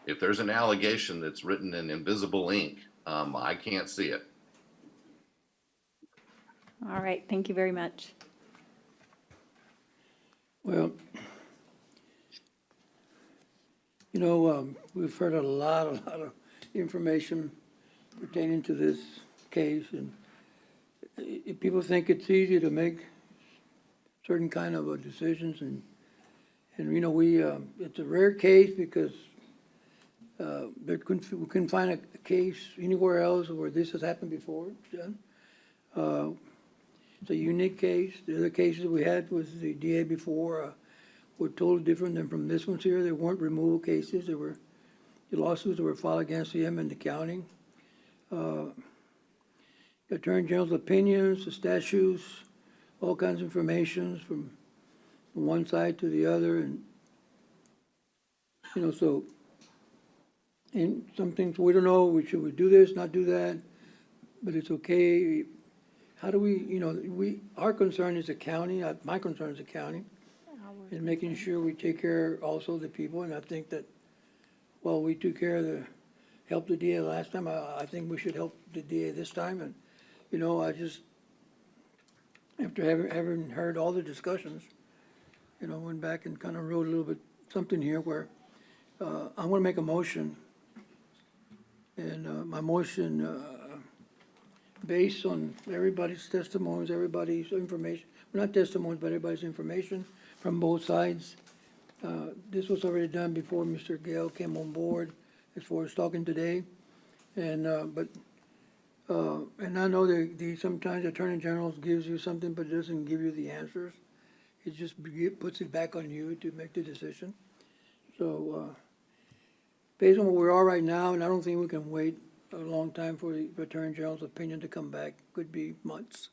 if there's an allegation that's written in invisible ink, I can't see it. All right, thank you very much. Well, we've heard a lot of information pertaining to this case, and people think it's easy to make certain kind of decisions, and it's a rare case because we couldn't find a case anywhere else where this has happened before, John. It's a unique case. The other cases we had with the DA before were totally different than from this one's here. They weren't removal cases. They were the lawsuits that were filed against him and the county. The Attorney General's opinions, the statutes, all kinds of information from one side to the other, and and some things we don't know. Should we do this, not do that? But it's okay. How do we? Our concern is the county. My concern is the county, and making sure we take care also of the people. And I think that, well, we took care of help the DA last time. I think we should help the DA this time. And I just, after having heard all the discussions, went back and kind of wrote a little bit something here where I want to make a motion, and my motion. Based on everybody's testimonies, everybody's information, well, not testimonies, but everybody's information from both sides. This was already done before Mr. Gale came on board, as far as talking today. And I know that sometimes the Attorney General gives you something, but it doesn't give you the answers. It just puts it back on you to make the decision. So, based on where we are right now, and I don't think we can wait a long time for the Attorney General's opinion to come back, could be months.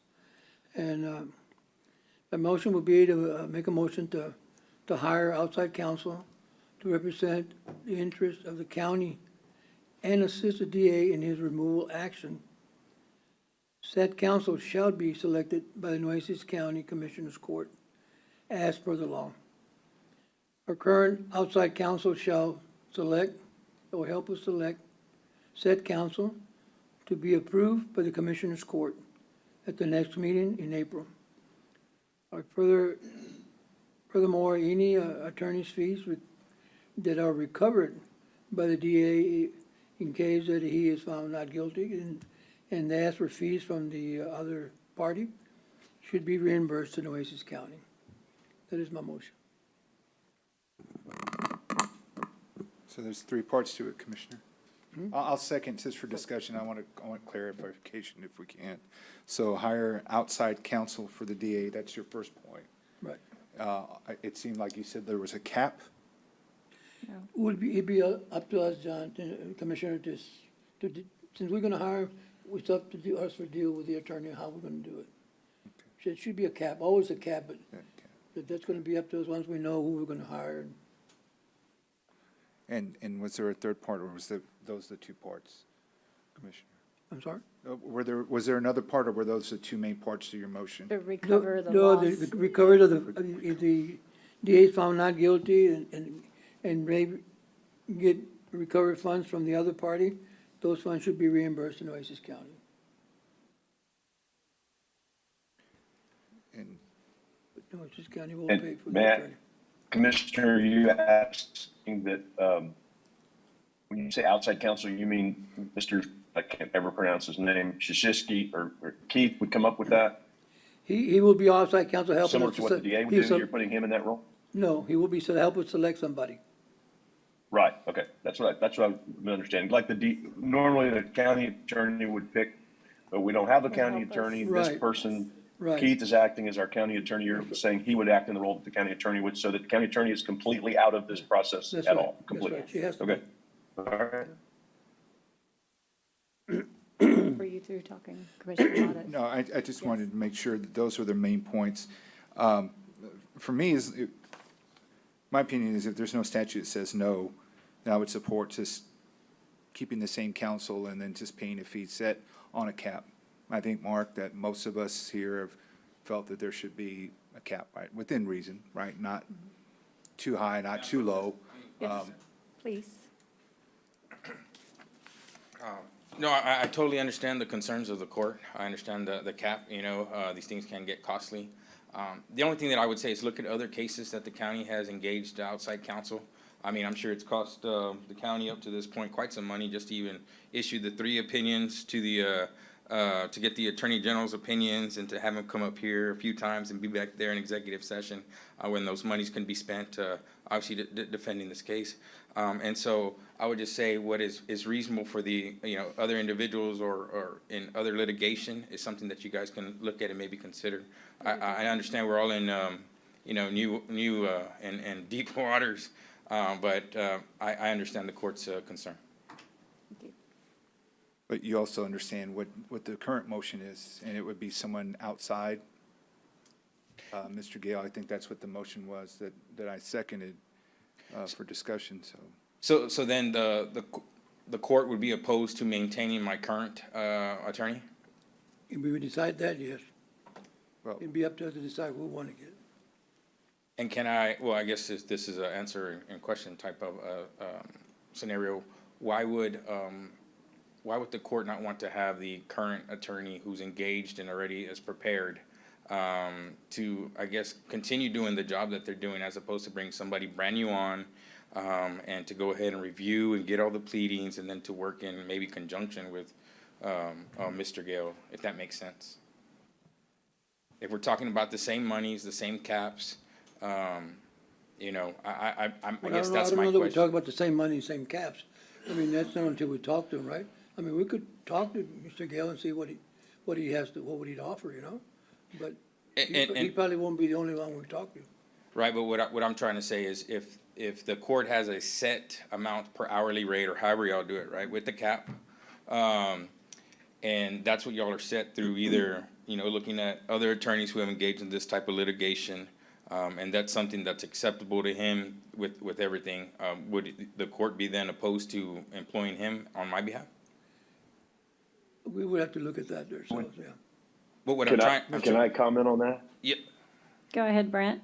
And the motion would be to make a motion to hire outside counsel to represent the interests of the county and assist the DA in his removal action. Said counsel shall be selected by the Nueces County Commissioners Court as per the law. Our current outside counsel shall select or help us select said counsel to be approved by the Commissioners Court at the next meeting in April. Furthermore, any attorney's fees that are recovered by the DA in case that he is found not guilty and they ask for fees from the other party should be reimbursed to Nueces County. That is my motion. So there's three parts to it, Commissioner. I'll second, just for discussion, I want clarification if we can. So hire outside counsel for the DA, that's your first point. Right. It seemed like you said there was a cap. It'd be up to us, John, Commissioner, since we're gonna hire, it's up to us to deal with the attorney, how we're gonna do it. It should be a cap, always a cap, but that's gonna be up to us once we know who we're gonna hire. And was there a third part, or was those the two parts, Commissioner? I'm sorry? Was there another part, or were those the two main parts to your motion? To recover the No, loss. the recovery of if the DA is found not guilty and they get recovered funds from the other party, those funds should be reimbursed to Nueces County. And Nueces County will And pay for the Matt, attorney. Commissioner, you asking that, when you say outside counsel, you mean Mr., I can't ever pronounce his name, Shishitsky or Keith would come up with that? He will be outside counsel helping us. Similar to what the DA would do, you're putting him in that role? No, he will be help us select somebody. Right, okay, that's what I'm understanding. Like normally the county attorney would pick, but we don't have a county attorney. This Right. person, Right. Keith, is acting as our county attorney. You're saying he would act in the role that the county attorney would, so that the county attorney is completely out of this process That's at right. all, That's completely. right. She has to Okay. All right. Were you through talking, Commissioner Modas? No, I just wanted to make sure that those were the main points. For me, my opinion is if there's no statute that says no, then I would support just keeping the same council and then just paying a fee set on a cap. I think, Mark, that most of us here have felt that there should be a cap, right, within reason, right? Not too high, not too low. Yes, please. No, I totally understand the concerns of the court. I understand the cap, you know, these things can get costly. The only thing that I would say is look at other cases that the county has engaged outside counsel. I mean, I'm sure it's cost the county up to this point quite some money just to even issue the 3 opinions to the to get the Attorney General's opinions and to have him come up here a few times and be back there in executive session when those monies can be spent, obviously defending this case. And so I would just say what is reasonable for the, you know, other individuals or in other litigation is something that you guys can look at and maybe consider. I understand we're all in, you know, new and deep waters, but I understand the court's concern. But you also understand what the current motion is, and it would be someone outside. Mr. Gale, I think that's what the motion was that I seconded for discussion, so. So then the court would be opposed to maintaining my current attorney? If we would decide that, yes. Well, It'd be up to us to decide who we want to get. And can I, well, I guess this is an answer and question type of scenario. Why would the court not want to have the current attorney who's engaged and already is prepared to, I guess, continue doing the job that they're doing as opposed to bring somebody brand new on and to go ahead and review and get all the pleadings and then to work in maybe conjunction with Mr. Gale, if that makes sense? If we're talking about the same monies, the same caps, you know, I guess that's my I don't know that we question. talk about the same money, same caps. I mean, that's not until we talk to him, right? I mean, we could talk to Mr. Gale and see what he has to, what would he offer, you know? But he probably won't be the only one we talk to. Right, but what I'm trying to say is if the court has a set amount per hourly rate or however y'all do it, right, with the cap, and that's what y'all are set through either, you know, looking at other attorneys who have engaged in this type of litigation, and that's something that's acceptable to him with everything, would the court be then opposed to employing him on my behalf? We would have to look at that ourselves, yeah. But what Can I comment on that? Yeah. Go ahead, Brent.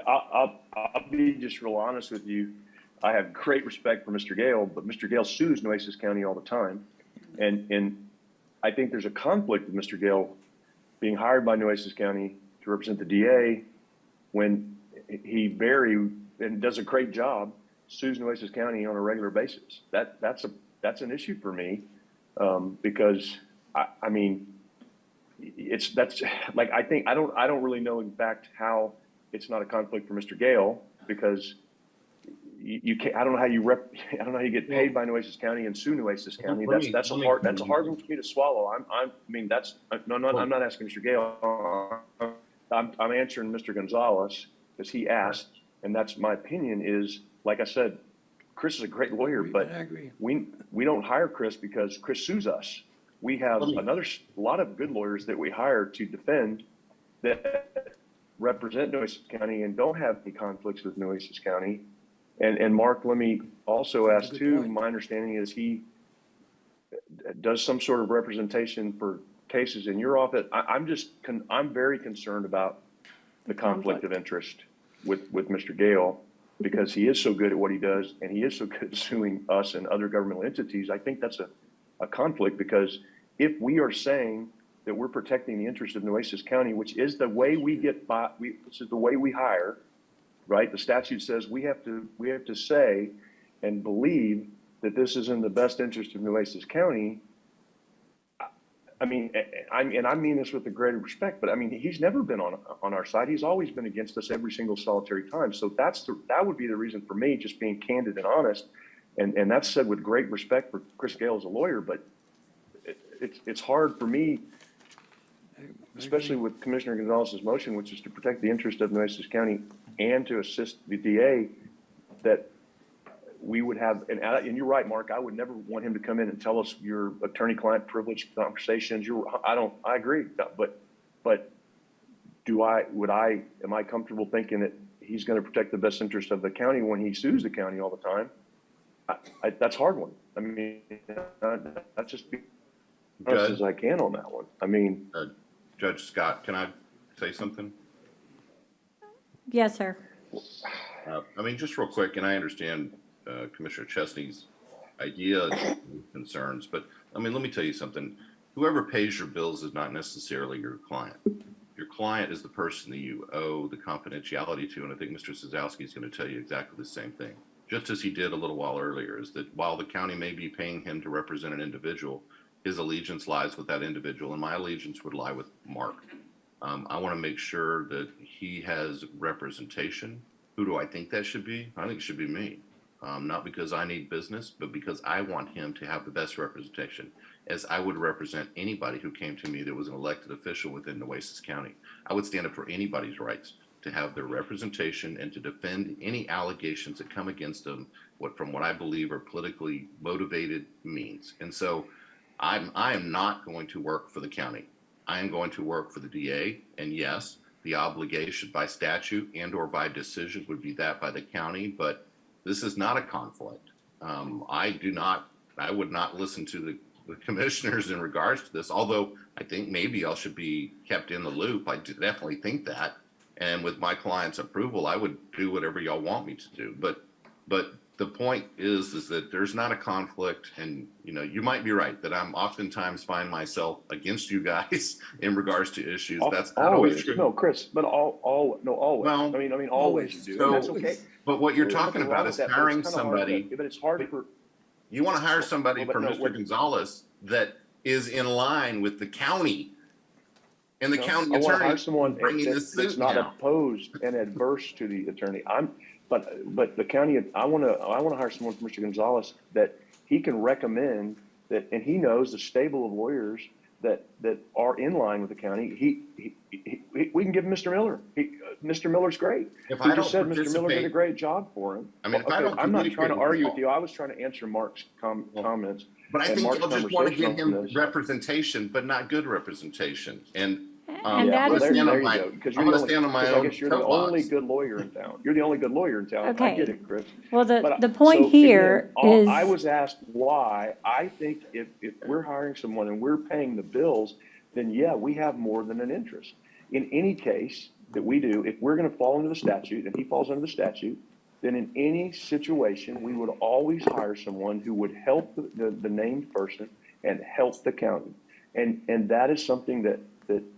I'll be just real honest with you. I have great respect for Mr. Gale, but Mr. Gale sues Nueces County all the time. And I think there's a conflict with Mr. Gale being hired by Nueces County to represent the DA when he and does a great job, sues Nueces County on a regular basis. That's an issue for me, because I mean, I don't really know in fact how it's not a conflict for Mr. Gale, because you can't, I don't know how you get paid by Nueces County and sue Nueces County. That's a hard one for me to swallow. I'm not asking Mr. Gale. I'm answering Mr. Gonzalez, because he asked, and that's my opinion is, like I said, Chris is a great lawyer, but we don't hire Chris because Chris sues us. We have a lot of good lawyers that we hire to defend that represent Nueces County and don't have any conflicts with Nueces County. And Mark, let me also ask too, my understanding is he does some sort of representation for cases in your office. I'm very concerned about the conflict of interest with Mr. Gale, because he is so good at what he does and he is so good at suing us and other governmental entities. I think that's a conflict, because if we are saying that we're protecting the interest of Nueces County, which is the way we get by, this is the way we hire, right? The statute says we have to say and believe that this is in the best interest of Nueces County. I mean, I mean this with the greatest respect, but I mean, he's never been on our side. He's always been against us every single solitary time. So that would be the reason for me, just being candid and honest. And that's said with great respect for Chris Gale as a lawyer, but it's hard for me, especially with Commissioner Gonzalez's motion, which is to protect the interest of Nueces County and to assist the DA, that we would have, and you're right, Mark, I would never want him to come in and tell us your attorney-client privilege conversations. I agree, but am I comfortable thinking that he's going to protect the best interest of the county when he sues the county all the time? That's a hard one. I mean, that's just be honest as I can on that one. I mean, Judge Scott, can I say something? Yes, sir. I mean, just real quick, and I understand Commissioner Chesney's idea concerns, but I mean, let me tell you something. Whoever pays your bills is not necessarily your client. Your client is the person that you owe the confidentiality to, and I think Mr. Sazowski is going to tell you exactly the same thing. Just as he did a little while earlier, is that while the county may be paying him to represent an individual, his allegiance lies with that individual, and my allegiance would lie with Mark. I want to make sure that he has representation. Who do I think that should be? I think it should be me. Not because I need business, but because I want him to have the best representation, as I would represent anybody who came to me that was an elected official within Nueces County. I would stand up for anybody's rights to have their representation and to defend any allegations that come against them, from what I believe are politically motivated means. And so I am not going to work for the county. I am going to work for the DA, and yes, the obligation by statute and or by decision would be that by the county, but this is not a conflict. I would not listen to the commissioners in regards to this, although I think maybe I should be kept in the loop. I definitely think that. And with my client's approval, I would do whatever y'all want me to do. But the point is that there's not a conflict, and you might be right that I'm oftentimes find myself against you guys in regards to issues. That's not always true. No, Chris, but always. Well, I mean, always you do. So, And that's okay. But what you're There's talking nothing wrong about with is that, but hiring it's kinda hard somebody. but it's hard for. You want to hire somebody Well, for but no, Mr. what- Gonzalez that is in line with the county and the No, county I want to hire attorney someone bringing this that's suit not now. opposed and adverse to the attorney. But the county, I want to hire someone from Mr. Gonzalez that he can recommend that, and he knows the stable of lawyers that are in line with the county. We can give him Mr. Miller. Mr. Miller's great. If He I just don't said Mr. Miller did a participate- great job for him. I mean, if I don't I'm not trying to communicate argue with with you. I was trying to answer Mark's comments. But I and think Mark's you'll just want to give conversation on him this. representation, but not good representation. And And that I'm is- gonna stand there on you my, go, because I'm you're the gonna stand on my because I own guess you're the only soapbox. good lawyer in town. You're the only good lawyer in town. I Okay. get it, Chris. Well, But, the point so, here again, is. I was asked why. I think if we're hiring someone and we're paying the bills, then yeah, we have more than an interest. In any case that we do, if we're gonna fall under the statute, and he falls under the statute, then in any situation, we would always hire someone who would help the named person and help the county. And that is something that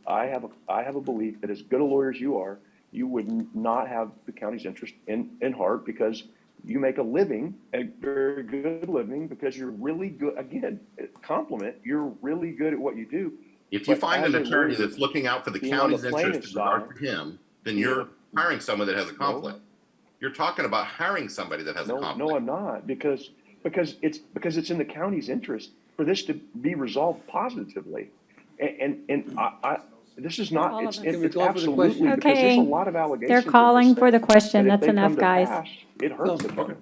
I have a belief that as good a lawyer as you are, you would not have the county's interest in heart, because you make a living, a very good living, because you're really good. Again, compliment, you're really good at what you do. If you But find as an a attorney lawyer, that's looking out for the being on the county's plaintiff's interest in regard side- to him, then you're hiring someone that has a conflict. You're talking about hiring somebody that has a conflict. No, I'm not, because it's in the county's interest for this to be resolved positively. And this is not, All of it's us. it's Can we call for the absolutely, question? because there's Okay. a lot of allegations. They're in this calling for thing the question. that if That's they enough, come to guys. pass, it hurts the county.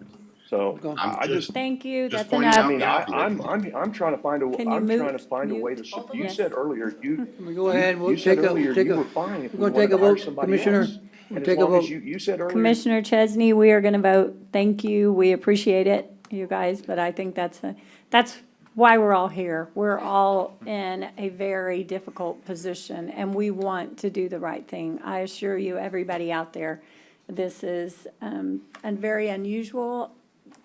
So Go. I just, Thank you, Just that's pointing enough. out I mean, the obvious. I'm trying to find Can you I'm mute? trying to find a way to, Mute? you Yes. said earlier, We go ahead, we'll you said take a, earlier take you a, were fine if we we're gonna wanted take a to hire vote, somebody Commissioner. else. We'll And take as a long as vote. you said earlier. Commissioner Chesney, we are going to vote. Thank you. We appreciate it, you guys, but I think that's why we're all here. We're all in a very difficult position, and we want to do the right thing. I assure you, everybody out there, this is a very unusual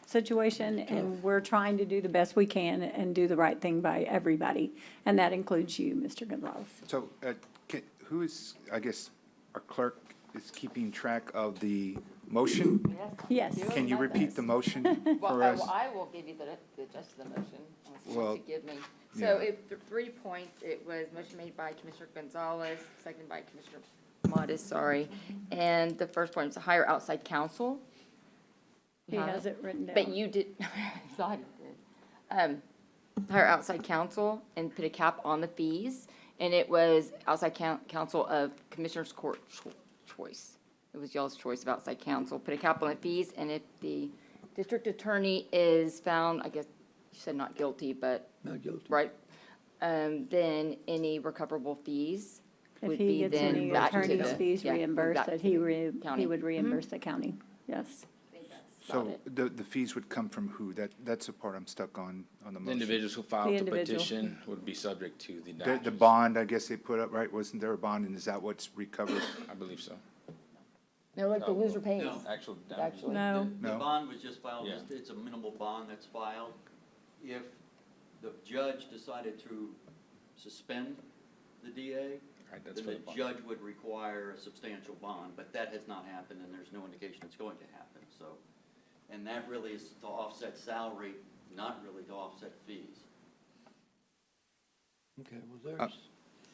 situation, and we're trying to do the best we can and do the right thing by everybody, and that includes you, Mr. Gonzalez. So, who is, I guess, our clerk is keeping track of the motion? Yes. Can you repeat the motion for us? I will give you the gist of the motion, unless you Well, want to give me. yeah. So the 3 points, it was motion made by Commissioner Gonzalez, seconded by Commissioner Modis, sorry. And the first point was to hire outside counsel. He has it written down. But you did, I thought you did. Hire outside counsel and put a cap on the fees. And it was outside counsel of Commissioner's Court choice. It was y'all's choice of outside counsel. Put a cap on the fees, and if the district attorney is found, I guess you said not guilty, but. Not guilty. Right? Then any recoverable fees If would he be gets then any back to attorney's the. fees yeah, reimbursed, back that to he the county. would reimburse the county, yes. about So it. the fees would come from who? That's the part I'm stuck on the The motion. individuals who filed the individual. petition would be subject to the The damages. bond, I guess they put up, right? Wasn't there a bond, and is that what's recovered? I believe so. No, like the loser pays. Actual damages. Actually. No, The No? bond was just filed, Yeah. it's a minimal bond that's filed. If the judge decided to suspend the DA, Right, that's then for the the bond. judge would require a substantial bond, but that has not happened, and there's no indication it's going to happen, so. And that really is to offset salary, not really to offset fees. Okay, well, there's,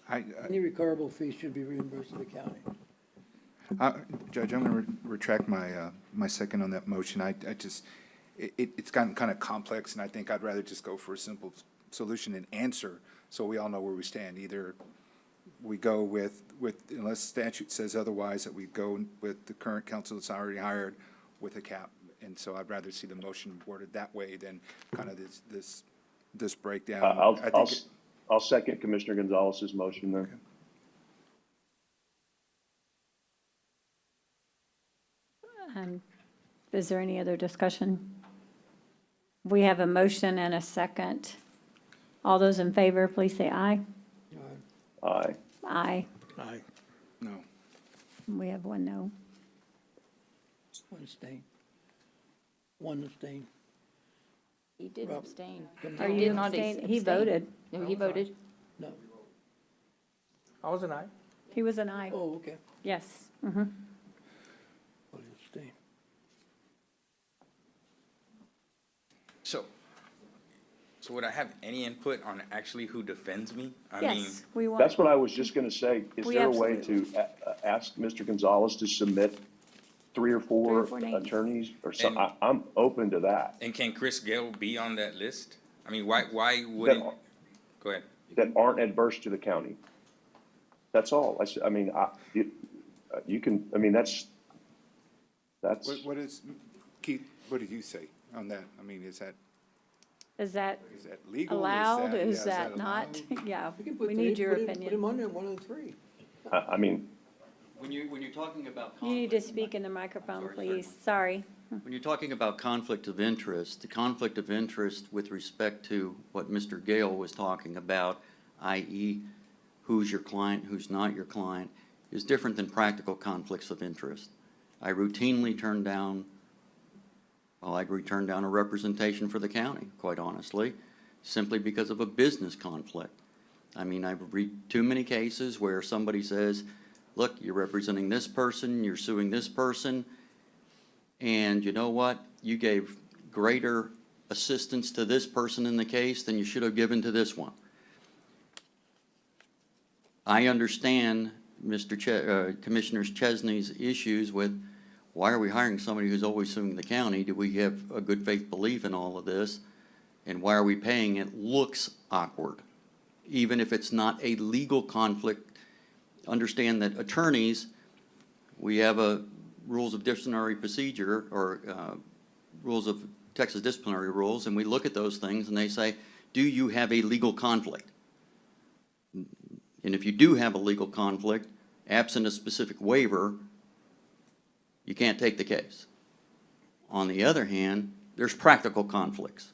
I, any recoverable fees should be reimbursed to the county. Judge, I'm going to retract my second on that motion. I just, it's gotten kind of complex, and I think I'd rather just go for a simple solution and answer, so we all know where we stand. Either we go with, unless statute says otherwise, that we go with the current counsel that's already hired with a cap. And so I'd rather see the motion worded that way than kind of this breakdown. I think I'll second Commissioner Gonzalez's motion then. Is there any other discussion? We have a motion and a second. All those in favor, please say aye. Aye. Aye. Aye. No. We have one no. One abstain. One abstain. He did Rob- abstain. Are He you did not abstain? He abstain. voted. No, he voted. No. I was an aye. He was an aye. Oh, okay. Yes. Well, abstain. So would I have any input on actually who defends me? I mean, Yes, we want. That's what I was just gonna say. Is We there a way absolutely- to ask Mr. Gonzalez to submit three or four four names. attorneys or some? And- I'm open to that. and can Chris Gale be on that list? I mean, why wouldn't, go ahead. That aren't adverse to the county. That's all. You can, I mean, that's, What is, Keith, what do you say on that? I mean, is that legal? Allowed, yeah, is that allowed? not? Yeah, You can put we three- need your put him- Put him opinion. on there, one of the three. I mean, When you're talking about You need to conflict, speak in the microphone, Sorry, please. Sorry. when you're talking about conflict of interest, the conflict of interest with respect to what Mr. Gale was talking about, i.e. who's your client, who's not your client, is different than practical conflicts of interest. I routinely turn down, I'd turn down a representation for the county, quite honestly, simply because of a business conflict. I mean, I've read too many cases where somebody says, look, you're representing this person, you're suing this person, and you know what? You gave greater assistance to this person in the case than you should have given to this one. I understand Commissioner Chesney's issues with, why are we hiring somebody who's always suing the county? Do we have a good faith belief in all of this? And why are we paying? It looks awkward, even if it's not a legal conflict. Understand that attorneys, we have a rules of disciplinary procedure or rules of Texas disciplinary rules, and we look at those things and they say, do you have a legal conflict? And if you do have a legal conflict, absent a specific waiver, you can't take the case. On the other hand, there's practical conflicts.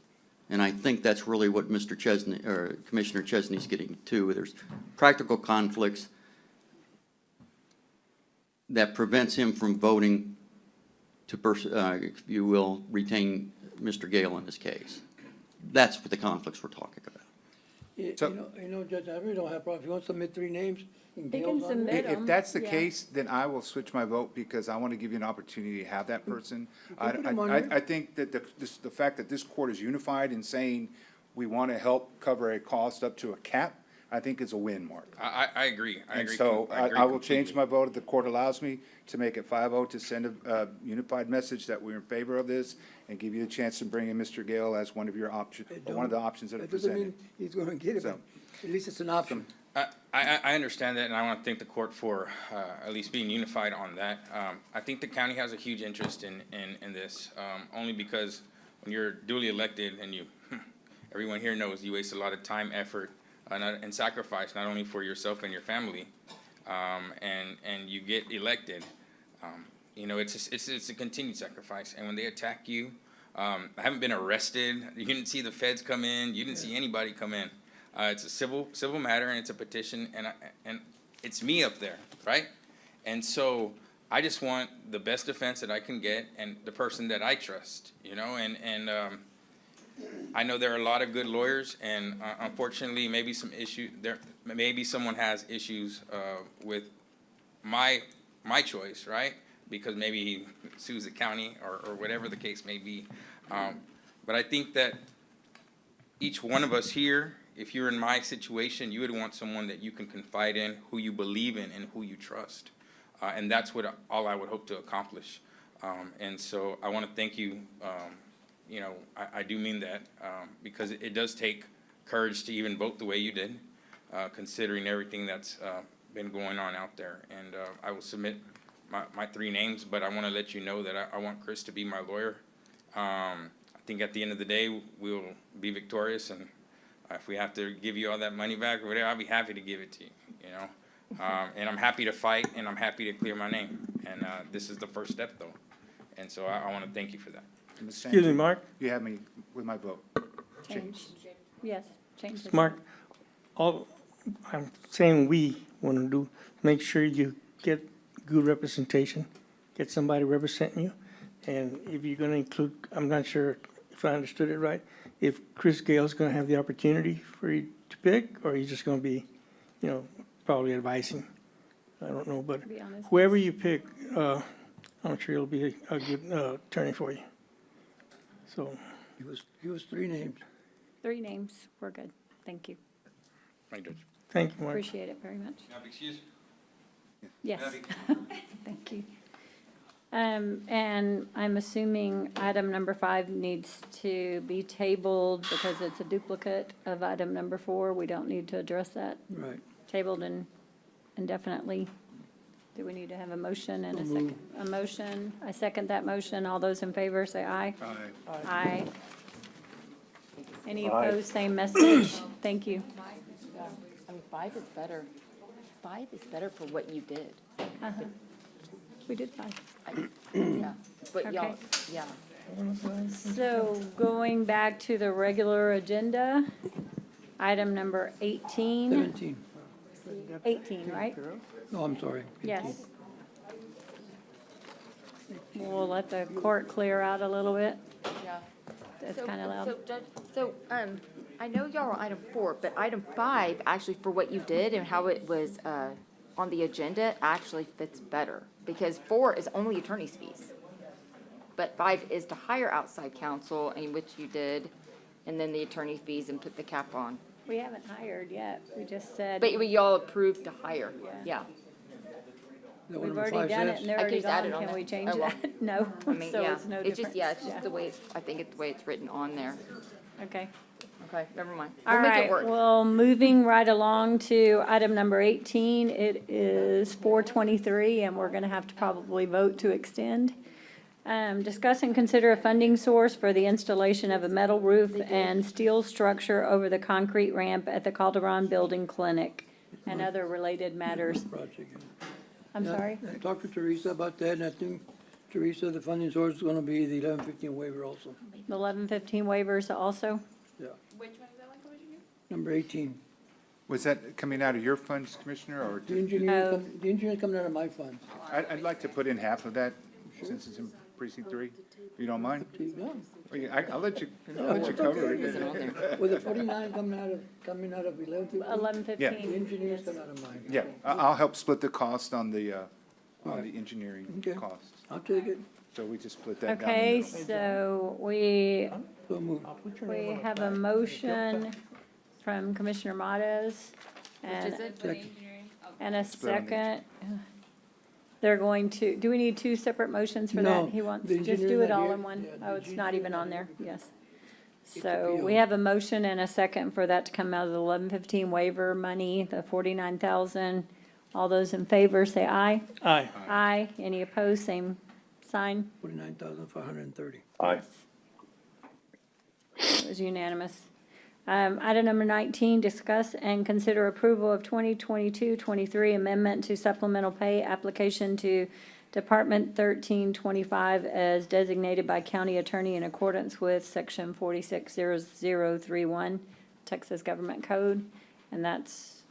And I think that's really what Mr. Chesney, or Commissioner Chesney's getting to. There's practical conflicts that prevents him from voting to, if you will, retain Mr. Gale in this case. That's what the conflicts we're talking about. You know, Judge, I really don't have a problem. If you want to submit three names, and He Gail's can on there. submit If that's the Yeah. case, then I will switch my vote because I want to give you an opportunity to have that person. I put him on there. I think that the fact that this court is unified in saying we want to help cover a cost up to a cap, I think is a win, Mark. I agree. I And agree. so I agree I will change completely. my vote if the court allows me to make it 5-0 to send a unified message that we're in favor of this and give you a chance to bring in Mr. Gale as one of your options, one of the options that are That doesn't mean presented. he's gonna get it, but at least it's an option. I understand that, and I want to thank the court for at least being unified on that. I think the county has a huge interest in this, only because when you're duly elected and you, everyone here knows you waste a lot of time, effort, and sacrifice, not only for yourself and your family, and you get elected. You know, it's a continued sacrifice, and when they attack you, I haven't been arrested. You didn't see the feds come in. You didn't see anybody come in. It's a civil matter, and it's a petition, and it's me up there, right? And so I just want the best defense that I can get, and the person that I trust, you know, and I know there are a lot of good lawyers, and unfortunately, maybe maybe someone has issues with my choice, right? Because maybe he sues the county or whatever the case may be. But I think that each one of us here, if you're in my situation, you would want someone that you can confide in, who you believe in, and who you trust. And that's what all I would hope to accomplish. And so I want to thank you. You know, I do mean that, because it does take courage to even vote the way you did, considering everything that's been going on out there. And I will submit my 3 names, but I want to let you know that I want Chris to be my lawyer. I think at the end of the day, we'll be victorious, and if we have to give you all that money back or whatever, I'll be happy to give it to you, you know. And I'm happy to fight, and I'm happy to clear my name. And this is the first step, though. And so I want to thank you for that. Excuse me, Mark? You have me with my vote. Change. Yes, change. it. Mark, all I'm saying we want to do, make sure you get good representation, get somebody representing you. And if you're going to include, I'm not sure if I understood it right, if Chris Gale's going to have the opportunity for you to pick, or he's just going to be, you know, probably advising. I don't know, but be honest. whoever you pick, I'm sure it'll be a good attorney for you. So, Give us 3 names. 3 names, we're good. Thank you. Thank you. thank you, Mark. Appreciate it very much. Excuse. Yes. Thank you. And I'm assuming item number 5 needs to be tabled because it's a duplicate of item number 4. We don't need to address that. Right. Tabled indefinitely. Do we need to have a motion and a second? A motion. I second that motion. All those in favor, say aye. Aye. Aye. Any opposed, same message. Thank you. I mean, 5 is better. 5 is better for what you did. Uh-huh. We did 5. Yeah, but y'all, Okay. yeah. So going back to the regular agenda, item number 18. 17. 18, right? No, I'm sorry. 18. Yes. We'll let the court clear out a little bit. Yeah. It's kind of loud. So, Judge, I know y'all are item 4, but item 5, actually, for what you did and how it was, on the agenda, actually fits better. Because 4 is only attorney's fees. But 5 is to hire outside counsel, in which you did, and then the attorney fees and put the cap on. We haven't hired yet. We just said. But y'all approved to hire, yeah. Is that what We've number already 5 done it says? and they're I already just added gone. on Can there. we change Oh, well. that? No. I mean, So yeah, it's no it's just, difference. yeah, it's just the way, I think it's the way it's written on there. Okay. Okay, never mind. All We'll make it right, work. well, moving right along to item number 18, it is 4:23, and we're going to have to probably vote to extend. Discuss and consider a funding source for the installation of a metal roof and steel structure over the concrete ramp at the Calderon Building Clinic and other related matters. Project. I'm Yeah, sorry? I talked to Teresa about that, and I think, Teresa, the funding source is gonna be the 1115 waiver also. The 1115 waivers also? Yeah. Which one is that one, Commissioner? Number 18. Was that coming out of your funds, Commissioner, or? The engineer's coming out of my funds. I'd like to put in half of that, since it's in precinct 3, if you don't mind. Yeah. I'll let you cover it. With the 49 coming out of 1115? 1115. The engineer's coming out of mine. Yeah, I'll help split the cost on the engineering Okay. costs. I'll take it. So we just split that down the Okay, middle. so we So moved. We have a motion from Commissioner Mottos Which and, is it for the engineering? Okay. and a Split on the- second. They're going to, do we need 2 separate motions for No, that? He wants, the just do engineer's it not all here. in one? Yeah, the Oh, it's not engineer's even not on there, here. yes. It So could be we on. have a motion and a second for that to come out of the 1115 waiver money, the 49,000. All those in favor say aye. Aye. Aye. Any opposed, same sign. 49,530. Aye. It was unanimous. Item number 19, discuss and consider approval of 2022-23 amendment to supplemental pay application to Department 1325 as designated by county attorney in accordance with section 460031 Texas Government Code. And that's,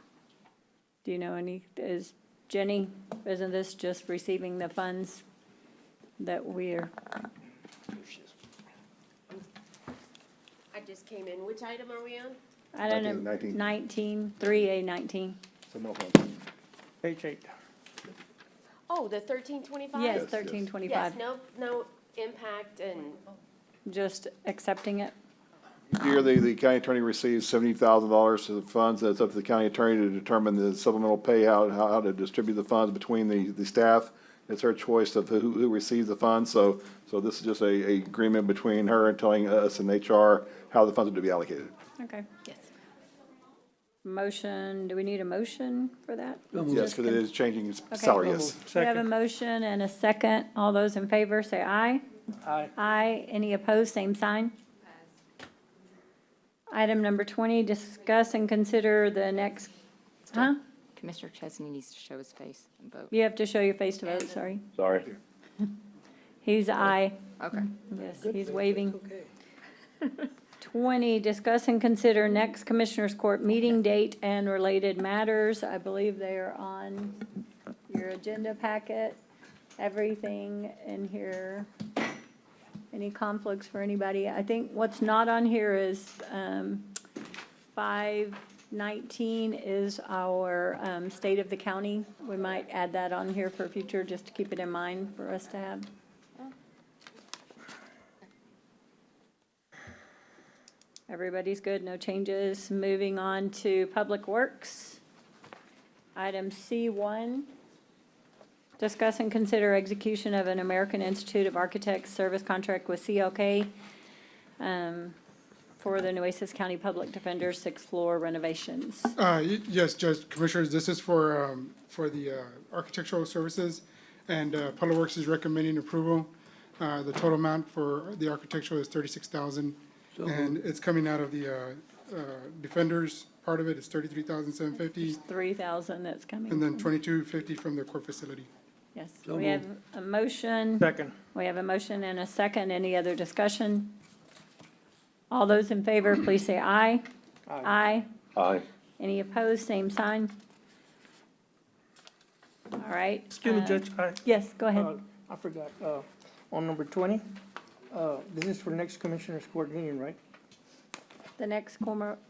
do you know is Jenny, isn't this just receiving the funds that we're, I just came in. Which item are we on? item 19, 3A19. Page 8. Oh, the 1325? Yes, 1325. Yes, no impact and, Just accepting it. Here, the county attorney receives $70,000 of the funds. That's up to the county attorney to determine the supplemental payout, how to distribute the funds between the staff. It's her choice of who receives the funds. So this is just a agreement between her and telling us and HR how the funds are to be allocated. Okay. yes. Motion, do we need a motion for that? Yes, because it is changing Okay. salary, yes. We have a motion and a second. All those in favor say aye. Aye. Aye. Any opposed, same sign. Item number 20, discuss and consider the next, huh? Commissioner Chesney needs to show his face and vote. You have to show your face to vote, sorry. Sorry. He's aye. Okay. Yes, he's waving. Okay. 20, discuss and consider next Commissioners Court meeting date and related matters. I believe they are on your agenda packet. Everything in here. Any conflicts for anybody? I think what's not on here is 519 is our state of the county. We might add that on here for future, just to keep it in mind for us to have. Everybody's good, no changes. Moving on to Public Works. Item C1, discuss and consider execution of an American Institute of Architects service contract with CLK for the Nueces County Public Defender's sixth floor renovations. Yes, Judge, Commissioners, this is for the architectural services, and Public Works is recommending approval. The total amount for the architectural is $36,000, and it's coming out of the Defenders. Part of it is $33,750, 3,000 that's coming. and then $2,250 from the court facility. Yes, So we have a motion. Second. We have a motion and a second. Any other discussion? All those in favor, please say aye. Aye. Aye. Any opposed, same sign. All right. Excuse me, Judge. Yes, go ahead. I forgot. On number 20, this is for next Commissioners Court meeting, right? The next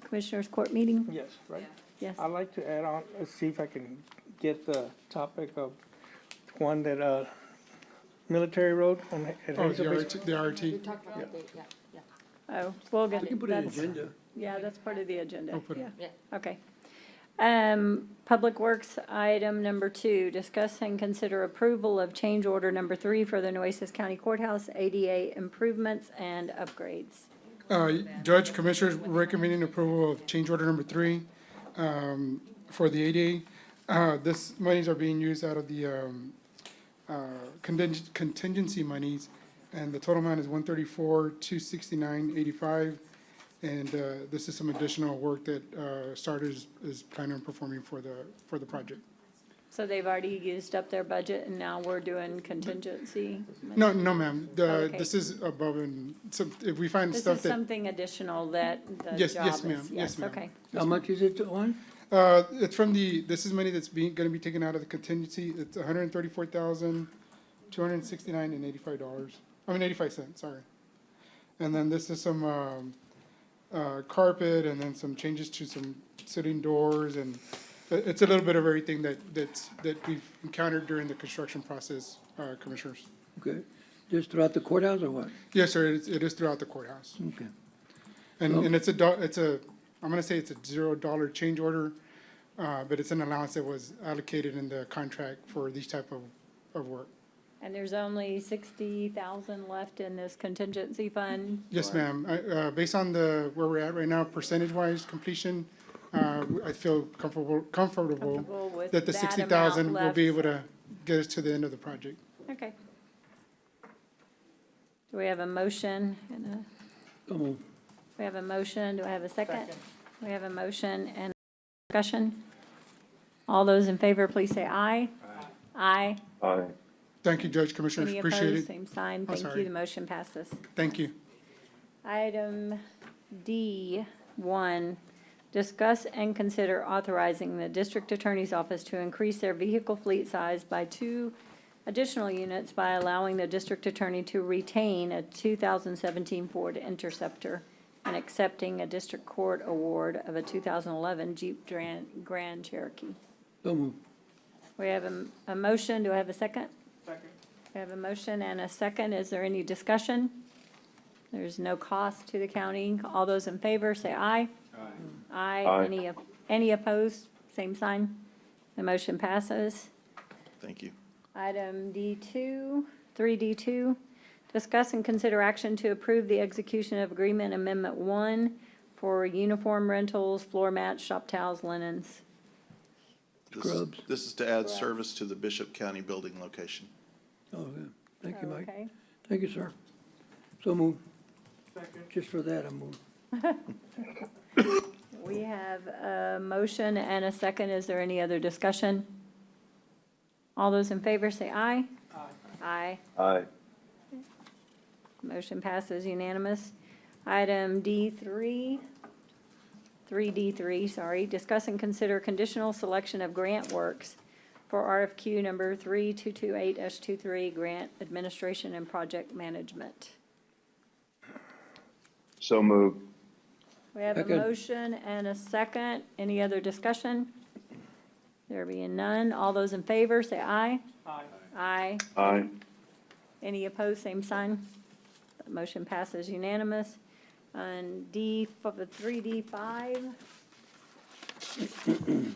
Commissioners Court meeting? Yes, right? Yes. I'd like to add on, let's see if I can get the topic of one that, Military Road on. at Oh, Hazel Base. the RT. Oh, we'll get. We can put it in that's- agenda. Yeah, that's part of the agenda. We'll put it- Yeah, okay. Public Works, item number 2, discuss and consider approval of change order number 3 for the Nueces County Courthouse ADA improvements and upgrades. Judge, Commissioners, recommending approval of change order number 3 for the ADA. This monies are being used out of the contingency monies, and the total amount is $134,269.85. And this is some additional work that Starters is planning on performing for the project. So they've already used up their budget and now we're doing contingency? No, ma'am. Okay. This is above and, so if we find This stuff is that. something additional that the Yes, job yes, is. ma'am. Yes, ma'am. Okay. How much is it on? It's from this is money that's gonna be taken out of the contingency. It's $134,269.85. 85 cents, sorry. And then this is some, carpet and then some changes to some sitting doors, and it's a little bit of everything that we've encountered during the construction process, Commissioners. Okay. Just throughout the courthouse or what? Yes, sir, it is throughout the courthouse. Okay. And it's I'm gonna say it's a $0 change order, but it's an allowance that was allocated in the contract for these type of work. And there's only 60,000 left in this contingency fund? Yes, for- ma'am. Based on where we're at right now, percentage-wise completion, I feel comfortable Comfortable with that the that 60,000 amount will be left. able to get us to the end of the project. Okay. Do we have a motion and a Come on. We have a motion. Do I have a second? We have a motion and discussion. All those in favor, please say aye. Aye. Aye. Thank you, Judge, Commissioners, Any appreciate opposed, it. same sign. Thank sorry. you. The motion passes. Thank you. Item D1, discuss and consider authorizing the district attorney's office to increase their vehicle fleet size by 2 additional units by allowing the district attorney to retain a 2017 Ford Interceptor and accepting a district court award of a 2011 Jeep Grand Cherokee. So moved. We have a motion. Do I have a second? Second. We have a motion and a second. Is there any discussion? There's no cost to the county. All those in favor, say aye. Aye. Aye. Any opposed? Same sign. The motion passes. Thank you. Item D2, 3D2, discuss and consider action to approve the execution of Agreement Amendment 1 for uniform rentals, floor mats, shop towels, linens. Scrubs. This is to add service to the Bishop County building location. Oh, yeah. Thank you, Mike. Okay. Thank you, sir. So moved. Just for that, I moved. We have a motion and a second. Is there any other discussion? All those in favor say aye. Aye. Aye. Motion passes unanimous. Item D3, 3D3, sorry, discuss and consider conditional selection of grant works for RFQ number 3228-23, grant administration and project management. So moved. We have a Second. motion and a second. Any other discussion? There being none, all those in favor, say aye. Aye. Aye. Aye. Any opposed, same sign. Motion passes unanimous. And three D five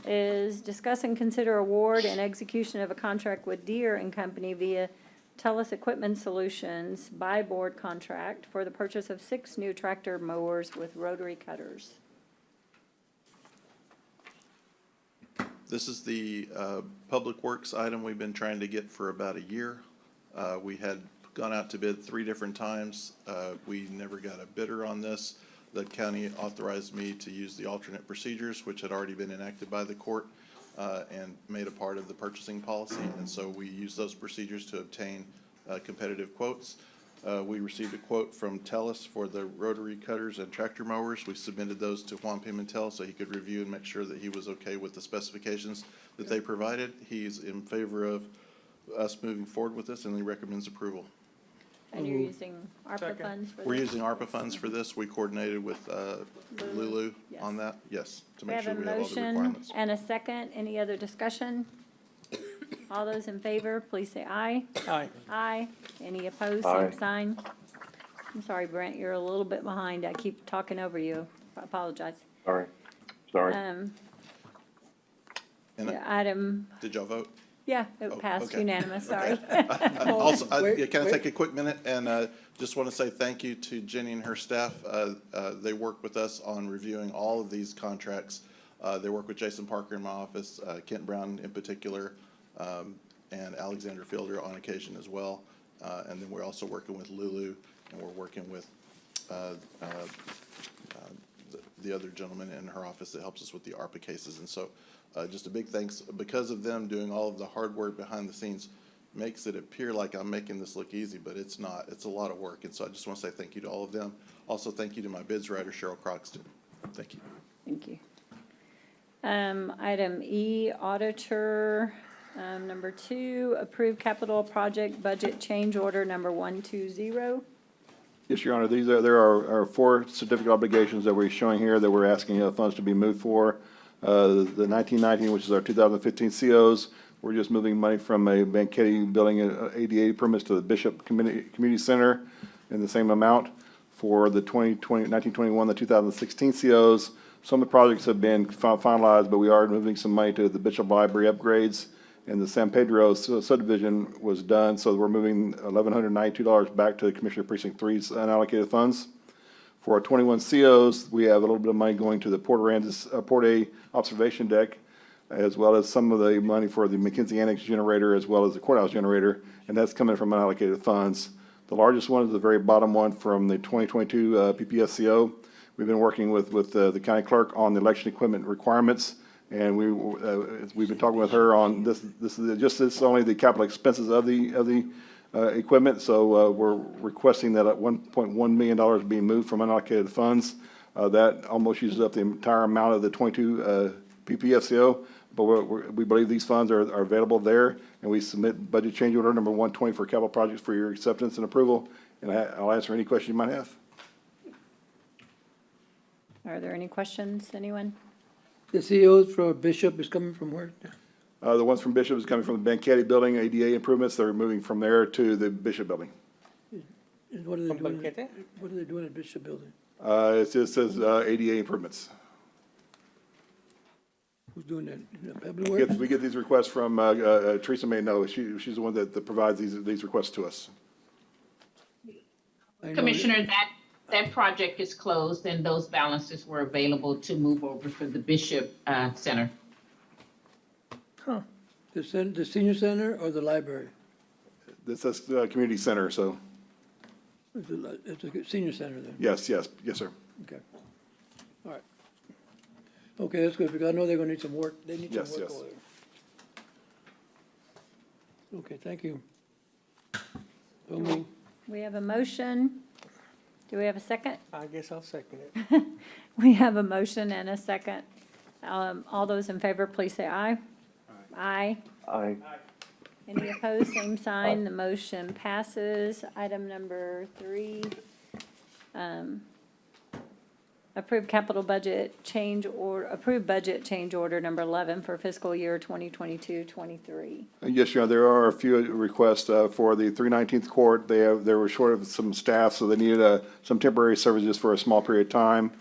is discuss and consider award and execution of a contract with Deere and Company via Telus Equipment Solutions buy board contract for the purchase of 6 new tractor mowers with rotary cutters. This is the Public Works item we've been trying to get for about a year. We had gone out to bid 3 different times. We never got a bidder on this. The county authorized me to use the alternate procedures, which had already been enacted by the court and made a part of the purchasing policy. And so we used those procedures to obtain competitive quotes. We received a quote from Telus for the rotary cutters and tractor mowers. We submitted those to Juan Pimentel so he could review and make sure that he was okay with the specifications that they provided. He's in favor of us moving forward with this, and he recommends approval. And you're using ARPA funds for this? We're using ARPA funds for this. We coordinated with Lulu Yes. on that, yes, to We make have sure a we have all the motion requirements. and a second. Any other discussion? All those in favor, please say aye. Aye. Aye. Any opposed, Aye. same sign. I'm sorry, Brent, you're a little bit behind. I keep talking over you. I apologize. Sorry. Sorry. And Yeah, item, did y'all vote? yeah, it Oh, passed okay. unanimous, sorry. Also, Wait, can I wait. take a quick minute and just want to say thank you to Jenny and her staff. They work with us on reviewing all of these contracts. They work with Jason Parker in my office, Kent Brown in particular, and Alexander Fielder on occasion as well. And then we're also working with Lulu, and we're working with the other gentleman in her office that helps us with the ARPA cases. And so just a big thanks. Because of them doing all of the hard work behind the scenes makes it appear like I'm making this look easy, but it's not. It's a lot of work. And so I just want to say thank you to all of them. Also, thank you to my bids writer, Cheryl Croxton. Thank you. Thank you. Item E, auditor, number 2, approve capital project budget change order number 120. Yes, Your Honor, there are 4 certificate obligations that we're showing here that we're asking funds to be moved for. The 1919, which is our 2015 COs, we're just moving money from a Banquetti building ADA permits to the Bishop Community Center in the same amount. For the 1921, the 2016 COs, some of the projects have been finalized, but we are moving some money to the Bishop Library upgrades. And the San Pedro subdivision was done, so we're moving $1,192 back to Commissioner Precinct 3's unallocated funds. For our 21 COs, we have a little bit of money going to the Port A observation deck, as well as some of the money for the McKinsey Annex generator, as well as the courthouse generator, and that's coming from unallocated funds. The largest one is the very bottom one from the 2022 PPSCO, We've been working with the county clerk on the election equipment requirements, and we've been talking with her on this. This is only the capital expenses of the equipment, so we're requesting that $1.1 million be moved from unallocated funds. That almost uses up the entire amount of the 22 PPSCO, but we believe these funds are available there, and we submit budget change order number 120 for capital projects for your acceptance and approval, and I'll answer any question you might have. Are there any questions, anyone? The COs for Bishop is coming from where? The ones from Bishop is coming from the Banquetti Building, ADA improvements. They're moving from there to the Bishop Building. And what are they doing? What are they doing at Bishop Building? It just says ADA improvements. Who's doing that? Public Works? We get these requests from Teresa May. No, she's the one that provides these requests to us. Commissioner, that project is closed and those balances were available to move over for the Bishop Center. Huh. The senior center or the library? This is community center, so It's a senior center then? yes, sir. Okay. All right. Okay, that's good, because I know they're gonna need some work. They need some Yes, work yes. over there. Okay, thank you. So moved. We have a motion. Do we have a second? I guess I'll second it. We have a motion and a second. All those in favor, please say aye. Aye. Aye. Any opposed, same sign. The motion passes. Item number 3, approve budget change order number 11 for fiscal year 2022-23. Yes, Your Honor, there are a few requests for the 319th Court. They were short of some staff, so they needed some temporary services for a small period of time.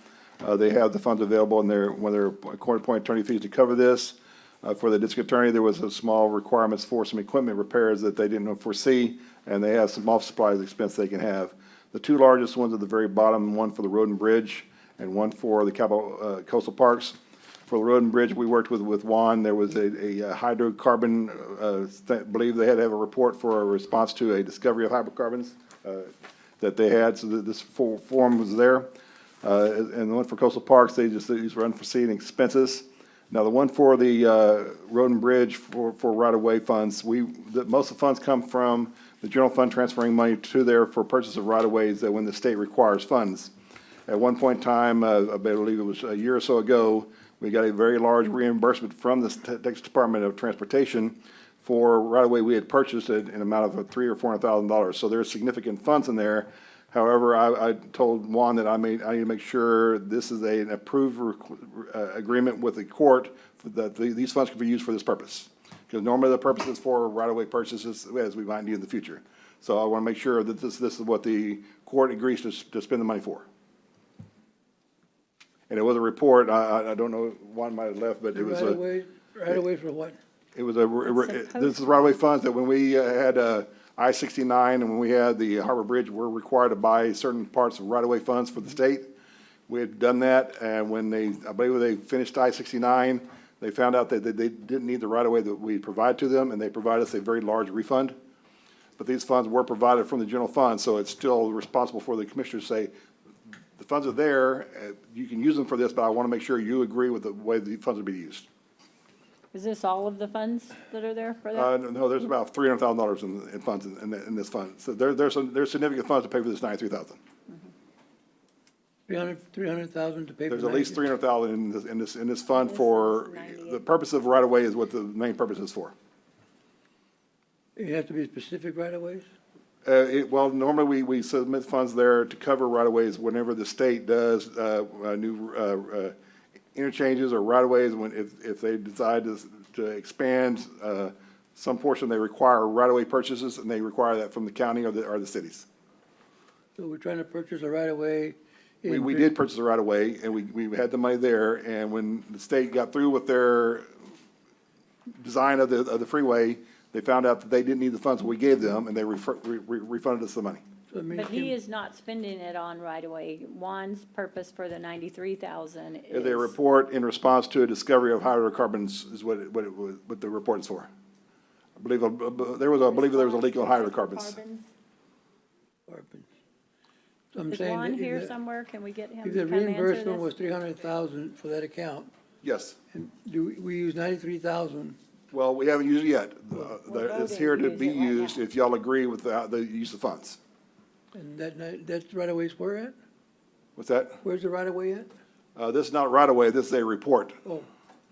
They have the funds available in their court-appointed attorney fees to cover this. For the district attorney, there was a small requirements for some equipment repairs that they didn't foresee, and they have some office supplies expense they can have. The two largest ones at the very bottom, one for the road and bridge, and one for the capital coastal parks. For the road and bridge, we worked with Juan. There was a hydrocarbon, believe they had to have a report for a response to a discovery of hydrocarbons that they had, so that this form was there. And the one for coastal parks, these were unforeseen expenses. Now, the one for the road and bridge for right-of-way funds, most of the funds come from the general fund transferring money to there for purchase of right-of-ways that when the state requires funds. At one point in time, I believe it was a year or so ago, we got a very large reimbursement from the Texas Department of Transportation for right-of-way we had purchased at an amount of $300,000 or $400,000. So there's significant funds in there. However, I told Juan that I need to make sure this is an approved agreement with the court that these funds can be used for this purpose. Because normally the purpose is for right-of-way purchases, as we might need in the future. So I want to make sure that this is what the court agrees to spend the money for. And it was a report, I don't know, Juan might have left, but it was Right-of-way for what? It was this is right-of-way funds that when we had I-69 and when we had the Harbor Bridge, we're required to buy certain parts of right-of-way funds for the state. We had done that, and when I believe when they finished I-69, they found out that they didn't need the right-of-way that we provided to them, and they provided us a very large refund. But these funds were provided from the general fund, so it's still responsible for the commissioners to say, the funds are there, you can use them for this, but I want to make sure you agree with the way the funds will be used. Is this all of the funds that are there for that? No, there's about $300,000 in funds in this fund. So there's significant funds to pay for this $93,000. 300,000 to pay for There's at least $300,000 in this fund for the purpose of right-of-way is what the main purpose is for. It has to be specific right-of-ways? Well, normally we submit funds there to cover right-of-ways whenever the state does new interchanges or right-of-ways, if they decide to expand some portion, they require right-of-way purchases, and they require that from the county or the cities. So we're trying to purchase a right-of-way. We did purchase a right-of-way, and we had the money there, and when the state got through with their design of the freeway, they found out that they didn't need the funds we gave them, and they refunded us the money. But he is not spending it on right-of-way. Juan's purpose for the $93,000 is. A report in response to a discovery of hydrocarbons is what the report is for. I believe there was a leak of hydrocarbons. So I'm Is saying Juan that here if the- somewhere? Can we get him if to the come answer reimbursement this? was 300,000 for that account, Yes. and we use 93,000, Well, we haven't used it yet. We're It's voting here to to use be it right used now. if y'all agree with the use of funds. and that's right away where at? What's that? Where's the right of way at? This is not right away, this is a report. Oh,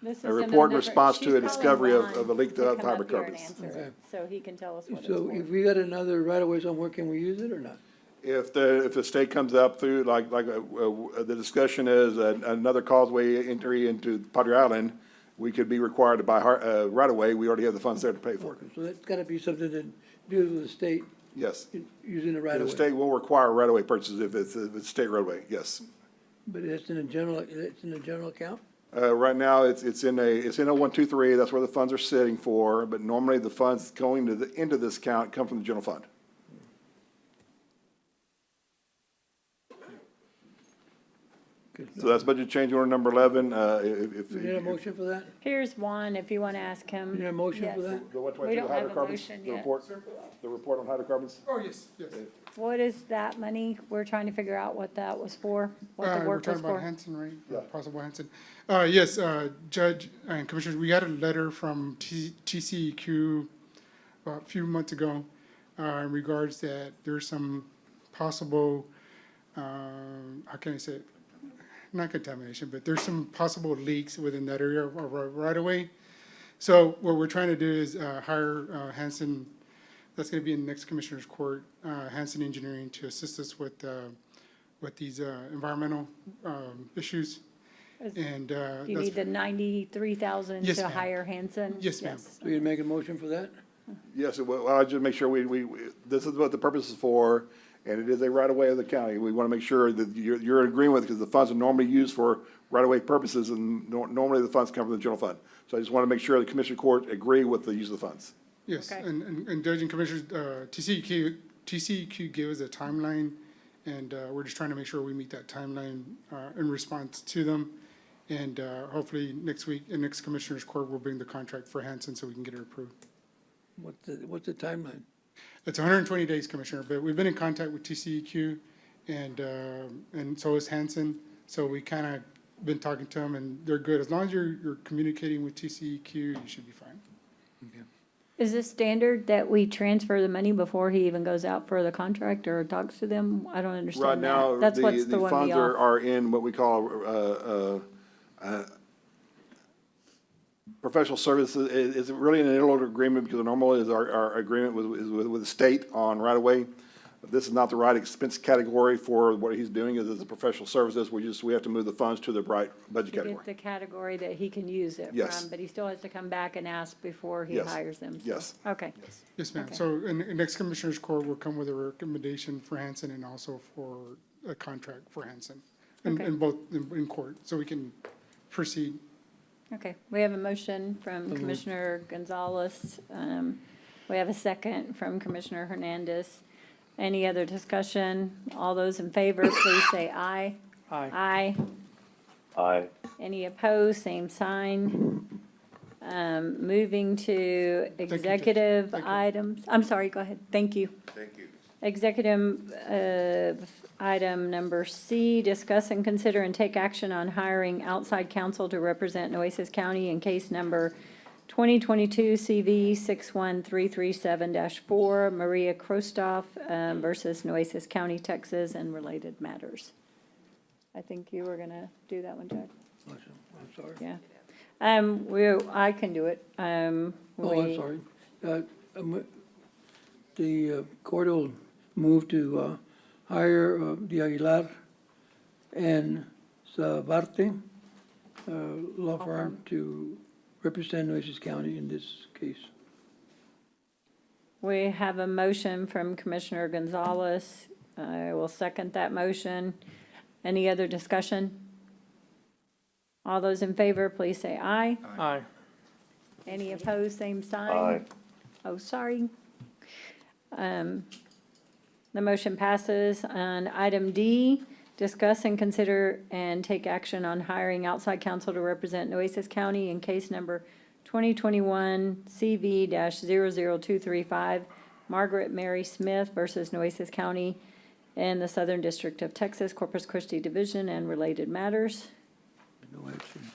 This is A some of the report in different- response she's to a calling discovery Ron of a leaked to come up here and hydrocarbons. answer it, Okay. So he can tell us what it's so for. if we got another right of way somewhere, can we use it or not? If the state comes up through, the discussion is another causeway entry into Padre Island, we could be required to buy right away. We already have the funds there to pay for it. So that's gotta be something that deals with the state Yes. using the right The of way. state will require right-of-way purchases if it's state roadway, yes. But it's in a general account? Right now, it's in a 123, that's where the funds are sitting for, but normally the funds going into this account come from the general fund. So that's budget change order number 11, if. Do we need a motion for that? Here's Juan, if you want to ask him. You need a motion for Yes. that? The We 122 don't have a hydrocarbons, motion the yet. report, the report on hydrocarbons? Oh, yes, yes. What is that money? We're trying to figure out what that was for, what the We're work was talking about for. Hanson, right? Yeah. Possible Hanson. Yes, Judge and Commissioners, we got a letter from TCEQ about a few months ago in regards that there's some possible, how can I say it? Not contamination, but there's some possible leaks within that area of our right of way. So what we're trying to do is hire Hanson, that's gonna be in the next Commissioner's Court, Hanson Engineering to assist us with these environmental issues. And Do you that's, need the 93,000 Yes, to ma'am. hire Hanson? Yes, ma'am. Do we make a motion for that? Yes, well, I just make sure this is what the purpose is for, and it is a right-of-way of the county. We want to make sure that you're in agreement with it, because the funds are normally used for right-of-way purposes, and normally the funds come from the general fund. So I just want to make sure the Commissioner Court agree with the use of the funds. yes, Okay. and Judge and Commissioners, TCEQ gave us a timeline, and we're just trying to make sure we meet that timeline in response to them. And hopefully next week, in next Commissioner's Court, we'll bring the contract for Hanson so we can get it approved. What's the timeline? It's 120 days, Commissioner, but we've been in contact with TCEQ and so is Hanson. So we kind of been talking to them and they're good. As long as you're communicating with TCEQ, you should be fine. Is this standard that we transfer the money before he even goes out for the contract or talks to them? I don't Right understand now, that. That's what's the throwing me funds off. are in what we call professional services. It's really an interlocal agreement, because normally is our agreement with the state on right-of-way. This is not the right expense category for what he's doing, is a professional services. We have to move the funds to the right budget To category. get the category that he can use it Yes. from, but he still has to come back and ask before he Yes. hires them. so- Yes. Okay. Yes, ma'am. Okay. So in next Commissioner's Court, we'll come with a recommendation for Hanson and also for a contract for Hanson. Okay. In both, in court, so we can proceed. Okay, we have a motion from Commissioner Gonzalez. We have a second from Commissioner Hernandez. Any other discussion? All those in favor, please say aye. Aye. Aye. Aye. Any opposed, same sign. Moving to executive Thank you. items. I'm sorry, go ahead. Thank you. Thank you. Executive, item number C, discuss and consider and take action on hiring outside counsel to represent Nueces County in case number 2022 CV 61337-4, Maria Krostoff versus Nueces County, Texas, and related matters. I think you were gonna do that one, Jack. I'm sorry. Yeah. I can do it. Oh, I'm sorry. The court will move to hire De Aguilar and Savarte, law firm, to represent Nueces County in this case. We have a motion from Commissioner Gonzalez. I will second that motion. Any other discussion? All those in favor, please say aye. Aye. Any opposed, same sign? Aye. Oh, sorry. The motion passes. On item D, discuss and consider and take action on hiring outside counsel to represent Nueces County in case number 2021 CV-00235, Margaret Mary Smith versus Nueces County, in the Southern District of Texas, Corpus Christi Division, and related matters. No action.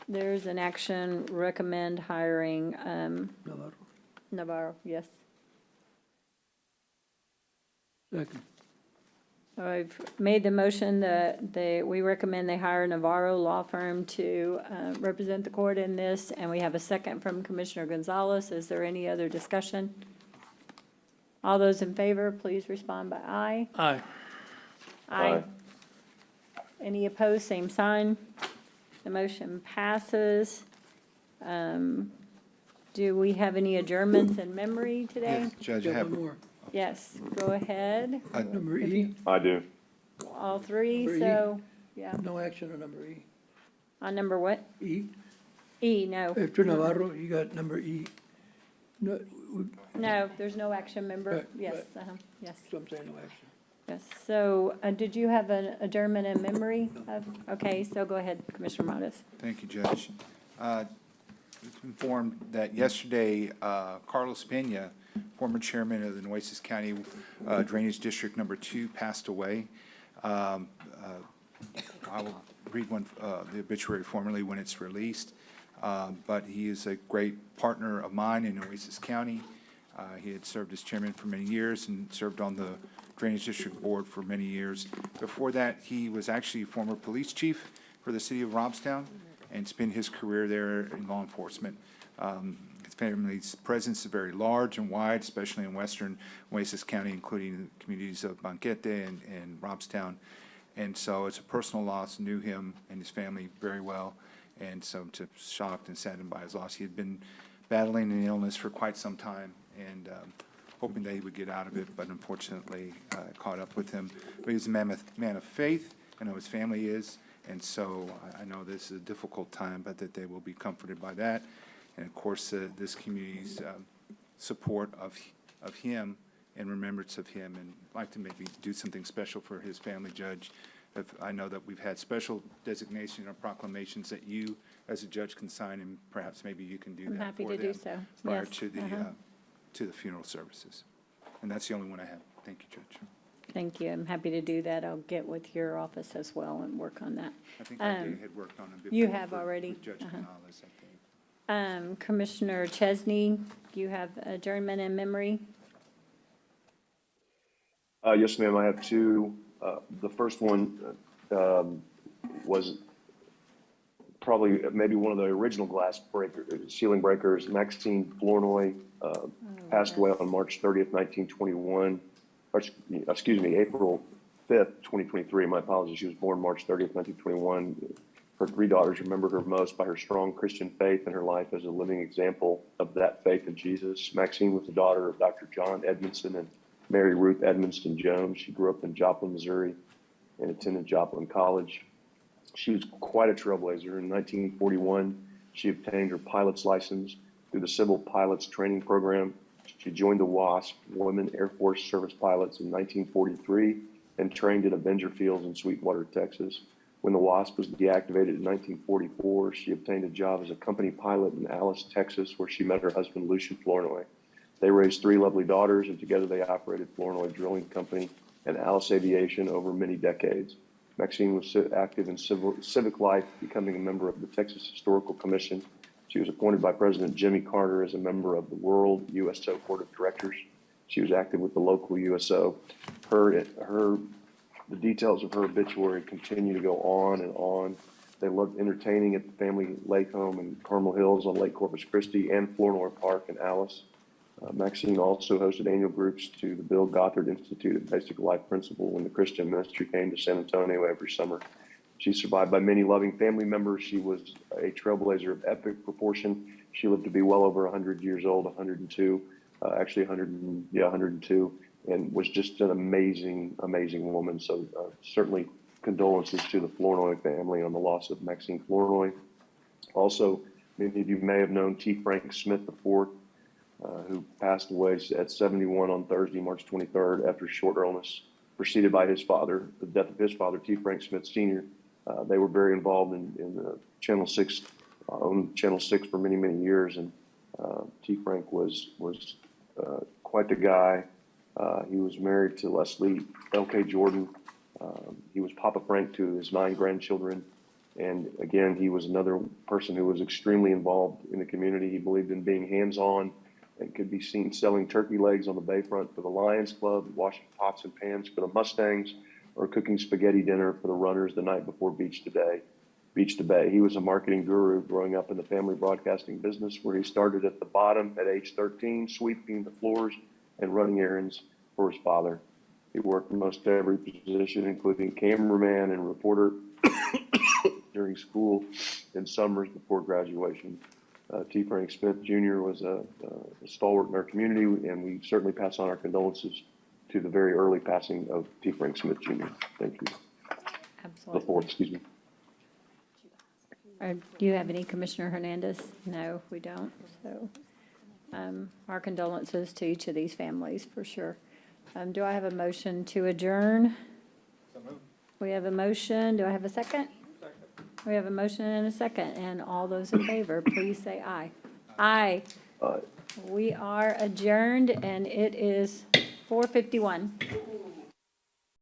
There's an action, recommend hiring, Navarro. Navarro, yes. Second. I've made the motion that we recommend they hire Navarro Law Firm to represent the court in this, and we have a second from Commissioner Gonzalez. Is there any other discussion? All those in favor, please respond by aye. Aye. Aye. Any opposed, same sign. The motion passes. Do we have any adjournments in memory today? Yes, Judge, I Got have, one more. Yes, go ahead. Number E, I do. All three, Number E. so, yeah. no action on number E. On number what? E, E, no. after Navarro, you got number E. No, No, there's no action, member. Right, Yes, right. yes, so I'm saying no action. yes. So, did you have an adjournment in memory of, okay, so go ahead, Commissioner Modis. thank you, Judge. We've informed that yesterday, Carlos Pena, former chairman of the Nueces County Drainage District Number 2, passed away. I will read the obituary formally when it's released. But he is a great partner of mine in Nueces County. He had served as chairman for many years and served on the Drainage District Board for many years. Before that, he was actually former police chief for the city of Robstown and spent his career there in law enforcement. His family's presence is very large and wide, especially in western Nueces County, including the communities of Banquete and Robstown. And so it's a personal loss, knew him and his family very well. And so I'm shocked and saddened by his loss. He had been battling an illness for quite some time and hoping that he would get out of it, but unfortunately caught up with him. But he was a man of faith. I know his family is. And so I know this is a difficult time, but that they will be comforted by that. And of course, this community's support of him and remembrance of him, and I'd like to maybe do something special for his family, Judge. I know that we've had special designation or proclamations that you, as a judge, can sign, and perhaps maybe you can do I'm that happy for to do them so. prior Yes, to the funeral services. And that's the only one I have. Thank you, Judge. Thank you. I'm happy to do that. I'll get with your office as well and work on that. I think I had worked on it before. You have for- already? with Judge Uh-huh. Canales, I think. Commissioner Chesney, you have adjournment in memory? Yes, ma'am, I have two. The first one was probably maybe one of the original ceiling breakers. Maxine Flournoy passed away on March 30th, 1921. Or, excuse me, April 5th, 2023. My apologies. She was born March 30th, 1921. Her three daughters remember her most by her strong Christian faith and her life as a living example of that faith in Jesus. Maxine was the daughter of Dr. John Edmondson and Mary Ruth Edmonston Jones. She grew up in Joplin, Missouri, and attended Joplin College. She was quite a trailblazer. In 1941, she obtained her pilot's license through the Civil Pilots Training Program. She joined the WASP, Women Air Force Service Pilots, in 1943 and trained at Avenger Fields in Sweetwater, Texas. When the WASP was deactivated in 1944, she obtained a job as a company pilot in Alice, Texas, where she met her husband, Lucian Flournoy. They raised three lovely daughters, and together they operated Flournoy Drilling Company and Alice Aviation over many decades. Maxine was active in civic life, becoming a member of the Texas Historical Commission. She was appointed by President Jimmy Carter as a member of the World USO Board of Directors. She was active with the local USO. The details of her obituary continue to go on and on. They loved entertaining at the family lake home in Carmel Hills on Lake Corpus Christi and Flournoy Park in Alice. Maxine also hosted annual groups to the Bill Gothard Institute of Basic Life Principle when the Christian ministry came to San Antonio every summer. She's survived by many loving family members. She was a trailblazer of epic proportion. She lived to be well over 100 years old, 102, actually 102, and was just an amazing, amazing woman. So certainly condolences to the Flournoy family on the loss of Maxine Flournoy. Also, many of you may have known T. Frank Smith IV, who passed away at 71 on Thursday, March 23rd, after short illness, preceded by his father, the death of his father, T. Frank Smith Sr. They were very involved in Channel 6, owned Channel 6 for many, many years, and T. Frank was quite the guy, He was married to Leslie L.K. Jordan. He was Papa Frank to his 9 grandchildren. And again, he was another person who was extremely involved in the community. He believed in being hands-on and could be seen selling turkey legs on the Bayfront for the Lions Club, washing pots and pans for the Mustangs, or cooking spaghetti dinner for the runners the night before Beach to Bay. He was a marketing guru growing up in the family broadcasting business, where he started at the bottom at age 13, sweeping the floors and running errands for his father. He worked in most every position, including cameraman and reporter during school and summers before graduation. T. Frank Smith Jr. was a stalwart in our community, and we certainly pass on our condolences to the very early passing of T. Frank Smith Jr. Thank you. Absolutely. The fourth, excuse me. Do you have any, Commissioner Hernandez? No, we don't. So our condolences to each of these families, for sure. Do I have a motion to adjourn? We have a motion. Do I have a second? We have a motion and a second, and all those in favor, please say aye. Aye. Aye. We are adjourned, and it is 4:51.